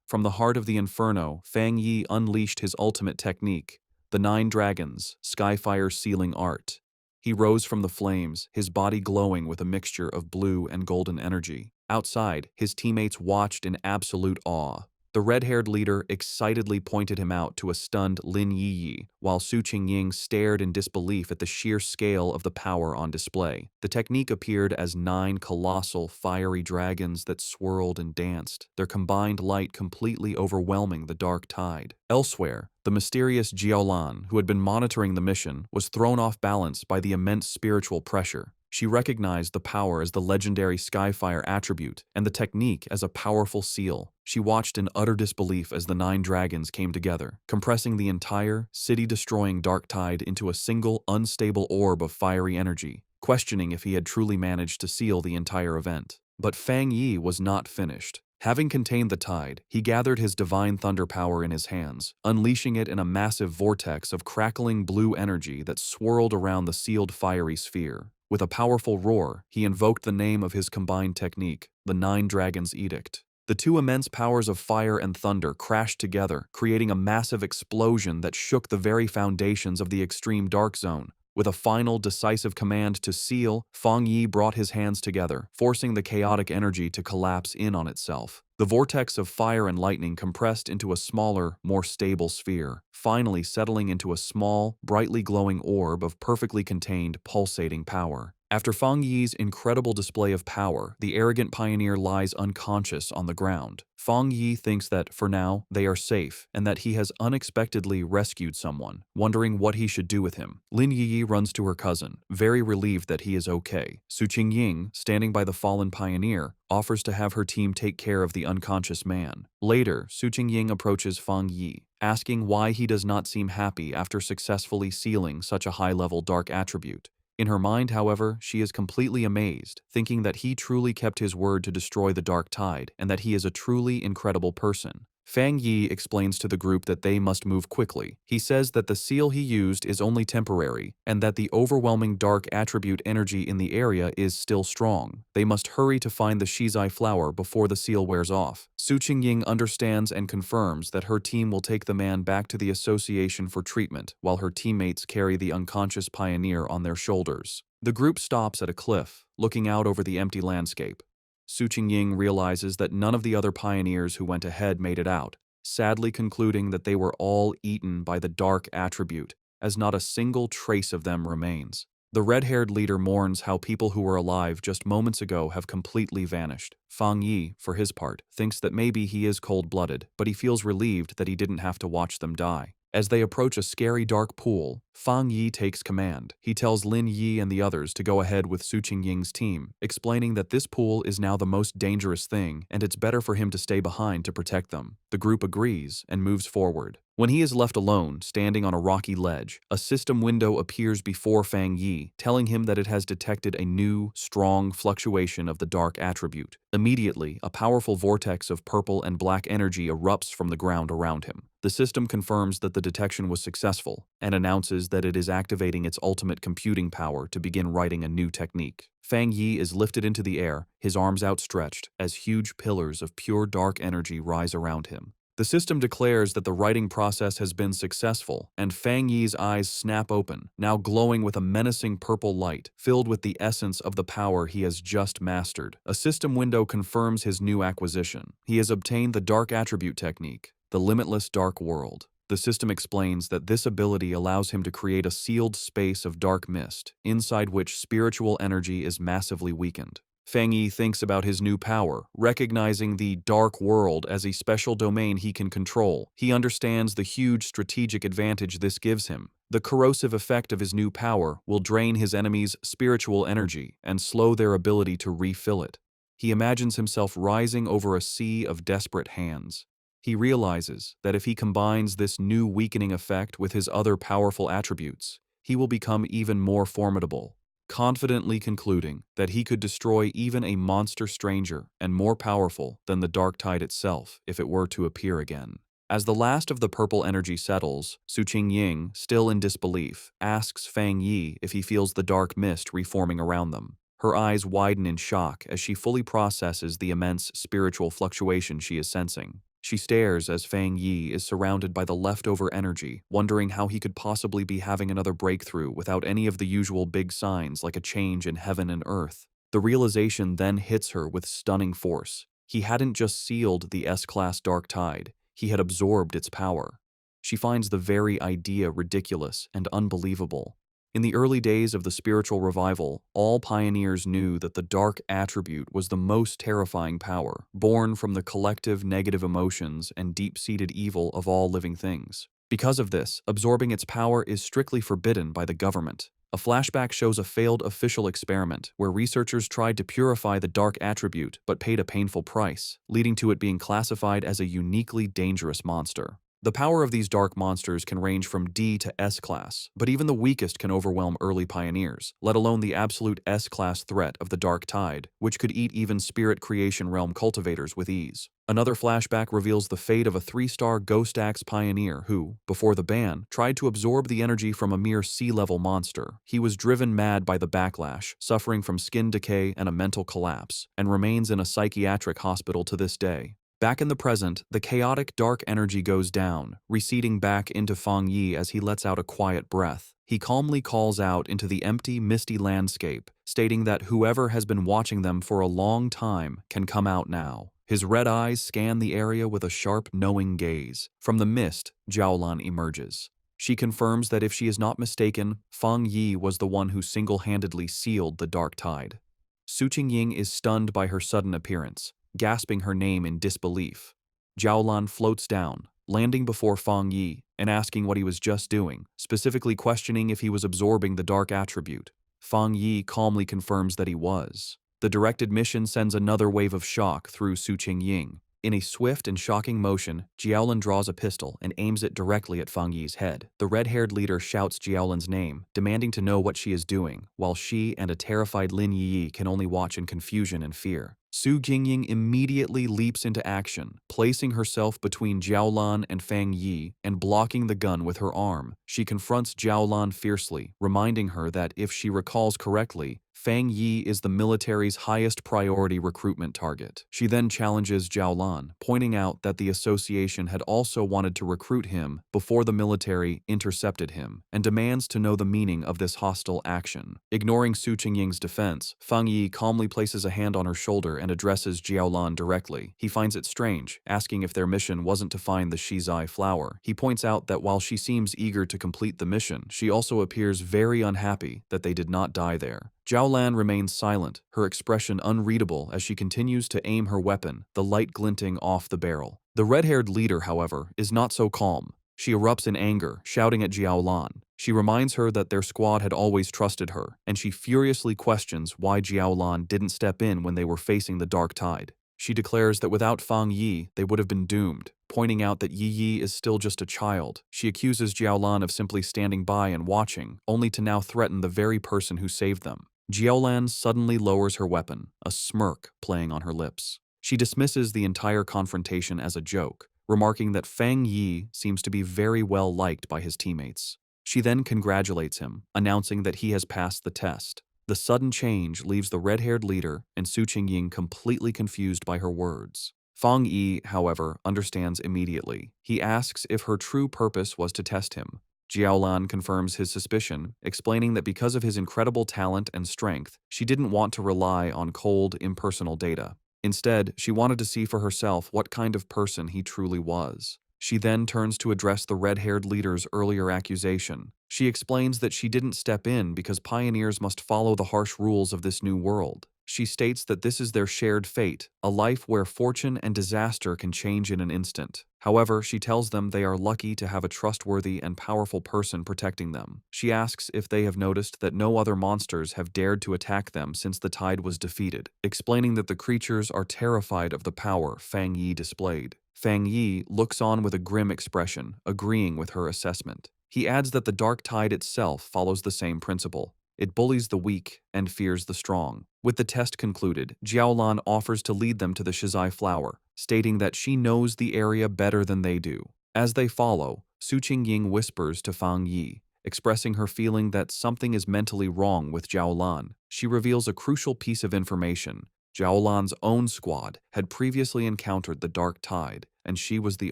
From the heart of the inferno, Fang Yi unleashed his ultimate technique, the 9 Dragons, Skyfire Sealing Art. He rose from the flames, his body glowing with a mixture of blue and golden energy. Outside, his teammates watched in absolute awe. The red-haired leader excitedly pointed him out to a stunned Lin Yi, while Su Qingying stared in disbelief at the sheer scale of the power on display. The technique appeared as 9 colossal, fiery dragons that swirled and danced, their combined light completely overwhelming the dark tide. Elsewhere, the mysterious Jiaolan, who had been monitoring the mission, was thrown off balance by the immense spiritual pressure. She recognized the power as the legendary Skyfire attribute and the technique as a powerful seal. She watched in utter disbelief as the 9 dragons came together, compressing the entire, city-destroying dark tide into a single, unstable orb of fiery energy. questioning if he had truly managed to seal the entire event. But Fang Yi was not finished. Having contained the tide, he gathered his divine thunder power in his hands, unleashing it in a massive vortex of crackling blue energy that swirled around the sealed fiery sphere. With a powerful roar, he invoked the name of his combined technique, the Nine Dragons' Edict. The two immense powers of fire and thunder crashed together, creating a massive explosion that shook the very foundations of the extreme dark zone. With a final, decisive command to seal, Fang Yi brought his hands together, forcing the chaotic energy to collapse in on itself. The vortex of fire and lightning compressed into a smaller, more stable sphere, finally settling into a small, brightly glowing orb of perfectly contained, pulsating power. After Fang Yi's incredible display of power, the arrogant pioneer lies unconscious on the ground. Fang Yi thinks that, for now, they are safe, and that he has unexpectedly rescued someone, wondering what he should do with him. Lin Yi runs to her cousin, very relieved that he is okay. Su Qingying, standing by the fallen pioneer, offers to have her team take care of the unconscious man. Later, Su Qingying approaches Fang Yi, asking why he does not seem happy after successfully sealing such a high-level dark attribute. In her mind, however, she is completely amazed, thinking that he truly kept his word to destroy the dark tide and that he is a truly incredible person. Fang Yi explains to the group that they must move quickly. He says that the seal he used is only temporary and that the overwhelming dark attribute energy in the area is still strong. They must hurry to find the Shizai flower before the seal wears off. Su Qingying understands and confirms that her team will take the man back to the association for treatment while her teammates carry the unconscious pioneer on their shoulders. The group stops at a cliff, looking out over the empty landscape. Su Qingying realizes that none of the other pioneers who went ahead made it out, sadly concluding that they were all eaten by the dark attribute, as not a single trace of them remains. The red-haired leader mourns how people who were alive just moments ago have completely vanished. Fang Yi, for his part, thinks that maybe he is cold-blooded, but he feels relieved that he didn't have to watch them die. As they approach a scary dark pool, Fang Yi takes command. He tells Lin Yi and the others to go ahead with Su Qingying's team, explaining that this pool is now the most dangerous thing and it's better for him to stay behind to protect them. The group agrees and moves forward. When he is left alone, standing on a rocky ledge, a system window appears before Fang Yi, telling him that it has detected a new, strong fluctuation of the dark attribute. Immediately, a powerful vortex of purple and black energy erupts from the ground around him. The system confirms that the detection was successful and announces that it is activating its ultimate computing power to begin writing a new technique. Fang Yi is lifted into the air, his arms outstretched, as huge pillars of pure dark energy rise around him. The system declares that the writing process has been successful, and Fang Yi's eyes snap open, now glowing with a menacing purple light, filled with the essence of the power he has just mastered. A system window confirms his new acquisition. He has obtained the Dark Attribute technique, the limitless dark world. The system explains that this ability allows him to create a sealed space of dark mist, inside which spiritual energy is massively weakened. Fang Yi thinks about his new power, recognizing the dark world as a special domain he can control. He understands the huge strategic advantage this gives him. The corrosive effect of his new power will drain his enemies' spiritual energy and slow their ability to refill it. He imagines himself rising over a sea of desperate hands. He realizes that if he combines this new weakening effect with his other powerful attributes, he will become even more formidable, confidently concluding that he could destroy even a monster stranger and more powerful than the dark tide itself if it were to appear again. As the last of the purple energy settles, Su Qingying, still in disbelief, asks Fang Yi if he feels the dark mist reforming around them. Her eyes widen in shock as she fully processes the immense spiritual fluctuation she is sensing. She stares as Fang Yi is surrounded by the leftover energy, wondering how he could possibly be having another breakthrough without any of the usual big signs like a change in heaven and earth. The realization then hits her with stunning force. He hadn't just sealed the S-class dark tide, he had absorbed its power. She finds the very idea ridiculous and unbelievable. In the early days of the spiritual revival, all pioneers knew that the dark attribute was the most terrifying power, born from the collective negative emotions and deep-seated evil of all living things. Because of this, absorbing its power is strictly forbidden by the government. A flashback shows a failed official experiment where researchers tried to purify the dark attribute but paid a painful price, leading to it being classified as a uniquely dangerous monster. The power of these dark monsters can range from D to S class, but even the weakest can overwhelm early pioneers, let alone the absolute S class threat of the Dark Tide, which could eat even Spirit Creation Realm cultivators with ease. Another flashback reveals the fate of a 3-star Ghost Axe pioneer who, before the ban, tried to absorb the energy from a mere sea-level monster. He was driven mad by the backlash, suffering from skin decay and a mental collapse, and remains in a psychiatric hospital to this day. Back in the present, the chaotic dark energy goes down, receding back into Fang Yi as he lets out a quiet breath. He calmly calls out into the empty, misty landscape, stating that whoever has been watching them for a long time can come out now. His red eyes scan the area with a sharp, knowing gaze. From the mist, Jiaolan emerges. She confirms that if she is not mistaken, Fang Yi was the one who single-handedly sealed the Dark Tide. Su Qingying is stunned by her sudden appearance, gasping her name in disbelief. Jiaolan floats down, landing before Fang Yi and asking what he was just doing, specifically questioning if he was absorbing the dark attribute. Fang Yi calmly confirms that he was. The directed mission sends another wave of shock through Su Qingying. In a swift and shocking motion, Jiaolan draws a pistol and aims it directly at Fang Yi's head. The red-haired leader shouts Jiaolan's name, demanding to know what she is doing, while she and a terrified Lin Yi can only watch in confusion and fear. Su Qingying immediately leaps into action, placing herself between Jiaolan and Fang Yi and blocking the gun with her arm. She confronts Jiaolan fiercely, reminding her that if she recalls correctly, Fang Yi is the military's highest priority recruitment target. She then challenges Jiaolan, pointing out that the association had also wanted to recruit him before the military intercepted him, and demands to know the meaning of this hostile action. Ignoring Su Qingying's defense, Fang Yi calmly places a hand on her shoulder and addresses Jiaolan directly. He finds it strange, asking if their mission wasn't to find the Shizai flower. He points out that while she seems eager to complete the mission, she also appears very unhappy that they did not die there. Jiaolan remains silent, her expression unreadable as she continues to aim her weapon, the light glinting off the barrel. The red-haired leader, however, is not so calm. She erupts in anger, shouting at Jiaolan. She reminds her that their squad had always trusted her, and she furiously questions why Jiaolan didn't step in when they were facing the Dark Tide. She declares that without Fang Yi, they would have been doomed, pointing out that Yi is still just a child. She accuses Jiaolan of simply standing by and watching, only to now threaten the very person who saved them. Jiaolan suddenly lowers her weapon, a smirk playing on her lips. She dismisses the entire confrontation as a joke, remarking that Fang Yi seems to be very well liked by his teammates. She then congratulates him, announcing that he has passed the test. The sudden change leaves the red-haired leader and Su Qingying completely confused by her words. Fang Yi, however, understands immediately. He asks if her true purpose was to test him. Jiaolan confirms his suspicion, explaining that because of his incredible talent and strength, she didn't want to rely on cold, impersonal data. Instead, she wanted to see for herself what kind of person he truly was. She then turns to address the red-haired leader's earlier accusation. She explains that she didn't step in because pioneers must follow the harsh rules of this new world. She states that this is their shared fate, a life where fortune and disaster can change in an instant. However, she tells them they are lucky to have a trustworthy and powerful person protecting them. She asks if they have noticed that no other monsters have dared to attack them since the tide was defeated, explaining that the creatures are terrified of the power Fang Yi displayed. Fang Yi looks on with a grim expression, agreeing with her assessment. He adds that the Dark Tide itself follows the same principle. It bullies the weak and fears the strong. With the test concluded, Jiaolan offers to lead them to the Shizai flower, stating that she knows the area better than they do. As they follow, Su Qingying whispers to Fang Yi, expressing her feeling that something is mentally wrong with Jiaolan. She reveals a crucial piece of information. Jiaolan's own squad had previously encountered the Dark Tide, and she was the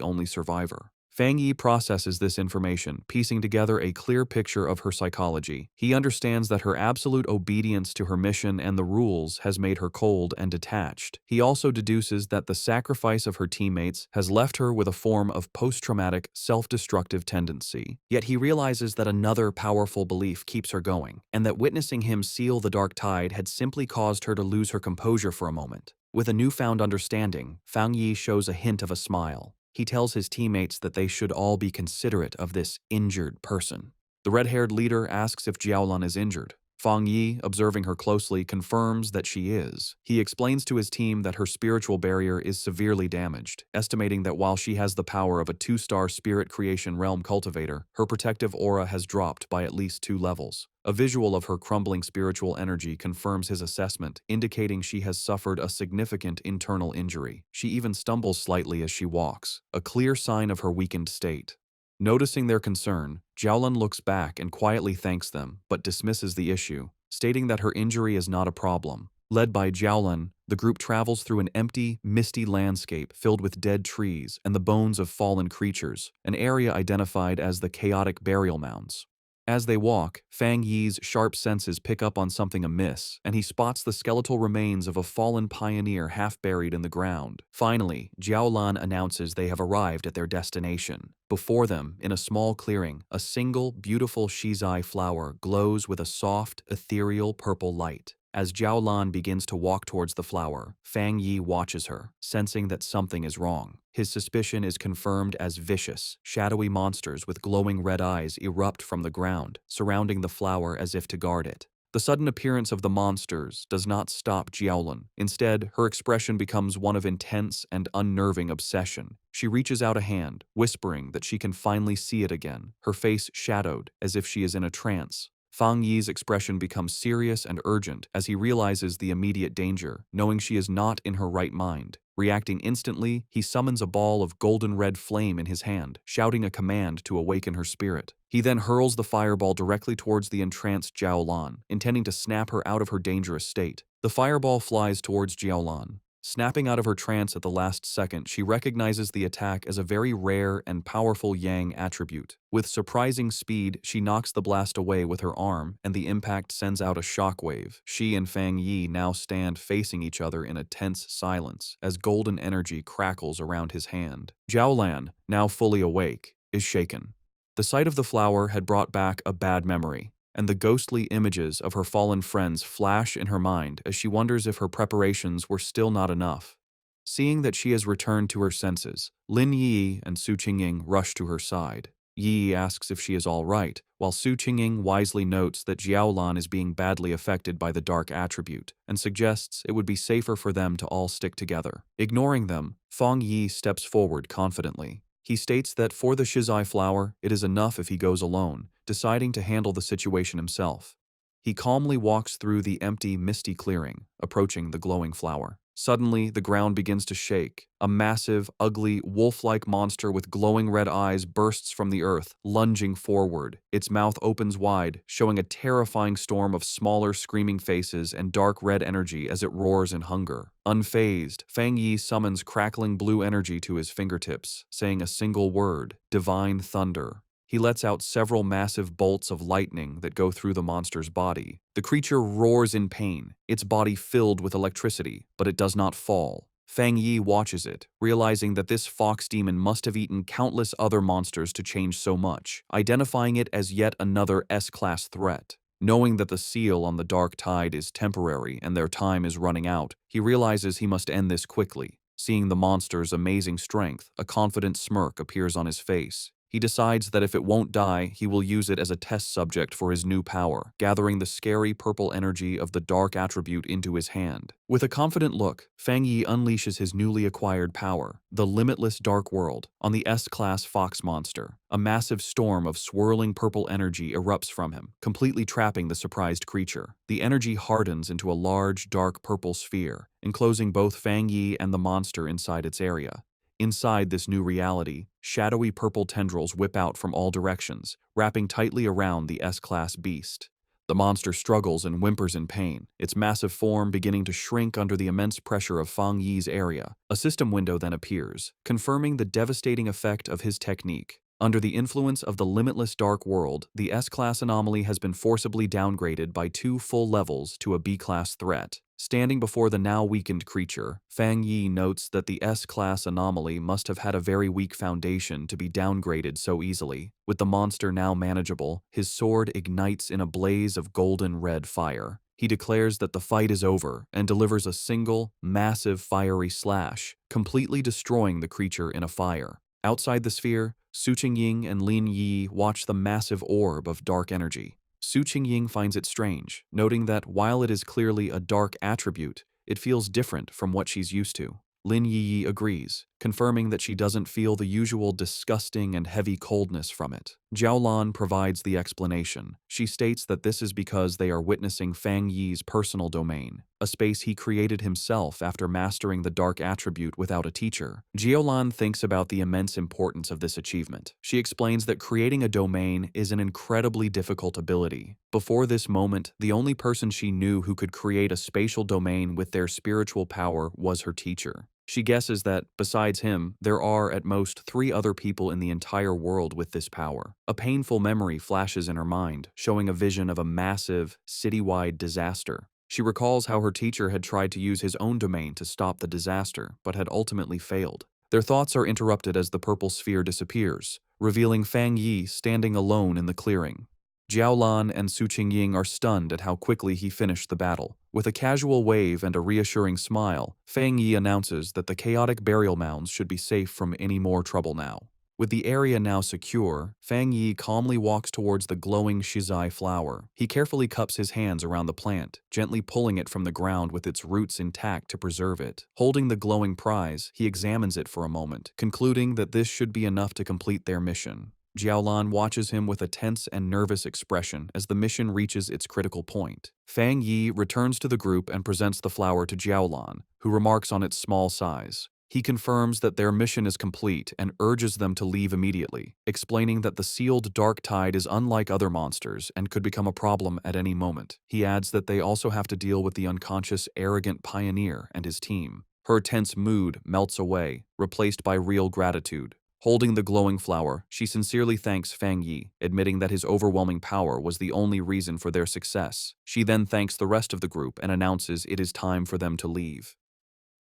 only survivor. Fang Yi processes this information, piecing together a clear picture of her psychology. He understands that her absolute obedience to her mission and the rules has made her cold and detached. He also deduces that the sacrifice of her teammates has left her with a form of post-traumatic, self-destructive tendency. Yet he realizes that another powerful belief keeps her going, and that witnessing him seal the Dark Tide had simply caused her to lose her composure for a moment. With a newfound understanding, Fang Yi shows a hint of a smile. He tells his teammates that they should all be considerate of this injured person. The red-haired leader asks if Jiaolan is injured. Fang Yi, observing her closely, confirms that she is. He explains to his team that her spiritual barrier is severely damaged, estimating that while she has the power of a 2-star spirit creation realm cultivator, her protective aura has dropped by at least 2 levels. A visual of her crumbling spiritual energy confirms his assessment, indicating she has suffered a significant internal injury. She even stumbles slightly as she walks, a clear sign of her weakened state. Noticing their concern, Jiaolun looks back and quietly thanks them, but dismisses the issue, stating that her injury is not a problem. Led by Jiaolun, the group travels through an empty, misty landscape filled with dead trees and the bones of fallen creatures, an area identified as the chaotic burial mounds. As they walk, Fang Yi's sharp senses pick up on something amiss, and he spots the skeletal remains of a fallen pioneer half buried in the ground. Finally, Jiaolan announces they have arrived at their destination. Before them, in a small clearing, a single, beautiful shizai flower glows with a soft, ethereal purple light. As Jiaolan begins to walk towards the flower, Fang Yi watches her, sensing that something is wrong. His suspicion is confirmed as vicious, shadowy monsters with glowing red eyes erupt from the ground, surrounding the flower as if to guard it. The sudden appearance of the monsters does not stop Jiaolun. Instead, her expression becomes one of intense and unnerving obsession. She reaches out a hand, whispering that she can finally see it again, her face shadowed as if she is in a trance. Fang Yi's expression becomes serious and urgent as he realizes the immediate danger, knowing she is not in her right mind. Reacting instantly, he summons a ball of golden red flame in his hand, shouting a command to awaken her spirit. He then hurls the fireball directly towards the entranced Jiaolan, intending to snap her out of her dangerous state. The fireball flies towards Jiaolan. Snapping out of her trance at the last second, she recognizes the attack as a very rare and powerful Yang attribute. With surprising speed, she knocks the blast away with her arm, and the impact sends out a shockwave. She and Fang Yi now stand facing each other in a tense silence, as golden energy crackles around his hand. Jiaolan, now fully awake, is shaken. The sight of the flower had brought back a bad memory, and the ghostly images of her fallen friends flash in her mind as she wonders if her preparations were still not enough. Seeing that she has returned to her senses, Lin Yi and Su Qingying rush to her side. Yi asks if she is all right, while Su Qingying wisely notes that Jiaolan is being badly affected by the dark attribute, and suggests it would be safer for them to all stick together. Ignoring them, Fang Yi steps forward confidently. He states that for the shizai flower, it is enough if he goes alone, deciding to handle the situation himself. He calmly walks through the empty, misty clearing, approaching the glowing flower. Suddenly, the ground begins to shake. A massive, ugly, wolf-like monster with glowing red eyes bursts from the earth, lunging forward. Its mouth opens wide, showing a terrifying storm of smaller, screaming faces and dark red energy as it roars in hunger. Unfazed, Fang Yi summons crackling blue energy to his fingertips, saying a single word: Divine Thunder. He lets out several massive bolts of lightning that go through the monster's body. The creature roars in pain, its body filled with electricity, but it does not fall. Fang Yi watches it, realizing that this fox demon must have eaten countless other monsters to change so much, identifying it as yet another S-class threat. Knowing that the seal on the dark tide is temporary and their time is running out, he realizes he must end this quickly. Seeing the monster's amazing strength, a confident smirk appears on his face. He decides that if it won't die, he will use it as a test subject for his new power, gathering the scary purple energy of the dark attribute into his hand. With a confident look, Fang Yi unleashes his newly acquired power, the limitless dark world, on the S-class fox monster. A massive storm of swirling purple energy erupts from him, completely trapping the surprised creature. The energy hardens into a large, dark purple sphere, enclosing both Fang Yi and the monster inside its area. Inside this new reality, shadowy purple tendrils whip out from all directions, wrapping tightly around the S-class beast. The monster struggles and whimpers in pain, its massive form beginning to shrink under the immense pressure of Fang Yi's area. A system window then appears, confirming the devastating effect of his technique. Under the influence of the limitless dark world, the S-class anomaly has been forcibly downgraded by 2 full levels to a B-class threat. Standing before the now weakened creature, Fang Yi notes that the S-class anomaly must have had a very weak foundation to be downgraded so easily. With the monster now manageable, his sword ignites in a blaze of golden red fire. He declares that the fight is over and delivers a single, massive fiery slash, completely destroying the creature in a fire. Outside the sphere, Su Qingying and Lin Yi watch the massive orb of dark energy. Su Qingying finds it strange, noting that while it is clearly a dark attribute, it feels different from what she's used to. Lin Yi agrees, confirming that she doesn't feel the usual disgusting and heavy coldness from it. Jiaolan provides the explanation. She states that this is because they are witnessing Fang Yi's personal domain, a space he created himself after mastering the dark attribute without a teacher. Jiaolan thinks about the immense importance of this achievement. She explains that creating a domain is an incredibly difficult ability. Before this moment, the only person she knew who could create a spatial domain with their spiritual power was her teacher. She guesses that, besides him, there are at most 3 other people in the entire world with this power. A painful memory flashes in her mind, showing a vision of a massive, citywide disaster. She recalls how her teacher had tried to use his own domain to stop the disaster, but had ultimately failed. Their thoughts are interrupted as the purple sphere disappears, revealing Fang Yi standing alone in the clearing. Jiaolan and Su Qingying are stunned at how quickly he finished the battle. With a casual wave and a reassuring smile, Fang Yi announces that the chaotic burial mounds should be safe from any more trouble now. With the area now secure, Fang Yi calmly walks towards the glowing shizai flower. He carefully cups his hands around the plant, gently pulling it from the ground with its roots intact to preserve it. Holding the glowing prize, he examines it for a moment, concluding that this should be enough to complete their mission. Jiaolan watches him with a tense and nervous expression as the mission reaches its critical point. Fang Yi returns to the group and presents the flower to Jiaolan, who remarks on its small size. He confirms that their mission is complete and urges them to leave immediately, explaining that the sealed dark tide is unlike other monsters and could become a problem at any moment. He adds that they also have to deal with the unconscious, arrogant pioneer and his team. Her tense mood melts away, replaced by real gratitude. Holding the glowing flower, she sincerely thanks Fang Yi, admitting that his overwhelming power was the only reason for their success. She then thanks the rest of the group and announces it is time for them to leave.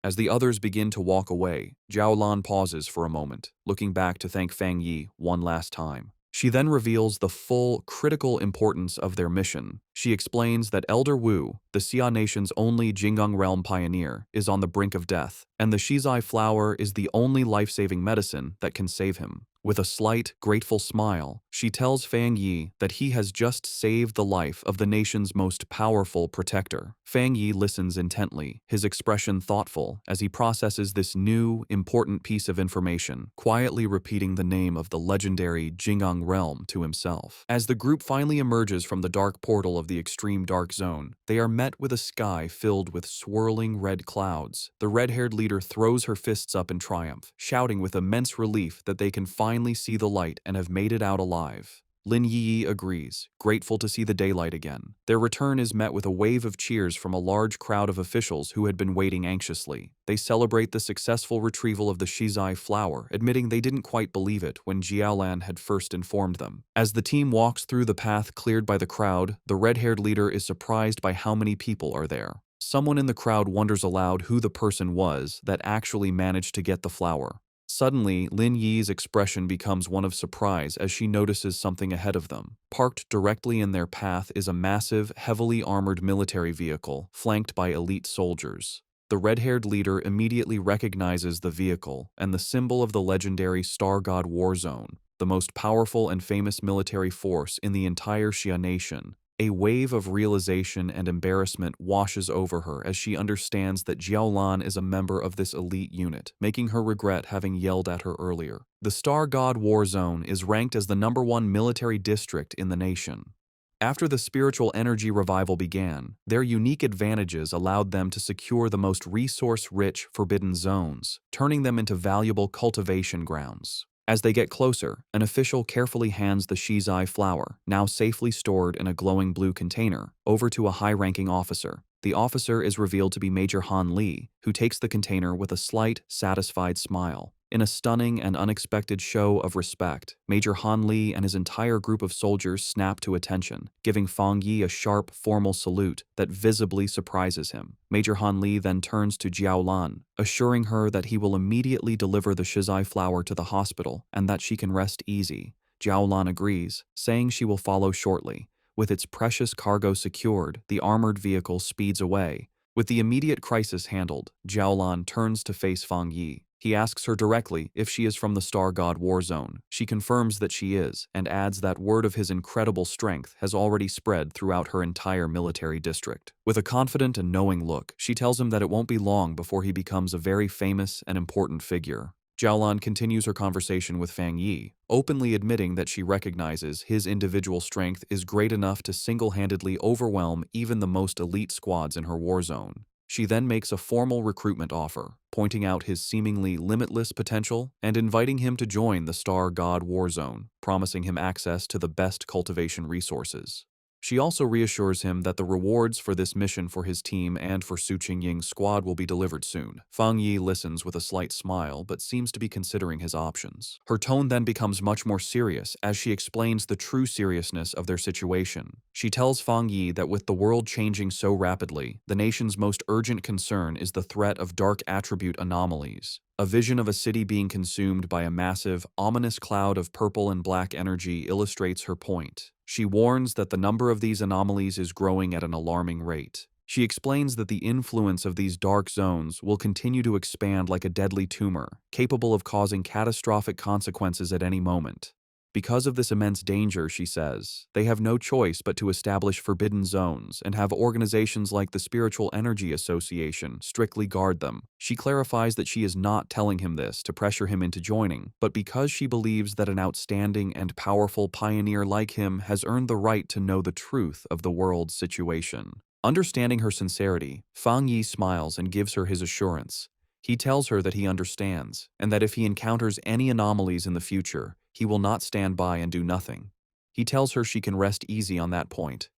As the others begin to walk away, Jiaolan pauses for a moment, looking back to thank Fang Yi one last time. She then reveals the full, critical importance of their mission. She explains that Elder Wu, the Xia Nation's only Jinggang realm pioneer, is on the brink of death, and the shizai flower is the only life-saving medicine that can save him. With a slight, grateful smile, she tells Fang Yi that he has just saved the life of the nation's most powerful protector. Fang Yi listens intently, his expression thoughtful as he processes this new, important piece of information, quietly repeating the name of the legendary Jinggang realm to himself. As the group finally emerges from the dark portal of the extreme dark zone, they are met with a sky filled with swirling red clouds. The red-haired leader throws her fists up in triumph, shouting with immense relief that they can finally see the light and have made it out alive. Lin Yi agrees, grateful to see the daylight again. Their return is met with a wave of cheers from a large crowd of officials who had been waiting anxiously. They celebrate the successful retrieval of the shizai flower, admitting they didn't quite believe it when Jiaolan had first informed them. As the team walks through the path cleared by the crowd, the red-haired leader is surprised by how many people are there. Someone in the crowd wonders aloud who the person was that actually managed to get the flower. Suddenly, Lin Yi's expression becomes one of surprise as she notices something ahead of them. Parked directly in their path is a massive, heavily armored military vehicle, flanked by elite soldiers. The red-haired leader immediately recognizes the vehicle and the symbol of the legendary Star God War Zone, the most powerful and famous military force in the entire Xia Nation. A wave of realization and embarrassment washes over her as she understands that Jiaolan is a member of this elite unit, making her regret having yelled at her earlier. The Star God War Zone is ranked as the #1 military district in the nation. After the spiritual energy revival began, their unique advantages allowed them to secure the most resource-rich forbidden zones, turning them into valuable cultivation grounds. As they get closer, an official carefully hands the shizai flower, now safely stored in a glowing blue container, over to a high-ranking officer. The officer is revealed to be Major Han Li, who takes the container with a slight, satisfied smile. In a stunning and unexpected show of respect, Major Han Li and his entire group of soldiers snap to attention, giving Fang Yi a sharp, formal salute that visibly surprises him. Major Han Li then turns to Jiaolan, assuring her that he will immediately deliver the shizai flower to the hospital and that she can rest easy. Jiaolan agrees, saying she will follow shortly. With its precious cargo secured, the armored vehicle speeds away. With the immediate crisis handled, Jiaolan turns to face Fang Yi. He asks her directly if she is from the Star God War Zone. She confirms that she is, and adds that word of his incredible strength has already spread throughout her entire military district. With a confident and knowing look, she tells him that it won't be long before he becomes a very famous and important figure. Jiaolan continues her conversation with Fang Yi, openly admitting that she recognizes his individual strength is great enough to single-handedly overwhelm even the most elite squads in her war zone. She then makes a formal recruitment offer, pointing out his seemingly limitless potential and inviting him to join the Star God War Zone, promising him access to the best cultivation resources. She also reassures him that the rewards for this mission for his team and for Su Qingying's squad will be delivered soon. Fang Yi listens with a slight smile but seems to be considering his options. Her tone then becomes much more serious as she explains the true seriousness of their situation. She tells Fang Yi that with the world changing so rapidly, the nation's most urgent concern is the threat of dark attribute anomalies. A vision of a city being consumed by a massive, ominous cloud of purple and black energy illustrates her point. She warns that the number of these anomalies is growing at an alarming rate. She explains that the influence of these dark zones will continue to expand like a deadly tumor, capable of causing catastrophic consequences at any moment. Because of this immense danger, she says, they have no choice but to establish forbidden zones and have organizations like the Spiritual Energy Association strictly guard them. She clarifies that she is not telling him this to pressure him into joining, but because she believes that an outstanding and powerful pioneer like him has earned the right to know the truth of the world's situation. Understanding her sincerity, Fang Yi smiles and gives her his assurance. He tells her that he understands, and that if he encounters any anomalies in the future, he will not stand by and do nothing. He tells her she can rest easy on that point.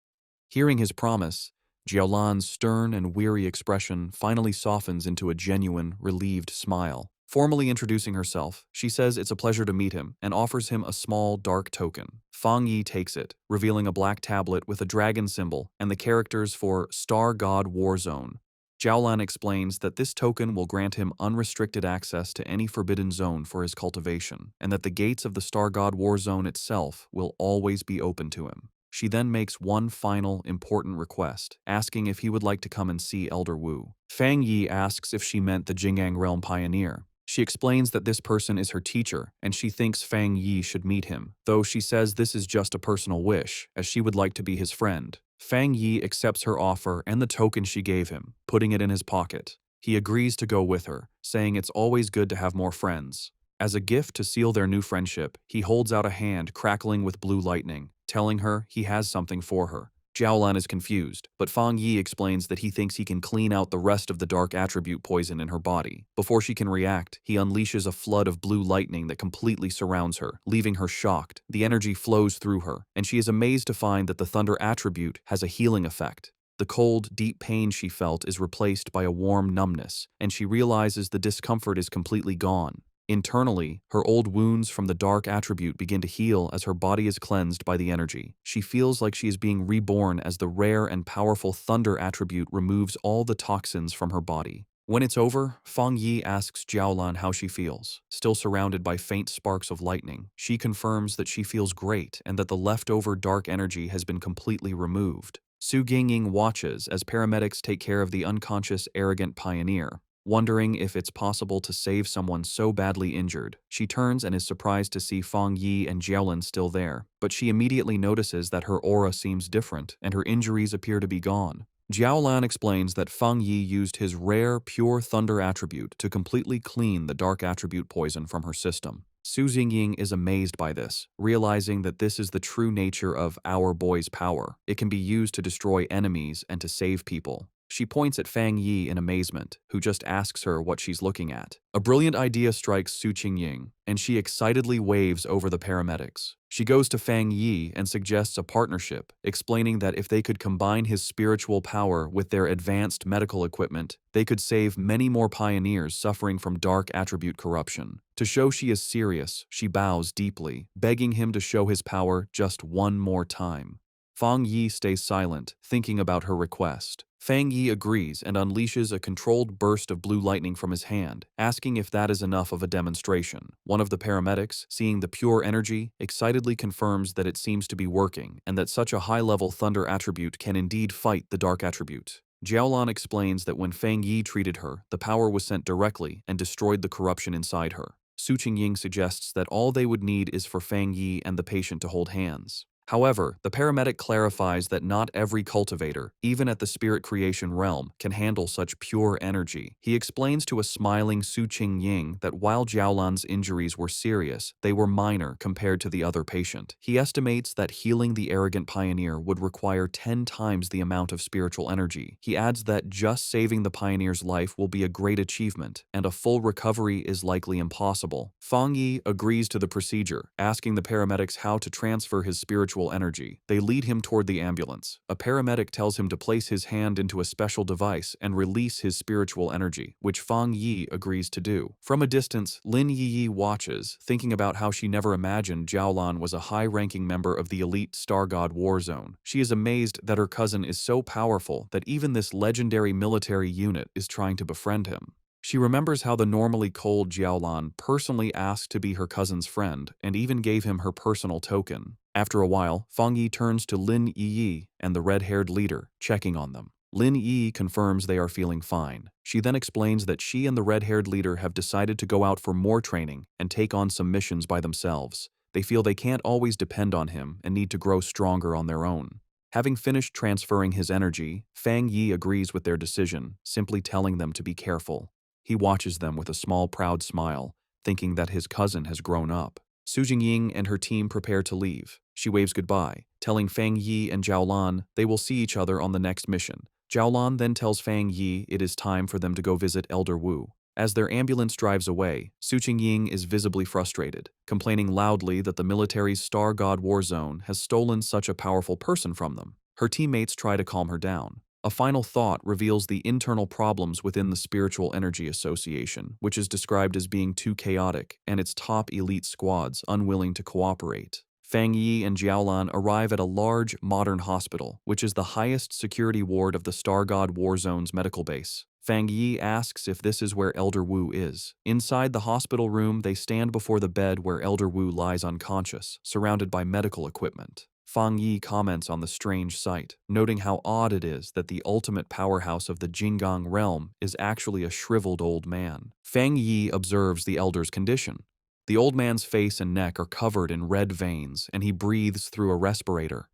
Hearing his promise, Jiaolan's stern and weary expression finally softens into a genuine, relieved smile. Formally introducing herself, she says it's a pleasure to meet him and offers him a small, dark token. Fang Yi takes it, revealing a black tablet with a dragon symbol and the characters for Star God War Zone. Jiaolan explains that this token will grant him unrestricted access to any forbidden zone for his cultivation, and that the gates of the Star God War Zone itself will always be open to him. She then makes one final, important request, asking if he would like to come and see Elder Wu. Fang Yi asks if she meant the Jing'an Realm Pioneer. She explains that this person is her teacher, and she thinks Fang Yi should meet him, though she says this is just a personal wish, as she would like to be his friend. Fang Yi accepts her offer and the token she gave him, putting it in his pocket. He agrees to go with her, saying it's always good to have more friends. As a gift to seal their new friendship, he holds out a hand crackling with blue lightning, telling her he has something for her. Jiaolan is confused, but Fang Yi explains that he thinks he can clean out the rest of the dark attribute poison in her body. Before she can react, he unleashes a flood of blue lightning that completely surrounds her, leaving her shocked. The energy flows through her, and she is amazed to find that the thunder attribute has a healing effect. The cold, deep pain she felt is replaced by a warm numbness, and she realizes the discomfort is completely gone. Internally, her old wounds from the dark attribute begin to heal as her body is cleansed by the energy. She feels like she is being reborn as the rare and powerful thunder attribute removes all the toxins from her body. When it's over, Fang Yi asks Jiaolan how she feels. Still surrounded by faint sparks of lightning, she confirms that she feels great and that the leftover dark energy has been completely removed. Su Qingying watches as paramedics take care of the unconscious, arrogant pioneer. Wondering if it's possible to save someone so badly injured, she turns and is surprised to see Fang Yi and Jiaolan still there, but she immediately notices that her aura seems different and her injuries appear to be gone. Jiaolan explains that Fang Yi used his rare, pure thunder attribute to completely clean the dark attribute poison from her system. Su Qingying is amazed by this, realizing that this is the true nature of our boy's power. It can be used to destroy enemies and to save people. She points at Fang Yi in amazement, who just asks her what she's looking at. A brilliant idea strikes Su Qingying, and she excitedly waves over the paramedics. She goes to Fang Yi and suggests a partnership, explaining that if they could combine his spiritual power with their advanced medical equipment, they could save many more pioneers suffering from dark attribute corruption. To show she is serious, she bows deeply, begging him to show his power just one more time. Fang Yi stays silent, thinking about her request. Fang Yi agrees and unleashes a controlled burst of blue lightning from his hand, asking if that is enough of a demonstration. One of the paramedics, seeing the pure energy, excitedly confirms that it seems to be working and that such a high-level thunder attribute can indeed fight the dark attribute. Jiaolan explains that when Fang Yi treated her, the power was sent directly and destroyed the corruption inside her. Su Qingying suggests that all they would need is for Fang Yi and the patient to hold hands. However, the paramedic clarifies that not every cultivator, even at the spirit creation realm, can handle such pure energy. He explains to a smiling Su Qingying that while Jiaolan's injuries were serious, they were minor compared to the other patient. He estimates that healing the arrogant pioneer would require 10 times the amount of spiritual energy. He adds that just saving the pioneer's life will be a great achievement, and a full recovery is likely impossible. Fang Yi agrees to the procedure, asking the paramedics how to transfer his spiritual energy. They lead him toward the ambulance. A paramedic tells him to place his hand into a special device and release his spiritual energy, which Fang Yi agrees to do. From a distance, Lin Yi watches, thinking about how she never imagined Jiaolan was a high-ranking member of the elite Star God War Zone. She is amazed that her cousin is so powerful that even this legendary military unit is trying to befriend him. She remembers how the normally cold Jiaolan personally asked to be her cousin's friend and even gave him her personal token. After a while, Fang Yi turns to Lin Yi and the red-haired leader, checking on them. Lin Yi confirms they are feeling fine. She then explains that she and the red-haired leader have decided to go out for more training and take on some missions by themselves. They feel they can't always depend on him and need to grow stronger on their own. Having finished transferring his energy, Fang Yi agrees with their decision, simply telling them to be careful. He watches them with a small proud smile, thinking that his cousin has grown up. Su Jingying and her team prepare to leave. She waves goodbye, telling Fang Yi and Jiaolan they will see each other on the next mission. Jiaolan then tells Fang Yi it is time for them to go visit Elder Wu. As their ambulance drives away, Su Qingying is visibly frustrated, complaining loudly that the military's Star God War Zone has stolen such a powerful person from them. Her teammates try to calm her down. A final thought reveals the internal problems within the Spiritual Energy Association, which is described as being too chaotic, and its top elite squads unwilling to cooperate. Fang Yi and Jiaolan arrive at a large, modern hospital, which is the highest security ward of the Star God War Zone's medical base. Fang Yi asks if this is where Elder Wu is. Inside the hospital room, they stand before the bed where Elder Wu lies unconscious, surrounded by medical equipment. Fang Yi comments on the strange sight, noting how odd it is that the ultimate powerhouse of the Jinggang realm is actually a shriveled old man. Fang Yi observes the elder's condition. The old man's face and neck are covered in red veins, and he breathes through a respirator.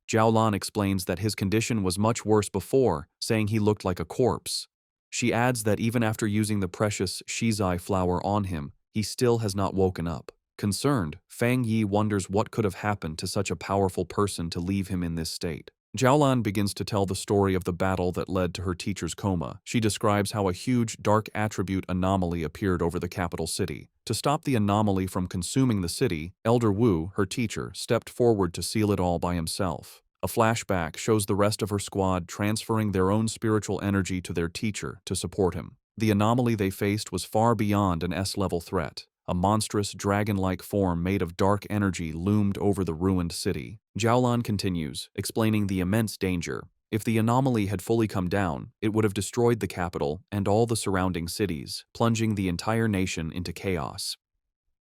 Jiaolan explains that his condition was much worse before, saying he looked like a corpse. She adds that even after using the precious shizai flower on him, he still has not woken up. Concerned, Fang Yi wonders what could have happened to such a powerful person to leave him in this state. Jiaolan begins to tell the story of the battle that led to her teacher's coma. She describes how a huge dark attribute anomaly appeared over the capital city. To stop the anomaly from consuming the city, Elder Wu, her teacher, stepped forward to seal it all by himself. A flashback shows the rest of her squad transferring their own spiritual energy to their teacher to support him. The anomaly they faced was far beyond an S-level threat. A monstrous dragon-like form made of dark energy loomed over the ruined city. Jiaolan continues, explaining the immense danger. If the anomaly had fully come down, it would have destroyed the capital and all the surrounding cities, plunging the entire nation into chaos.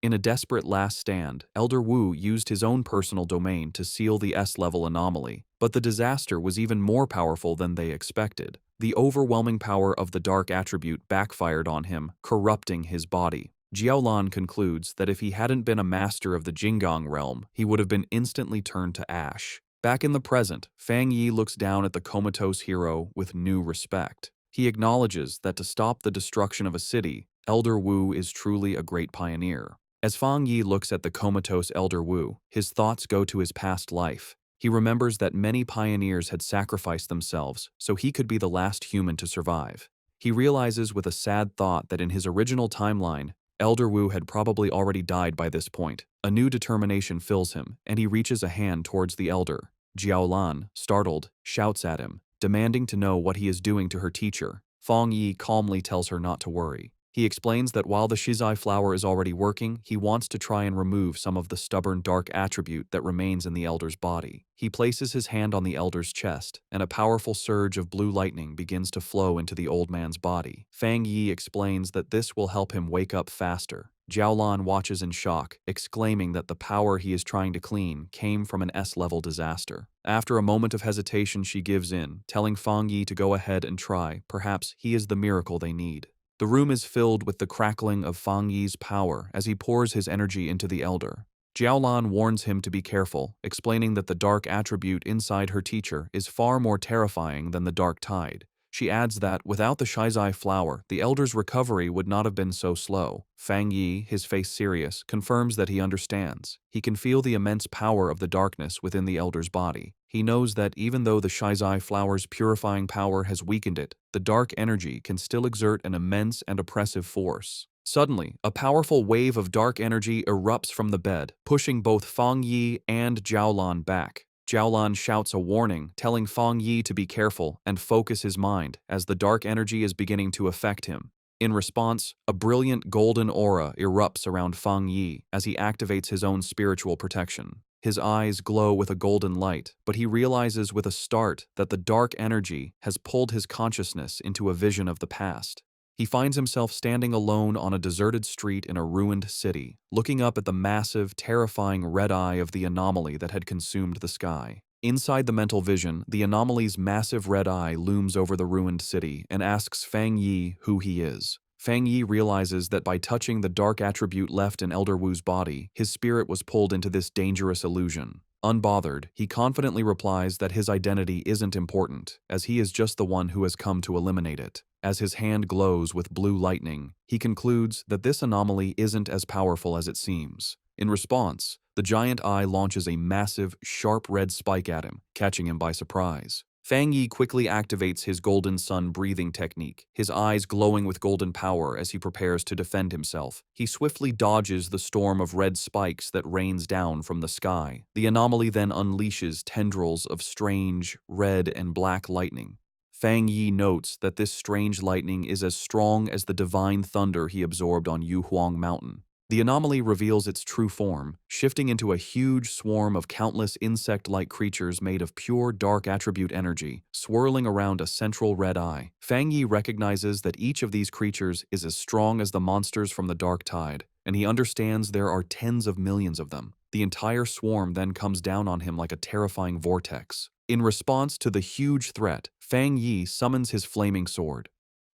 In a desperate last stand, Elder Wu used his own personal domain to seal the S-level anomaly, but the disaster was even more powerful than they expected. The overwhelming power of the dark attribute backfired on him, corrupting his body. Jiaolan concludes that if he hadn't been a master of the Jinggang realm, he would have been instantly turned to ash. Back in the present, Fang Yi looks down at the comatose hero with new respect. He acknowledges that to stop the destruction of a city, Elder Wu is truly a great pioneer. As Fang Yi looks at the comatose Elder Wu, his thoughts go to his past life. He remembers that many pioneers had sacrificed themselves so he could be the last human to survive. He realizes with a sad thought that in his original timeline, Elder Wu had probably already died by this point. A new determination fills him, and he reaches a hand towards the elder. Jiaolan, startled, shouts at him, demanding to know what he is doing to her teacher. Fang Yi calmly tells her not to worry. He explains that while the shizai flower is already working, he wants to try and remove some of the stubborn dark attribute that remains in the elder's body. He places his hand on the elder's chest, and a powerful surge of blue lightning begins to flow into the old man's body. Fang Yi explains that this will help him wake up faster. Jiaolan watches in shock, exclaiming that the power he is trying to clean came from an S-level disaster. After a moment of hesitation, she gives in, telling Fang Yi to go ahead and try. Perhaps he is the miracle they need. The room is filled with the crackling of Fang Yi's power as he pours his energy into the elder. Jiaolan warns him to be careful, explaining that the dark attribute inside her teacher is far more terrifying than the dark tide. She adds that, without the Shizai flower, the elder's recovery would not have been so slow. Fang Yi, his face serious, confirms that he understands. He can feel the immense power of the darkness within the elder's body. He knows that even though the Shizai flower's purifying power has weakened it, the dark energy can still exert an immense and oppressive force. Suddenly, a powerful wave of dark energy erupts from the bed, pushing both Fang Yi and Jiaolan back. Jiaolan shouts a warning, telling Fang Yi to be careful and focus his mind as the dark energy is beginning to affect him. In response, a brilliant golden aura erupts around Fang Yi as he activates his own spiritual protection. His eyes glow with a golden light, but he realizes with a start that the dark energy has pulled his consciousness into a vision of the past. He finds himself standing alone on a deserted street in a ruined city, looking up at the massive, terrifying red eye of the anomaly that had consumed the sky. Inside the mental vision, the anomaly's massive red eye looms over the ruined city and asks Fang Yi who he is. Fang Yi realizes that by touching the dark attribute left in Elder Wu's body, his spirit was pulled into this dangerous illusion. Unbothered, he confidently replies that his identity isn't important, as he is just the one who has come to eliminate it. As his hand glows with blue lightning, he concludes that this anomaly isn't as powerful as it seems. In response, the giant eye launches a massive, sharp red spike at him, catching him by surprise. Fang Yi quickly activates his golden sun breathing technique, his eyes glowing with golden power as he prepares to defend himself. He swiftly dodges the storm of red spikes that rains down from the sky. The anomaly then unleashes tendrils of strange, red and black lightning. Fang Yi notes that this strange lightning is as strong as the divine thunder he absorbed on Yuhuang Mountain. The anomaly reveals its true form, shifting into a huge swarm of countless insect-like creatures made of pure dark attribute energy, swirling around a central red eye. Fang Yi recognizes that each of these creatures is as strong as the monsters from the dark tide, and he understands there are tens of millions of them. The entire swarm then comes down on him like a terrifying vortex. In response to the huge threat, Fang Yi summons his flaming sword.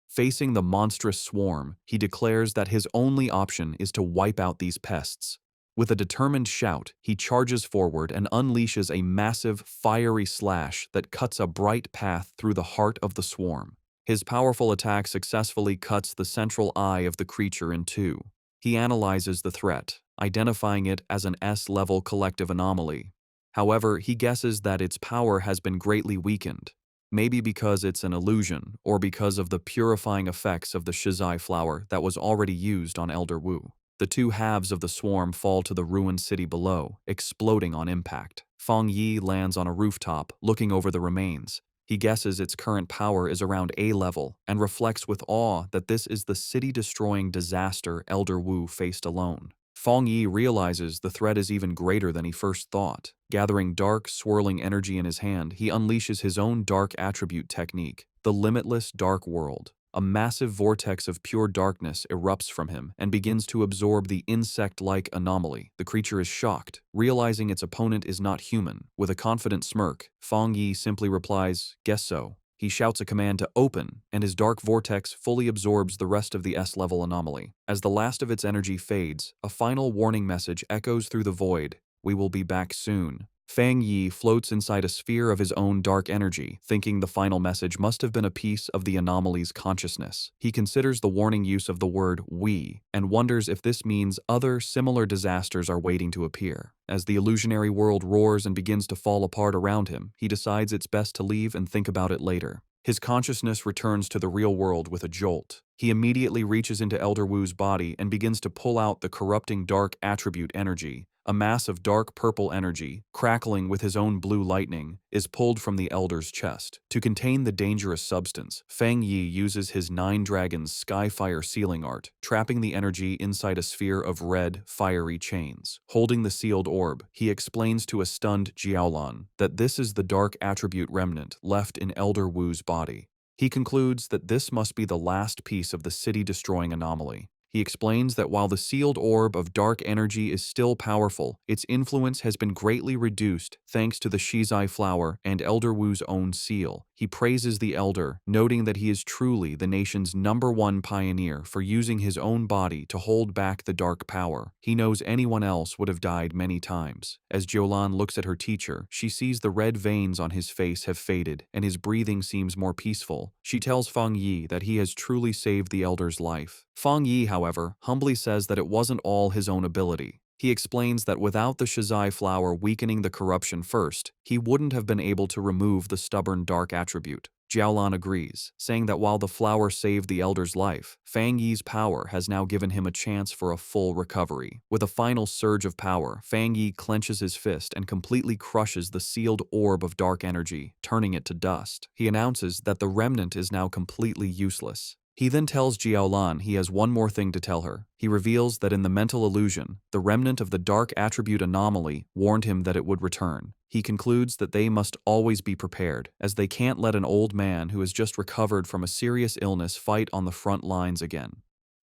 Facing the monstrous swarm, he declares that his only option is to wipe out these pests. With a determined shout, he charges forward and unleashes a massive, fiery slash that cuts a bright path through the heart of the swarm. His powerful attack successfully cuts the central eye of the creature in two. He analyzes the threat, identifying it as an S-level collective anomaly. However, he guesses that its power has been greatly weakened. Maybe because it's an illusion, or because of the purifying effects of the Shizai flower that was already used on Elder Wu. The two halves of the swarm fall to the ruined city below, exploding on impact. Fang Yi lands on a rooftop, looking over the remains. He guesses its current power is around A level, and reflects with awe that this is the city-destroying disaster Elder Wu faced alone. Fang Yi realizes the threat is even greater than he first thought. Gathering dark, swirling energy in his hand, he unleashes his own dark attribute technique, the limitless dark world. A massive vortex of pure darkness erupts from him and begins to absorb the insect-like anomaly. The creature is shocked, realizing its opponent is not human. With a confident smirk, Fang Yi simply replies, "Guess so." He shouts a command to open, and his dark vortex fully absorbs the rest of the S-level anomaly. As the last of its energy fades, a final warning message echoes through the void: "We will be back soon." Fang Yi floats inside a sphere of his own dark energy, thinking the final message must have been a piece of the anomaly's consciousness. He considers the warning use of the word "we" and wonders if this means other similar disasters are waiting to appear. As the illusionary world roars and begins to fall apart around him, he decides it's best to leave and think about it later. His consciousness returns to the real world with a jolt. He immediately reaches into Elder Wu's body and begins to pull out the corrupting dark attribute energy. A mass of dark purple energy, crackling with his own blue lightning, is pulled from the Elder's chest. To contain the dangerous substance, Fang Yi uses his Nine Dragons Skyfire sealing art, trapping the energy inside a sphere of red, fiery chains. Holding the sealed orb, he explains to a stunned Jiaolan that this is the dark attribute remnant left in Elder Wu's body. He concludes that this must be the last piece of the city-destroying anomaly. He explains that while the sealed orb of dark energy is still powerful, its influence has been greatly reduced thanks to the Shizai flower and Elder Wu's own seal. He praises the elder, noting that he is truly the nation's #1 pioneer for using his own body to hold back the dark power. He knows anyone else would have died many times. As Jiolan looks at her teacher, she sees the red veins on his face have faded and his breathing seems more peaceful. She tells Fang Yi that he has truly saved the elder's life. Fang Yi, however, humbly says that it wasn't all his own ability. He explains that without the Shizai flower weakening the corruption first, he wouldn't have been able to remove the stubborn dark attribute. Jiaolan agrees, saying that while the flower saved the elder's life, Fang Yi's power has now given him a chance for a full recovery. With a final surge of power, Fang Yi clenches his fist and completely crushes the sealed orb of dark energy, turning it to dust. He announces that the remnant is now completely useless. He then tells Jiaolan he has one more thing to tell her. He reveals that in the mental illusion, the remnant of the dark attribute anomaly warned him that it would return. He concludes that they must always be prepared, as they can't let an old man who has just recovered from a serious illness fight on the front lines again.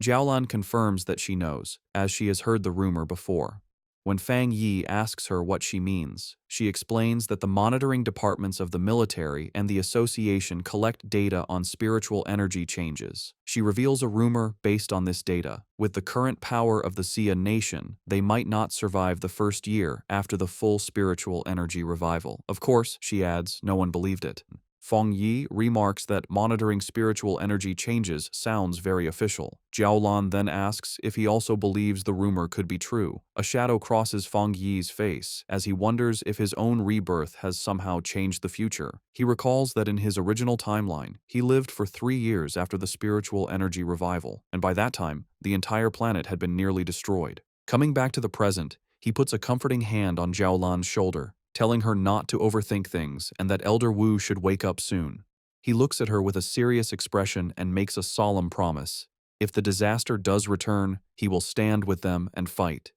Jiaolan confirms that she knows, as she has heard the rumor before. When Fang Yi asks her what she means, she explains that the monitoring departments of the military and the association collect data on spiritual energy changes. She reveals a rumor based on this data. With the current power of the Xia nation, they might not survive the first year after the full spiritual energy revival. Of course, she adds, no one believed it. Feng Yi remarks that monitoring spiritual energy changes sounds very official. Jiaolan then asks if he also believes the rumor could be true. A shadow crosses Feng Yi's face as he wonders if his own rebirth has somehow changed the future. He recalls that in his original timeline, he lived for 3 years after the spiritual energy revival, and by that time, the entire planet had been nearly destroyed. Coming back to the present, he puts a comforting hand on Jiaolan's shoulder, telling her not to overthink things and that Elder Wu should wake up soon. He looks at her with a serious expression and makes a solemn promise. If the disaster does return, he will stand with them and fight.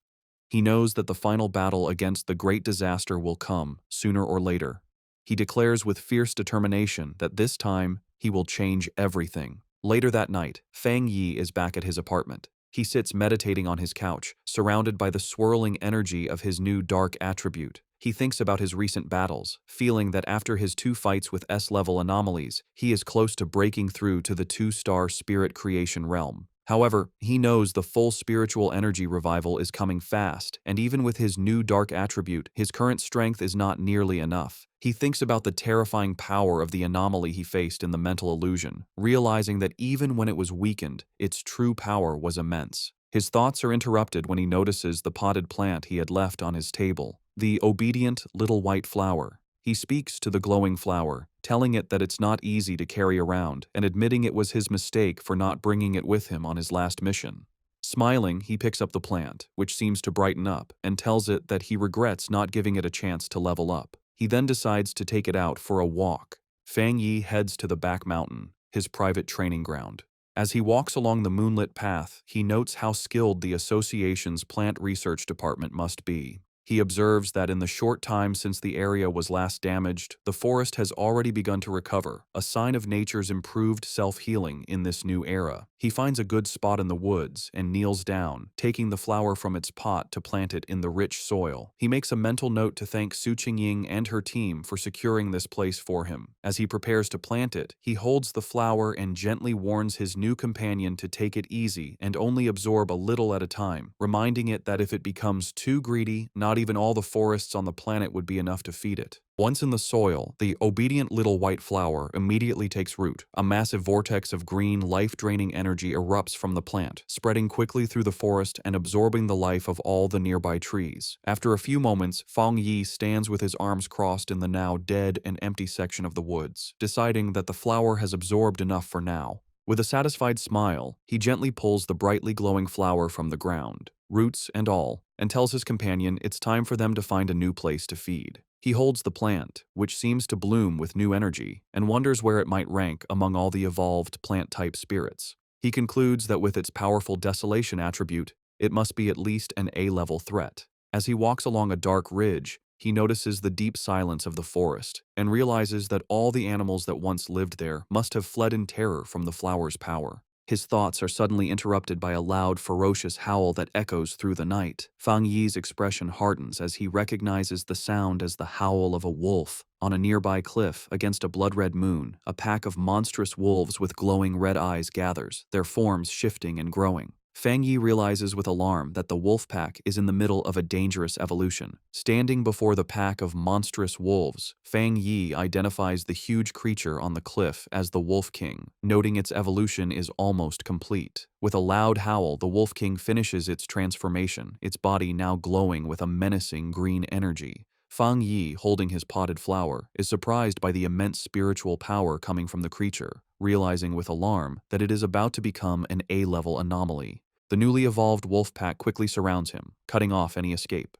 He knows that the final battle against the great disaster will come, sooner or later. He declares with fierce determination that this time, he will change everything. Later that night, Fang Yi is back at his apartment. He sits meditating on his couch, surrounded by the swirling energy of his new dark attribute. He thinks about his recent battles, feeling that after his 2 fights with S-level anomalies, he is close to breaking through to the 2-star spirit creation realm. However, he knows the full spiritual energy revival is coming fast, and even with his new dark attribute, his current strength is not nearly enough. He thinks about the terrifying power of the anomaly he faced in the mental illusion, realizing that even when it was weakened, its true power was immense. His thoughts are interrupted when he notices the potted plant he had left on his table, the obedient little white flower. He speaks to the glowing flower, telling it that it's not easy to carry around and admitting it was his mistake for not bringing it with him on his last mission. Smiling, he picks up the plant, which seems to brighten up, and tells it that he regrets not giving it a chance to level up. He then decides to take it out for a walk. Fang Yi heads to the back mountain, his private training ground. As he walks along the moonlit path, he notes how skilled the association's plant research department must be. He observes that in the short time since the area was last damaged, the forest has already begun to recover, a sign of nature's improved self-healing in this new era. He finds a good spot in the woods and kneels down, taking the flower from its pot to plant it in the rich soil. He makes a mental note to thank Su Qingying and her team for securing this place for him. As he prepares to plant it, he holds the flower and gently warns his new companion to take it easy and only absorb a little at a time, reminding it that if it becomes too greedy, not even all the forests on the planet would be enough to feed it. Once in the soil, the obedient little white flower immediately takes root. A massive vortex of green, life-draining energy erupts from the plant, spreading quickly through the forest and absorbing the life of all the nearby trees. After a few moments, Fang Yi stands with his arms crossed in the now dead and empty section of the woods, deciding that the flower has absorbed enough for now. With a satisfied smile, he gently pulls the brightly glowing flower from the ground, roots and all, and tells his companion it's time for them to find a new place to feed. He holds the plant, which seems to bloom with new energy, and wonders where it might rank among all the evolved plant-type spirits. He concludes that with its powerful desolation attribute, it must be at least an A-level threat. As he walks along a dark ridge, he notices the deep silence of the forest and realizes that all the animals that once lived there must have fled in terror from the flower's power. His thoughts are suddenly interrupted by a loud, ferocious howl that echoes through the night. Fang Yi's expression hardens as he recognizes the sound as the howl of a wolf. On a nearby cliff, against a blood-red moon, a pack of monstrous wolves with glowing red eyes gathers, their forms shifting and growing. Fang Yi realizes with alarm that the wolf pack is in the middle of a dangerous evolution. Standing before the pack of monstrous wolves, Fang Yi identifies the huge creature on the cliff as the Wolf King, noting its evolution is almost complete. With a loud howl, the Wolf King finishes its transformation, its body now glowing with a menacing green energy. Fang Yi, holding his potted flower, is surprised by the immense spiritual power coming from the creature, realizing with alarm that it is about to become an A-level anomaly. The newly evolved wolf pack quickly surrounds him, cutting off any escape.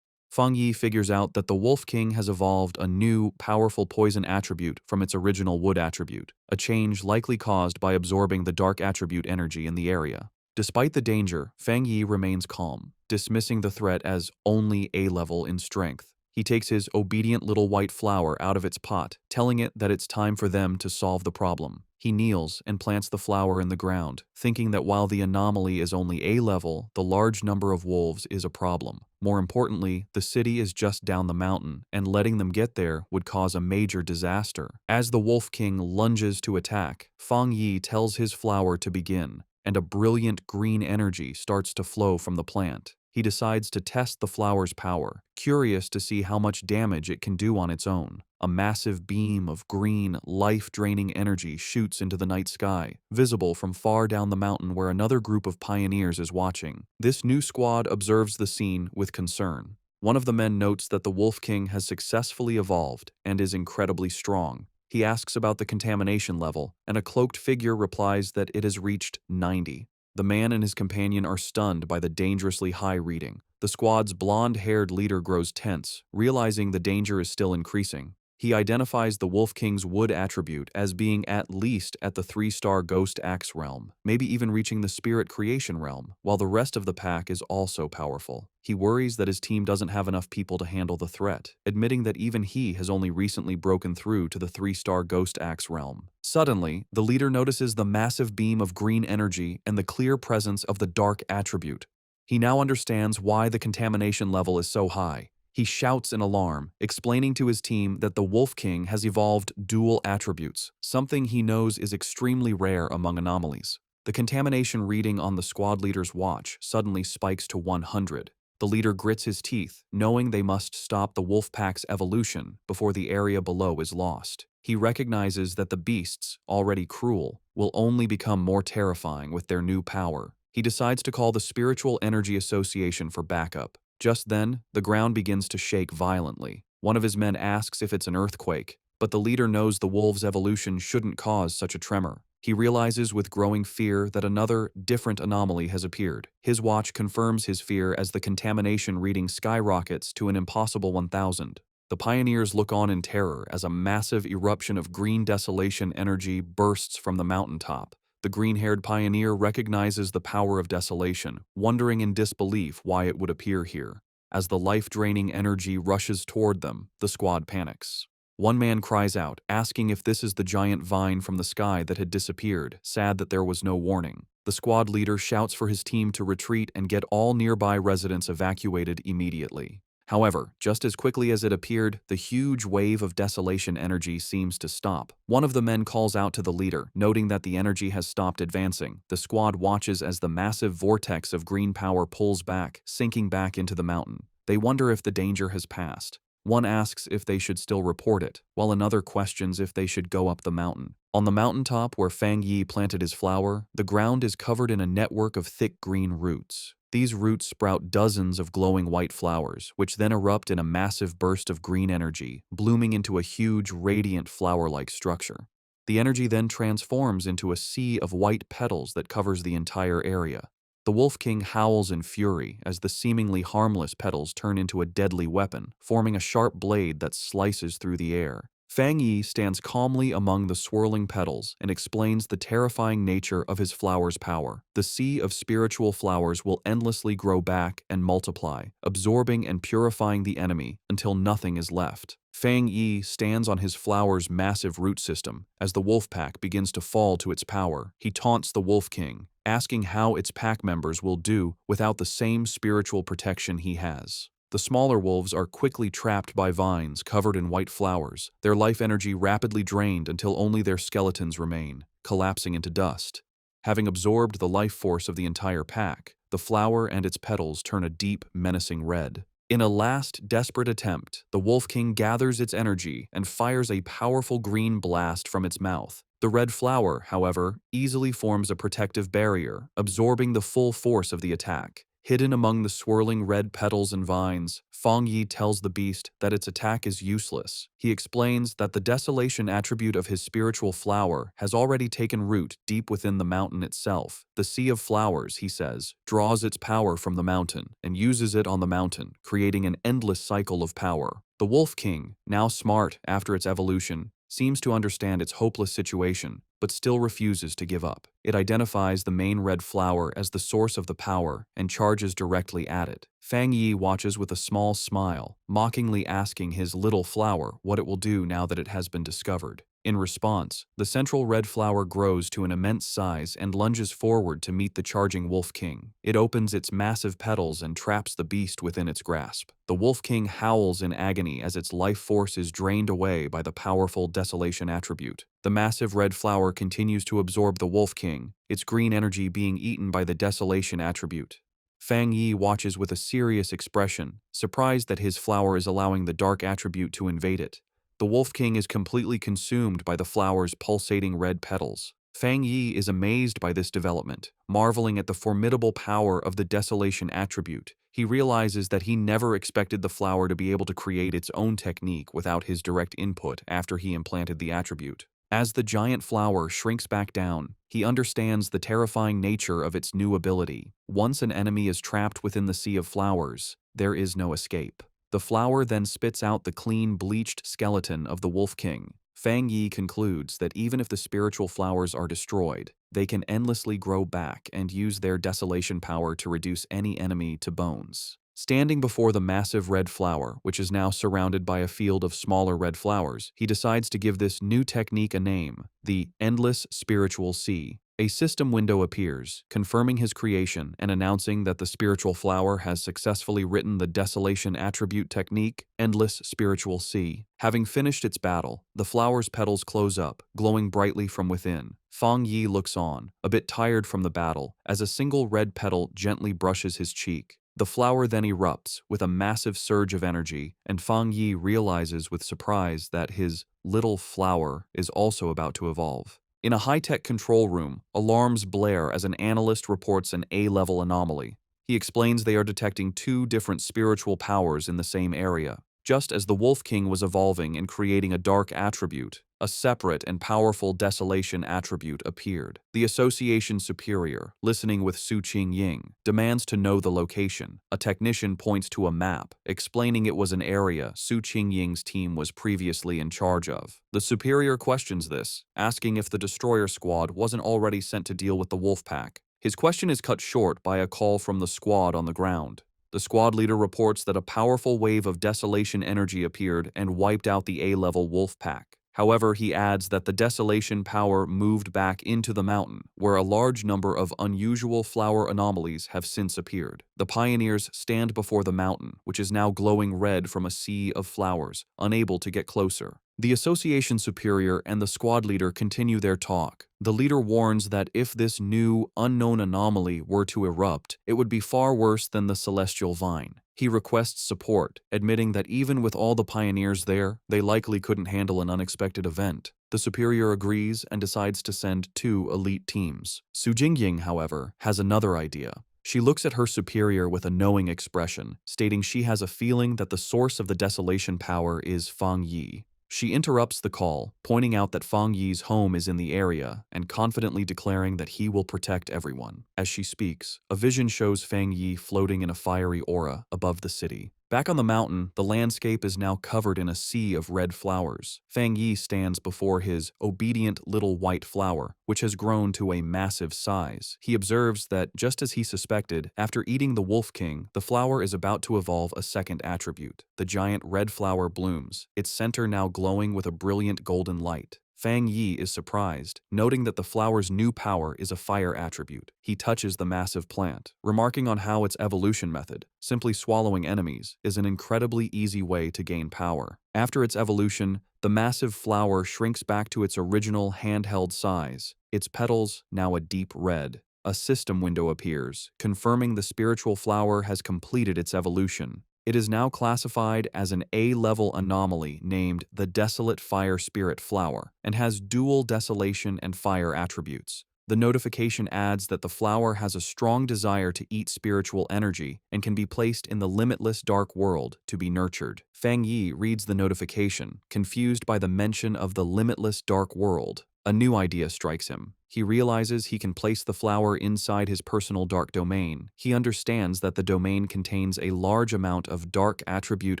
Fang Yi figures out that the Wolf King has evolved a new, powerful poison attribute from its original wood attribute, a change likely caused by absorbing the dark attribute energy in the area. Despite the danger, Fang Yi remains calm, dismissing the threat as only A-level in strength. He takes his obedient little white flower out of its pot, telling it that it's time for them to solve the problem. He kneels and plants the flower in the ground, thinking that while the anomaly is only A-level, the large number of wolves is a problem. More importantly, the city is just down the mountain, and letting them get there would cause a major disaster. As the Wolf King lunges to attack, Fang Yi tells his flower to begin, and a brilliant green energy starts to flow from the plant. He decides to test the flower's power, curious to see how much damage it can do on its own. A massive beam of green, life-draining energy shoots into the night sky, visible from far down the mountain where another group of pioneers is watching. This new squad observes the scene with concern. One of the men notes that the Wolf King has successfully evolved and is incredibly strong. He asks about the contamination level, and a cloaked figure replies that it has reached 90. The man and his companion are stunned by the dangerously high reading. The squad's blonde-haired leader grows tense, realizing the danger is still increasing. He identifies the Wolf King's wood attribute as being at least at the 3-star Ghost Axe realm, maybe even reaching the Spirit Creation realm, while the rest of the pack is also powerful. He worries that his team doesn't have enough people to handle the threat, admitting that even he has only recently broken through to the 3-star Ghost Axe realm. Suddenly, the leader notices the massive beam of green energy and the clear presence of the dark attribute. He now understands why the contamination level is so high. He shouts in alarm, explaining to his team that the Wolf King has evolved dual attributes, something he knows is extremely rare among anomalies. The contamination reading on the squad leader's watch suddenly spikes to 100. The leader grits his teeth, knowing they must stop the wolf pack's evolution before the area below is lost. He recognizes that the beasts, already cruel, will only become more terrifying with their new power. He decides to call the Spiritual Energy Association for backup. Just then, the ground begins to shake violently. One of his men asks if it's an earthquake, but the leader knows the wolves' evolution shouldn't cause such a tremor. He realizes with growing fear that another, different anomaly has appeared. His watch confirms his fear as the contamination reading skyrockets to an impossible 1000. The pioneers look on in terror as a massive eruption of green desolation energy bursts from the mountaintop. The green-haired pioneer recognizes the power of desolation, wondering in disbelief why it would appear here. As the life-draining energy rushes toward them, the squad panics. One man cries out, asking if this is the giant vine from the sky that had disappeared, sad that there was no warning. The squad leader shouts for his team to retreat and get all nearby residents evacuated immediately. However, just as quickly as it appeared, the huge wave of desolation energy seems to stop. One of the men calls out to the leader, noting that the energy has stopped advancing. The squad watches as the massive vortex of green power pulls back, sinking back into the mountain. They wonder if the danger has passed. One asks if they should still report it, while another questions if they should go up the mountain. On the mountaintop where Fang Yi planted his flower, the ground is covered in a network of thick green roots. These roots sprout dozens of glowing white flowers, which then erupt in a massive burst of green energy, blooming into a huge, radiant flower-like structure. The energy then transforms into a sea of white petals that covers the entire area. The Wolf King howls in fury as the seemingly harmless petals turn into a deadly weapon, forming a sharp blade that slices through the air. Fang Yi stands calmly among the swirling petals and explains the terrifying nature of his flower's power. The sea of spiritual flowers will endlessly grow back and multiply, absorbing and purifying the enemy until nothing is left. Fang Yi stands on his flower's massive root system. As the wolf pack begins to fall to its power, he taunts the Wolf King, asking how its pack members will do without the same spiritual protection he has. The smaller wolves are quickly trapped by vines covered in white flowers, their life energy rapidly drained until only their skeletons remain, collapsing into dust. Having absorbed the life force of the entire pack, the flower and its petals turn a deep, menacing red. In a last, desperate attempt, the Wolf King gathers its energy and fires a powerful green blast from its mouth. The red flower, however, easily forms a protective barrier, absorbing the full force of the attack. Hidden among the swirling red petals and vines, Fang Yi tells the beast that its attack is useless. He explains that the desolation attribute of his spiritual flower has already taken root deep within the mountain itself. The sea of flowers, he says, draws its power from the mountain and uses it on the mountain, creating an endless cycle of power. The Wolf King, now smart after its evolution, seems to understand its hopeless situation, but still refuses to give up. It identifies the main red flower as the source of the power and charges directly at it. Fang Yi watches with a small smile, mockingly asking his little flower what it will do now that it has been discovered. In response, the central red flower grows to an immense size and lunges forward to meet the charging Wolf King. It opens its massive petals and traps the beast within its grasp. The Wolf King howls in agony as its life force is drained away by the powerful desolation attribute. The massive red flower continues to absorb the Wolf King, its green energy being eaten by the desolation attribute. Fang Yi watches with a serious expression, surprised that his flower is allowing the dark attribute to invade it. The Wolf King is completely consumed by the flower's pulsating red petals. Fang Yi is amazed by this development, marveling at the formidable power of the desolation attribute. He realizes that he never expected the flower to be able to create its own technique without his direct input after he implanted the attribute. As the giant flower shrinks back down, he understands the terrifying nature of its new ability. Once an enemy is trapped within the sea of flowers, there is no escape. The flower then spits out the clean, bleached skeleton of the Wolf King. Fang Yi concludes that even if the spiritual flowers are destroyed, they can endlessly grow back and use their desolation power to reduce any enemy to bones. Standing before the massive red flower, which is now surrounded by a field of smaller red flowers, he decides to give this new technique a name, the Endless Spiritual Sea. A system window appears, confirming his creation and announcing that the spiritual flower has successfully written the desolation attribute technique, Endless Spiritual Sea. Having finished its battle, the flower's petals close up, glowing brightly from within. Fang Yi looks on, a bit tired from the battle, as a single red petal gently brushes his cheek. The flower then erupts with a massive surge of energy, and Fang Yi realizes with surprise that his little flower is also about to evolve. In a high-tech control room, alarms blare as an analyst reports an A-level anomaly. He explains they are detecting two different spiritual powers in the same area. Just as the Wolf King was evolving and creating a dark attribute, a separate and powerful desolation attribute appeared. The Association Superior, listening with Su Qingying, demands to know the location. A technician points to a map, explaining it was an area Su Qingying's team was previously in charge of. The Superior questions this, asking if the Destroyer Squad wasn't already sent to deal with the Wolf Pack. His question is cut short by a call from the squad on the ground. The squad leader reports that a powerful wave of desolation energy appeared and wiped out the A-level wolf pack. However, he adds that the desolation power moved back into the mountain, where a large number of unusual flower anomalies have since appeared. The pioneers stand before the mountain, which is now glowing red from a sea of flowers, unable to get closer. The Association Superior and the squad leader continue their talk. The leader warns that if this new, unknown anomaly were to erupt, it would be far worse than the celestial vine. He requests support, admitting that even with all the pioneers there, they likely couldn't handle an unexpected event. The Superior agrees and decides to send 2 elite teams. Su Jingying, however, has another idea. She looks at her superior with a knowing expression, stating she has a feeling that the source of the desolation power is Fang Yi. She interrupts the call, pointing out that Fang Yi's home is in the area and confidently declaring that he will protect everyone. As she speaks, a vision shows Fang Yi floating in a fiery aura above the city. Back on the mountain, the landscape is now covered in a sea of red flowers. Fang Yi stands before his obedient little white flower, which has grown to a massive size. He observes that, just as he suspected, after eating the Wolf King, the flower is about to evolve a second attribute. The giant red flower blooms, its center now glowing with a brilliant golden light. Fang Yi is surprised, noting that the flower's new power is a fire attribute. He touches the massive plant, remarking on how its evolution method, simply swallowing enemies, is an incredibly easy way to gain power. After its evolution, the massive flower shrinks back to its original handheld size, its petals now a deep red. A system window appears, confirming the spiritual flower has completed its evolution. It is now classified as an A-level anomaly named the Desolate Fire Spirit Flower and has dual desolation and fire attributes. The notification adds that the flower has a strong desire to eat spiritual energy and can be placed in the limitless dark world to be nurtured. Fang Yi reads the notification, confused by the mention of the limitless dark world. A new idea strikes him. He realizes he can place the flower inside his personal dark domain. He understands that the domain contains a large amount of dark attribute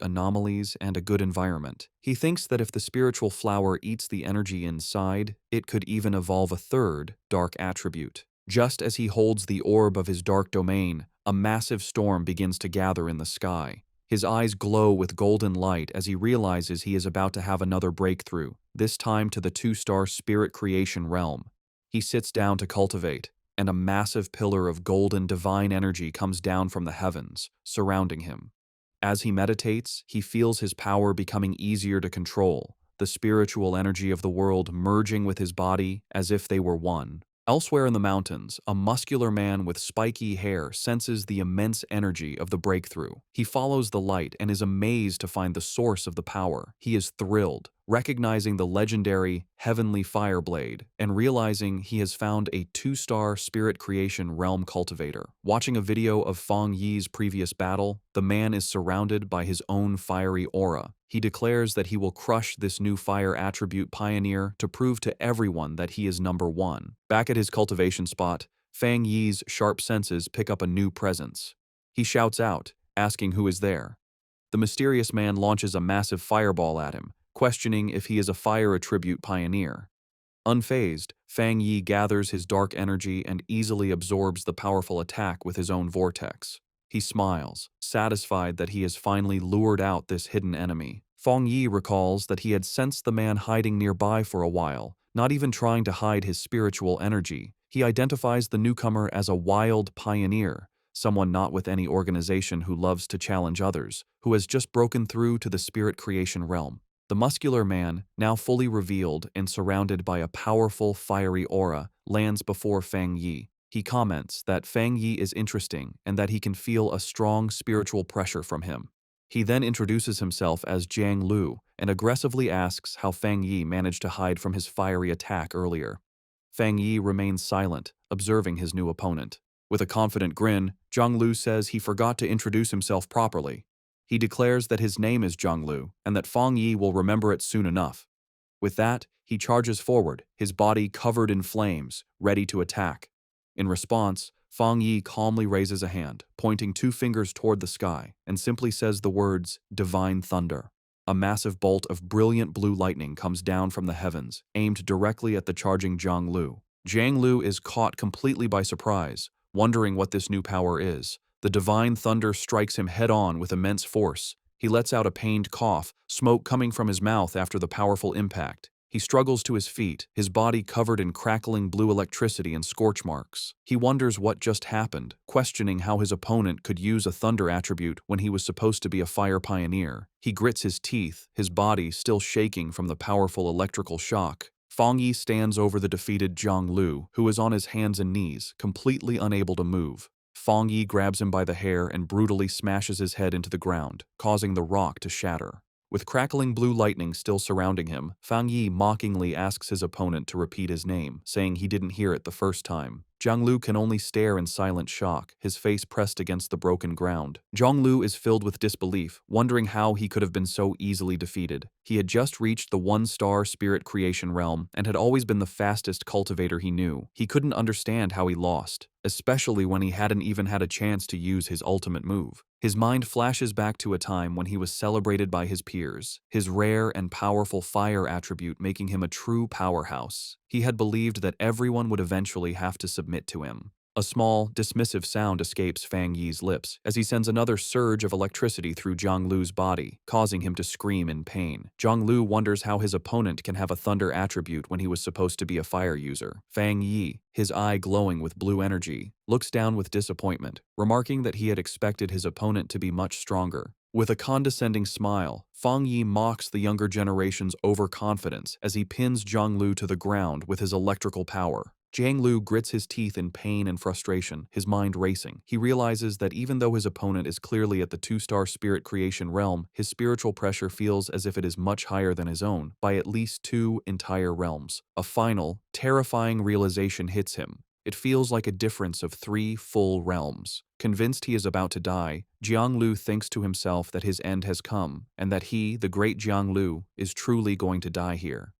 anomalies and a good environment. He thinks that if the spiritual flower eats the energy inside, it could even evolve a third dark attribute. Just as he holds the orb of his dark domain, a massive storm begins to gather in the sky. His eyes glow with golden light as he realizes he is about to have another breakthrough, this time to the 2-star spirit creation realm. He sits down to cultivate, and a massive pillar of golden divine energy comes down from the heavens, surrounding him. As he meditates, he feels his power becoming easier to control, the spiritual energy of the world merging with his body as if they were one. Elsewhere in the mountains, a muscular man with spiky hair senses the immense energy of the breakthrough. He follows the light and is amazed to find the source of the power. He is thrilled, recognizing the legendary Heavenly Fire Blade and realizing he has found a 2-star spirit creation realm cultivator. Watching a video of Fang Yi's previous battle, the man is surrounded by his own fiery aura. He declares that he will crush this new fire attribute pioneer to prove to everyone that he is number one. Back at his cultivation spot, Fang Yi's sharp senses pick up a new presence. He shouts out, asking who is there. The mysterious man launches a massive fireball at him, questioning if he is a fire attribute pioneer. Unfazed, Fang Yi gathers his dark energy and easily absorbs the powerful attack with his own vortex. He smiles, satisfied that he has finally lured out this hidden enemy. Fang Yi recalls that he had sensed the man hiding nearby for a while, not even trying to hide his spiritual energy. He identifies the newcomer as a wild pioneer, someone not with any organization who loves to challenge others, who has just broken through to the spirit creation realm. The muscular man, now fully revealed and surrounded by a powerful, fiery aura, lands before Fang Yi. He comments that Fang Yi is interesting and that he can feel a strong spiritual pressure from him. He then introduces himself as Jiang Lu and aggressively asks how Fang Yi managed to hide from his fiery attack earlier. Fang Yi remains silent, observing his new opponent. With a confident grin, Jiang Lu says he forgot to introduce himself properly. He declares that his name is Jiang Lu and that Fang Yi will remember it soon enough. With that, he charges forward, his body covered in flames, ready to attack. In response, Fang Yi calmly raises a hand, pointing 2 fingers toward the sky, and simply says the words, "Divine Thunder." A massive bolt of brilliant blue lightning comes down from the heavens, aimed directly at the charging Jiang Lu. Jiang Lu is caught completely by surprise, wondering what this new power is. The divine thunder strikes him head-on with immense force. He lets out a pained cough, smoke coming from his mouth after the powerful impact. He struggles to his feet, his body covered in crackling blue electricity and scorch marks. He wonders what just happened, questioning how his opponent could use a thunder attribute when he was supposed to be a fire pioneer. He grits his teeth, his body still shaking from the powerful electrical shock. Fang Yi stands over the defeated Jiang Lu, who is on his hands and knees, completely unable to move. Fang Yi grabs him by the hair and brutally smashes his head into the ground, causing the rock to shatter. With crackling blue lightning still surrounding him, Fang Yi mockingly asks his opponent to repeat his name, saying he didn't hear it the first time. Jianglu can only stare in silent shock, his face pressed against the broken ground. Jianglu is filled with disbelief, wondering how he could have been so easily defeated. He had just reached the one-star spirit creation realm and had always been the fastest cultivator he knew. He couldn't understand how he lost, especially when he hadn't even had a chance to use his ultimate move. His mind flashes back to a time when he was celebrated by his peers, his rare and powerful fire attribute making him a true powerhouse. He had believed that everyone would eventually have to submit to him. A small, dismissive sound escapes Fang Yi's lips as he sends another surge of electricity through Zhang Lu's body, causing him to scream in pain. Zhang Lu wonders how his opponent can have a thunder attribute when he was supposed to be a fire user. Fang Yi, his eye glowing with blue energy, looks down with disappointment, remarking that he had expected his opponent to be much stronger. With a condescending smile, Fang Yi mocks the younger generation's overconfidence as he pins Zhang Lu to the ground with his electrical power. Jiang Lu grits his teeth in pain and frustration, his mind racing. He realizes that even though his opponent is clearly at the two-star spirit creation realm, his spiritual pressure feels as if it is much higher than his own, by at least 2 entire realms. A final, terrifying realization hits him. It feels like a difference of 3 full realms. Convinced he is about to die, Jiang Lu thinks to himself that his end has come, and that he, the great Jiang Lu, is truly going to die here.